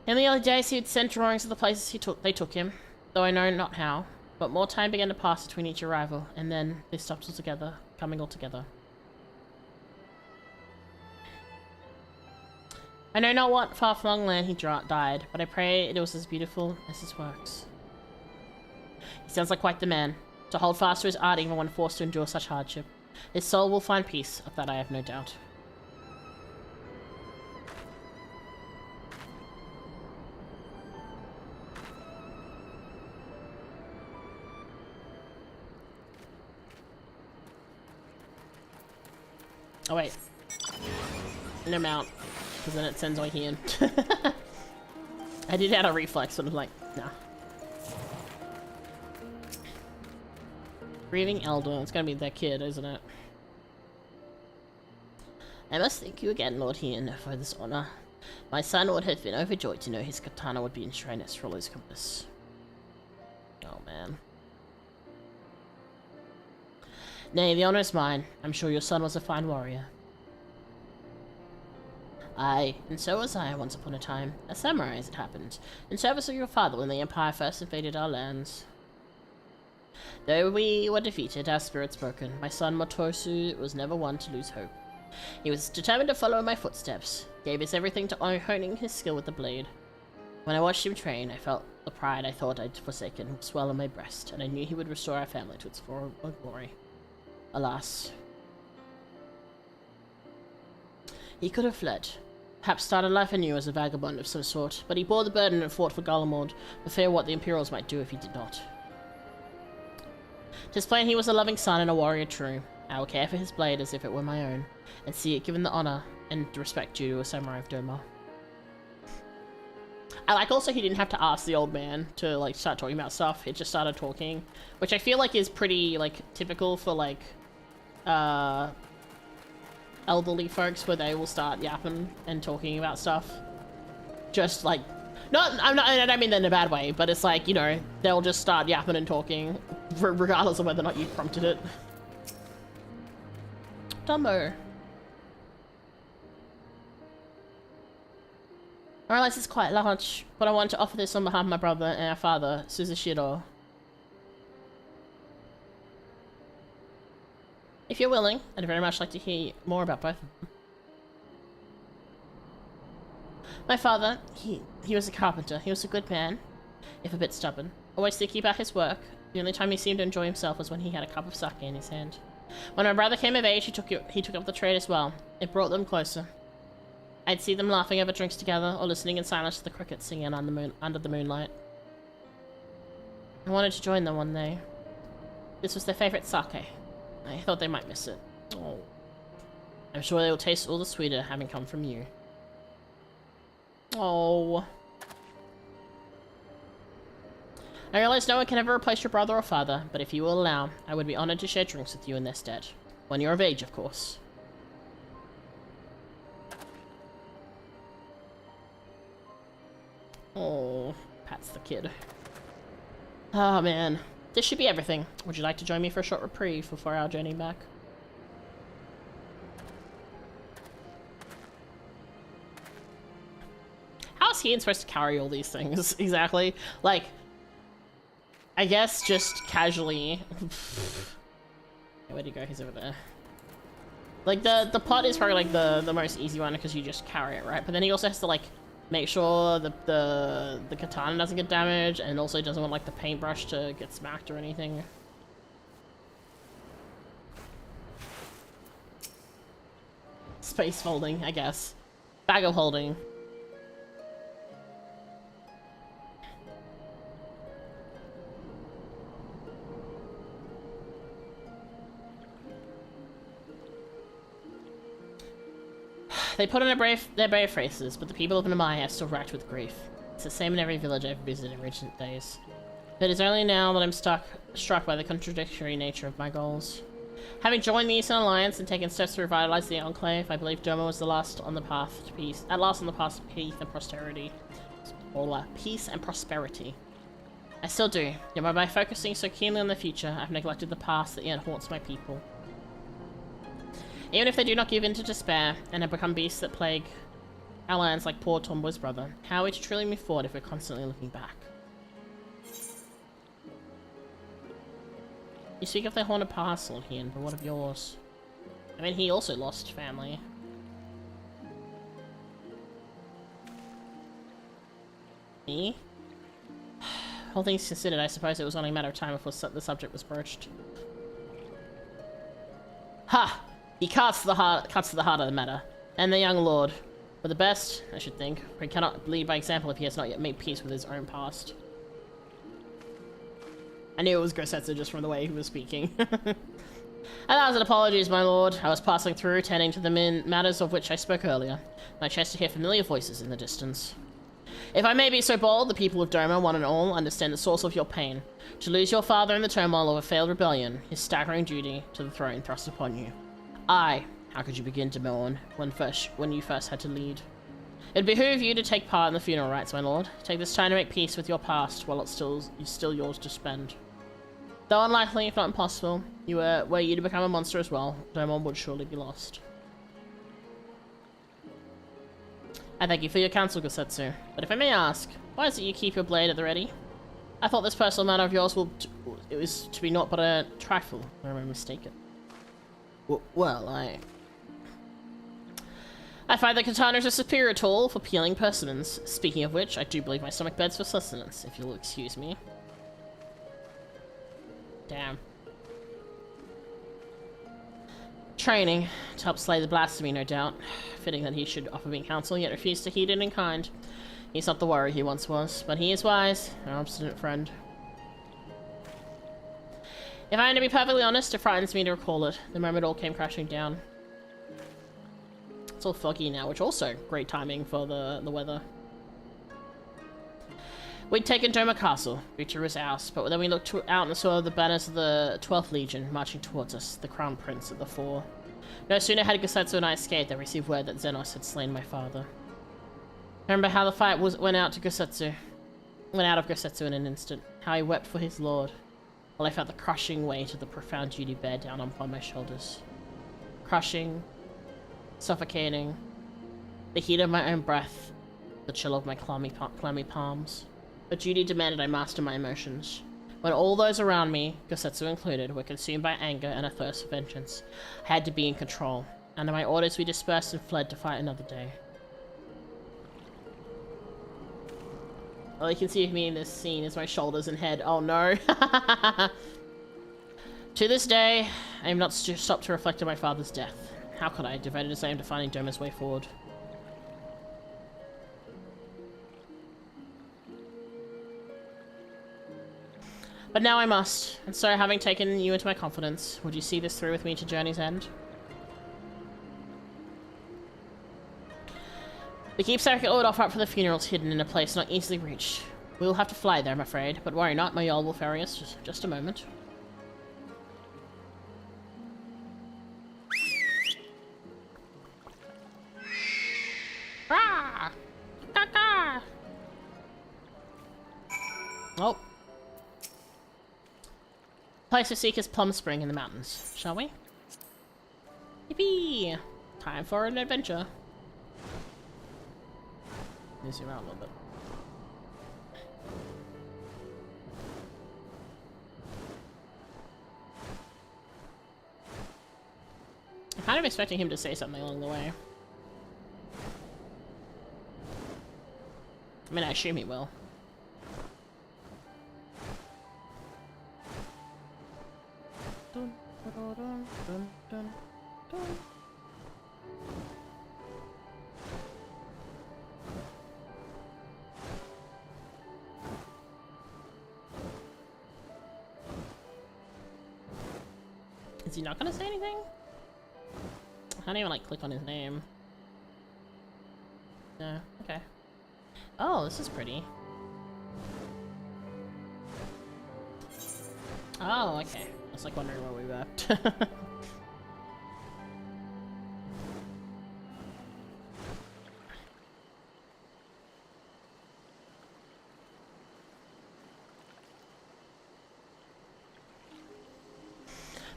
In the early days, he would send drawings of the places they took him, though I know not how. But more time began to pass between each arrival, and then they stopped altogether, coming all together. I know not what far-flung land he died, but I pray it was as beautiful as his works. He sounds like quite the man, to hold fast to his art even when forced to endure such hardship. His soul will find peace, of that I have no doubt. Oh wait. No mount. Because then it sends my hand. I did add a reflex, but I was like, nah. Grieving Elder. It's gonna be that kid, isn't it? I must thank you again, Lord Hien, for this honor. My son would have been overjoyed to know his katana would be enshrined at Swallow's Compass. Oh, man. Nay, the honor is mine. I'm sure your son was a fine warrior. Aye, and so was I once upon a time, a samurai as it happened, in service of your father when the Empire first invaded our lands. Though we were defeated, our spirits broken, my son Motosu was never one to lose hope. He was determined to follow in my footsteps, gave his everything to honing his skill with the blade. When I watched him train, I felt the pride I thought I'd forsaken swell in my breast, and I knew he would restore our family to its former glory. Alas. He could have fled. Perhaps started life anew as a vagabond of some sort, but he bore the burden and fought for Garlemald, for fear what the Imperials might do if he did not. 'Tis plain he was a loving son and a warrior true. I will care for his blade as if it were my own, and see it given the honor and respect due to a samurai of Doma. I like also he didn't have to ask the old man to like start talking about stuff, it just started talking, which I feel like is pretty like typical for like elderly folks, where they will start yapping and talking about stuff. Just like, I don't mean that in a bad way, but it's like, you know, they'll just start yapping and talking regardless of whether or not you prompted it. Dumbo. I realize it's quite large, but I want to offer this on behalf of my brother and our father, Suzushiro. If you're willing, I'd very much like to hear more about both of them. My father, he was a carpenter. He was a good man, if a bit stubborn. Always sticky about his work. The only time he seemed to enjoy himself was when he had a cup of sake in his hand. When my brother came of age, he took up the trade as well. It brought them closer. I'd see them laughing over drinks together, or listening in silence to the crickets singing under the moonlight. I wanted to join them one day. This was their favourite sake. I thought they might miss it. Oh. I'm sure they will taste all the sweeter having come from you. Oh. I realize no one can ever replace your brother or father, but if you will allow, I would be honoured to share drinks with you in their stead. When you're of age, of course. Oh, pats the kid. Oh man, this should be everything. Would you like to join me for a short reprieve before our journey back? How is he supposed to carry all these things exactly? Like, I guess just casually. Where'd he go? He's over there. Like the pot is probably like the most easy one because you just carry it, right? But then he also has to like make sure the katana doesn't get damaged, and also doesn't want like the paintbrush to get smacked or anything. Space folding, I guess. Bag of holding. They put on their brave faces, but the people of Namaya are still racked with grief. It's the same in every village I've visited in recent days. But it's only now that I'm struck by the contradictory nature of my goals. Having joined the Eastern Alliance and taken steps to revitalize the Enclave, I believe Doma was the last on the path to peace. At last on the path to peace and prosperity. Or peace and prosperity. I still do, yet by focusing so keenly on the future, I've neglected the past that yet haunts my people. Even if they do not give in to despair, and have become beasts that plague our lands like poor Tomboy's brother, how are we to truly move forward if we're constantly looking back? You speak of the haunted past, Lord Hien, but what of yours? I mean, he also lost family. Me? All things considered, I suppose it was only a matter of time before the subject was broached. Ha! He cuts to the heart of the matter, and the young lord. For the best, I should think, for he cannot lead by example if he has not yet made peace with his own past. I knew it was Gosetsu just from the way he was speaking. 1,000 apologies, my lord. I was passing through, tending to the matters of which I spoke earlier. I chanced to hear familiar voices in the distance. If I may be so bold, the people of Doma, one and all, understand the source of your pain. To lose your father in the turmoil of a failed rebellion, his staggering duty to the throne thrust upon you. How could you begin to mourn when you first had to lead? It behoove you to take part in the funeral rites, my lord. Take this time to make peace with your past while it's still yours to spend. Though unlikely, if not impossible, were you to become a monster as well, Domon would surely be lost. I thank you for your counsel, Gosetsu. But if I may ask, why is it you keep your blade at the ready? I thought this personal matter of yours was to be naught but a trifle, or am I mistaken? Well, I find the katana is a superior tool for peeling persimmons. Speaking of which, I do believe my stomach begs for sustenance, if you'll excuse me. Damn. Training to help slay the blasphemy, no doubt. Fitting that he should offer me counsel, yet refuse to heed it in kind. He's not the warrior he once was, but he is wise, an obstinate friend. If I am to be perfectly honest, it frightens me to recall it, the moment it all came crashing down. It's all foggy now, which also great timing for the weather. We'd taken Doma Castle, Victor was ours, but then we looked out and saw the banners of the 12th Legion marching towards us, the Crown Prince at the fore. No sooner had Gosetsu and I escaped than we received word that Zenos had slain my father. Remember how the fight went out of Gosetsu in an instant, how he wept for his lord, while I felt the crushing weight of the profound duty bear down upon my shoulders. Crushing, suffocating, the heat of my own breath the chill of my clammy palms. But duty demanded I master my emotions. When all those around me, Gosetsu included, were consumed by anger and a thirst for vengeance, I had to be in control. Under my orders, we dispersed and fled to fight another day. All you can see of me in this scene is my shoulders and head. Oh no. To this day, I am not stopped to reflect on my father's death. How could I, devoted as I am to finding Doma's way forward? But now I must, and so having taken you into my confidence, would you see this through with me to journey's end? The keepsake I would offer up for the funeral's hidden in a place not easily reached. We will have to fly there, I'm afraid, but worry not, my yawl will ferry us. Just a moment. Ah! Caca! Oh. Place to seek is Plum Spring in the mountains, shall we? Yippee! Time for an adventure. Let me zoom out a little bit. I'm kind of expecting him to say something along the way. I mean, I assume he will. Dun, dun, dun, dun, dun, dun. Is he not gonna say anything? I can't even like click on his name. No, okay. Oh, this is pretty. Oh, okay. I was like wondering where we were.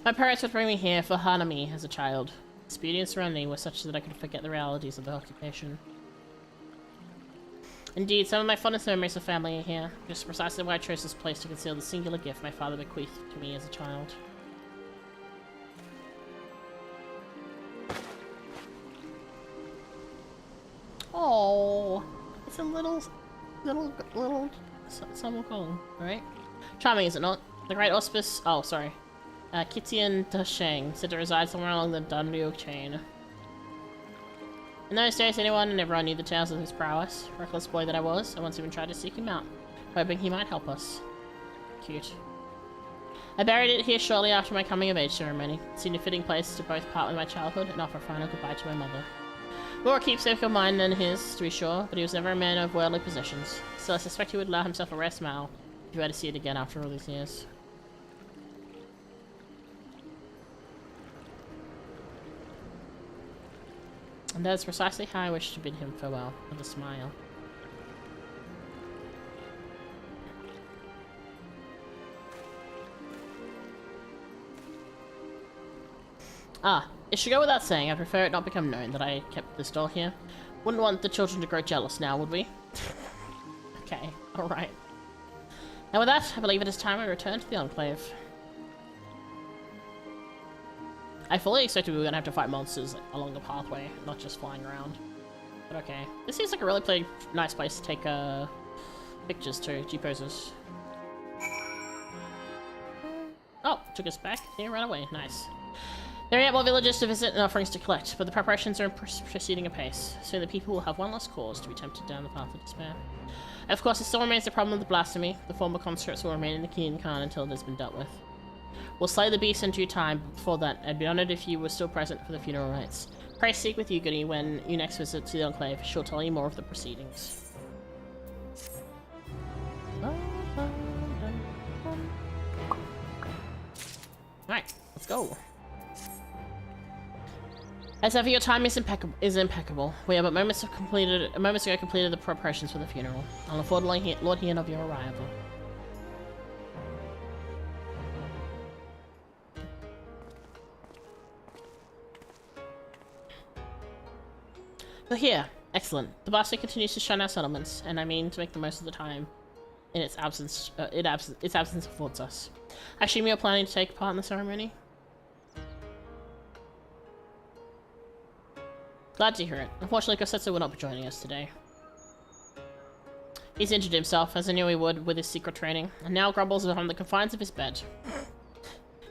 My parents would bring me here for Hanami as a child. Its beauty and surrounding were such that I could forget the realities of the occupation. Indeed, some of my fondest memories of family are here, just precisely why I chose this place to conceal the singular gift my father bequeathed to me as a child. Oh, it's a little Samokong, right? Charming, is it not? The great auspice. Oh, sorry. Kitian Dasheng said to reside somewhere along the Danryu chain. In those days, anyone and everyone knew the tales of his prowess. Reckless boy that I was, I once even tried to seek him out, hoping he might help us. Cute. I buried it here shortly after my coming-of-age ceremony. It seemed a fitting place to both part with my childhood and offer a final goodbye to my mother. More a keepsake of mine than his, to be sure, but he was never a man of worldly possessions. Still, I suspect he would allow himself a rare smile if he were to see it again after all these years. And that is precisely how I wish to bid him farewell, with a smile. Ah, it should go without saying, I prefer it not become known that I kept this doll here. Wouldn't want the children to grow jealous now, would we? Okay, alright. And with that, I believe it is time I return to the Enclave. I fully expected we were gonna have to fight monsters along the pathway, not just flying around. But okay. This seems like a really nice place to take pictures too, G-poses. Oh, took us back here right away. Nice. There are yet more villages to visit and offerings to collect, but the preparations are proceeding apace. Soon the people will have one less cause to be tempted down the path of despair. Of course, it still remains the problem of the blasphemy. The former conscripts will remain in the Kingdom Khan until it has been dealt with. We'll slay the beast in due time, but before that, I'd be honored if you were still present for the funeral rites. Pray seek with Yuguri when you next visit to the Enclave. She'll tell you more of the proceedings. Alright, let's go. As ever, your time is impeccable. We are but moments ago completed the preparations for the funeral. I'll afford Lord Hien of your arrival. So here, Excellent. The bastard continues to shun our settlements, and I mean to make the most of the time in its absence. Its absence affords us. I assume you're planning to take part in the ceremony? Glad to hear it. Unfortunately, Kosetsu will not be joining us today. He's injured himself, as I knew he would with his secret training, and now grumbles on the confines of his bed.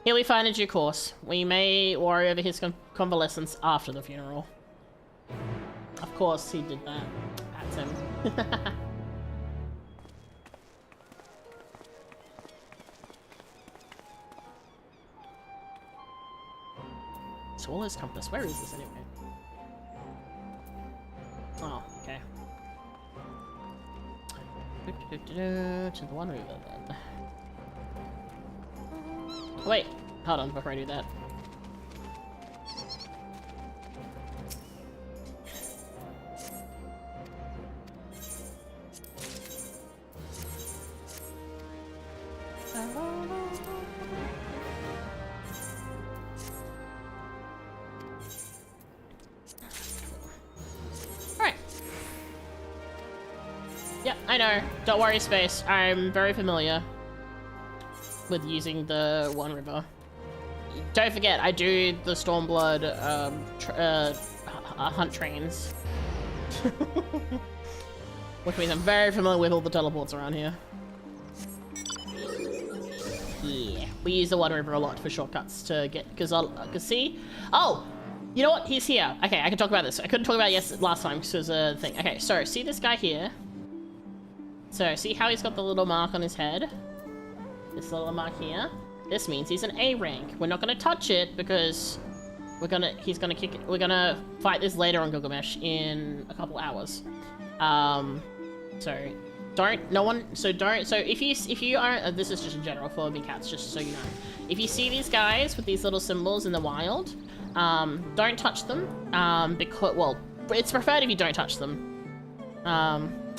He'll be fine in due course. We may worry over his convalescence after the funeral. Of course he did that. That's him. Swallow's Compass. Where is this anyway? Oh, okay. To the one river then. Wait, hold on before I do that. Alright. Yeah, I know. Don't worry, Space. I'm very familiar with using the One River. Don't forget, I do the Stormblood hunt trains. Which means I'm very familiar with all the teleports around here. Yeah, we use the One River a lot for shortcuts to get, because see? Oh! You know what? He's here. Okay, I can talk about this. I couldn't talk about it last time because it was a thing. Okay, so see this guy here? So see how he's got the little mark on his head? This little mark here? This means he's an A rank. We're not gonna touch it because he's gonna kick it. We're gonna fight this later on Gilgamesh in a couple hours. So if you are, this is just in general for big cats, just so you know. If you see these guys with these little symbols in the wild, don't touch them, because, well, it's preferred if you don't touch them.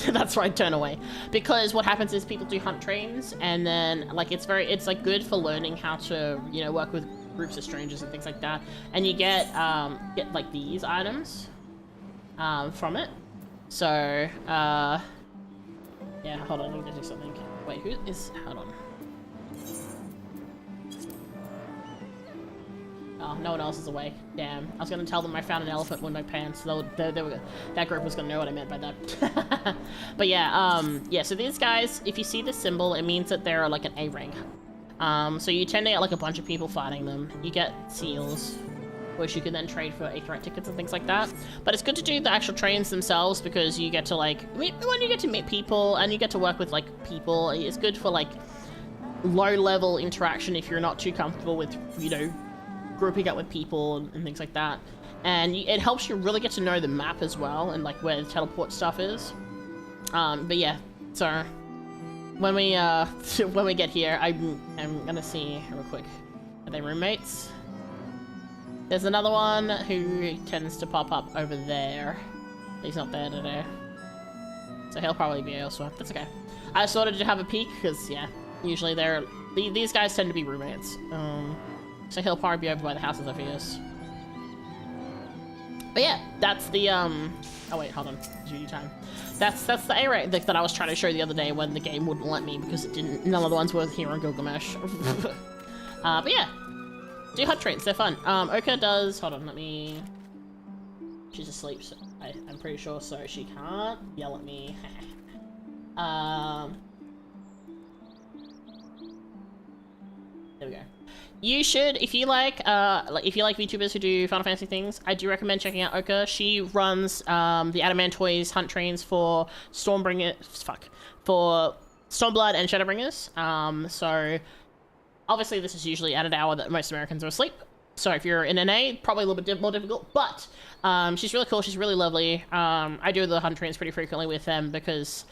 That's right, turn away. Because what happens is people do hunt trains, and then, like, it's like good for learning how to, you know, work with groups of strangers and things like that. And you get like these items, from it. So, yeah, hold on, I need to do something. Wait, hold on. Oh, no one else is awake. Damn. I was gonna tell them I found an elephant with my pants. That group was gonna know what I meant by that. But yeah, yeah, so these guys, if you see the symbol, it means that they're like an A rank. So you tend to get like a bunch of people fighting them. You get seals, which you can then trade for Aetheryte tickets and things like that. But it's good to do the actual trains themselves because you get to like, when you get to meet people and you get to work with like people, it's good for like low level interaction if you're not too comfortable with, you know, grouping up with people and things like that. And it helps you really get to know the map as well and like where the teleport stuff is. But yeah, so when we get here, I'm gonna see real quick. Are they roommates? There's another one who tends to pop up over there. He's not there today, so he'll probably be elsewhere. That's okay. I just wanted to have a peek because yeah, usually these guys tend to be roommates. So he'll probably be over by the house of Zephyrs. But yeah, that's the oh wait, hold on, duty time. That's the A rank that I was trying to show the other day when the game wouldn't let me because it didn't. None of the ones were here on Gilgamesh. But yeah, do hunt trains. They're fun. Oka does. Hold on, let me. She's asleep. So I'm pretty sure, so she can't yell at me. There we go. You should, if you like VTubers who do Final Fantasy things, I do recommend checking out Oka. She runs the Adamantoise hunt trains for Stormblood and Shadowbringers. So obviously this is usually at an hour that most Americans are asleep. So if you're in NA, probably a little bit more difficult, but she's really cool, she's really lovely. I do the hunt trains pretty frequently with them because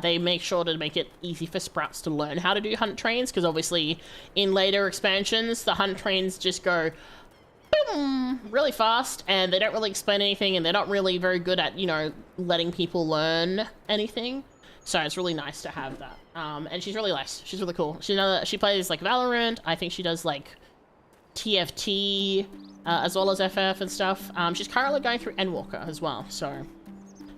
they make sure to make it easy for Sprouts to learn how to do hunt trains, because obviously in later expansions, the hunt trains just go boom, really fast, and they don't really explain anything, and they're not really very good at, you know, letting people learn anything. So it's really nice to have that. And she's really nice, she's really cool. She plays like Valorant, I think she does like TFT, as well as FF and stuff. She's currently going through Endwalker as well, so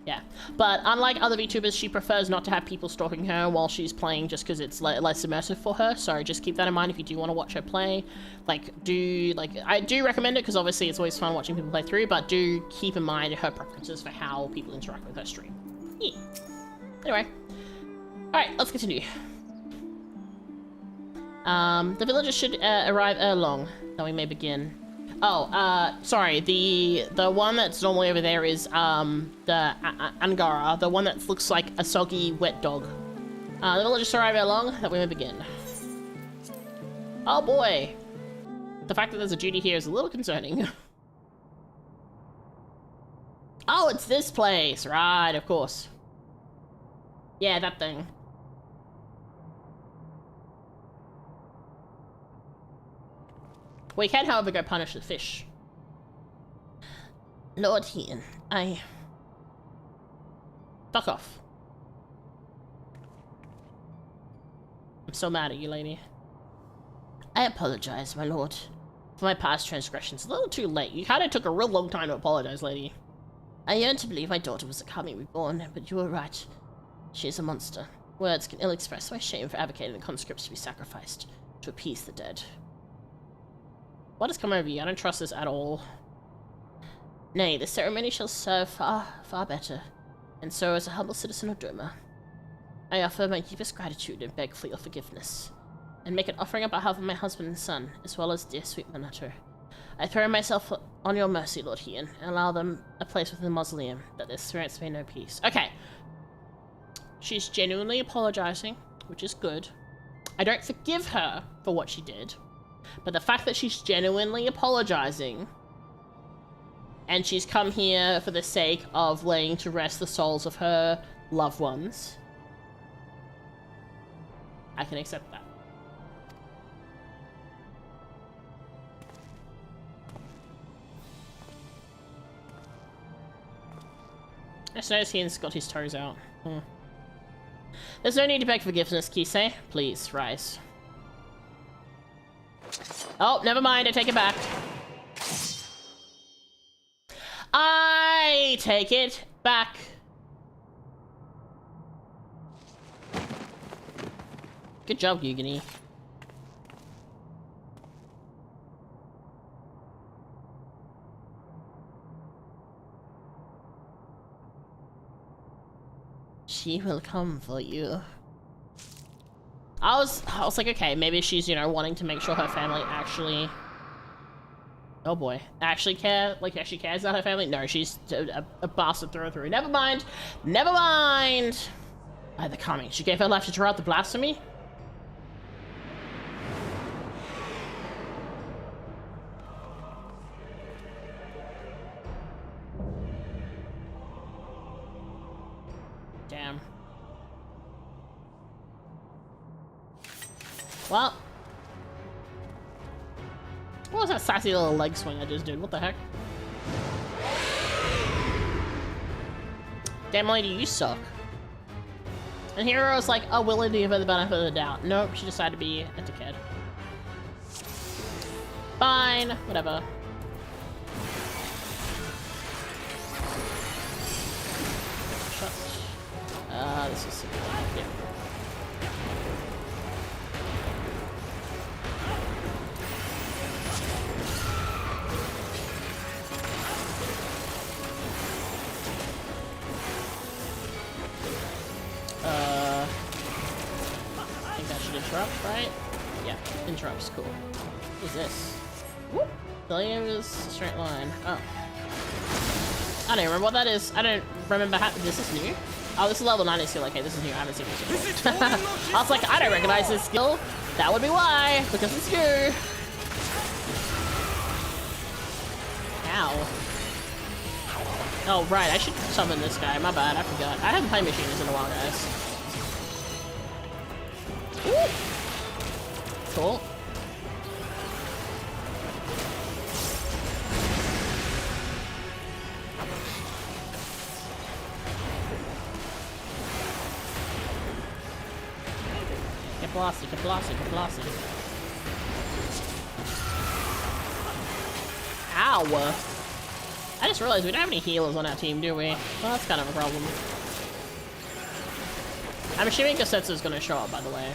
Yeah, but unlike other VTubers, she prefers not to have people stalking her while she's playing just because it's less immersive for her, so just keep that in mind if you do want to watch her play. I do recommend it because obviously it's always fun watching people play through, but do keep in mind her preferences for how people interact with her stream. Yeah. Anyway. Alright, let's continue. The villagers should arrive ere long, then we may begin. Oh, sorry, the one that's normally over there is, the Angara, the one that looks like a soggy, wet dog. The villagers arrive ere long, that we may begin. Oh boy! The fact that there's a duty here is a little concerning. Oh, it's this place! Right, of course. Yeah, that thing. We can, however, go punish the fish. Lord Heaton, Fuck off. I'm so mad at you, lady. I apologize, my lord, for my past transgressions. A little too late. You kind of took a real long time to apologize, lady. I yearn to believe my daughter was a coming reborn, but you were right. She is a monster. Words can ill express my shame for advocating the conscripts to be sacrificed to appease the dead. What has come over you? I don't trust this at all. Nay, the ceremony shall serve far better, and so as a humble citizen of Doma, I offer my deepest gratitude and beg for your forgiveness, and make an offering on behalf of my husband and son, as well as dear sweet Minato. I throw myself on your mercy, Lord Heaton, and allow them a place within the mausoleum, that their spirits may know peace. Okay. She's genuinely apologizing, which is good. I don't forgive her for what she did. But the fact that she's genuinely apologizing and she's come here for the sake of laying to rest the souls of her loved ones, I can accept that. I just noticed he's got his toes out. There's no need to beg forgiveness, Kisei. Please, rise. Oh, never mind, I take it back. I take it back. Good job, Yugini. She will come for you. I was like, okay, maybe she's, you know, wanting to make sure her family actually... Oh boy. Actually actually cares about her family? No, she's a bastard through and through. Never mind! Never mind! They're coming. She gave her life to draw out the blasphemy? Damn. Well, what was that sassy little leg swing I just did? What the heck? Damn lady, you suck. And Hero's like, oh, willing to give her the benefit of the doubt. Nope, she decided to be a dickhead. Fine, whatever. Shut. This is super yeah. I think that should interrupt, right? Yeah, interrupts, cool. What is this? Whoop! The linear is a straight line. Oh. I don't remember what that is. I don't remember how- this is new? Oh, this is level 90 skill. Okay, this is new. I haven't seen this before. I was like, I don't recognize this skill. That would be why, because it's new. Ow. Oh, right, I should summon this guy. My bad, I forgot. I haven't played Machines in a while, guys. Woo! Cool. Get blasted, get blasted, get blasted. Ow! I just realized we don't have any healers on our team, do we? Well, that's kind of a problem. I'm assuming Kasetsu's gonna show up, by the way.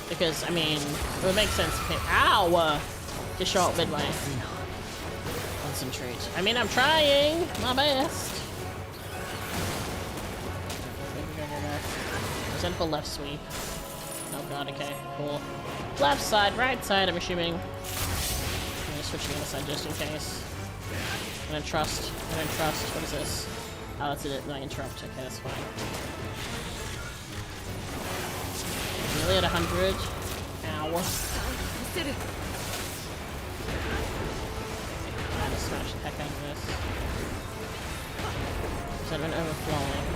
Because, I mean, it would make sense if it- Ow! To show up midway. Concentrate. I mean, I'm trying my best. Send for left sweep. Oh god, okay, cool. Left side, right side, I'm assuming. I'm gonna switch to the other side just in case. I'm gonna trust. What is this? Oh, that's it, my interrupt. Okay, that's fine. Nearly at 100. Ow. Trying to smash the heck out of this. Instead of an overflowing.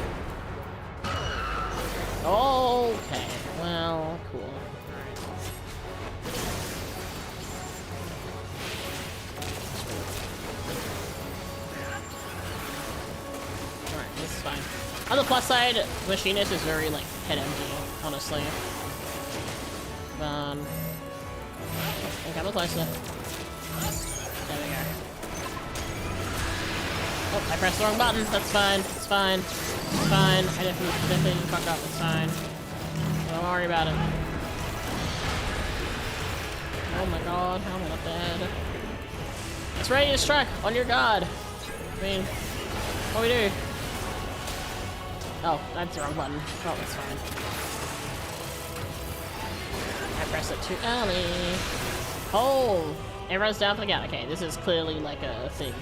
Okay, well, cool. Alright. Alright, this is fine. On the plus side, Machinist is very, like, head empty, honestly. Okay, I'm closer. There we go. Oh, I pressed the wrong button. That's fine. It's fine. It's fine. I definitely didn't fuck up. It's fine. Don't worry about it. Oh my god, how am I not dead? It's ready to strike. On your guard. I mean, what do we do? Oh, that's the wrong button. Oh, that's fine. I pressed it too early. Oh! Everyone's down for the count. Okay, this is clearly like a thing.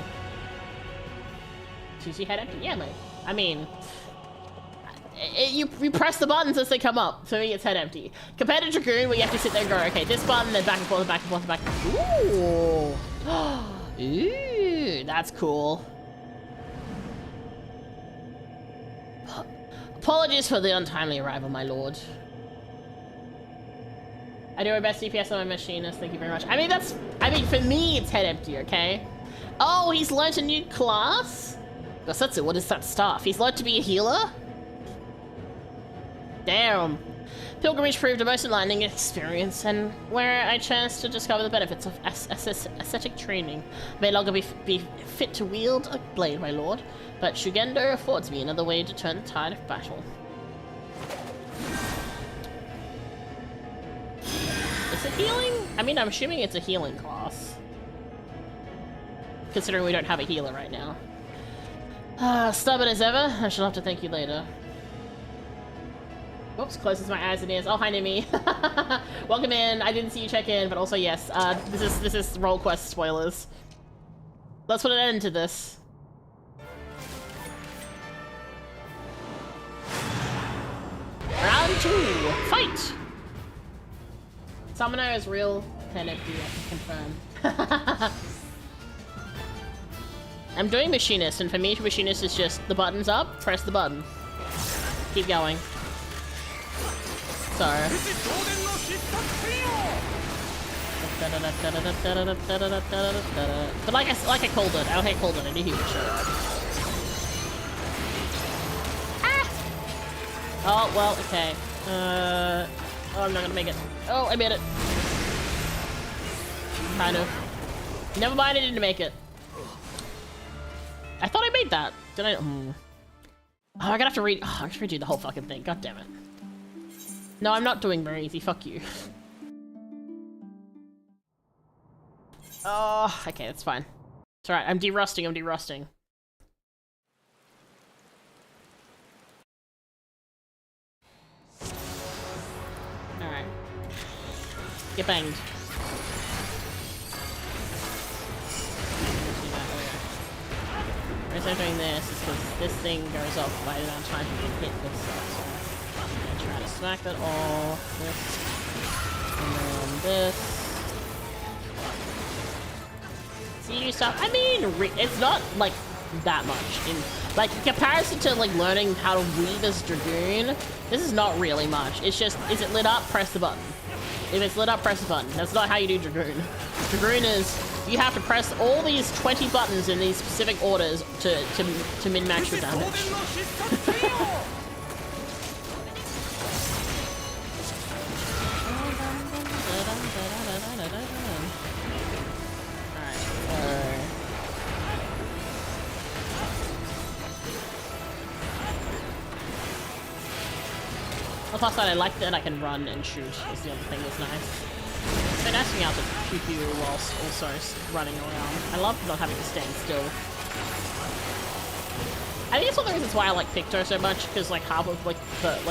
Susie head empty? Yeah, mate. I mean, you press the buttons as they come up. For me, it's head empty. Compared to Dragoon, where you have to sit there and go, okay, this button, then back and forth, back and forth, back and forth. Ooh! Ooh, that's cool. Apologies for the untimely arrival, my lord. I do my best DPS on my machinist, thank you very much. I mean, for me, it's head empty, okay? Oh, he's learnt a new class? Gossetsu, what is that staff? He's learnt to be a healer? Damn. Pilgrimage proved a most enlightening experience, and where I chanced to discover the benefits of ascetic training. I may longer be fit to wield a blade, my lord, but Shugendo affords me another way to turn the tide of battle. Is it healing? I mean, I'm assuming it's a healing class. Considering we don't have a healer right now. Stubborn as ever. I shall have to thank you later. Whoops, closes my eyes and ears. Oh, hi, Nimi. Welcome in. I didn't see you check in, but also, yes, this is Roll Quest spoilers. Let's put an end to this. Round 2. Fight! Summoner is real head empty, I can confirm. I'm doing Machinist, and for me, Machinist is just the button's up, press the button. Keep going. So. But like I called it, I called it, I knew he would show up. Ah! Oh, well, okay. Oh, I'm not gonna make it. Oh, I made it. Kind of. Never mind, I didn't make it. I thought I made that. Did I? Oh, I'm gonna have to read. Oh, I have to redo the whole fucking thing. God damn it. No, I'm not doing very easy. Fuck you. Oh, okay, that's fine. It's alright. I'm derusting. I'm derusting. Alright. Get banged. The reason I'm doing this is because this thing goes off by the amount of time you can hit this stuff. So I'm gonna try to smack that all. This. And then this. See you stuff. I mean, it's not like that much. In comparison to like learning how to weave as Dragoon, this is not really much. It's just, is it lit up? Press the button. If it's lit up, press the button. That's not how you do Dragoon. Dragoon is, you have to press all these 20 buttons in these specific orders to min-max your damage. On the plus side, I like that I can run and shoot. Is the other thing that's nice. It's been asking out to pew pew whilst also running around. I love not having to stand still. I think it's one of the reasons why I like Picto so much, because like half of like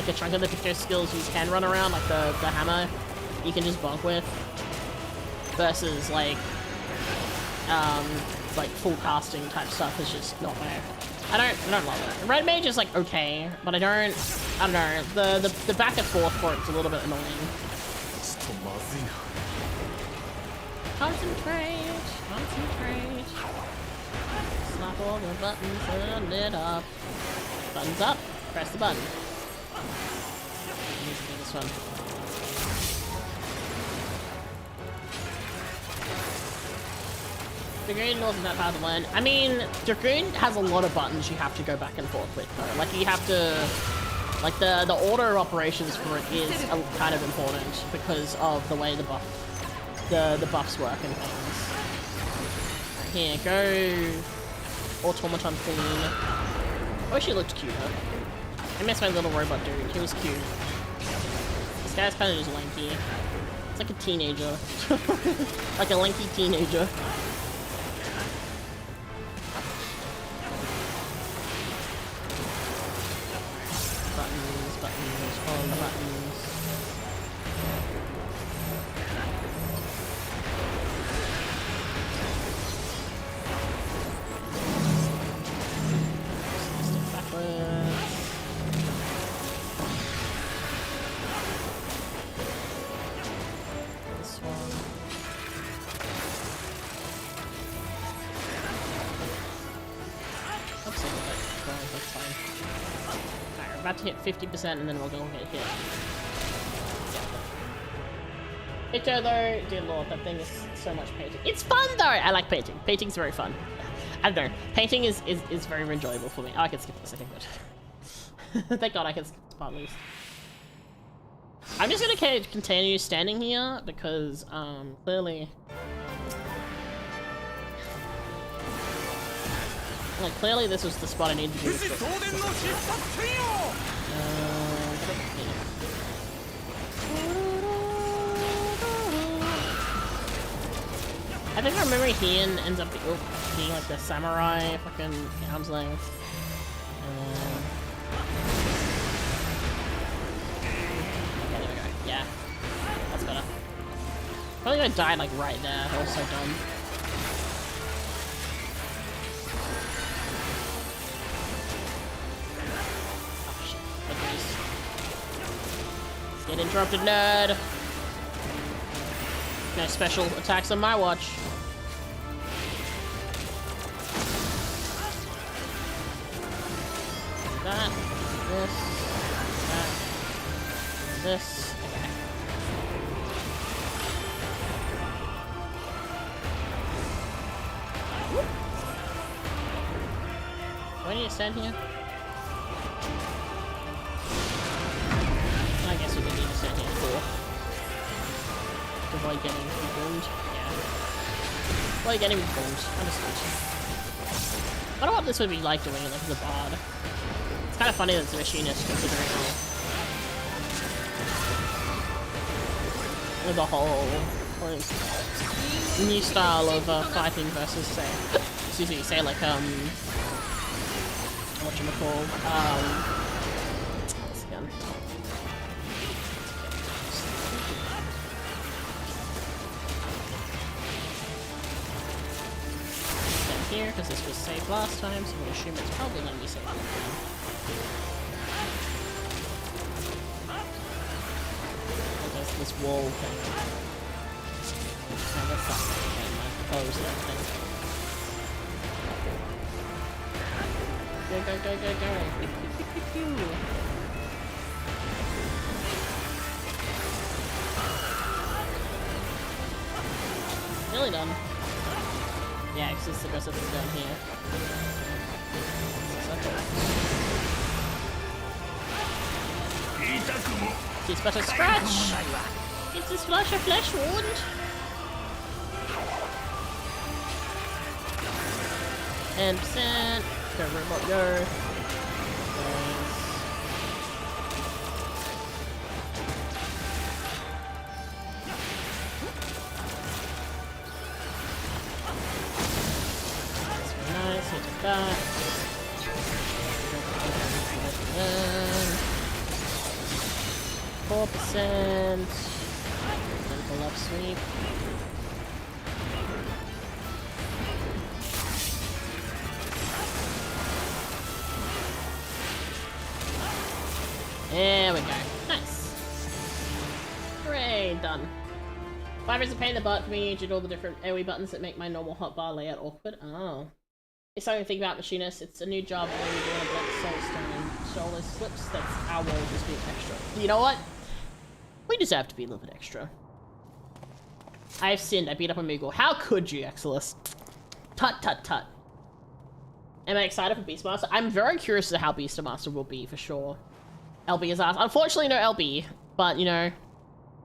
a chunk of the Picto skills you can run around, like the hammer, you can just bonk with, versus like full casting type stuff is just not there. I don't love it. Red Mage is like okay, but I don't know. The back and forth for it's a little bit annoying. Concentrate. Slap all the buttons, turn it up. Buttons up, press the button. I need to do this one. Dragoon wasn't that hard to learn. I mean, Dragoon has a lot of buttons you have to go back and forth with though. Like you have to, like the order of operations for it is kind of important because of the way the buffs work and things. Here, go automaton queen. I wish he looked cuter. I miss my little robot dude. He was cute. This guy's kind of just lanky. It's like a teenager. Like a lanky teenager. Buttons, all the buttons. Step backwards. This one. Oops, that's fine. Alright, we're about to hit 50% and then we'll go get hit. Picture though, dear lord, that thing is so much painting. It's fun though! I like painting. Painting's very fun. I don't know. Painting is very enjoyable for me. Oh, I can skip this, I think, but... Thank god I can skip this part at least. I'm just gonna continue standing here because, clearly... Like, clearly this was the spot I needed to do this. I think I remember Heian ends up being like the samurai fucking arm's length. Okay, there we go. Yeah. That's better. Probably gonna die like right there. That was so dumb. Get interrupted, nerd! No special attacks on my watch. That, this. Okay. Whoop. Do I need to stand here? I guess we would need to stand here for avoid getting boomed. Yeah. Avoid getting boomed. Understood. I wonder what this would be like doing it like as a bard. It's kind of funny that it's a machinist considering the whole new style of fighting versus say like whatchamacallit, what's again? Here because this was saved last time, so I'm gonna assume it's probably gonna be saved again. There's this wall thing. Oh, that's not my proposed thing. Go, go, go, go, go. Nearly done. Yeah, because the rest of them down here. It's but a scratch! It's a splash of flesh wound! And percent. Go, robot, go. 4%. Critical left sweep. There we go. Nice. Hooray, done. Fiverr is a pain in the butt for me due to all the different AoE buttons that make my normal hotbar layout awkward. Oh. It's something to think about, machinists. It's a new job where you're doing a black soulstone. Shoulder slips, that's our wall just being extra. You know what? We deserve to be a little bit extra. I have sinned. I beat up a Moogle. How could you, Exilus? Tut, tut, tut. Am I excited for Beastmaster? I'm very curious as to how Beastmaster will be, for sure. LB his ass. Unfortunately, no LB. But, you know,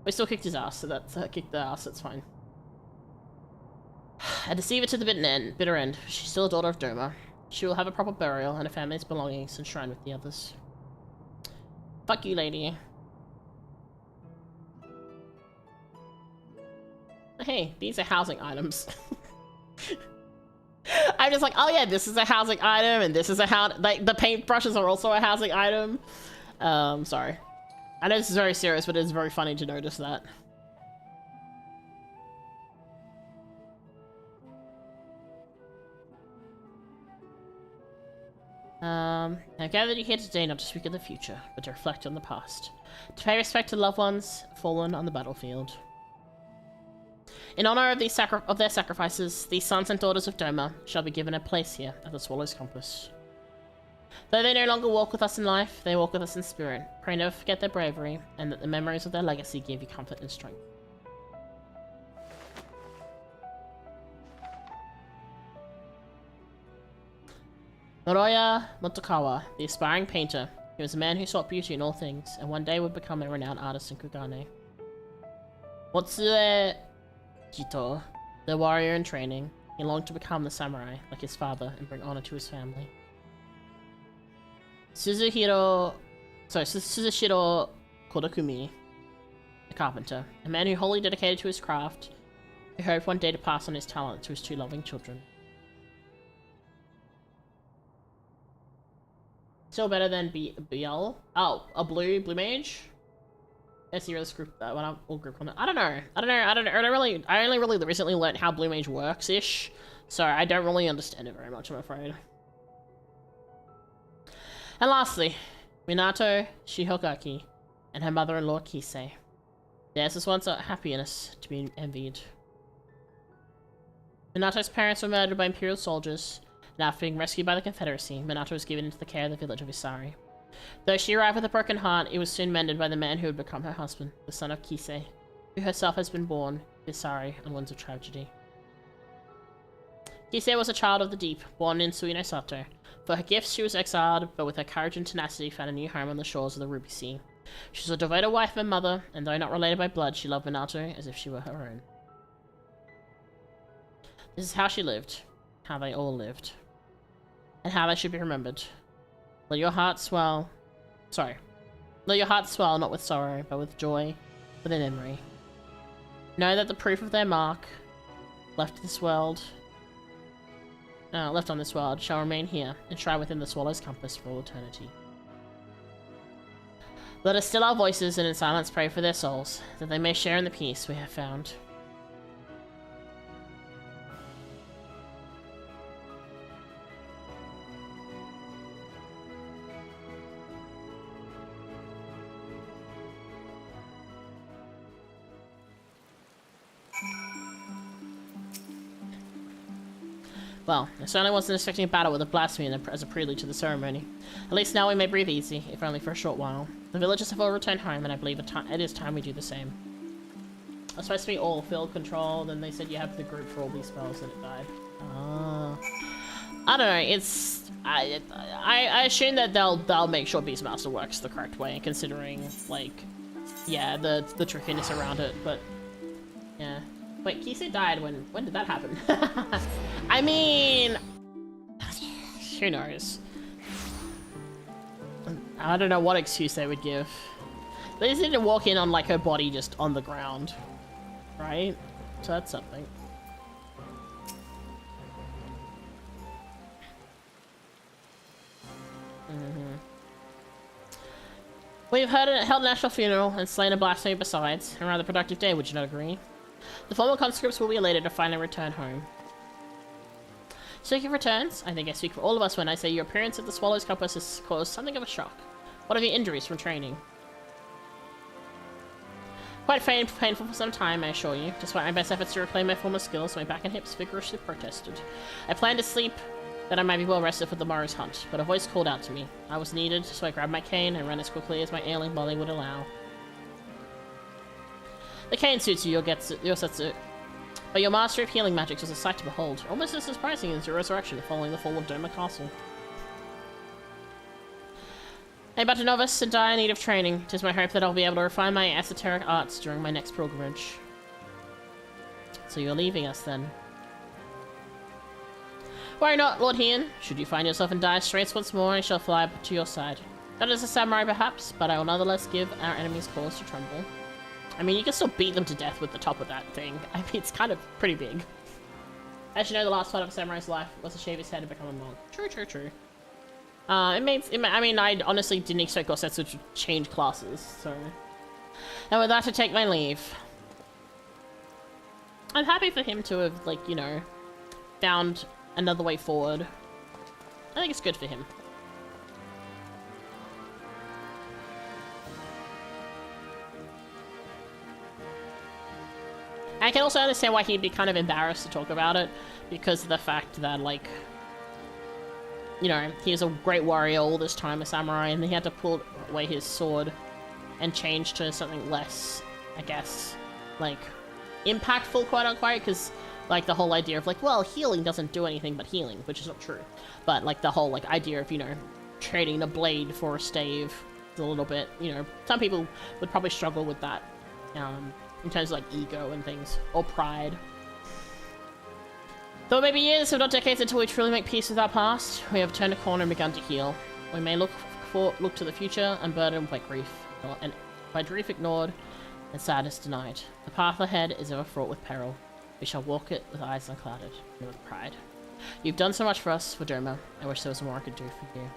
we still kicked his ass, so that's kicked the ass, that's fine. A deceiver to the bitter end. She's still a daughter of Doma. She will have a proper burial and her family's belongings enshrined with the others. Fuck you, lady. Hey, these are housing items. I'm just like, oh yeah, this is a housing item, and this is a house. Like, the paintbrushes are also a housing item. Sorry. I know this is very serious, but it's very funny to notice that. I've gathered you here today not to speak of the future, but to reflect on the past. To pay respect to loved ones fallen on the battlefield. In honor of their sacrifices, these sons and daughters of Doma shall be given a place here at the Swallow's Compass. Though they no longer walk with us in life, they walk with us in spirit. Pray never forget their bravery, and that the memories of their legacy give you comfort and strength. Noroya Motokawa, the aspiring painter. He was a man who sought beauty in all things, and one day would become a renowned artist in Kugane. Motsue Jito, the warrior in training. He longed to become the samurai, like his father, and bring honor to his family. Suzushiro Kodokumi, the carpenter. A man who wholly dedicated to his craft, who hoped one day to pass on his talent to his two loving children. Still better than BL. Oh, a blue mage? Yes, you really group that one up. All group on it. I don't know. I only really recently learned how blue mage works ish. So I don't really understand it very much, I'm afraid. And lastly, Minato Shihogaki and her mother-in-law Kisei. Theirs was once a happiness to be envied. Minato's parents were murdered by Imperial soldiers. And after being rescued by the Confederacy, Minato was given into the care of the village of Isari. Though she arrived with a broken heart, it was soon mended by the man who would become her husband, the son of Kisei, who herself has been born, Isari, on winds of tragedy. Kisei was a child of the deep, born in Suino Sato. For her gifts, she was exiled, but with her courage and tenacity found a new home on the shores of the Ruby Sea. She was a devoted wife and mother, and though not related by blood, she loved Minato as if she were her own. This is how she lived, how they all lived. And how they should be remembered. Let your heart swell. Let your heart swell not with sorrow, but with joy, with a memory. Know that the proof of their mark, left on this world, shall remain here, enshrined within the Swallow's Compass for all eternity. Let us still our voices and in silence pray for their souls, that they may share in the peace we have found. Well, I certainly wasn't expecting a battle with a blasphemy as a prelude to the ceremony. At least now we may breathe easy, if only for a short while. The villagers have all returned home, and I believe it is time we do the same. It was supposed to be all field control, then they said you have the group for all these spells, and it died. Ah. I don't know, it's... I assume that they'll make sure Beastmaster works the correct way, considering, like, yeah, the trickiness around it, but... yeah. Wait, Kisei died when did that happen? I mean, who knows? I don't know what excuse they would give. They just didn't walk in on like her body just on the ground, right? So that's something. We've held a national funeral and slain a blasphemy besides. A rather productive day, would you not agree? The former conscripts will be elated to finally return home. Speaking of returns, I think I speak for all of us when I say your appearance at the Swallow's Compass has caused something of a shock. What are your injuries from training? Quite painful for some time, I assure you. Despite my best efforts to reclaim my former skills, my back and hips vigorously protested. I planned to sleep, that I might be well rested for the morrow's hunt, but a voice called out to me. I was needed, so I grabbed my cane and ran as quickly as my ailing body would allow. The cane suits you, Yosetsu. But your mastery of healing magics was a sight to behold, almost as surprising as your resurrection following the fall of Doma Castle. I'm but a novice and die in need of training. 'Tis my hope that I'll be able to refine my esoteric arts during my next pilgrimage. So you're leaving us then? Worry not, Lord Heian. Should you find yourself in dire straits once more, I shall fly to your side. Not as a samurai perhaps, but I will nonetheless give our enemies cause to tremble. I mean, you can still beat them to death with the top of that thing. I mean, it's kind of pretty big. As you know, the last part of a samurai's life was to shave his head and become a monk. True, true, true. I mean, I honestly didn't expect Gosetsu to change classes, so... And with that, I take my leave. I'm happy for him to have, like, you know, found another way forward. I think it's good for him. I can also understand why he'd be kind of embarrassed to talk about it, because of the fact that, like, you know, he was a great warrior all this time, a samurai, and he had to pull away his sword and change to something less, I guess, like, impactful, quote-unquote, because, like, the whole idea of, like, well, healing doesn't do anything but healing, which is not true. But, like, the whole, like, idea of, you know, trading a blade for a stave is a little bit, you know, some people would probably struggle with that, in terms of, like, ego and things, or pride. Though it may be years, if not decades, until we truly make peace with our past, we have turned a corner and begun to heal. We may look to the future, unburdened by grief, and by grief ignored, and sadness denied. The path ahead is ever fraught with peril. We shall walk it with eyes unclouded, and with pride. You've done so much for us, for Doma. I wish there was more I could do for you.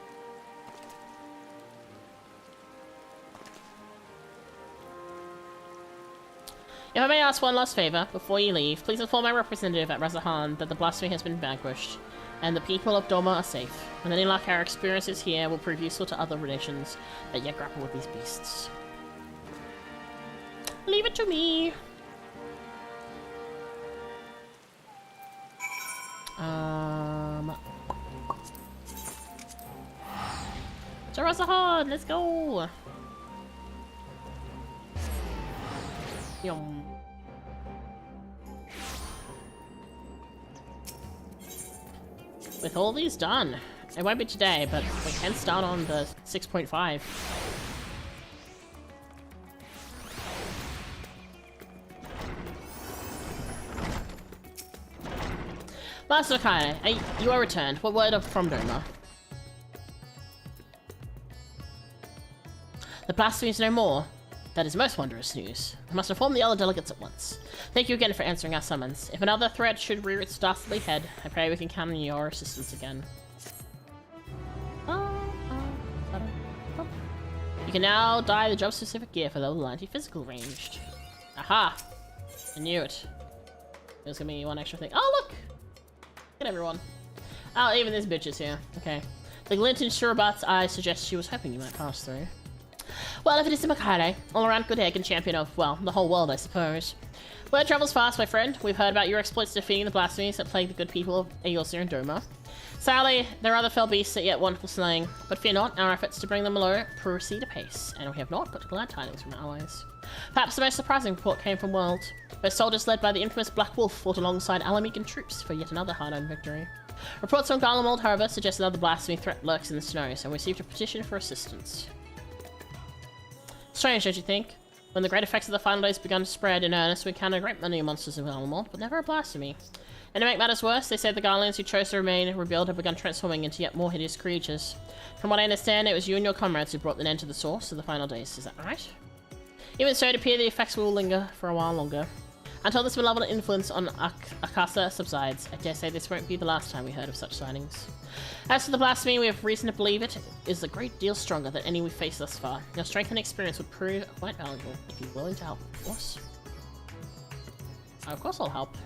If I may ask one last favor, before you leave, please inform my representative at Razahan that the blasphemy has been vanquished, and the people of Doma are safe. And any luck our experiences here will prove useful to other nations that yet grapple with these beasts. Leave it to me! To Razahan, let's go! Yum. With all these done, it won't be today, but we can start on the 6.5. Master Kai, you are returned. What word from Doma? The blasphemy is no more. That is most wondrous news. I must inform the other delegates at once. Thank you again for answering our summons. If another threat should rear its dastardly head, I pray we can count on your assistance again. You can now dye the job-specific gear for level 90 physical ranged. Aha! I knew it. There's gonna be one extra thing. Oh, look! Look at everyone. Oh, even this bitch is here. Okay. The glint in Shurabat's eye suggests she was hoping you might pass through. Well, if it is Makare, all-around good egg and champion of, well, the whole world, I suppose. Word travels fast, my friend. We've heard about your exploits defeating the blasphemies that plague the good people of Eorzea and Doma. Sadly, there are other fell beasts that yet wonderful slaying, but fear not, our efforts to bring them low proceed apace, and we have not got glad tidings from our allies. Perhaps the most surprising report came from World, where soldiers led by the infamous Black Wolf fought alongside Alamican troops for yet another hard-earned victory. Reports from Garlemald, however, suggest another blasphemy threat lurks in the snows, and we received a petition for assistance. Strange, don't you think? When the great effects of the final days began to spread in earnest, we encountered a great many monsters in Garlemald, but never a blasphemy. And to make matters worse, they say the Garlands who chose to remain rebuild have begun transforming into yet more hideous creatures. From what I understand, it was you and your comrades who brought an end to the source of the final days, is that right? Even so, it appears the effects will linger for a while longer. Until this malevolent influence on Akasa subsides, I dare say this won't be the last time we heard of such sightings. As for the blasphemy, we have reason to believe it is a great deal stronger than any we've faced thus far. Your strength and experience would prove quite valuable if you're willing to help, of course. Of course I'll help.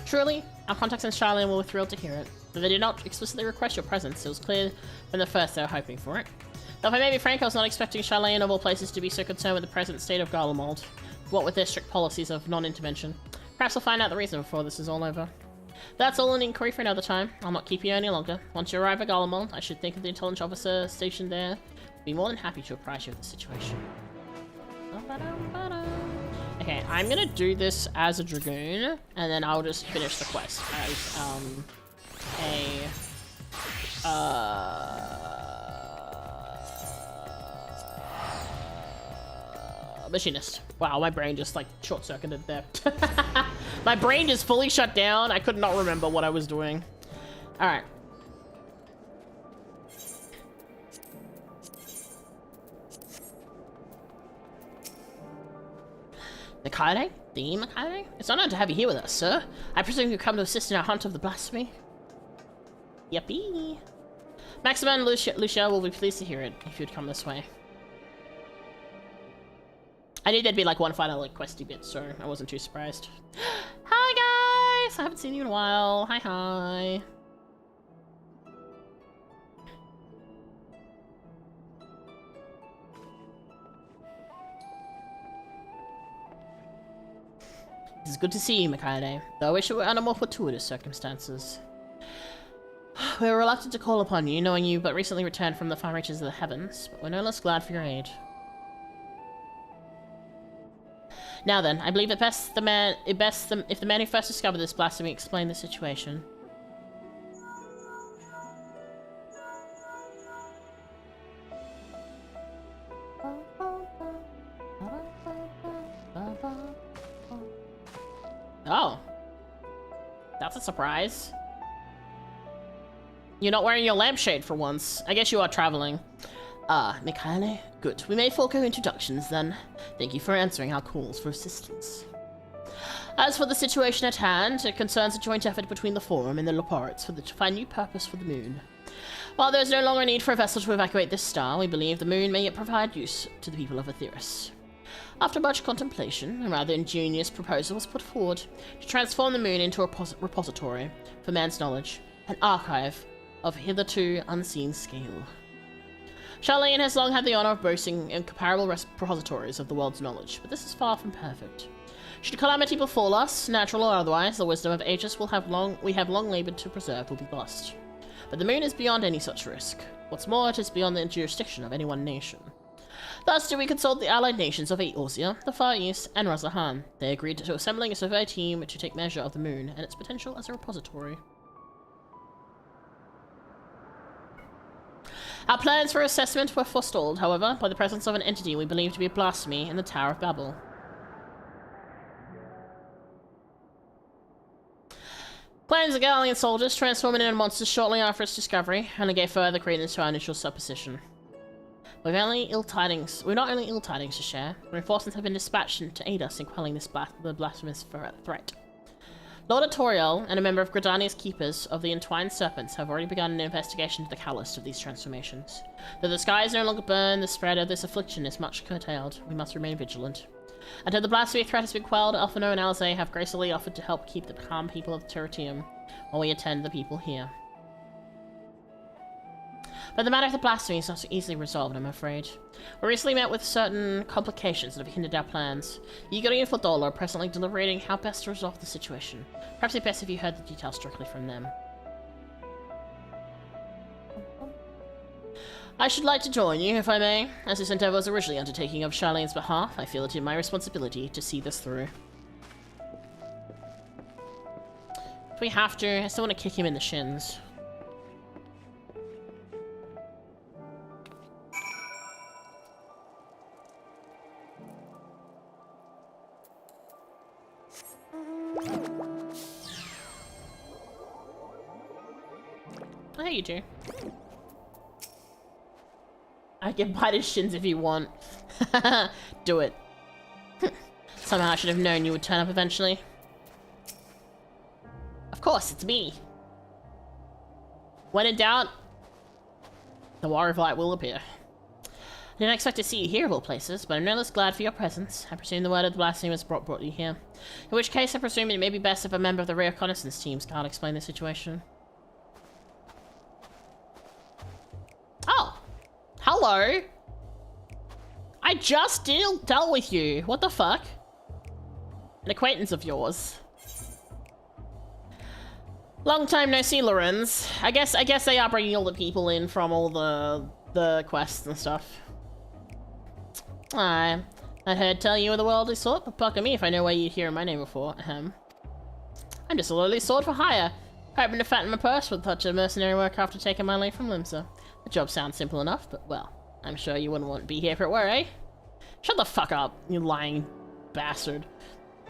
Truly, our contacts in Charlene were thrilled to hear it. Though they did not explicitly request your presence, it was clear from the first they were hoping for it. Though if I may be frank, I was not expecting Charlene of all places to be so concerned with the present state of Garlemald, what with their strict policies of non-intervention. Perhaps I'll find out the reason before this is all over. That's all an inquiry for another time. I'll not keep you any longer. Once you arrive at Garlemald, I should think of the intelligence officer stationed there would be more than happy to apprise you of the situation. Okay, I'm gonna do this as a Dragoon, and then I'll just finish the quest as, machinist. Wow, my brain just like short-circuited there. My brain just fully shut down. I could not remember what I was doing. Alright. Mikaide? The Mikaide? It's an honor to have you here with us, sir. I presume you've come to assist in our hunt of the blasphemy? Yippee. Maxima and Lucia will be pleased to hear it if you'd come this way. I knew there'd be like one final like questy bit, so I wasn't too surprised. Hi guys! I haven't seen you in a while. Hi hi. It's good to see you, Mikaide, though I wish it were under more fortuitous circumstances. We were reluctant to call upon you, knowing you but recently returned from the far reaches of the heavens, but we're no less glad for your aid. Now then, I believe it best if the man who first discovered this blasphemy explained the situation. Oh. That's a surprise. You're not wearing your lampshade for once. I guess you are traveling. Ah, Mikaide. Good. We may forego introductions then. Thank you for answering our calls for assistance. As for the situation at hand, it concerns a joint effort between the Forum and the Loporits to find new purpose for the moon. While there is no longer a need for a vessel to evacuate this star, we believe the moon may yet provide use to the people of Aetheris. After much contemplation, a rather ingenious proposal was put forward to transform the moon into a repository for man's knowledge, an archive of hitherto unseen scale. Charlene has long had the honor of boasting incomparable repositories of the world's knowledge, but this is far from perfect. Should calamity befall us, natural or otherwise, the wisdom of ages we have long labored to preserve will be lost. But the moon is beyond any such risk. What's more, it is beyond the jurisdiction of any one nation. Thus do we consult the allied nations of Eorzea, the Far East, and Razahan. They agreed to assembling a survey team to take measure of the moon and its potential as a repository. Our plans for assessment were forestalled, however, by the presence of an entity we believe to be a blasphemy in the Tower of Babel. Claims of Gallian soldiers transforming into monsters shortly after its discovery, and it gave further credence to our initial supposition. We're not only ill tidings to share. Reinforcements have been dispatched to aid us in quelling the blasphemous threat. Lord Atoriel and a member of Gridania's Keepers of the Entwined Serpents have already begun an investigation into the catalyst of these transformations. Though the skies no longer burn, the spread of this affliction is much curtailed. We must remain vigilant. Until the blasphemy threat has been quelled, Alphino and Alzay have gracefully offered to help keep the calm people of Teritium while we attend the people here. But the matter of the blasphemy is not so easily resolved, I'm afraid. We recently met with certain complications that have hindered our plans. Yigori and Fordola are presently deliberating how best to resolve the situation. Perhaps it'd be best if you heard the details directly from them. I should like to join you, if I may. As this endeavor was originally undertaking of Charlene's behalf, I feel it in my responsibility to see this through. If we have to, I still want to kick him in the shins. Oh, you do. I can bite his shins if you want. Do it. Somehow I should have known you would turn up eventually. Of course, it's me. When in doubt, the War of Light will appear. I didn't expect to see you here of all places, but I'm no less glad for your presence. I presume the word of the blasphemous brought you here. In which case, I presume it may be best if a member of the reconnaissance teams can't explain the situation. Oh! Hello! I just dealt with you! What the fuck? An acquaintance of yours. Long time no see, Lorenz. I guess they are bringing all the people in from all the quests and stuff. I'd heard tell you were the worldly sort, but pucker me if I know where you'd hear my name before. I'm just a lowly sword for hire, hoping to fatten my purse with a touch of mercenary work after taking my leave from Limsa. The job sounds simple enough, but well, I'm sure you wouldn't want to be here if it were, eh? Shut the fuck up, you lying bastard.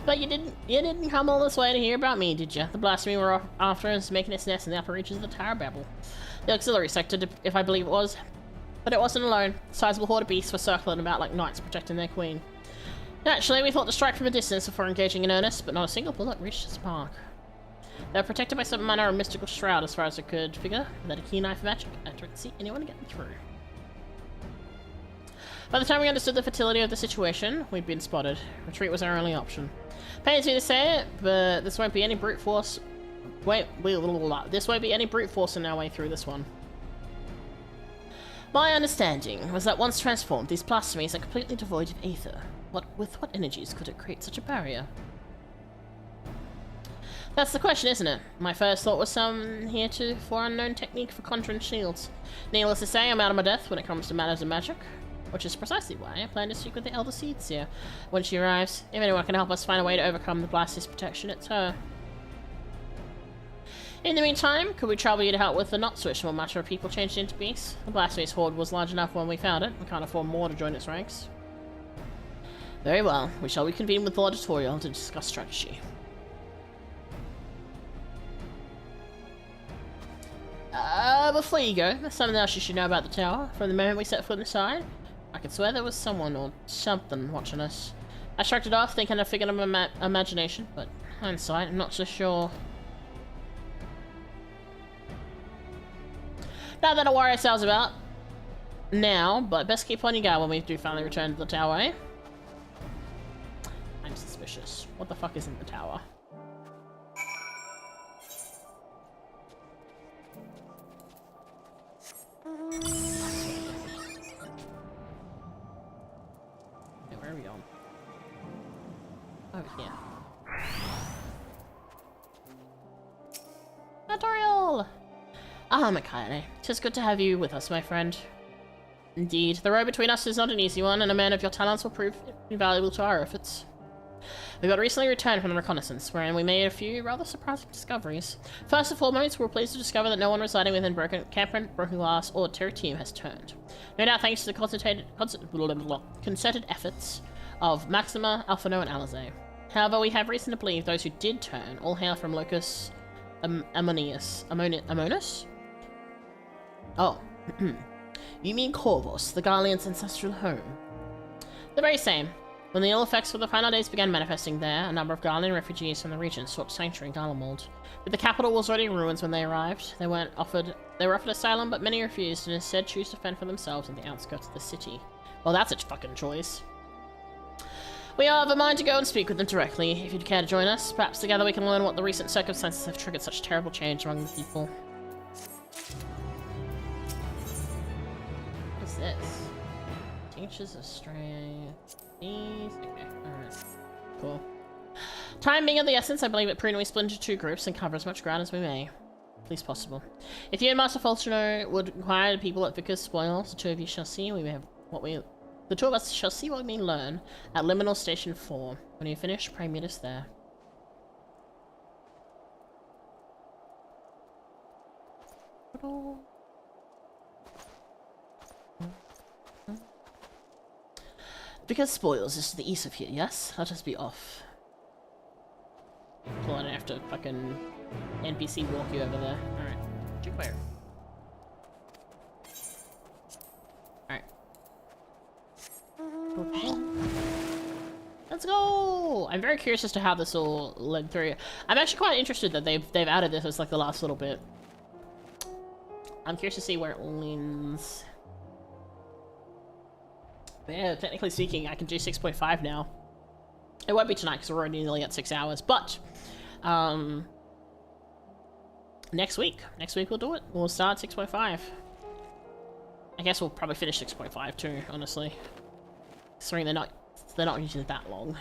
But you didn't come all this way to hear about me, did you? The blasphemy we're after is making its nest in the upper reaches of the Tower of Babel. The auxiliary sector, if I believe it was. But it wasn't alone. A sizable horde of beasts were circling about like knights protecting their queen. Naturally, we thought to strike from a distance before engaging in earnest, but not a single bullet reached its mark. They were protected by some manner of mystical shroud as far as I could figure, without a keen eye for magic, I couldn't see anyone getting through. By the time we understood the fertility of the situation, we'd been spotted. Retreat was our only option. Pains me to say it, but this won't be any brute force. This won't be any brute force in our way through this one. My understanding was that once transformed, these blasphemies are completely devoid of aether. With what energies could it create such a barrier? That's the question, isn't it? My first thought was some heretofore unknown technique for conjuring shields. Needless to say, I'm out of my depth when it comes to matters of magic. Which is precisely why I plan to speak with the Elder Seedseer when she arrives. If anyone can help us find a way to overcome the Blast's protection, it's her. In the meantime, could we trouble you to help with the not-so-small matter of people changed into beasts? The Blasphemous horde was large enough when we found it. We can't afford more to join its ranks. Very well. We shall reconvene with the auditorial to discuss strategy. Before you go, there's something else you should know about the tower. From the moment we set foot inside, I could swear there was someone or something watching us. I shrugged it off, thinking I figured of imagination, but hindsight, I'm not so sure. Not that I worry ourselves about now, but best keep on your guard when we do finally return to the tower, eh? I'm suspicious. What the fuck is in the tower? Where are we going? Over here. Tutorial! Ah, Mikaele. 'Tis good to have you with us, my friend. Indeed, the road between us is not an easy one, and a man of your talents will prove invaluable to our efforts. We got recently returned from a reconnaissance, wherein we made a few rather surprising discoveries. First and foremost, we were pleased to discover that no one residing within Broken Glass or Teritium has turned. No doubt thanks to the concerted efforts of Maxima, Alphino, and Alize. However, we have reason to believe those who did turn all hail from Locus Amonis? Oh. You mean Corvus, the Garlean's ancestral home? The very same. When the ill effects of the final days began manifesting there, a number of Garlean refugees from the region sought sanctuary in Garlemald. But the capital was already in ruins when they arrived. They were offered asylum, but many refused and instead chose to fend for themselves on the outskirts of the city. Well, that's a fucking choice. We are of a mind to go and speak with them directly. If you'd care to join us, perhaps together we can learn what the recent circumstances have triggered such terrible change among the people. What is this? Teachers of strength. Okay, alright. Cool. Time being of the essence, I believe it prudent we split into two groups and cover as much ground as we may. Least possible. If you and Master Fulchino would inquire the people at Vickers Spoils, the two of you shall see the two of us shall see what we may learn at Liminal Station 4. When you finish, pray meet us there. Vickers Spoils is to the east of here, yes? Let us be off. Cool, I don't have to fucking NPC walk you over there. Alright. Check where. Alright. Okay. Let's go! I'm very curious as to how this all led through. I'm actually quite interested that they've added this as like the last little bit. I'm curious to see where it leans. But yeah, technically speaking, I can do 6.5 now. It won't be tonight because we're already nearly at 6 hours, but next week we'll do it. We'll start 6.5. I guess we'll probably finish 6.5 too, honestly. Sorry, they're not usually that long.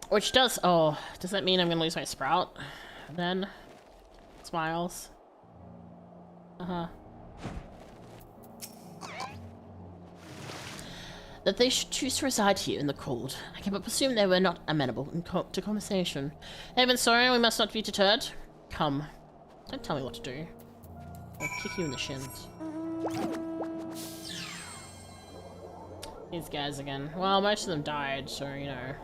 Which does, oh, does that mean I'm gonna lose my sprout then? Smiles. That they should choose to reside here in the cold. I can but presume they were not amenable to conversation. Even so, we must not be deterred. Come. Don't tell me what to do. I'll kick you in the shins. These guys again. Well, most of them died, so, you know.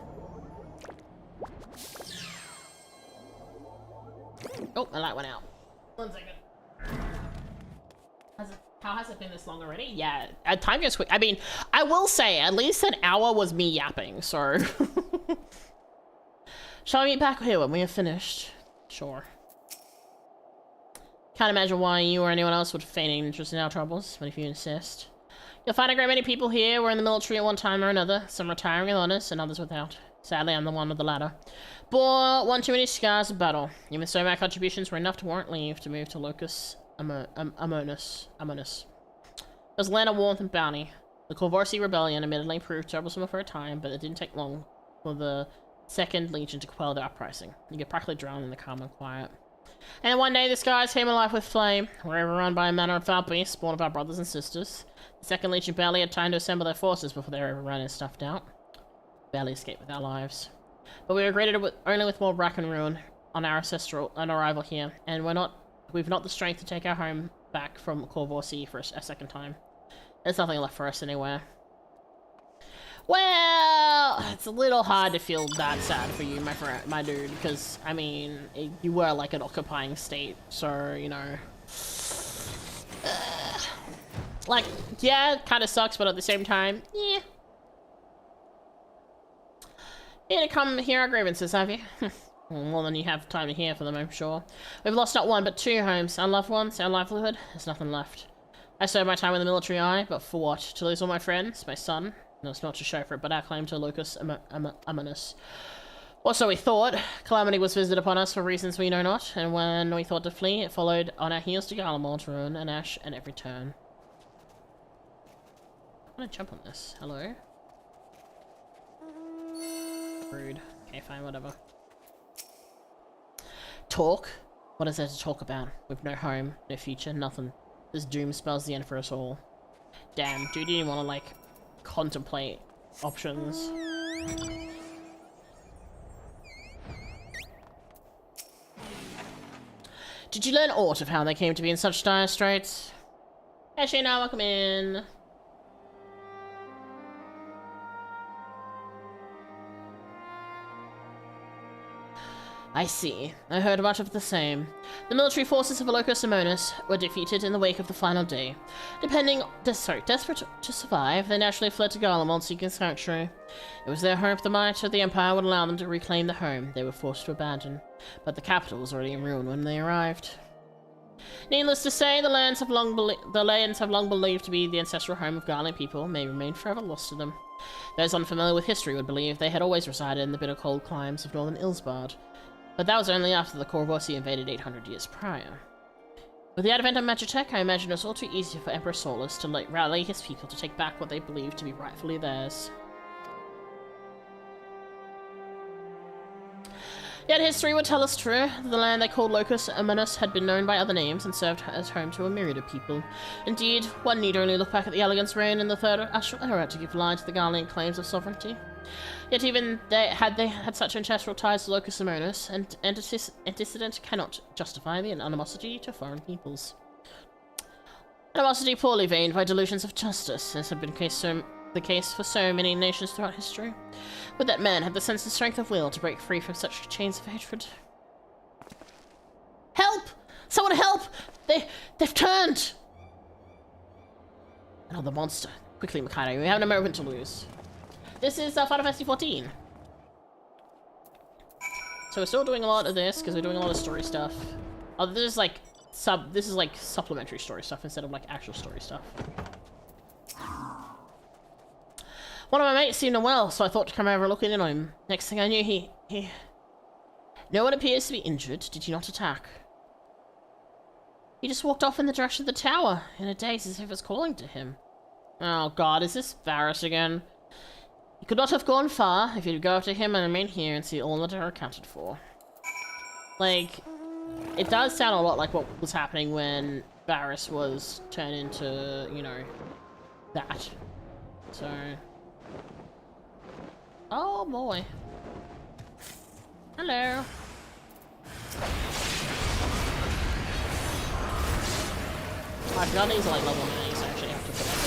Oh, my light went out. 1 second. How has it been this long already? Yeah, time goes quick. I mean, I will say, at least an hour was me yapping, so... Shall we meet back here when we have finished? Sure. Can't imagine why you or anyone else would feign an interest in our troubles, but if you insist. You'll find a great many people here were in the military at one time or another, some retiring with honors and others without. Sadly, I'm the one with the latter. Bore one too many scars of battle. Even so, my contributions were enough to warrant leave to move to Locus Amonis. It was land of warmth and bounty. The Corvorsi rebellion admittedly proved troublesome for a time, but it didn't take long for the Second Legion to quell their uprising. You get practically drowned in the calm and quiet. And one day the skies came alive with flame. We were overrun by a manner of foul beasts, born of our brothers and sisters. The Second Legion barely had time to assemble their forces before they were overrun and stuffed out. Barely escaped with our lives. But we were greeted only with more wrack and ruin on our arrival here, and we've not the strength to take our home back from Corvorsi for a second time. There's nothing left for us anywhere. Well, it's a little hard to feel that sad for you, my dude, because, I mean, you were like an occupying state, so, you know. Like, yeah, it kind of sucks, but at the same time, yeah. Here to come hear our grievances, have you? Well, more than you have time to hear for them, I'm sure. We've lost not one, but 2 homes. Our loved ones, our livelihood, there's nothing left. I served my time in the military, but for what? To lose all my friends, my son? No, it's not to show for it, but our claim to Locus Amonis. Or so we thought. Calamity was visited upon us for reasons we know not, and when we thought to flee, it followed on our heels to Garlemald, ruin and ash at every turn. I'm gonna jump on this. Hello? Rude. Okay, fine, whatever. Talk? What is there to talk about? We've no home, no future, nothing. This doom spells the end for us all. Damn, dude, you didn't want to, like, contemplate options. Did you learn aught of how they came to be in such dire straits? Hey, Shayna, welcome in. I see. I heard much of the same. The military forces of Locus Amonis were defeated in the wake of the final day. Desperate to survive, they naturally fled to Garlemald seeking sanctuary. It was their hope the might of the Empire would allow them to reclaim the home they were forced to abandon, but the capital was already in ruin when they arrived. Needless to say, the lands have long believed to be the ancestral home of Garland people may remain forever lost to them. Those unfamiliar with history would believe they had always resided in the bitter cold climes of northern Ilsbard. But that was only after the Corvorsi invaded 800 years prior. With the advent of Magitech, I imagine it was all too easy for Emperor Solus to rally his people to take back what they believed to be rightfully theirs. Yet history would tell us true, that the land they called Locus Amonis had been known by other names and served as home to a myriad of people. Indeed, one need only look back at the Elegance reign in the Third Astral Era to give lie to the Garlean claims of sovereignty. Yet even they had such ancestral ties to Locus Amonis, and antecedent cannot justify the animosity to foreign peoples. Animosity poorly veined by delusions of justice, as had been the case for so many nations throughout history. Would that man have the sense and strength of will to break free from such chains of hatred? Help! Someone help! They've turned! Another monster. Quickly, Mikado, we have no moment to lose. This is Final Fantasy XIV. So we're still doing a lot of this because we're doing a lot of story stuff. Oh, this is like supplementary story stuff instead of like actual story stuff. One of my mates seemed unwell, so I thought to come over and look in on him. Next thing I knew, he... No one appears to be injured. Did he not attack? He just walked off in the direction of the tower, in a daze as if it was calling to him. Oh god, is this Varus again? He could not have gone far if you'd go after him and remain here and see all that are accounted for. Like, it does sound a lot like what was happening when Varus was turned into, you know, that. So... Oh boy. Hello. I forgot these are like level 9, so I actually have to put that in.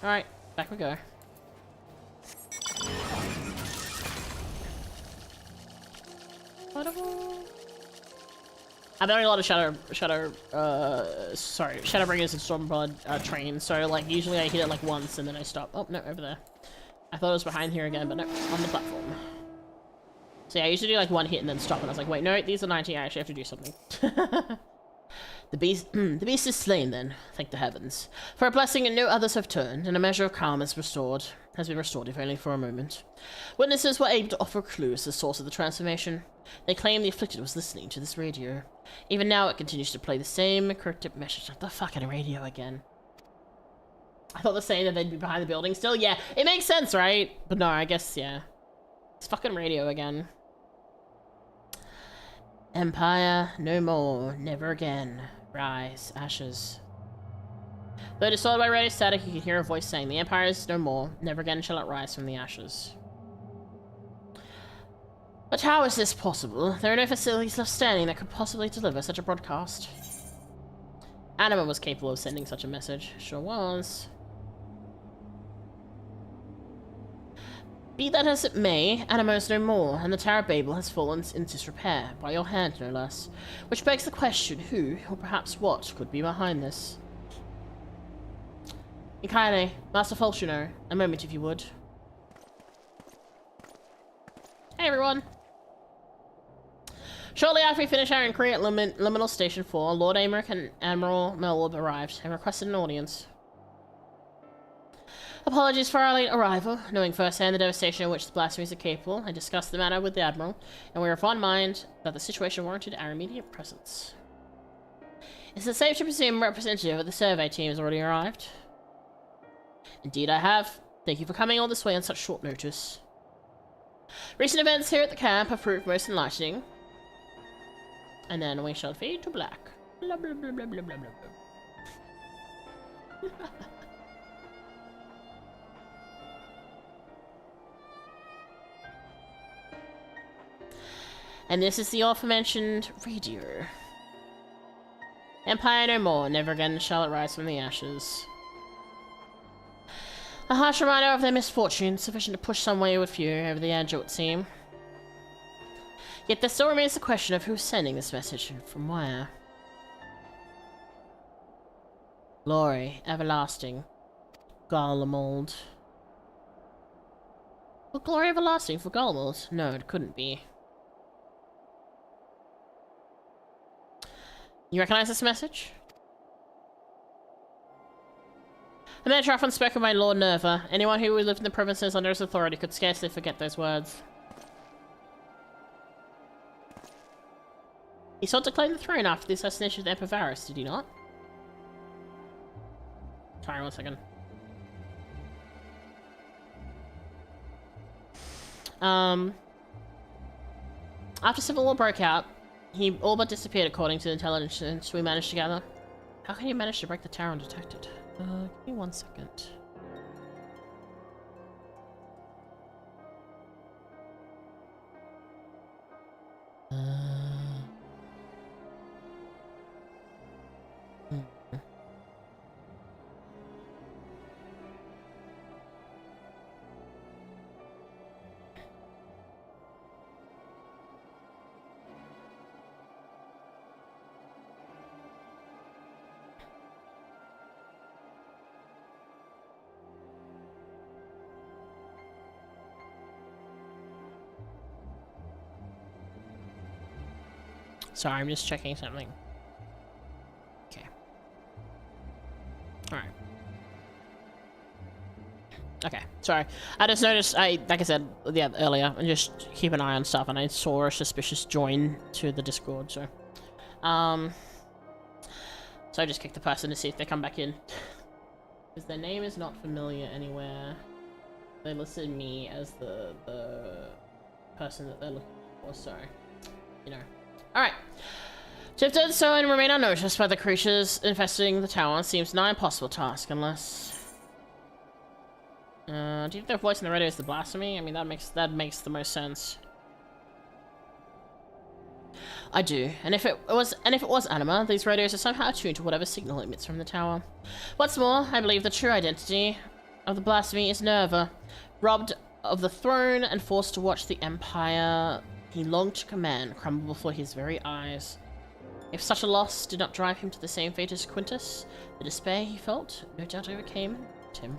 Alright, back we go. I've done a lot of Shadowbringers and Stormblood trains, so like usually I hit it like once and then I stop. Oh no, over there. I thought it was behind here again, but no, on the platform. So yeah, I usually do like one hit and then stop, and I was like, wait, no, these are 90, I actually have to do something. The beast is slain then, thank the heavens. For a blessing and no others have turned, and a measure of calm has been restored, if only for a moment. Witnesses were able to offer clues to the source of the transformation. They claim the afflicted was listening to this radio. Even now it continues to play the same cryptic message. Like the fucking radio again. I thought the saying that they'd be behind the building still. Yeah, it makes sense, right? But no, I guess, yeah. It's fucking radio again. Empire, no more, never again. Rise, ashes. Though disordered by radio static, you could hear a voice saying, the Empire is no more, never again shall it rise from the ashes. But how is this possible? There are no facilities left standing that could possibly deliver such a broadcast. Anima was capable of sending such a message. Sure was. Be that as it may, Anima is no more, and the Tower of Babel has fallen in disrepair, by your hand no less. Which begs the question, who, or perhaps what, could be behind this? Ikaine, Master Fulchino, a moment if you would. Hey everyone! Shortly after we finished our inquiry at Liminal Station 4, Lord Amric and Admiral Melwood arrived and requested an audience. Apologies for our late arrival. Knowing firsthand the devastation of which the blasphemies are capable, I discussed the matter with the Admiral, and we were of one mind that the situation warranted our immediate presence. Is it safe to presume a representative of the survey team has already arrived? Indeed I have. Thank you for coming all this way on such short notice. Recent events here at the camp have proved most enlightening. And then we shall fade to black. Blah, blah, blah, blah, blah, blah, blah. And this is the aforementioned radio. Empire no more, never again shall it rise from the ashes. A harsh reminder of their misfortune, sufficient to push some wayward few over the edge, it would seem. Yet there still remains the question of who's sending this message and from where. Glory, everlasting. Garlemald. Well, glory everlasting for Garlemald? No, it couldn't be. You recognize this message? The manager often spoke of my Lord Nerva. Anyone who lived in the provinces under his authority could scarcely forget those words. He sought to claim the throne after the assassination of the Emperor Varus, did he not? Sorry, 1 second. After civil war broke out, he all but disappeared according to the intelligence we managed to gather. How can he manage to break the tower undetected? Give me 1 second. Sorry, I'm just checking something. Okay. Alright. Okay, sorry. I just noticed, like I said earlier, and just keep an eye on stuff, and I saw a suspicious join to the Discord, so. So I just kicked the person to see if they come back in. Because their name is not familiar anywhere. They listed me as the person that they're looking for, so, you know. Alright. To have done so and remain unnoticed by the creatures infesting the tower seems an impossible task, unless... do you think their voice in the radio is the blasphemy? I mean, that makes the most sense. I do, and if it was anima, these radios are somehow attuned to whatever signal emits from the tower. What's more, I believe the true identity of the blasphemy is Nerva, robbed of the throne and forced to watch the empire he longed to command crumble before his very eyes. If such a loss did not drive him to the same fate as Quintus, the despair he felt no doubt overcame him.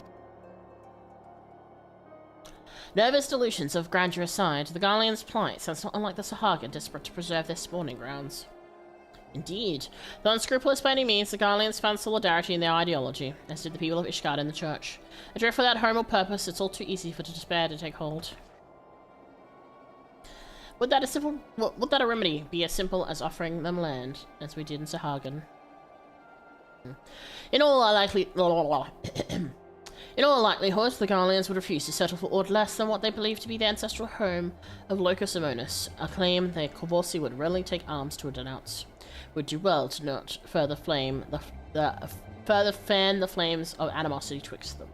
Nerva's delusions of grandeur aside, the Garlean's plight sounds not unlike the Sahagin desperate to preserve their spawning grounds. Indeed, though unscrupulous by any means, the Garleans found solidarity in their ideology, as did the people of Ishgard in the church. Adrift without home or purpose, it's all too easy for despair to take hold. Would that a remedy be as simple as offering them land, as we did in Sahagin? In all likelihood, the Garleans would refuse to settle for aught less than what they believed to be the ancestral home of Locus Amonis, a claim their Corvosi would readily take arms to denounce. Would do well to not further fan the flames of animosity twixt them.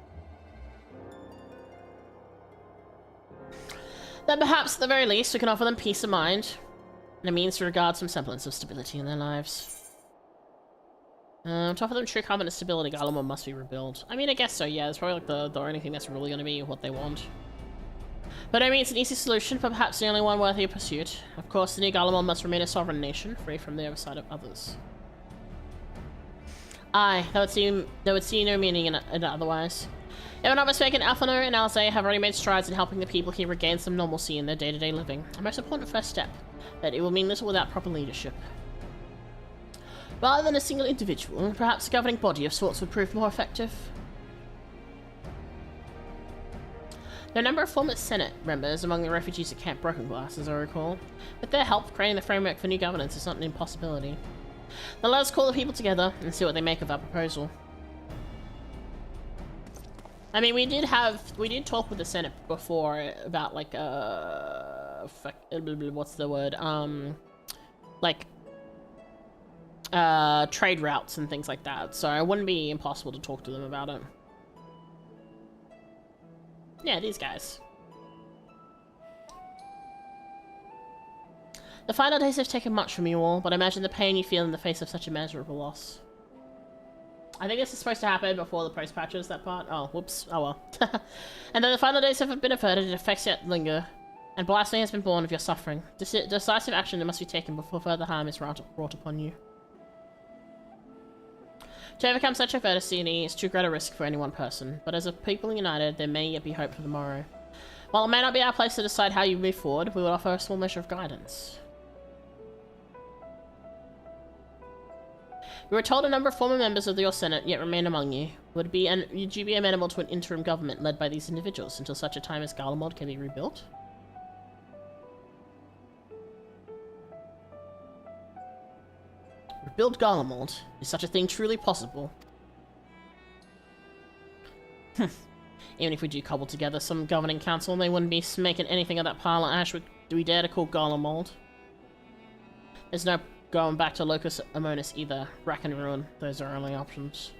Then perhaps, at the very least, we can offer them peace of mind, and a means to regard some semblance of stability in their lives. To offer them true covenant stability, Garlemald must be rebuilt. I mean, I guess so, yeah. It's probably like the only thing that's really going to be what they want. But I mean, it's an easy solution, but perhaps the only one worthy of pursuit. Of course, the new Garlemald must remain a sovereign nation, free from the oversight of others. Aye, that would see no meaning in it otherwise. If I'm not mistaken, Alphonor and Alzay have already made strides in helping the people here regain some normalcy in their day-to-day living. A most important first step, but it will mean little without proper leadership. Rather than a single individual, perhaps a governing body of sorts would prove more effective. There are a number of former Senate members among the refugees at Camp Broken Glass, as I recall. With their help, creating the framework for new governance is not an impossibility. Now let us call the people together and see what they make of our proposal. I mean, we did talk with the Senate before about, like, what's the word? Like, trade routes and things like that, so it wouldn't be impossible to talk to them about it. Yeah, these guys. The final days have taken much from you all, but I imagine the pain you feel in the face of such immeasurable loss. I think this is supposed to happen before the post patches, that part. Oh, whoops. Oh well. And though the final days have been averted, effects yet linger, and blasphemy has been born of your suffering. Decisive action must be taken before further harm is brought upon you. To overcome such adversity is too great a risk for any one person, but as a people united, there may yet be hope for the morrow. While it may not be our place to decide how you move forward, we will offer a small measure of guidance. We were told a number of former members of your Senate yet remain among you. Would you be amenable to an interim government led by these individuals until such a time as Garlemald can be rebuilt? Rebuild Garlemald? Is such a thing truly possible? Even if we do cobble together some governing council, they wouldn't be making anything of that pile of ash do we dare to call Garlemald. There's no going back to Locus Amonis either. Rack and ruin, those are our only options.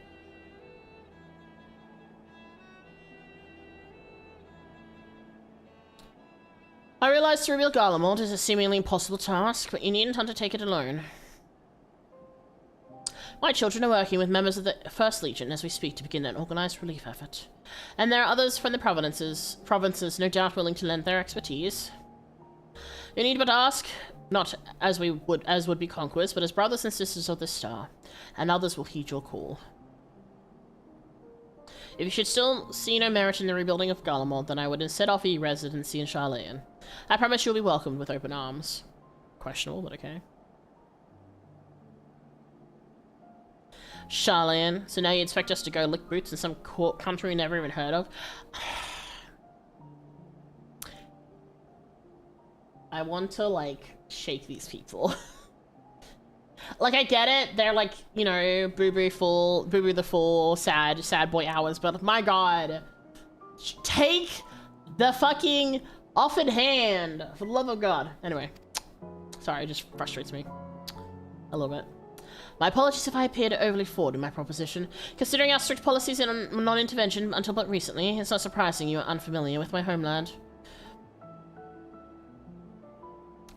I realize to rebuild Garlemald is a seemingly impossible task, but you needn't undertake it alone. My children are working with members of the 1st Legion as we speak to begin an organized relief effort. And there are others from the provinces no doubt willing to lend their expertise. You need but ask, not as would be conquerors, but as brothers and sisters of the Star, and others will heed your call. If you should still see no merit in the rebuilding of Garlemald, then I would instead offer you residency in Charlayan. I promise you'll be welcomed with open arms. Questionable, but okay. Charlene, so now you expect us to go lick boots in some country we never even heard of? I want to, like, shake these people. Like, I get it, they're like, you know, Boo Boo the Fool, sad boy hours, but my god. Take the fucking offed hand, for the love of God. Anyway, sorry, it just frustrates me a little bit. My apologies if I appeared overly forward in my proposition. Considering our strict policies in non-intervention until but recently, it's not surprising you are unfamiliar with my homeland.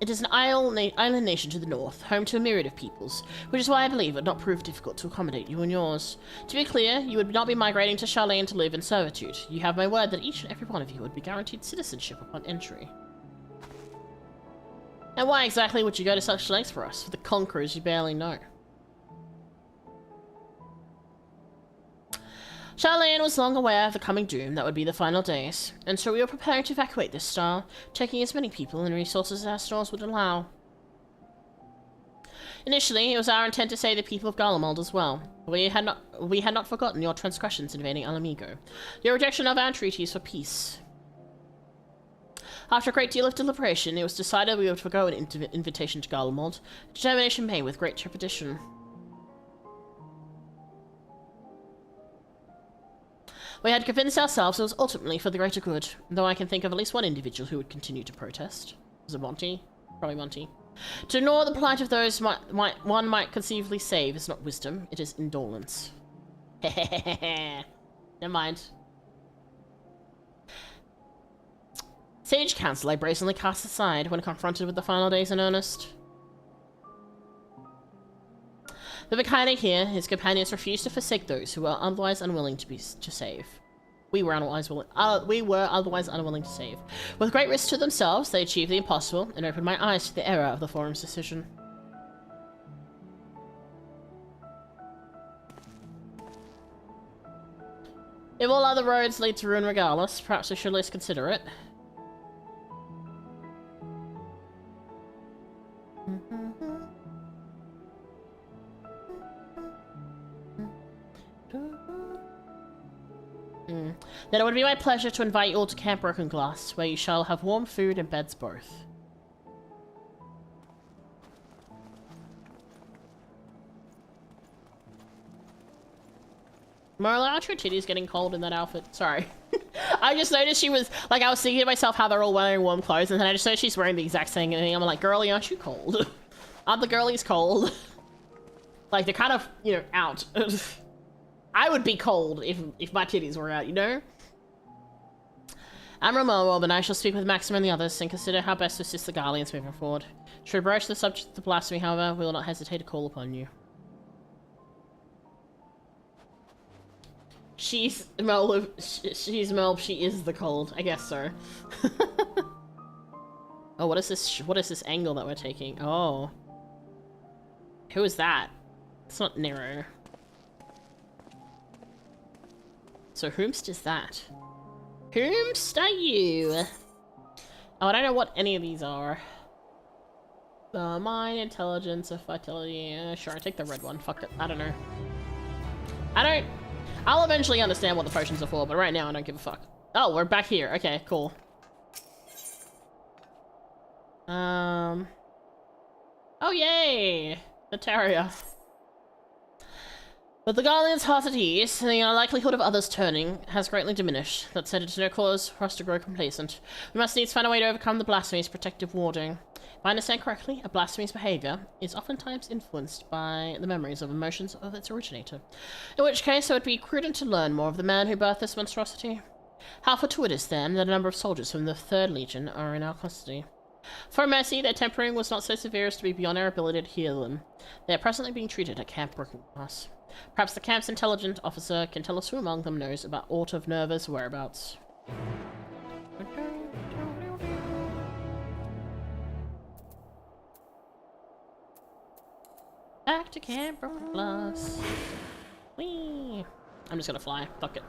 It is an island nation to the north, home to a myriad of peoples, which is why I believe it would not prove difficult to accommodate you and yours. To be clear, you would not be migrating to Charlene to live in servitude. You have my word that each and every one of you would be guaranteed citizenship upon entry. And why exactly would you go to such lengths for us, for the conquerors you barely know? Charlene was long aware of the coming doom that would be the final days, and so we were preparing to evacuate this star, taking as many people and resources as our stores would allow. Initially, it was our intent to save the people of Garlemald as well. We had not forgotten your transgressions invading Alamigo, your rejection of our treaties for peace. After a great deal of deliberation, it was decided we would forgo an invitation to Garlemald, a determination made with great trepidation. We had convinced ourselves it was ultimately for the greater good, though I can think of at least one individual who would continue to protest. Was it Monty? Probably Monty. To ignore the plight of those one might conceivably save is not wisdom, it is indolence. Hehehehe. Never mind. Sage counsel I brazenly cast aside when confronted with the final days in earnest. The mechanic here, his companions refused to forsake those who were otherwise unwilling to save. We were otherwise unwilling to save. With great risk to themselves, they achieved the impossible and opened my eyes to the error of the forum's decision. If all other roads lead to ruin regardless, perhaps we should at least consider it. Then it would be my pleasure to invite you all to Camp Broken Glass, where you shall have warm food and beds both. Marla, aren't your titties getting cold in that outfit? Sorry. I just noticed she was, like, I was thinking to myself how they're all wearing warm clothes, and then I just noticed she's wearing the exact same thing. I'm like, girlie, aren't you cold? Aren't the girlies cold? Like, they're kind of, you know, out. I would be cold if my titties were out, you know? I'm Romoa, and I shall speak with Maxima and the others and consider how best to assist the Garleans moving forward. Should we broach the subject of the blasphemy, however, we will not hesitate to call upon you. She's Melb, she is the cold. I guess so. Oh, what is this? What is this angle that we're taking? Oh. Who is that? It's not Nero. So whomst is that? Whomst are you? Oh, I don't know what any of these are. Mind, intelligence, or vitality. Sure, I take the red one. Fuck it. I don't know. I'll eventually understand what the potions are for, but right now I don't give a fuck. Oh, we're back here. Okay, cool. Oh, yay! The Terrier. But the Guardian's heart at ease, and the likelihood of others turning has greatly diminished. That said, it is no cause for us to grow complacent. We must needs find a way to overcome the blasphemy's protective warding. If I understand correctly, a blasphemy's behavior is oftentimes influenced by the memories of emotions of its originator. In which case, it would be prudent to learn more of the man who birthed this monstrosity. How fortuitous, then, that a number of soldiers from the 3rd Legion are in our custody. For mercy, their tempering was not so severe as to be beyond our ability to heal them. They are presently being treated at Camp Broken Glass. Perhaps the camp's intelligent officer can tell us who among them knows about aught of Nerva's whereabouts. Back to Camp Broken Glass. Whee! I'm just gonna fly. Fuck it.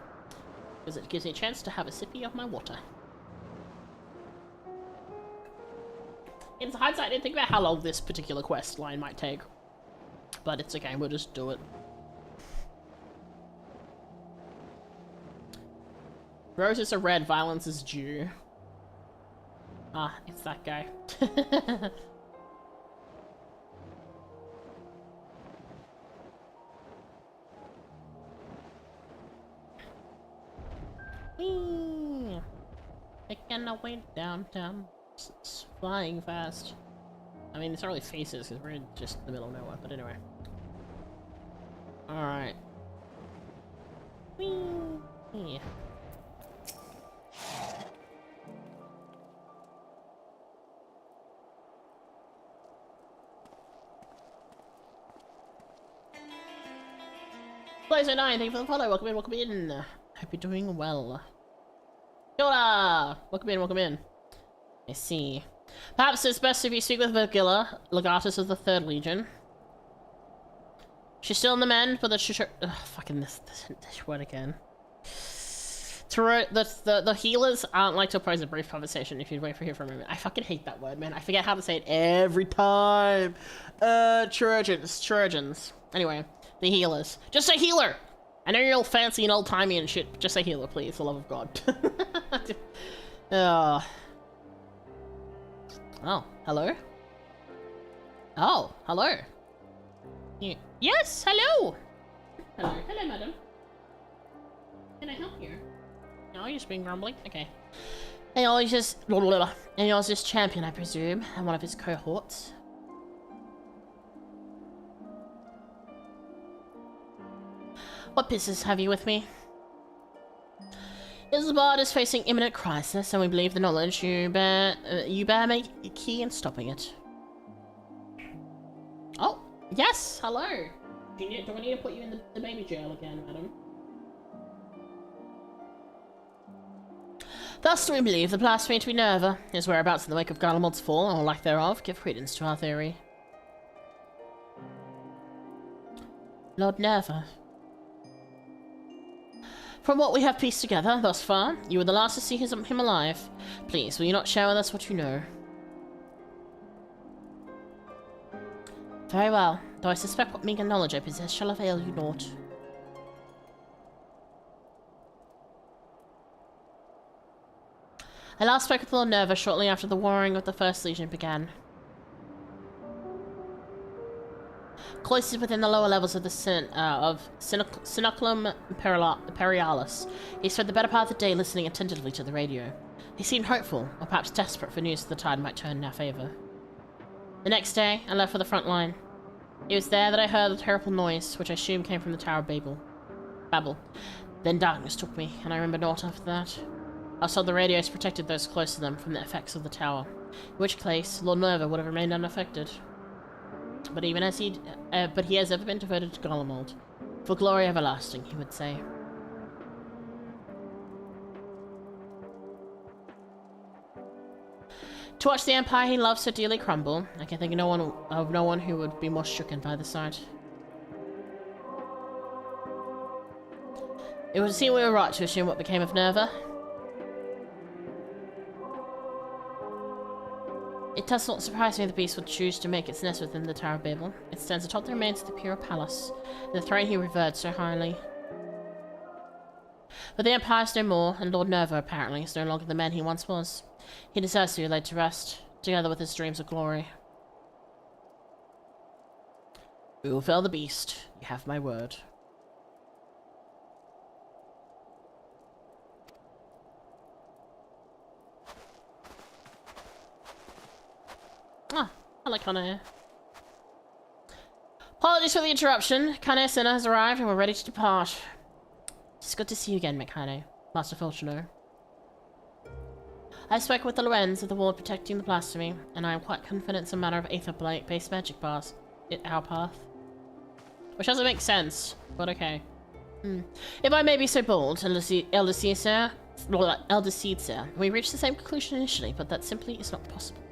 Because it gives me a chance to have a sippy of my water. In hindsight, I didn't think about how long this particular quest line might take. But it's okay, we'll just do it. Roses are red, violence is due. Ah, it's that guy. Whee! Making our way downtown. It's flying fast. I mean, it's not really faces because we're in just the middle of nowhere, but anyway. Alright. Whee! Blazer 9, thank you for the follow. Welcome in, welcome in. Hope you're doing well. Yoda! Welcome in, welcome in. I see. Perhaps it's best if you speak with Virgilla, Legatus of the 3rd Legion. She's still in the mend, but fucking this word again. The healers aren't like to oppose a brief conversation if you'd wait for here for a moment. I fucking hate that word, man. I forget how to say it every time. Chirurgeons. Anyway, the healers. Just say healer! I know you're all fancy and old-timey and shit, but just say healer, please, for the love of God. Oh, hello? Oh, hello. Yes, hello! Hello, hello, madam. Can I help you? No, you're just being grumbling? Okay. And you're just champion, I presume, and one of his cohorts. What business have you with me? Isabard is facing imminent crisis, and we believe the knowledge you bear make key in stopping it. Oh, yes, hello. Do I need to put you in the baby jail again, madam? Thus do we believe the blasphemy to be Nerva, his whereabouts in the wake of Garlemald's fall, or lack thereof, give credence to our theory. Lord Nerva. From what we have pieced together thus far, you were the last to see him alive. Please, will you not share with us what you know? Very well, though I suspect what meager knowledge I possess shall avail you naught. I last spoke with Lord Nerva shortly after the warring of the First Legion began. Cloistered within the lower levels of the Sinoculum Imperialis, he spent the better part of the day listening attentively to the radio. He seemed hopeful, or perhaps desperate for news that the tide might turn in our favour. The next day, I left for the front line. It was there that I heard a terrible noise, which I assumed came from the Tower of Babel. Then darkness took me, and I remember naught after that. I was told the radios protected those close to them from the effects of the tower, in which case Lord Nerva would have remained unaffected. But he has ever been devoted to Garlemald. For glory everlasting, he would say. To watch the empire he loved so dearly crumble, I can think of no one who would be more stricken by the sight. It would seem we were right to assume what became of Nerva. It does not surprise me the beast would choose to make its nest within the Tower of Babel. It stands atop the remains of the Pura Palace, the throne he revered so highly. But the Empire is no more, and Lord Nerva, apparently, is no longer the man he once was. He deserves to be laid to rest, together with his dreams of glory. We will fell the beast. You have my word. Ah, hello, Kanae. Apologies for the interruption. Kanae Senna has arrived and we're ready to depart. It's good to see you again, Mikane. Master Fulchino. I spoke with the Lorenz of the ward protecting the blasphemy, and I am quite confident it's a matter of Aether-based magic path. Our path. Which doesn't make sense, but okay. If I may be so bold, Elder Caesar, we reached the same conclusion initially, but that simply is not possible.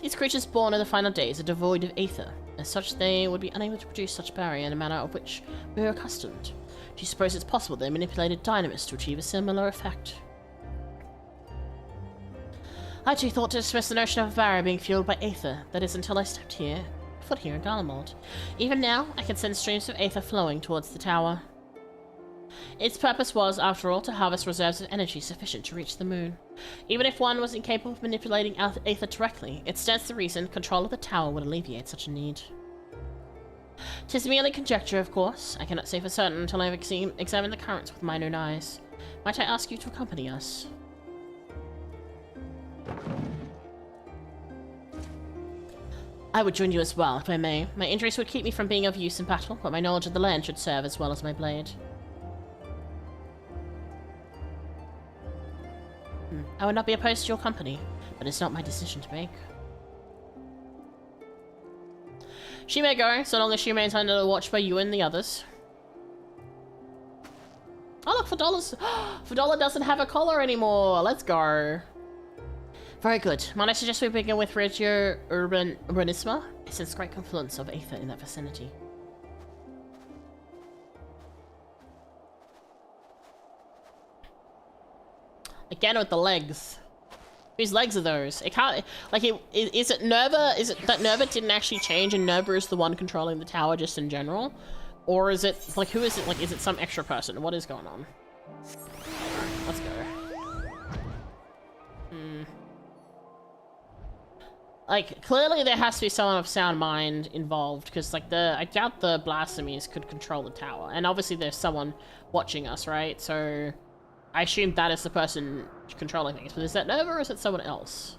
These creatures born in the final days are devoid of aether. As such, they would be unable to produce such barrier in a manner of which we are accustomed. Do you suppose it's possible they manipulated dynamis to achieve a similar effect? I too thought to dismiss the notion of a barrier being fueled by aether, that is, until I stepped foot here in Garlemald. Even now, I can sense streams of aether flowing towards the tower. Its purpose was, after all, to harvest reserves of energy sufficient to reach the moon. Even if one was incapable of manipulating aether directly, it stands to reason control of the tower would alleviate such a need. 'Tis merely conjecture, of course. I cannot say for certain until I have examined the currents with mine own eyes. Might I ask you to accompany us? I would join you as well, if I may. My injuries would keep me from being of use in battle, but my knowledge of the land should serve as well as my blade. I would not be opposed to your company, but it's not my decision to make. She may go, so long as she remains under the watch by you and the others. Oh look, Fadala doesn't have a collar anymore. Let's go. Very good. Might I suggest we begin with Regio Urbanisma? I sense great confluence of aether in that vicinity. Again with the legs. Whose legs are those? It can't, like, is it Nerva? Is it that Nerva didn't actually change and Nerva is the one controlling the tower just in general? Or is it, like, who is it? Like, is it some extra person? What is going on? Let's go. Like, clearly there has to be someone of sound mind involved, because, like, I doubt the blasphemies could control the tower. And obviously there's someone watching us, right? So I assume that is the person controlling things. But is that Nova or is it someone else?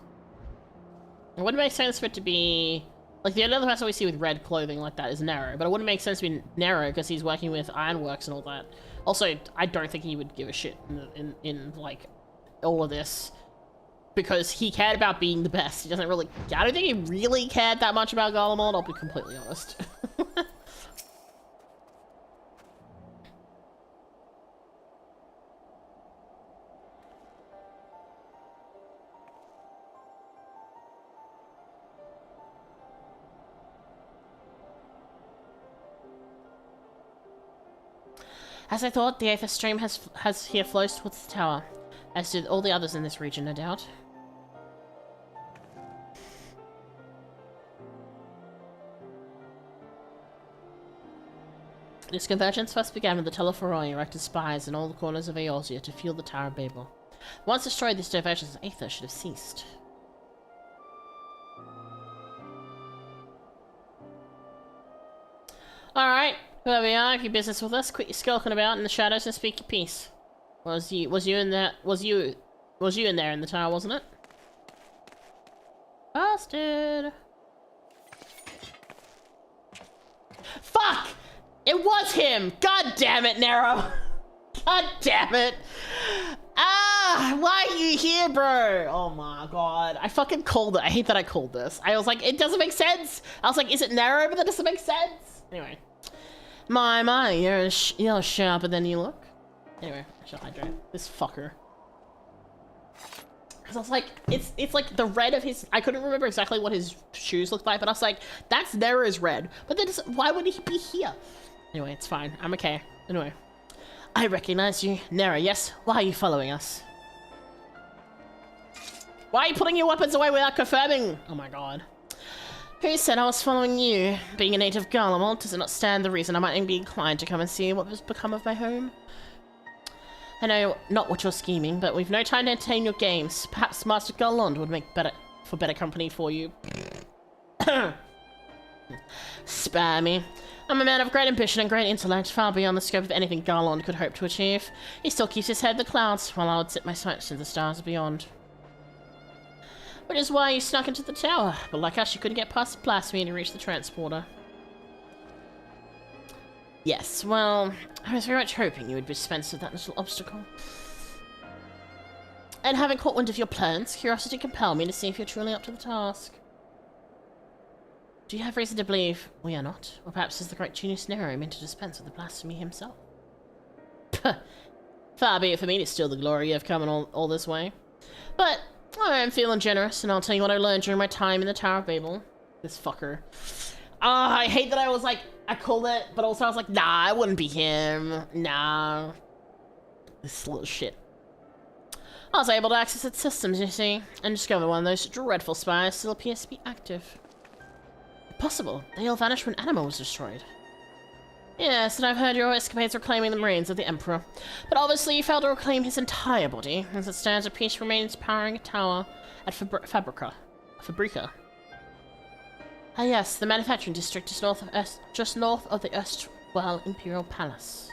It wouldn't make sense for it to be... Like, the other person we see with red clothing like that is Nero. But it wouldn't make sense to be Nero because he's working with ironworks and all that. Also, I don't think he would give a shit in like, all of this. Because he cared about being the best. He doesn't really... I don't think he really cared that much about Garlemald, I'll be completely honest. As I thought, the Aether stream has here flows towards the tower, as did all the others in this region, no doubt. This convergence first began with the Telephoroi erected spires in all the corners of Eorzea to fuel the Tower of Babel. Once destroyed, this divergence of Aether should have ceased. Alright, whoever you are, if you business with us, quit your skulking about in the shadows and speak your piece. Was you in there in the tower, wasn't it? Busted. Fuck! It was him! God damn it, Nero! God damn it! Ah! Why are you here, bro? Oh my god. I fucking called it. I hate that I called this. I was like, it doesn't make sense! I was like, is it Nero? But that doesn't make sense! Anyway. My, you're sharper than you look. Anyway, I shall hydrate. This fucker. Because I was like, it's like the red of his... I couldn't remember exactly what his shoes looked like, but I was like, that's Nero's red. But then why would he be here? Anyway, it's fine. I'm okay. Anyway. I recognize you. Nero, yes? Why are you following us? Why are you putting your weapons away without confirming? Oh my god. Who said I was following you? Being a native Garlemald, does it not stand the reason I might be inclined to come and see what has become of my home? I know not what you're scheming, but we've no time to entertain your games. Perhaps Master Garland would make better company for you. Spare me. I'm a man of great ambition and great intellect, far beyond the scope of anything Garland could hope to achieve. He still keeps his head in the clouds, while I would set my sights to the stars beyond. Which is why you snuck into the tower, but like us, you couldn't get past the blasphemy to reach the transporter. Yes, well, I was very much hoping you would dispense with that little obstacle. And having caught wind of your plans, curiosity compelled me to see if you're truly up to the task. Do you have reason to believe we are not? Or perhaps is the great genius Nero meant to dispense with the blasphemy himself? Far be it for me to steal the glory of coming all this way. But I am feeling generous, and I'll tell you what I learned during my time in the Tower of Babel. This fucker. I hate that I was like, I called it, but also I was like, nah, it wouldn't be him. Nah. This little shit. I was able to access its systems, you see, and discover one of those dreadful spies still appears to be active. Possible. They all vanished when Anima was destroyed. Yes, and I've heard your escapades reclaiming the brains of the Emperor. But obviously you failed to reclaim his entire body. As it stands, a piece remains powering a tower at Fabrica. Ah yes, the manufacturing district is just north of the erstwhile Imperial Palace.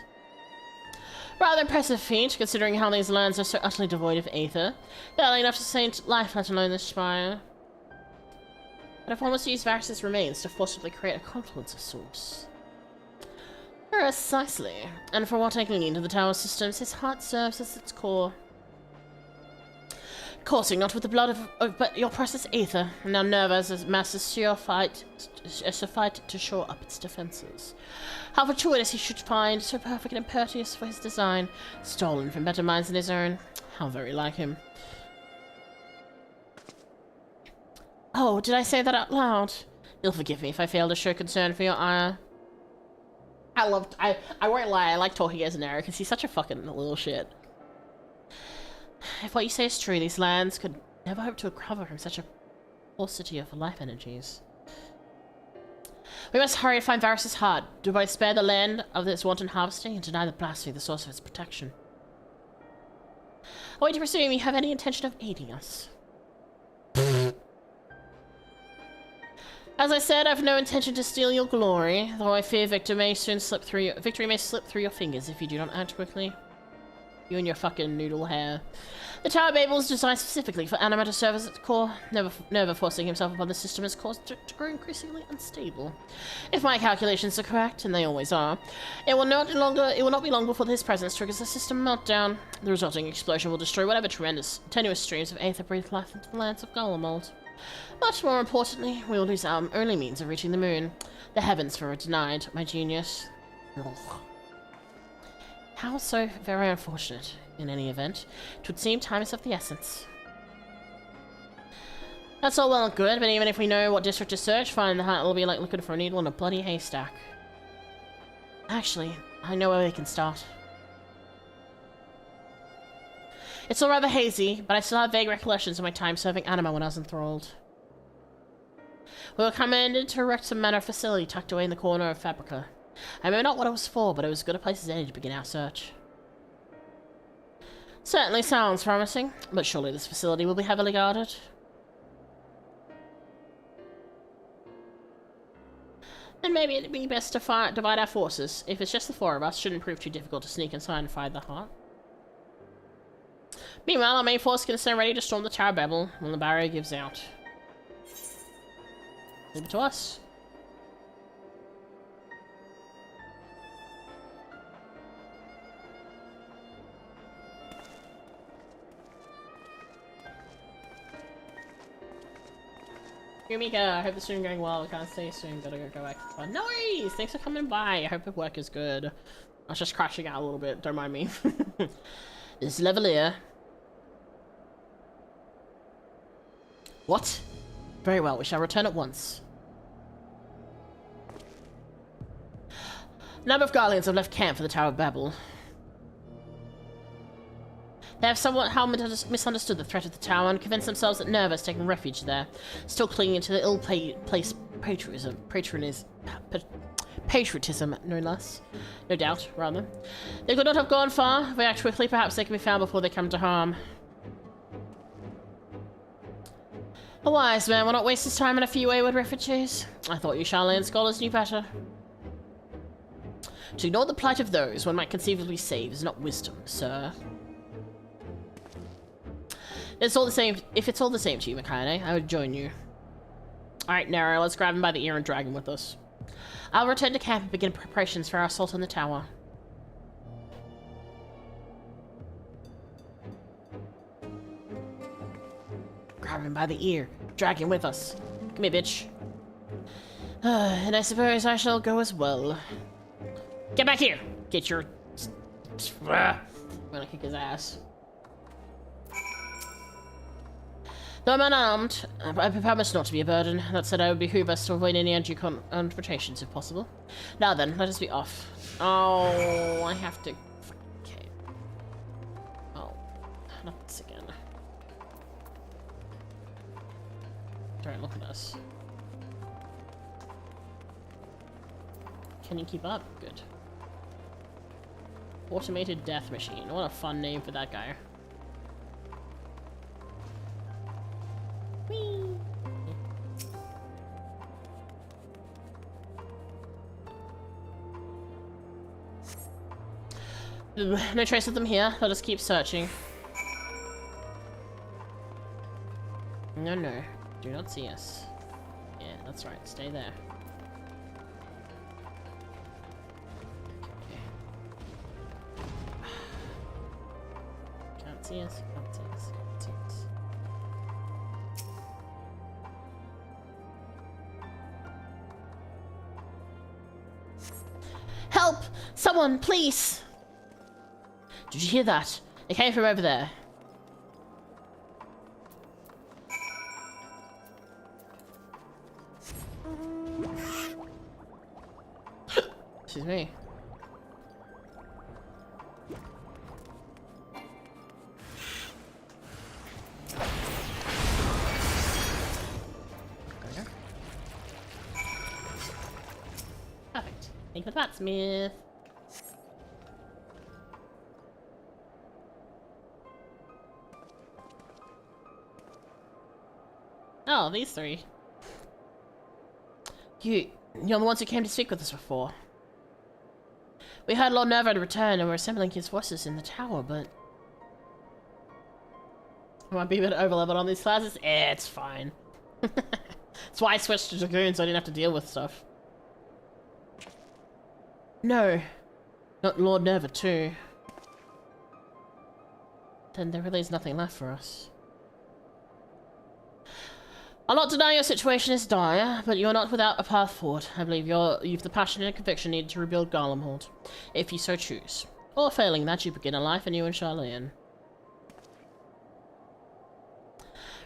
Rather impressive feat, considering how these lands are so utterly devoid of aether. Barely enough to sustain life, let alone the spire. But if one was to use Varus's remains to forcibly create a confluence of sorts. Precisely. And for what I gleaned of the tower systems, his heart serves as its core. Coursing not with the blood of but your precious aether, and now Nerva's amasses a fight to shore up its defenses. How fortuitous he should find so perfect and impervious for his design, stolen from better minds than his own. How very like him. Oh, did I say that out loud? You'll forgive me if I fail to show concern for your ire. I won't lie, I like talking as an arrow because he's such a fucking little shit. If what you say is true, these lands could never hope to recover from such a paucity of life energies. We must hurry to find Varus's heart, to both spare the land of its wanton harvesting and deny the blasphemy the source of its protection. Are we to presume you have any intention of aiding us? As I said, I have no intention to steal your glory, though I fear victory may slip through your fingers if you do not act quickly. You and your fucking noodle hair. The Tower of Babel is designed specifically for anima to serve as its core. Never forcing himself upon the system has caused it to grow increasingly unstable. If my calculations are correct, and they always are, it will not be long before his presence triggers a system meltdown. The resulting explosion will destroy whatever tenuous streams of aether breathe life into the lands of Garlemald. Much more importantly, we will lose our only means of reaching the moon. The heavens were denied my genius. Ugh. How so very unfortunate. In any event, it would seem time is of the essence. That's all well and good, but even if we know what district to search, finding the heart will be like looking for a needle in a bloody haystack. Actually, I know where we can start. It's all rather hazy, but I still have vague recollections of my time serving anima when I was enthralled. We were commanded to erect some manner of facility tucked away in the corner of Fabrica. I remember not what it was for, but it was as good a place as any to begin our search. Certainly sounds promising, but surely this facility will be heavily guarded. Then maybe it'd be best to divide our forces. If it's just the four of us, shouldn't prove too difficult to sneak inside and find the heart. Meanwhile, our main force can stand ready to storm the Tower of Babel when the barrier gives out. Leave it to us. Here, Mika, I hope the stream going well. I can't stay soon. Gotta go back to fun. No worries! Thanks for coming by. I hope the work is good. I was just crashing out a little bit. Don't mind me. This Levelier. What? Very well. We shall return at once. A number of Guardians have left camp for the Tower of Babel. They have somewhat misunderstood the threat of the tower and convinced themselves that Nerva has taken refuge there, still clinging to the ill-placed patriotism, no less. No doubt, rather. They could not have gone far. If we act quickly, perhaps they can be found before they come to harm. A wise man will not waste his time on a few wayward refugees. I thought you Charlatan scholars knew better. To ignore the plight of those one might conceivably save is not wisdom, sir. It's all the same. If it's all the same to you, Mikaine, I would join you. Alright, Nero, let's grab him by the ear and drag him with us. I'll return to camp and begin preparations for our assault on the tower. Grab him by the ear. Drag him with us. Come here, bitch. And I suppose I shall go as well. Get back here! Get your... I'm gonna kick his ass. Though I'm unarmed, I promise not to be a burden. That said, I would behoove us to avoid any undue confrontations if possible. Now then, let us be off. Oh, I have to... Okay. Oh, not this again. Don't look at us. Can you keep up? Good. Automated death machine. What a fun name for that guy. Whee! No trace of them here. Let us keep searching. No, no. Do not see us. Yeah, that's right. Stay there. Okay. Can't see us. Can't see us. Can't see us. Help! Someone, please! Did you hear that? It came from over there. Excuse me. Okay. Perfect. Thank you for that, Smith. Oh, these three. You're the ones who came to speak with us before. We heard Lord Nerva had returned and were assembling his forces in the tower, but... I might be a bit overleveled on these classes. It's fine. That's why I switched to Dragoon, so I didn't have to deal with stuff. No. Not Lord Nerva too. Then there really is nothing left for us. I'll not deny your situation is dire, but you're not without a path forward. I believe you've the passion and conviction needed to rebuild Garlemald, if you so choose. Or failing that, you begin a life anew in Charlene.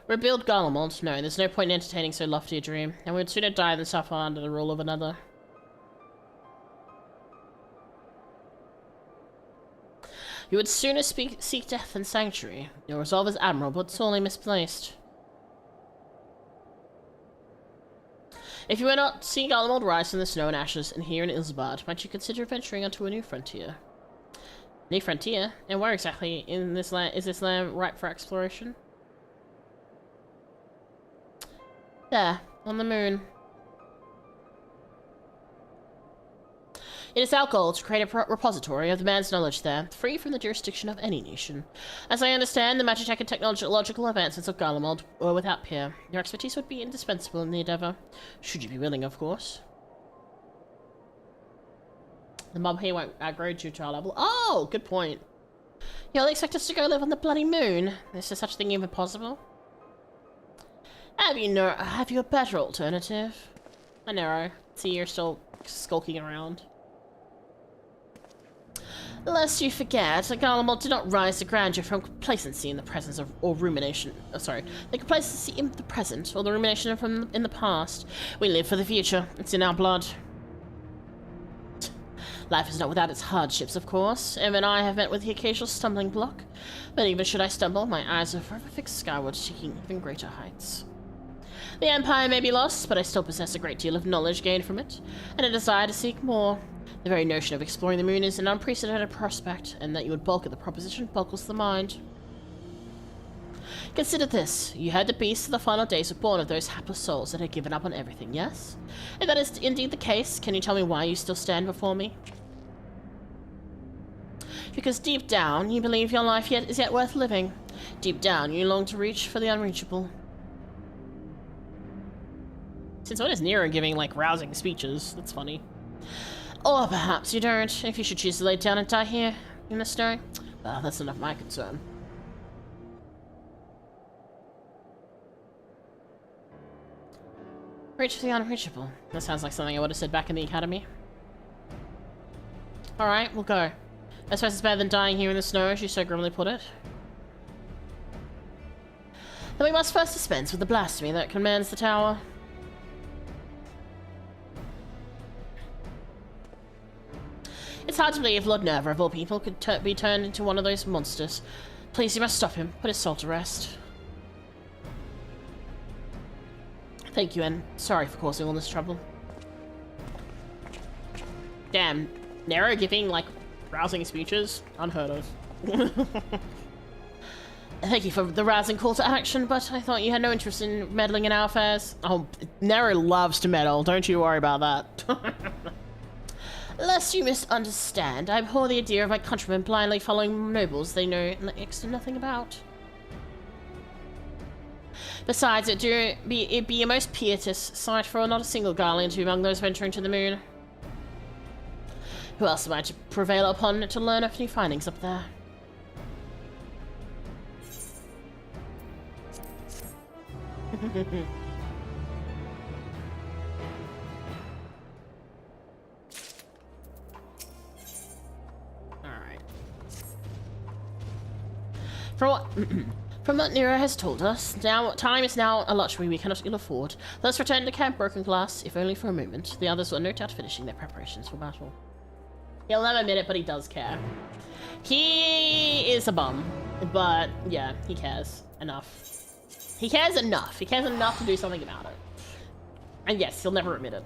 Rebuild Garlemald? No, there's no point in entertaining so lofty a dream, and we would sooner die than suffer under the rule of another. You would sooner seek death than sanctuary. Your resolve is admirable, but sorely misplaced. If you were not seeing Garlemald rise from the snow and ashes, and here in Ilsbad, might you consider venturing onto a new frontier? New frontier? And where exactly in this land is this land ripe for exploration? There, on the moon. It is our goal to create a repository of the man's knowledge there, free from the jurisdiction of any nation. As I understand, the magitech and technological advancements of Garlemald were without peer. Your expertise would be indispensable in the endeavor, should you be willing, of course. The mob here won't outgrow you to our level. Oh, good point. You'll expect us to go live on the bloody moon? Is there such a thing even possible? Have you a better alternative? I know. See, you're still skulking around. Lest you forget, Garlemald did not rise to grandeur from complacency in the presence of, or rumination. The complacency in the present, or the rumination from in the past. We live for the future. It's in our blood. Life is not without its hardships, of course. Em and I have met with the occasional stumbling block, but even should I stumble, my eyes are forever fixed skyward, seeking even greater heights. The Empire may be lost, but I still possess a great deal of knowledge gained from it, and a desire to seek more. The very notion of exploring the moon is an unprecedented prospect, and that you would balk at the proposition boggles the mind. Consider this. You heard the beasts of the final days were born of those hapless souls that had given up on everything, yes? If that is indeed the case, can you tell me why you still stand before me? Because deep down, you believe your life is yet worth living. Deep down, you long to reach for the unreachable. Since when is Nero giving, like, rousing speeches? That's funny. Or perhaps you don't, if you should choose to lay down and die here in the snow. Well, that's none of my concern. Reach for the unreachable. That sounds like something I would have said back in the academy. Alright, we'll go. I suppose it's better than dying here in the snow, as you so grimly put it. Then we must first dispense with the blasphemy that commands the tower. It's hard to believe Lord Nerva, of all people, could be turned into one of those monsters. Please, you must stop him. Put his soul to rest. Thank you, and sorry for causing all this trouble. Damn, Nero giving, like, rousing speeches? Unheard of. Thank you for the rousing call to action, but I thought you had no interest in meddling in our affairs. Oh, Nero loves to meddle, don't you worry about that. Lest you misunderstand, I abhor the idea of my countrymen blindly following nobles they know next to nothing about. Besides, it'd be a most piteous sight for not a single garland to be among those venturing to the moon. Who else am I to prevail upon to learn of new findings up there? Alright. From what Nero has told us, time is now a luxury we cannot ill afford. Let's return to Camp Broken Glass, if only for a moment. The others are no doubt finishing their preparations for battle. He'll never admit it, but he does care. He is a bum, but yeah, he cares enough. He cares enough. He cares enough to do something about it. And yes, he'll never admit it.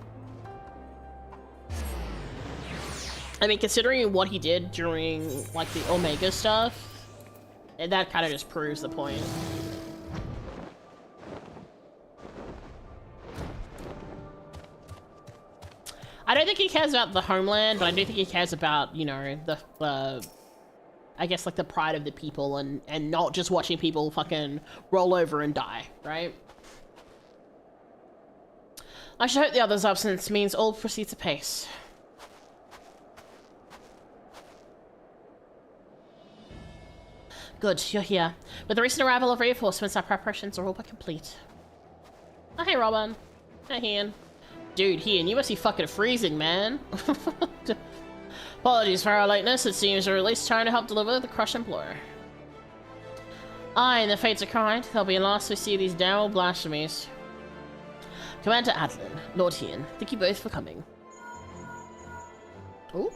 I mean, considering what he did during, like, the Omega stuff, that kind of just proves the point. I don't think he cares about the homeland, but I do think he cares about, you know, the I guess, like, the pride of the people and not just watching people fucking roll over and die, right? I should hope the other's absence means all proceeds apace. Good, you're here. With the recent arrival of reinforcements, our preparations are all but complete. Oh, hey, Robin. Hey, Ian. Dude, Ian, you must be fucking freezing, man. Apologies for our lateness. It seems we're at least trying to help deliver the crushing blow. Aye, and the fates are kind. They'll be last we see these damn old blasphemies. Commander Adlin, Lord Ian, thank you both for coming. Ooh.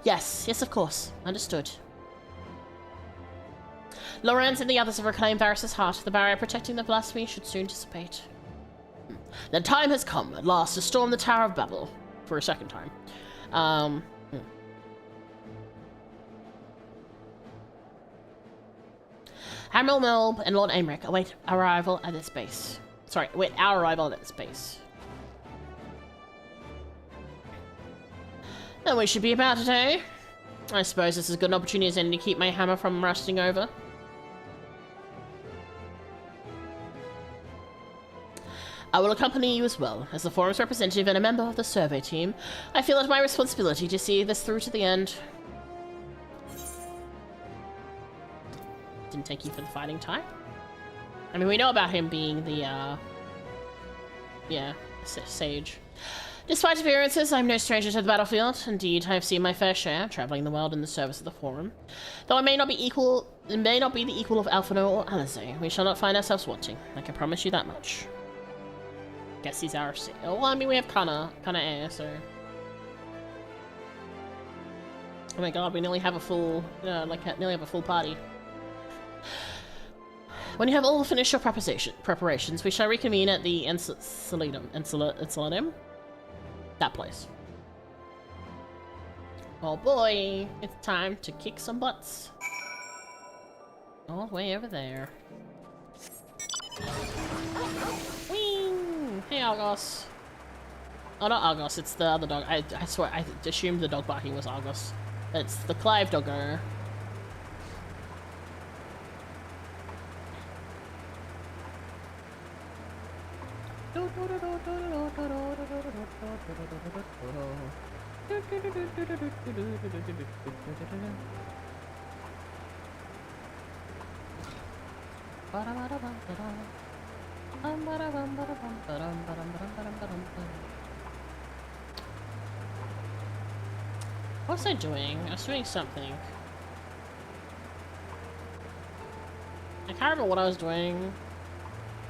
Yes, of course. Understood. Lorenz and the others have reclaimed Varys' heart. The barrier protecting the blasphemy should soon dissipate. The time has come, at last, to storm the Tower of Babel. For a second time. Admiral Melb and Lord Aemric await our arrival at this base. Sorry, await our arrival at this base. And we should be about it, eh? I suppose this is as good an opportunity as any to keep my hammer from rusting over. I will accompany you as well. As the forum's representative and a member of the survey team, I feel it my responsibility to see this through to the end. Didn't take you for the fighting type? I mean, we know about him being the, yeah, sage. Despite appearances, I'm no stranger to the battlefield. Indeed, I have seen my fair share, traveling the world in the service of the Forum. Though I may not be the equal of Alphino or Alizé, we shall not find ourselves wanting. I can promise you that much. Guess he's our... Well, I mean, we have Kana Air, so... Oh my god, we nearly have a full... nearly have a full party. When you have all finished your preparations, we shall reconvene at the Enceladum? That place. Oh boy, it's time to kick some butts. All the way over there. Whee! Hey, Argos. Oh, not Argos, it's the other dog. I swear, I assumed the dog barking was Argos. It's the Clive dogger. What was I doing? I was doing something. I can't remember what I was doing,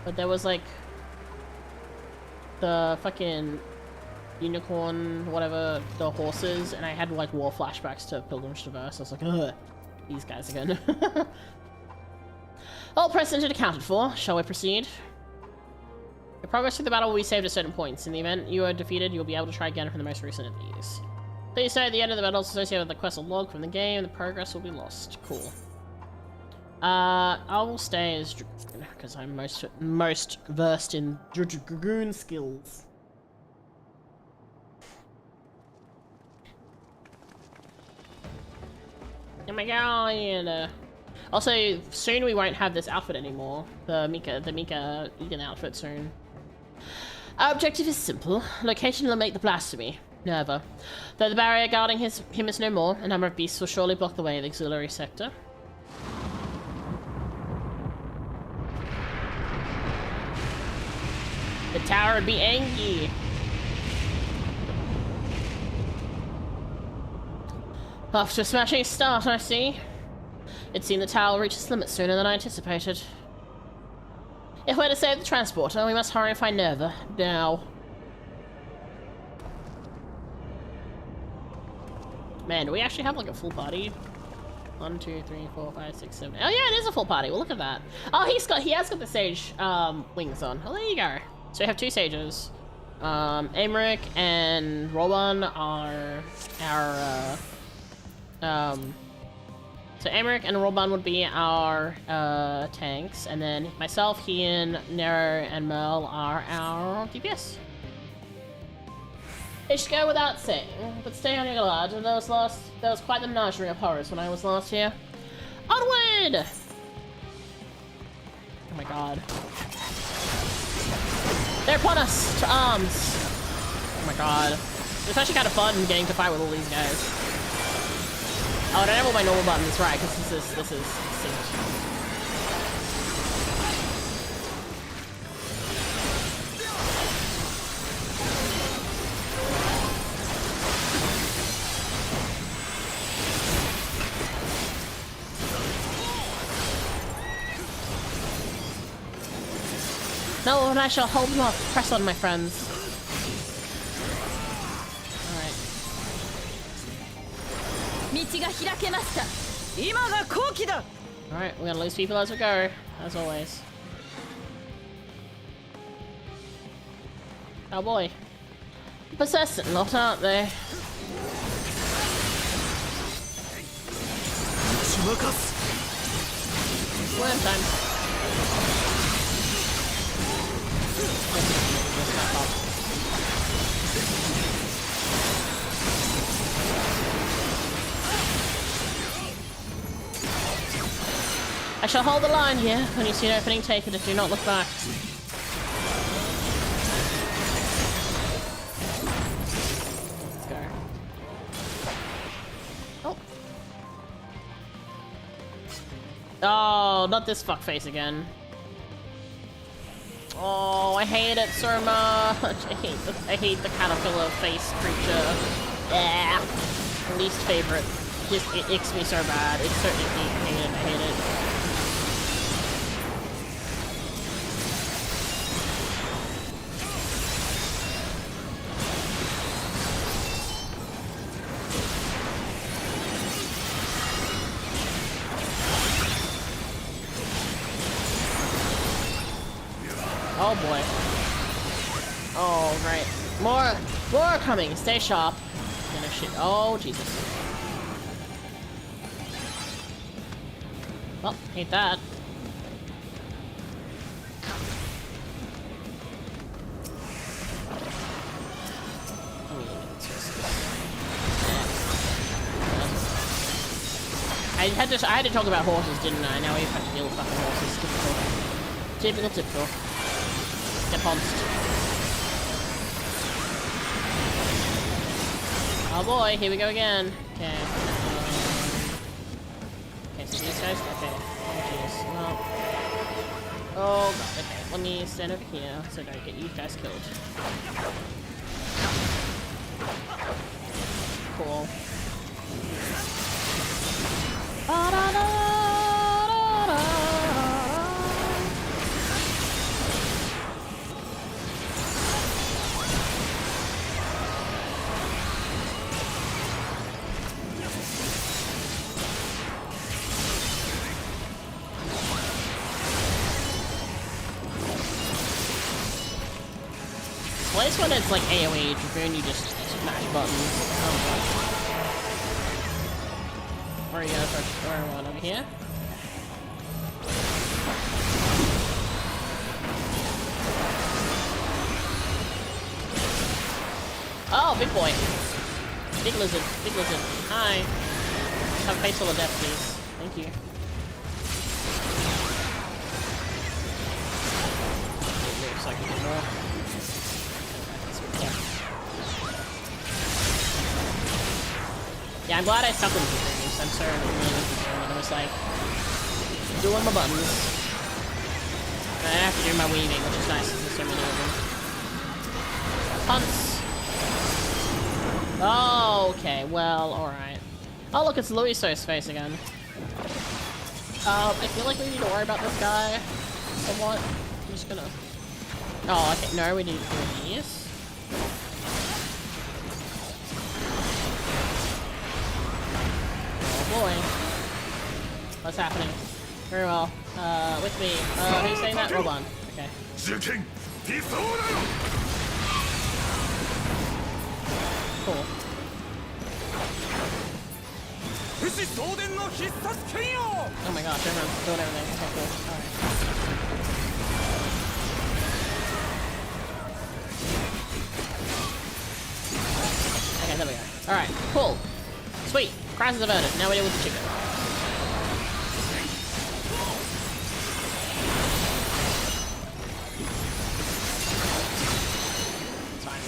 but there was like the fucking unicorn, whatever, the horses, and I had like war flashbacks to Pilgrim's Traverse. I was like, ugh, these guys again. All present and accounted for. Shall we proceed? Your progress through the battle will be saved at certain points. In the event you are defeated, you'll be able to try again from the most recent of these. Please note at the end of the battle is associated with the quest log from the game, the progress will be lost. Cool. I will stay as Dragoon, because I'm most versed in Dragoon skills. Oh my god! Also, soon we won't have this outfit anymore. The Mika Egan outfit soon. Our objective is simple. Location will make the blasphemy. Nerva. Though the barrier guarding him is no more, a number of beasts will surely block the way of the auxiliary sector. The tower would be angry. Off to a smashing start, I see. It seemed the tower will reach its limit sooner than I anticipated. If we're to save the transporter, we must hurry and find Nerva. Now. Man, do we actually have like a full party? 1, 2, 3, 4, 5, 6, 7. Oh yeah, it is a full party. Well, look at that. Oh, he has got the sage wings on. Oh, there you go. So we have 2 sages. Aymeric and Rowan are our so Aymeric and Roban would be our tanks, and then myself, Ian, Nero, and Merle are our DPS. It should go without saying, but stay on your guard. There was quite the menagerie of horrors when I was last here. Onward! Oh my god. They're upon us! To arms! Oh my god. It's actually kind of fun getting to fight with all these guys. Oh, I don't have all my normal buttons, right, because this is synced. No, and I shall hold you up. Press on, my friends. Alright, we're gonna lose people as we go, as always. Oh boy. Persistent lot, aren't they? Worm time. I shall hold the line here. When you see an opening, take it. Do not look back. Let's go. Oh. Oh, not this fuckface again. Oh, I hate it so much. I hate the caterpillar face creature. Yeah. Least favorite. It icks me so bad. It's so icky. I hate it. I hate it. Oh boy. Oh, right. More coming. Stay sharp. Gonna shit. Oh, Jesus. Well, hate that. I had to talk about horses, didn't I? Now we have to deal with fucking horses. Typical. Get pounced. Oh boy, here we go again. Okay. Okay, so these guys. Okay. Oh jeez. Well. Oh god. Okay. Let me stand over here so I don't get you guys killed. Cool. At least when it's like AoE Dragoon, you just smash buttons. Oh god. Where are you gonna start throwing one over here? Oh, big boy. Big lizard. Big lizard. Hi. Have a face full of death, please. Thank you. Looks like a bit more. Yeah, I'm glad I stuck with the things. I'm sorry when I was like doing my buttons. I have to do my weaving, which is nice. There's so many of them. Hunts. Oh, okay. Well, alright. Oh, look, it's Luiso's face again. I feel like we need to worry about this guy somewhat. I'm just gonna... Oh, okay. No, we need to do these. Oh boy. What's happening? Very well. With me. Who's saying that? Hold on. Okay. Cool. Oh my gosh, everyone's doing everything. Okay, cool. Alright. Okay, there we go. Alright, cool. Sweet. Crisis averted. Now we deal with the chicken. It's fine.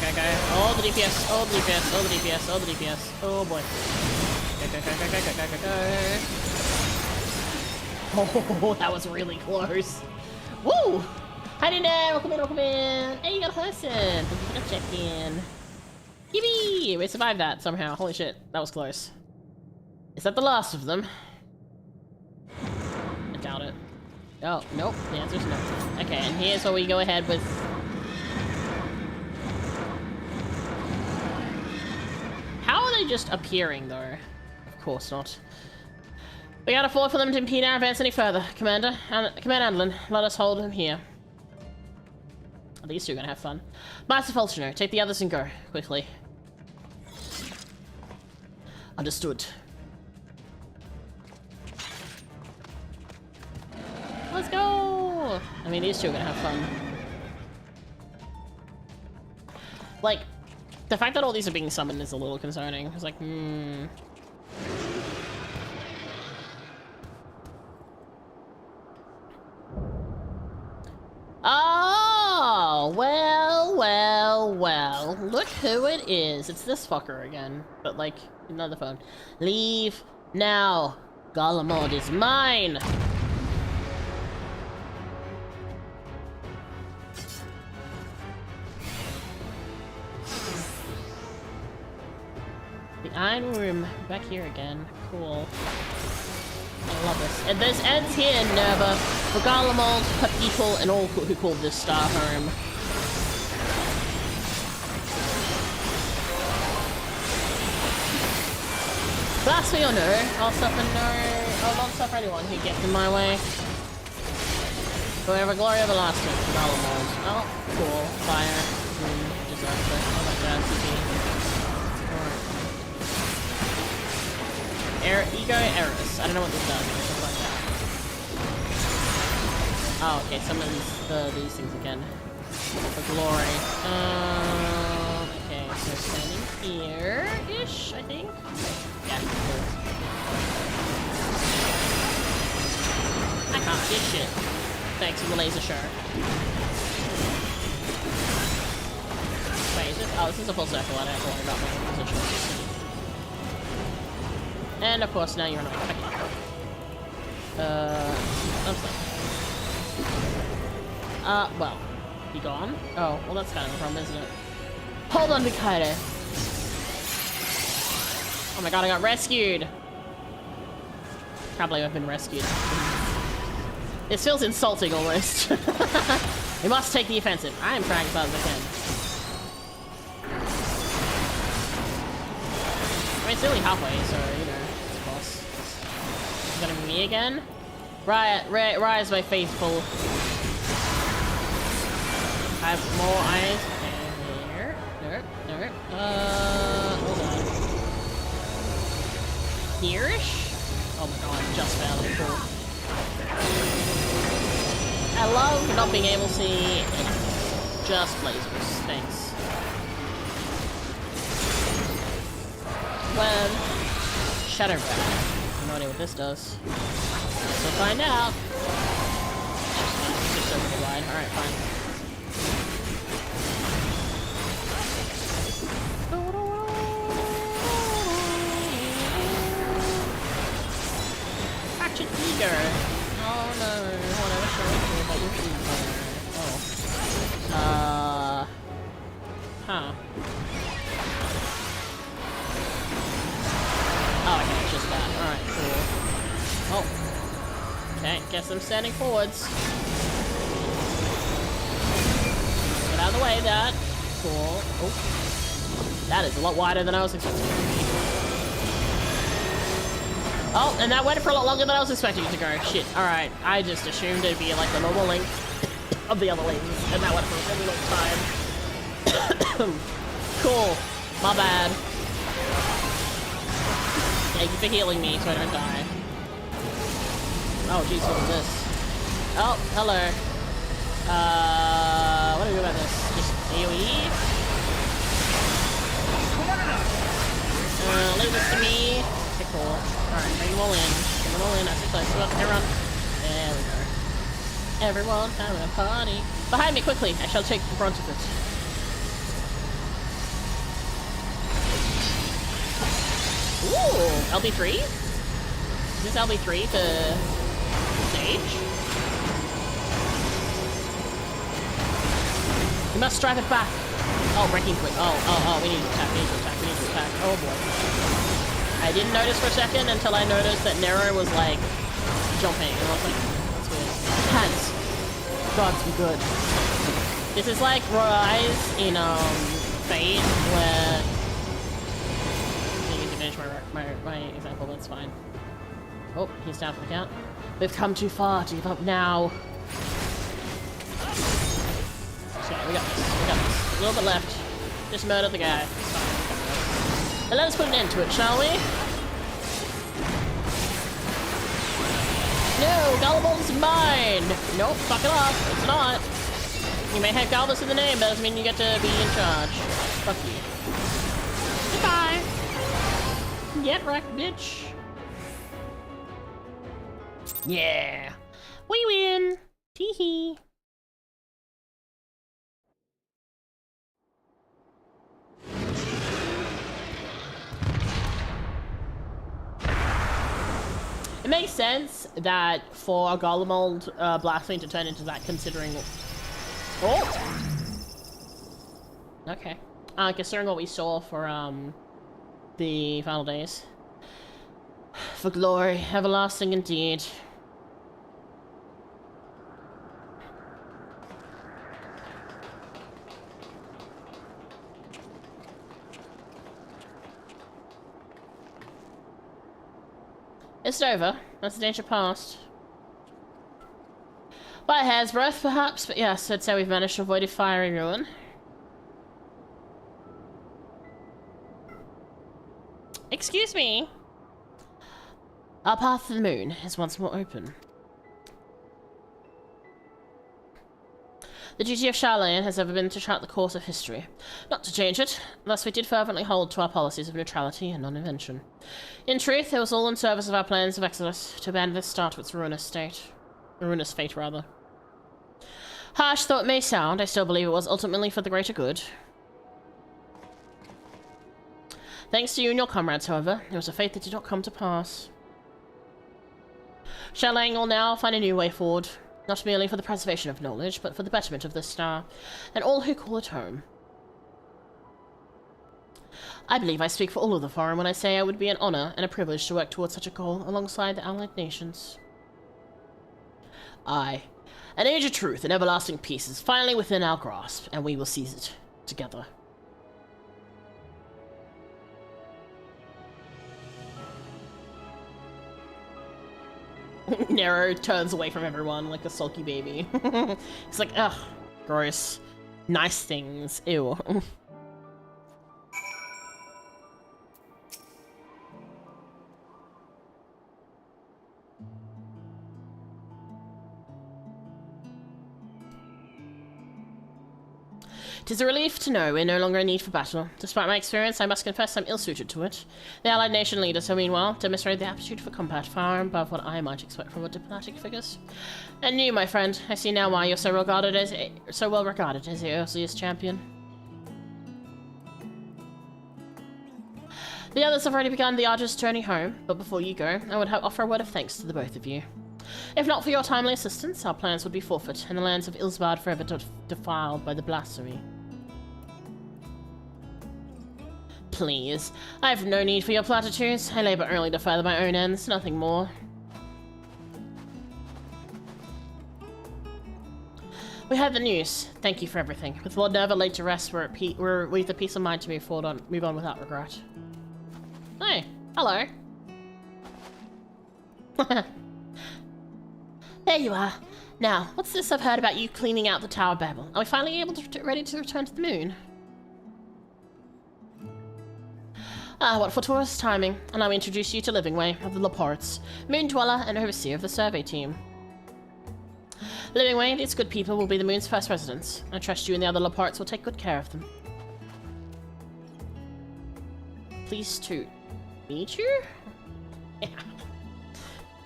Okay. All the DPS, all the DPS, all the DPS, all the DPS. Oh boy. Go. Oh, that was really close. Woo! Hi there, welcome in. Hey, you got a person. Thank you for the check-in. Yippee! We survived that somehow. Holy shit, that was close. Is that the last of them? I doubt it. Oh, nope. The answer's no. Okay, and here's where we go ahead with... How are they just appearing, though? Of course not. We can't afford for them to impede our advance any further. Commander Anlin, let us hold him here. These two are gonna have fun. Master Fulchino, take the others and go. Quickly. Understood. Let's go! I mean, these two are gonna have fun. Like, the fact that all these are being summoned is a little concerning. It's like, Oh, well. Look who it is. It's this fucker again. But, like, another phone. Leave now. Golemod is mine. The Iron Room. Back here again. Cool. I love this. And there's ends here in Nerva for Golemod, for people, and all who call this star home. Blasphemy or no, I'll suffer not suffer anyone who gets in my way. Forever glory everlasting for Golemod. Oh, cool. Fire. Disaster. Oh my god, CP. Ego Eris. I don't know what this does, but it's like that. Oh, okay, summons these things again. For glory. Okay, so standing here-ish, I think? Yeah, cool. I can't see shit. Thanks for the laser shark. Wait, is this? Oh, this is a full circle. I don't have to worry about my position. And of course, now you're annoying. Okay. I'm stuck. Well. You gone? Oh, well that's kind of a problem, isn't it? Hold on, Mikado. Oh my god, I got rescued! Can't believe I've been rescued. This feels insulting almost. We must take the offensive. I am trying as hard as I can. I mean, it's only halfway, so, you know, it's a boss. It's gonna be me again. Rise, my faithful. I have more eyes. Okay, here. Nope. Hold on. Here-ish? Oh my god, just barely. Cool. I love not being able to see anything. Just lasers. Thanks. When Shadow Breath. I have no idea what this does. We'll find out. It's just over wide. Alright, fine. Ratchet Eager. Oh no, whatever show you about your Eager. Oh. Huh. Oh, okay, it's just that. Alright, cool. Oh. Okay, guess I'm standing forwards. Get out of the way, that. Cool. Oh. That is a lot wider than I was expecting. Oh, and that went for a lot longer than I was expecting it to go. Shit. Alright, I just assumed it'd be like the normal length of the other lanes, and that went for a really long time. Cool. My bad. Thank you for healing me so I don't die. Oh, jeez, what is this? Oh, hello. What do we do about this? Just AoE? Leave this to me. Okay, cool. Alright, bring them all in. Bring them all in. That's close. Everyone. There we go. Everyone having a party. Behind me, quickly. I shall take the brunt of it. Ooh, LB3? Is this LB3 to stage? We must drive it back. Oh, breaking quick. Oh, we need to attack, Oh boy. I didn't notice for a second until I noticed that Nero was like jumping, and I was like, that's weird. Hands. Gods be good. This is like Rise in Fate, where my example, that's fine. Oh, he's down for the count. We've come too far to give up now. So, we got this. A little bit left. Just murder the guy. And let's put an end to it, shall we? No, Gullible's mine! Nope, fuck it off. It's not. You may have Galvus in the name, but doesn't mean you get to be in charge. Fuck you. Goodbye! Get wrecked, bitch. Yeah. We win. Tee-hee. It makes sense that for a Golemold Blasphemy to turn into that, considering... Oh! Okay. Considering what we saw for, the final days. For glory, everlasting indeed. It's over. That's the danger past. By a hair's breadth, perhaps, but yes, I'd say we've managed to avoid a fiery ruin. Excuse me. Our path to the moon is once more open. The duty of Charlene has ever been to chart the course of history, not to change it. Thus we did fervently hold to our policies of neutrality and non-invention. In truth, it was all in service of our plans of exodus, to abandon this star to its ruinous fate, rather. Harsh though it may sound, I still believe it was ultimately for the greater good. Thanks to you and your comrades, however, it was a fate that did not come to pass. Charlene will now find a new way forward. Not merely for the preservation of knowledge, but for the betterment of this star, and all who call it home. I believe I speak for all of the Forum when I say it would be an honor and a privilege to work towards such a goal alongside the allied nations. Aye, an age of truth and everlasting peace is finally within our grasp, and we will seize it together. Nero turns away from everyone like a sulky baby. He's like, ugh, gross. Nice things. Ew. It is a relief to know we're no longer in need for battle. Despite my experience, I must confess I'm ill-suited to it. The Allied nation leaders have meanwhile demonstrated the aptitude for combat far above what I might expect from our diplomatic figures. And you, my friend, I see now why you're so well regarded as the earliest champion. The others have already begun the arduous journey home, but before you go, I would offer a word of thanks to the both of you. If not for your timely assistance, our plans would be forfeit, and the lands of Ilsbard forever defiled by the blasphemy. Please, I have no need for your platitudes. I labor only to further my own ends, nothing more. We had the news. Thank you for everything. With Lord Nerva laid to rest, we've the peace of mind to move on without regret. Hey, hello. There you are. Now, what's this I've heard about you cleaning out the Tower of Babel? Are we finally ready to return to the moon? Ah, what fortuitous timing. Allow me to introduce you to Livingway of the Laportes, moon dweller and overseer of the survey team. Livingway, these good people will be the moon's first residents. I trust you and the other Laportes will take good care of them. Pleased to meet you? Yeah.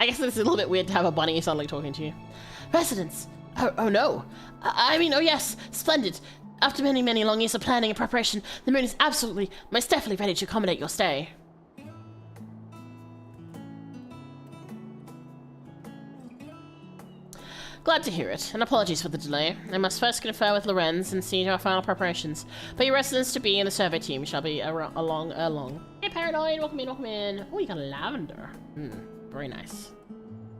I guess it's a little bit weird to have a bunny suddenly talking to you. Residents! Oh no! I mean, oh yes! Splendid! After many, many long years of planning and preparation, the moon is absolutely, most definitely ready to accommodate your stay. Glad to hear it, and apologies for the delay. I must first confer with Lorenz and see to our final preparations. But your residents-to-be and the survey team shall be along. Hey, Paranoid, welcome in, welcome in. Oh, you got a lavender. Very nice.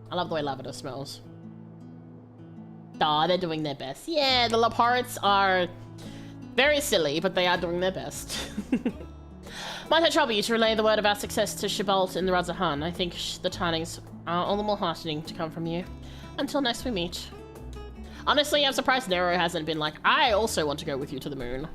I love the way lavender smells. Aw, they're doing their best. Yeah, the Laportes are very silly, but they are doing their best. Might I trouble you to relay the word of our success to Shibalt and the Razahan? I think the tidings are all the more heartening to come from you. Until next we meet. Honestly, I'm surprised Nero hasn't been like, I also want to go with you to the moon.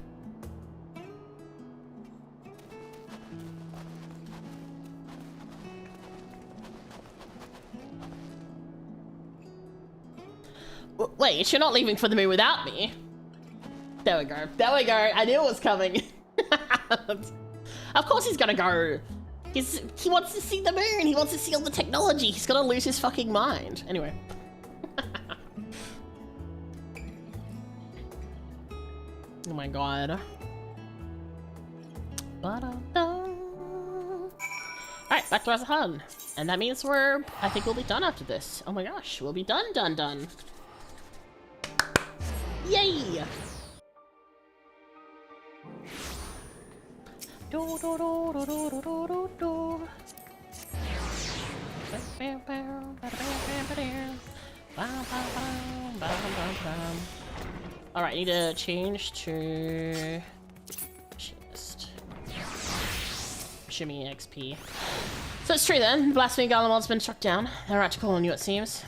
Wait, you're not leaving for the moon without me? There we go. There we go. I knew it was coming. Of course he's gonna go. He wants to see the moon. He wants to see all the technology. He's gonna lose his fucking mind. Anyway. Oh my god. Alright, back to Razahan. And that means I think we'll be done after this. Oh my gosh, we'll be done. Yay! Alright, I need to change to just shimmy XP. So it's true then, Blasphemy Garlemald's been struck down. They're out to call on you, it seems.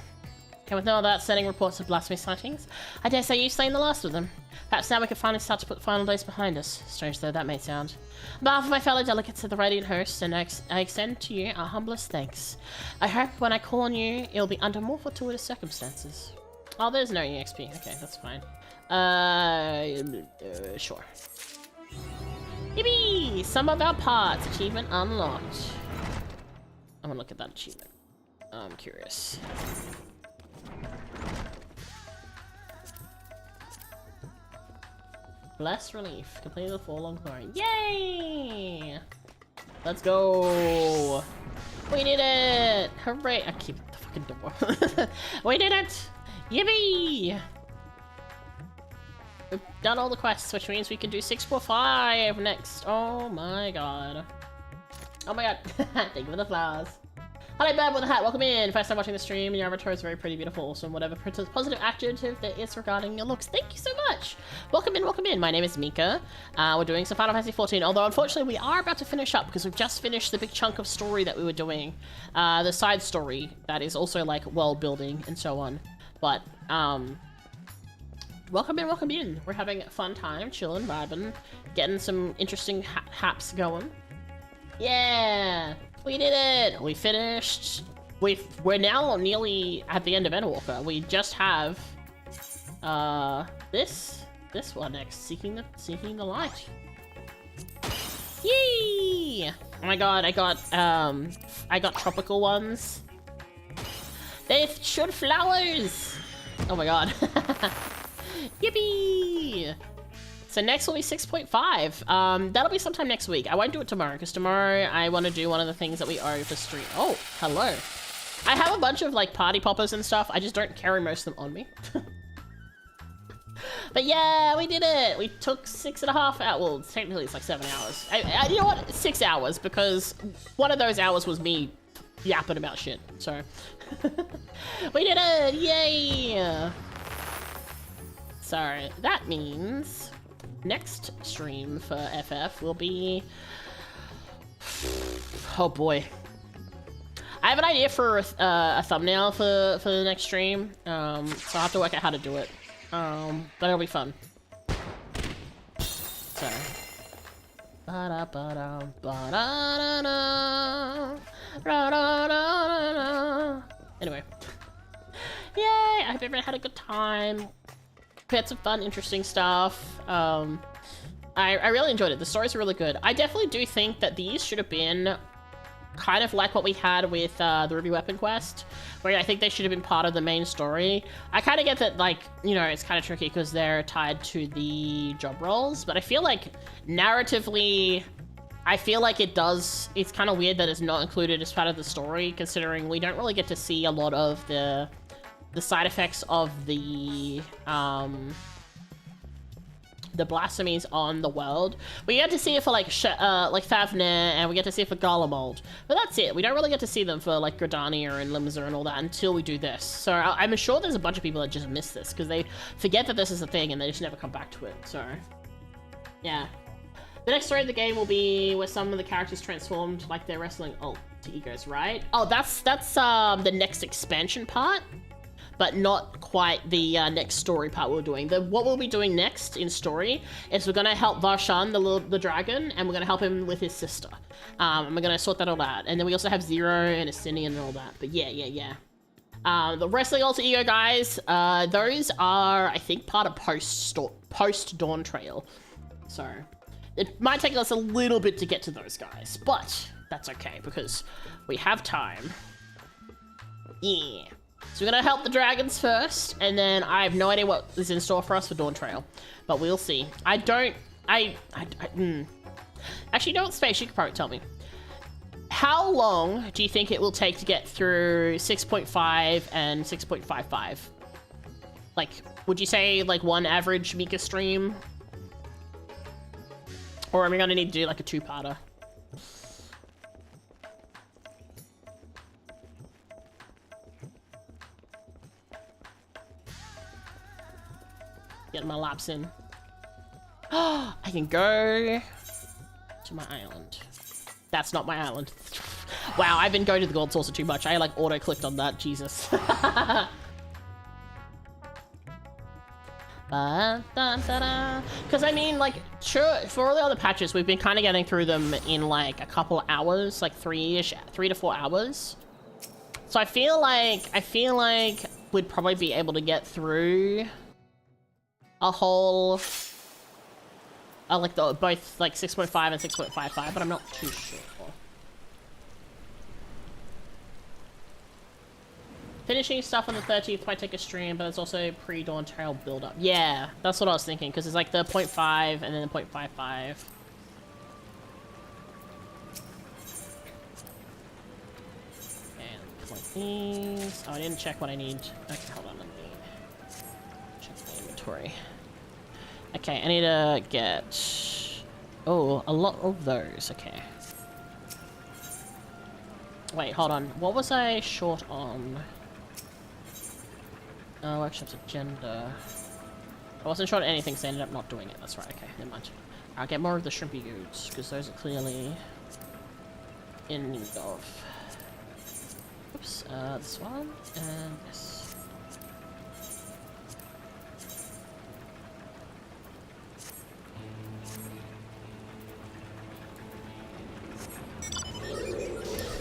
And with no other outstanding reports of blasphemy sightings, I dare say you've slain the last of them. Perhaps now we can finally start to put the final days behind us, strange though that may sound. On behalf of my fellow delegates of the Radiant Host, and I extend to you our humblest thanks. I hope when I call on you, it'll be under more fortuitous circumstances. Oh, there's no EXP. Okay, that's fine. Sure. Yippee! Some of our parts. Achievement unlocked. I'm gonna look at that achievement. I'm curious. Blessed relief. Completed the forlorn glory. Yay! Let's go! We did it! Hooray! I keep the fucking door. We did it! Yippee! We've done all the quests, which means we can do 645 next. Oh my god. Oh my god. Thank you for the flowers. Hello, Bab with a hat. Welcome in. First time watching the stream. Your avatar is very pretty, beautiful, awesome, whatever positive adjective there is regarding your looks. Thank you so much. Welcome in, welcome in. My name is Mika. We're doing some Final Fantasy XIV, although unfortunately we are about to finish up because we've just finished the big chunk of story that we were doing. The side story that is also like world building and so on. But, welcome in, welcome in. We're having a fun time, chilling, vibing, getting some interesting haps going. Yeah! We did it! We finished. We're now nearly at the end of Endwalker. We just have this one next, seeking the light. Yay! Oh my god, I got tropical ones. They shoot flowers. Oh my god. Yippee! So next will be 6.5. That'll be sometime next week. I won't do it tomorrow, because tomorrow I want to do one of the things that we owe for stream. Oh, hello. I have a bunch of, like, party poppers and stuff. I just don't carry most of them on me. But yeah, we did it. We took 6.5 hours. Well, technically it's like 7 hours. You know what? 6 hours, because one of those hours was me yapping about shit. So, we did it. Yay. So, that means next stream for FF will be... Oh boy. I have an idea for a thumbnail for the next stream, so I'll have to work out how to do it. But it'll be fun. So... Anyway. Yay! I hope everyone had a good time. We had some fun, interesting stuff. I really enjoyed it. The stories are really good. I definitely do think that these should have been kind of like what we had with the Ruby Weapon quest, where I think they should have been part of the main story. I kind of get that, like, you know, it's kind of tricky because they're tied to the job roles, but I feel like narratively, I feel like it's kind of weird that it's not included as part of the story, considering we don't really get to see a lot of the side effects of the blasphemies on the world. We get to see it for like Favner, and we get to see it for Garlemald, but that's it. We don't really get to see them for like Gridania and Limsa and all that until we do this. So I'm sure there's a bunch of people that just miss this because they forget that this is a thing and they just never come back to it. So yeah, the next story of the game will be where some of the characters transformed like they're wrestling alter egos, right? Oh, that's the next expansion part, but not quite the next story part we're doing. What we'll be doing next in story is we're gonna help Varshan, the dragon, and we're gonna help him with his sister. And we're gonna sort that all out. And then we also have Zero and Astinian and all that. But yeah. The wrestling alter ego guys, those are, I think, part of post Dawn Trail. So it might take us a little bit to get to those guys, but that's okay because we have time. Yeah. So we're gonna help the dragons first, and then I have no idea what is in store for us for Dawn Trail, but we'll see. Actually, you know what, Space, you could probably tell me. How long do you think it will take to get through 6.5 and 6.55? Like, would you say like one average Mika stream? Or are we gonna need to do like a two-parter? Get my laps in. I can go to my island. That's not my island. Wow, I've been going to the gold saucer too much. I like auto-clicked on that, Jesus. Because I mean, like, sure, for all the other patches, we've been kind of getting through them in like a couple hours, like 3 to 4 hours. So I feel like we'd probably be able to get through a whole, like both like 6.5 and 6.55, but I'm not too sure. Finishing stuff on the 30th might take a stream, but it's also pre-Dawn Trail build-up. Yeah, that's what I was thinking, because it's like the 0.5 and then the 0.55. And like these. Oh, I didn't check what I need. Okay, hold on, let me check my inventory. Okay, I need to get... Oh, a lot of those, okay. Wait, hold on. What was I short on? Workshop's agenda. I wasn't short on anything, so I ended up not doing it. That's right. Okay, never mind. I'll get more of the shrimpy goods, because those are clearly in need of. Oops, this one, and this.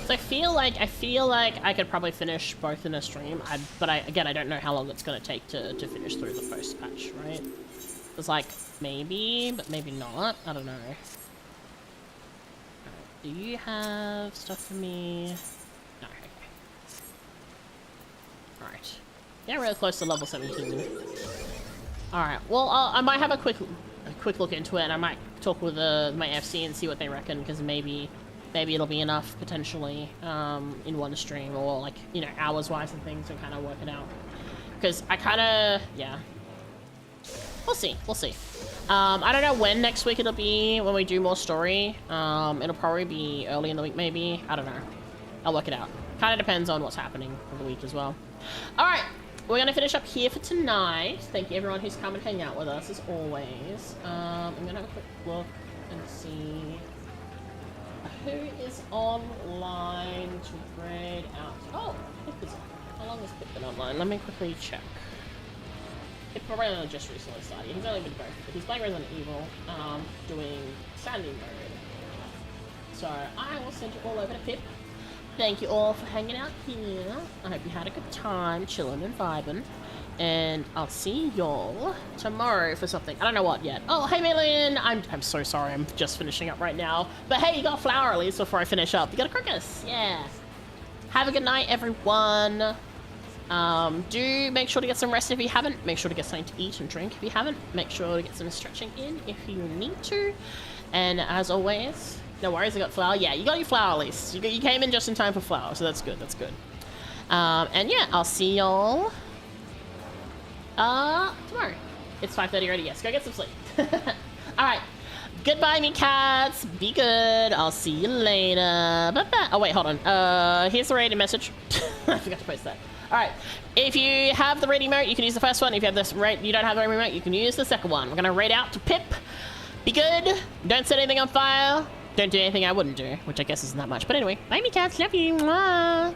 So I feel like I could probably finish both in a stream, but again, I don't know how long it's going to take to finish through the first patch, right? It's like, maybe, but maybe not. I don't know. Right, do you have stuff for me? No, okay. Alright. Yeah, really close to level 17. Alright, well, I might have a quick look into it, and I might talk with my FC and see what they reckon, because maybe it'll be enough, potentially, in one stream, or, like, you know, hours-wise and things, and kind of work it out. Because I kind of, yeah. We'll see. I don't know when next week it'll be, when we do more story. It'll probably be early in the week, maybe. I don't know. I'll work it out. Kind of depends on what's happening for the week as well. Alright, we're going to finish up here for tonight. Thank you, everyone who's come and hang out with us, as always. I'm going to have a quick look and see who is online to grade out. Oh, Pip is on. How long has Pip been online? Let me quickly check. Pip probably just recently started. He's only been both, but he's playing Resident Evil, doing Sandy mode. So I will send you all over to Pip. Thank you all for hanging out here. I hope you had a good time, chilling and vibing. And I'll see y'all tomorrow for something. I don't know what yet. Oh, hey, Maylin! I'm so sorry. I'm just finishing up right now. But hey, you got a flower at least before I finish up. You got a crocus. Yeah. Have a good night, everyone. Do make sure to get some rest if you haven't. Make sure to get something to eat and drink if you haven't. Make sure to get some stretching in if you need to. And as always, no worries, I got flower. Yeah, you got your flower at least. You came in just in time for flower, so that's good. That's good. And yeah, I'll see y'all tomorrow. It's 5:30 already. Yes, go get some sleep. Alright. Goodbye, me cats. Be good. I'll see you later. Bye-bye. Oh, wait, hold on. Here's the rating message. I forgot to post that. Alright. If you have the rating remote, you can use the first one. If you have this you don't have the rating remote, you can use the second one. We're gonna rate out to Pip. Be good. Don't set anything on fire. Don't do anything I wouldn't do, which I guess isn't that much. But anyway, bye, me cats. Love you. Mwah.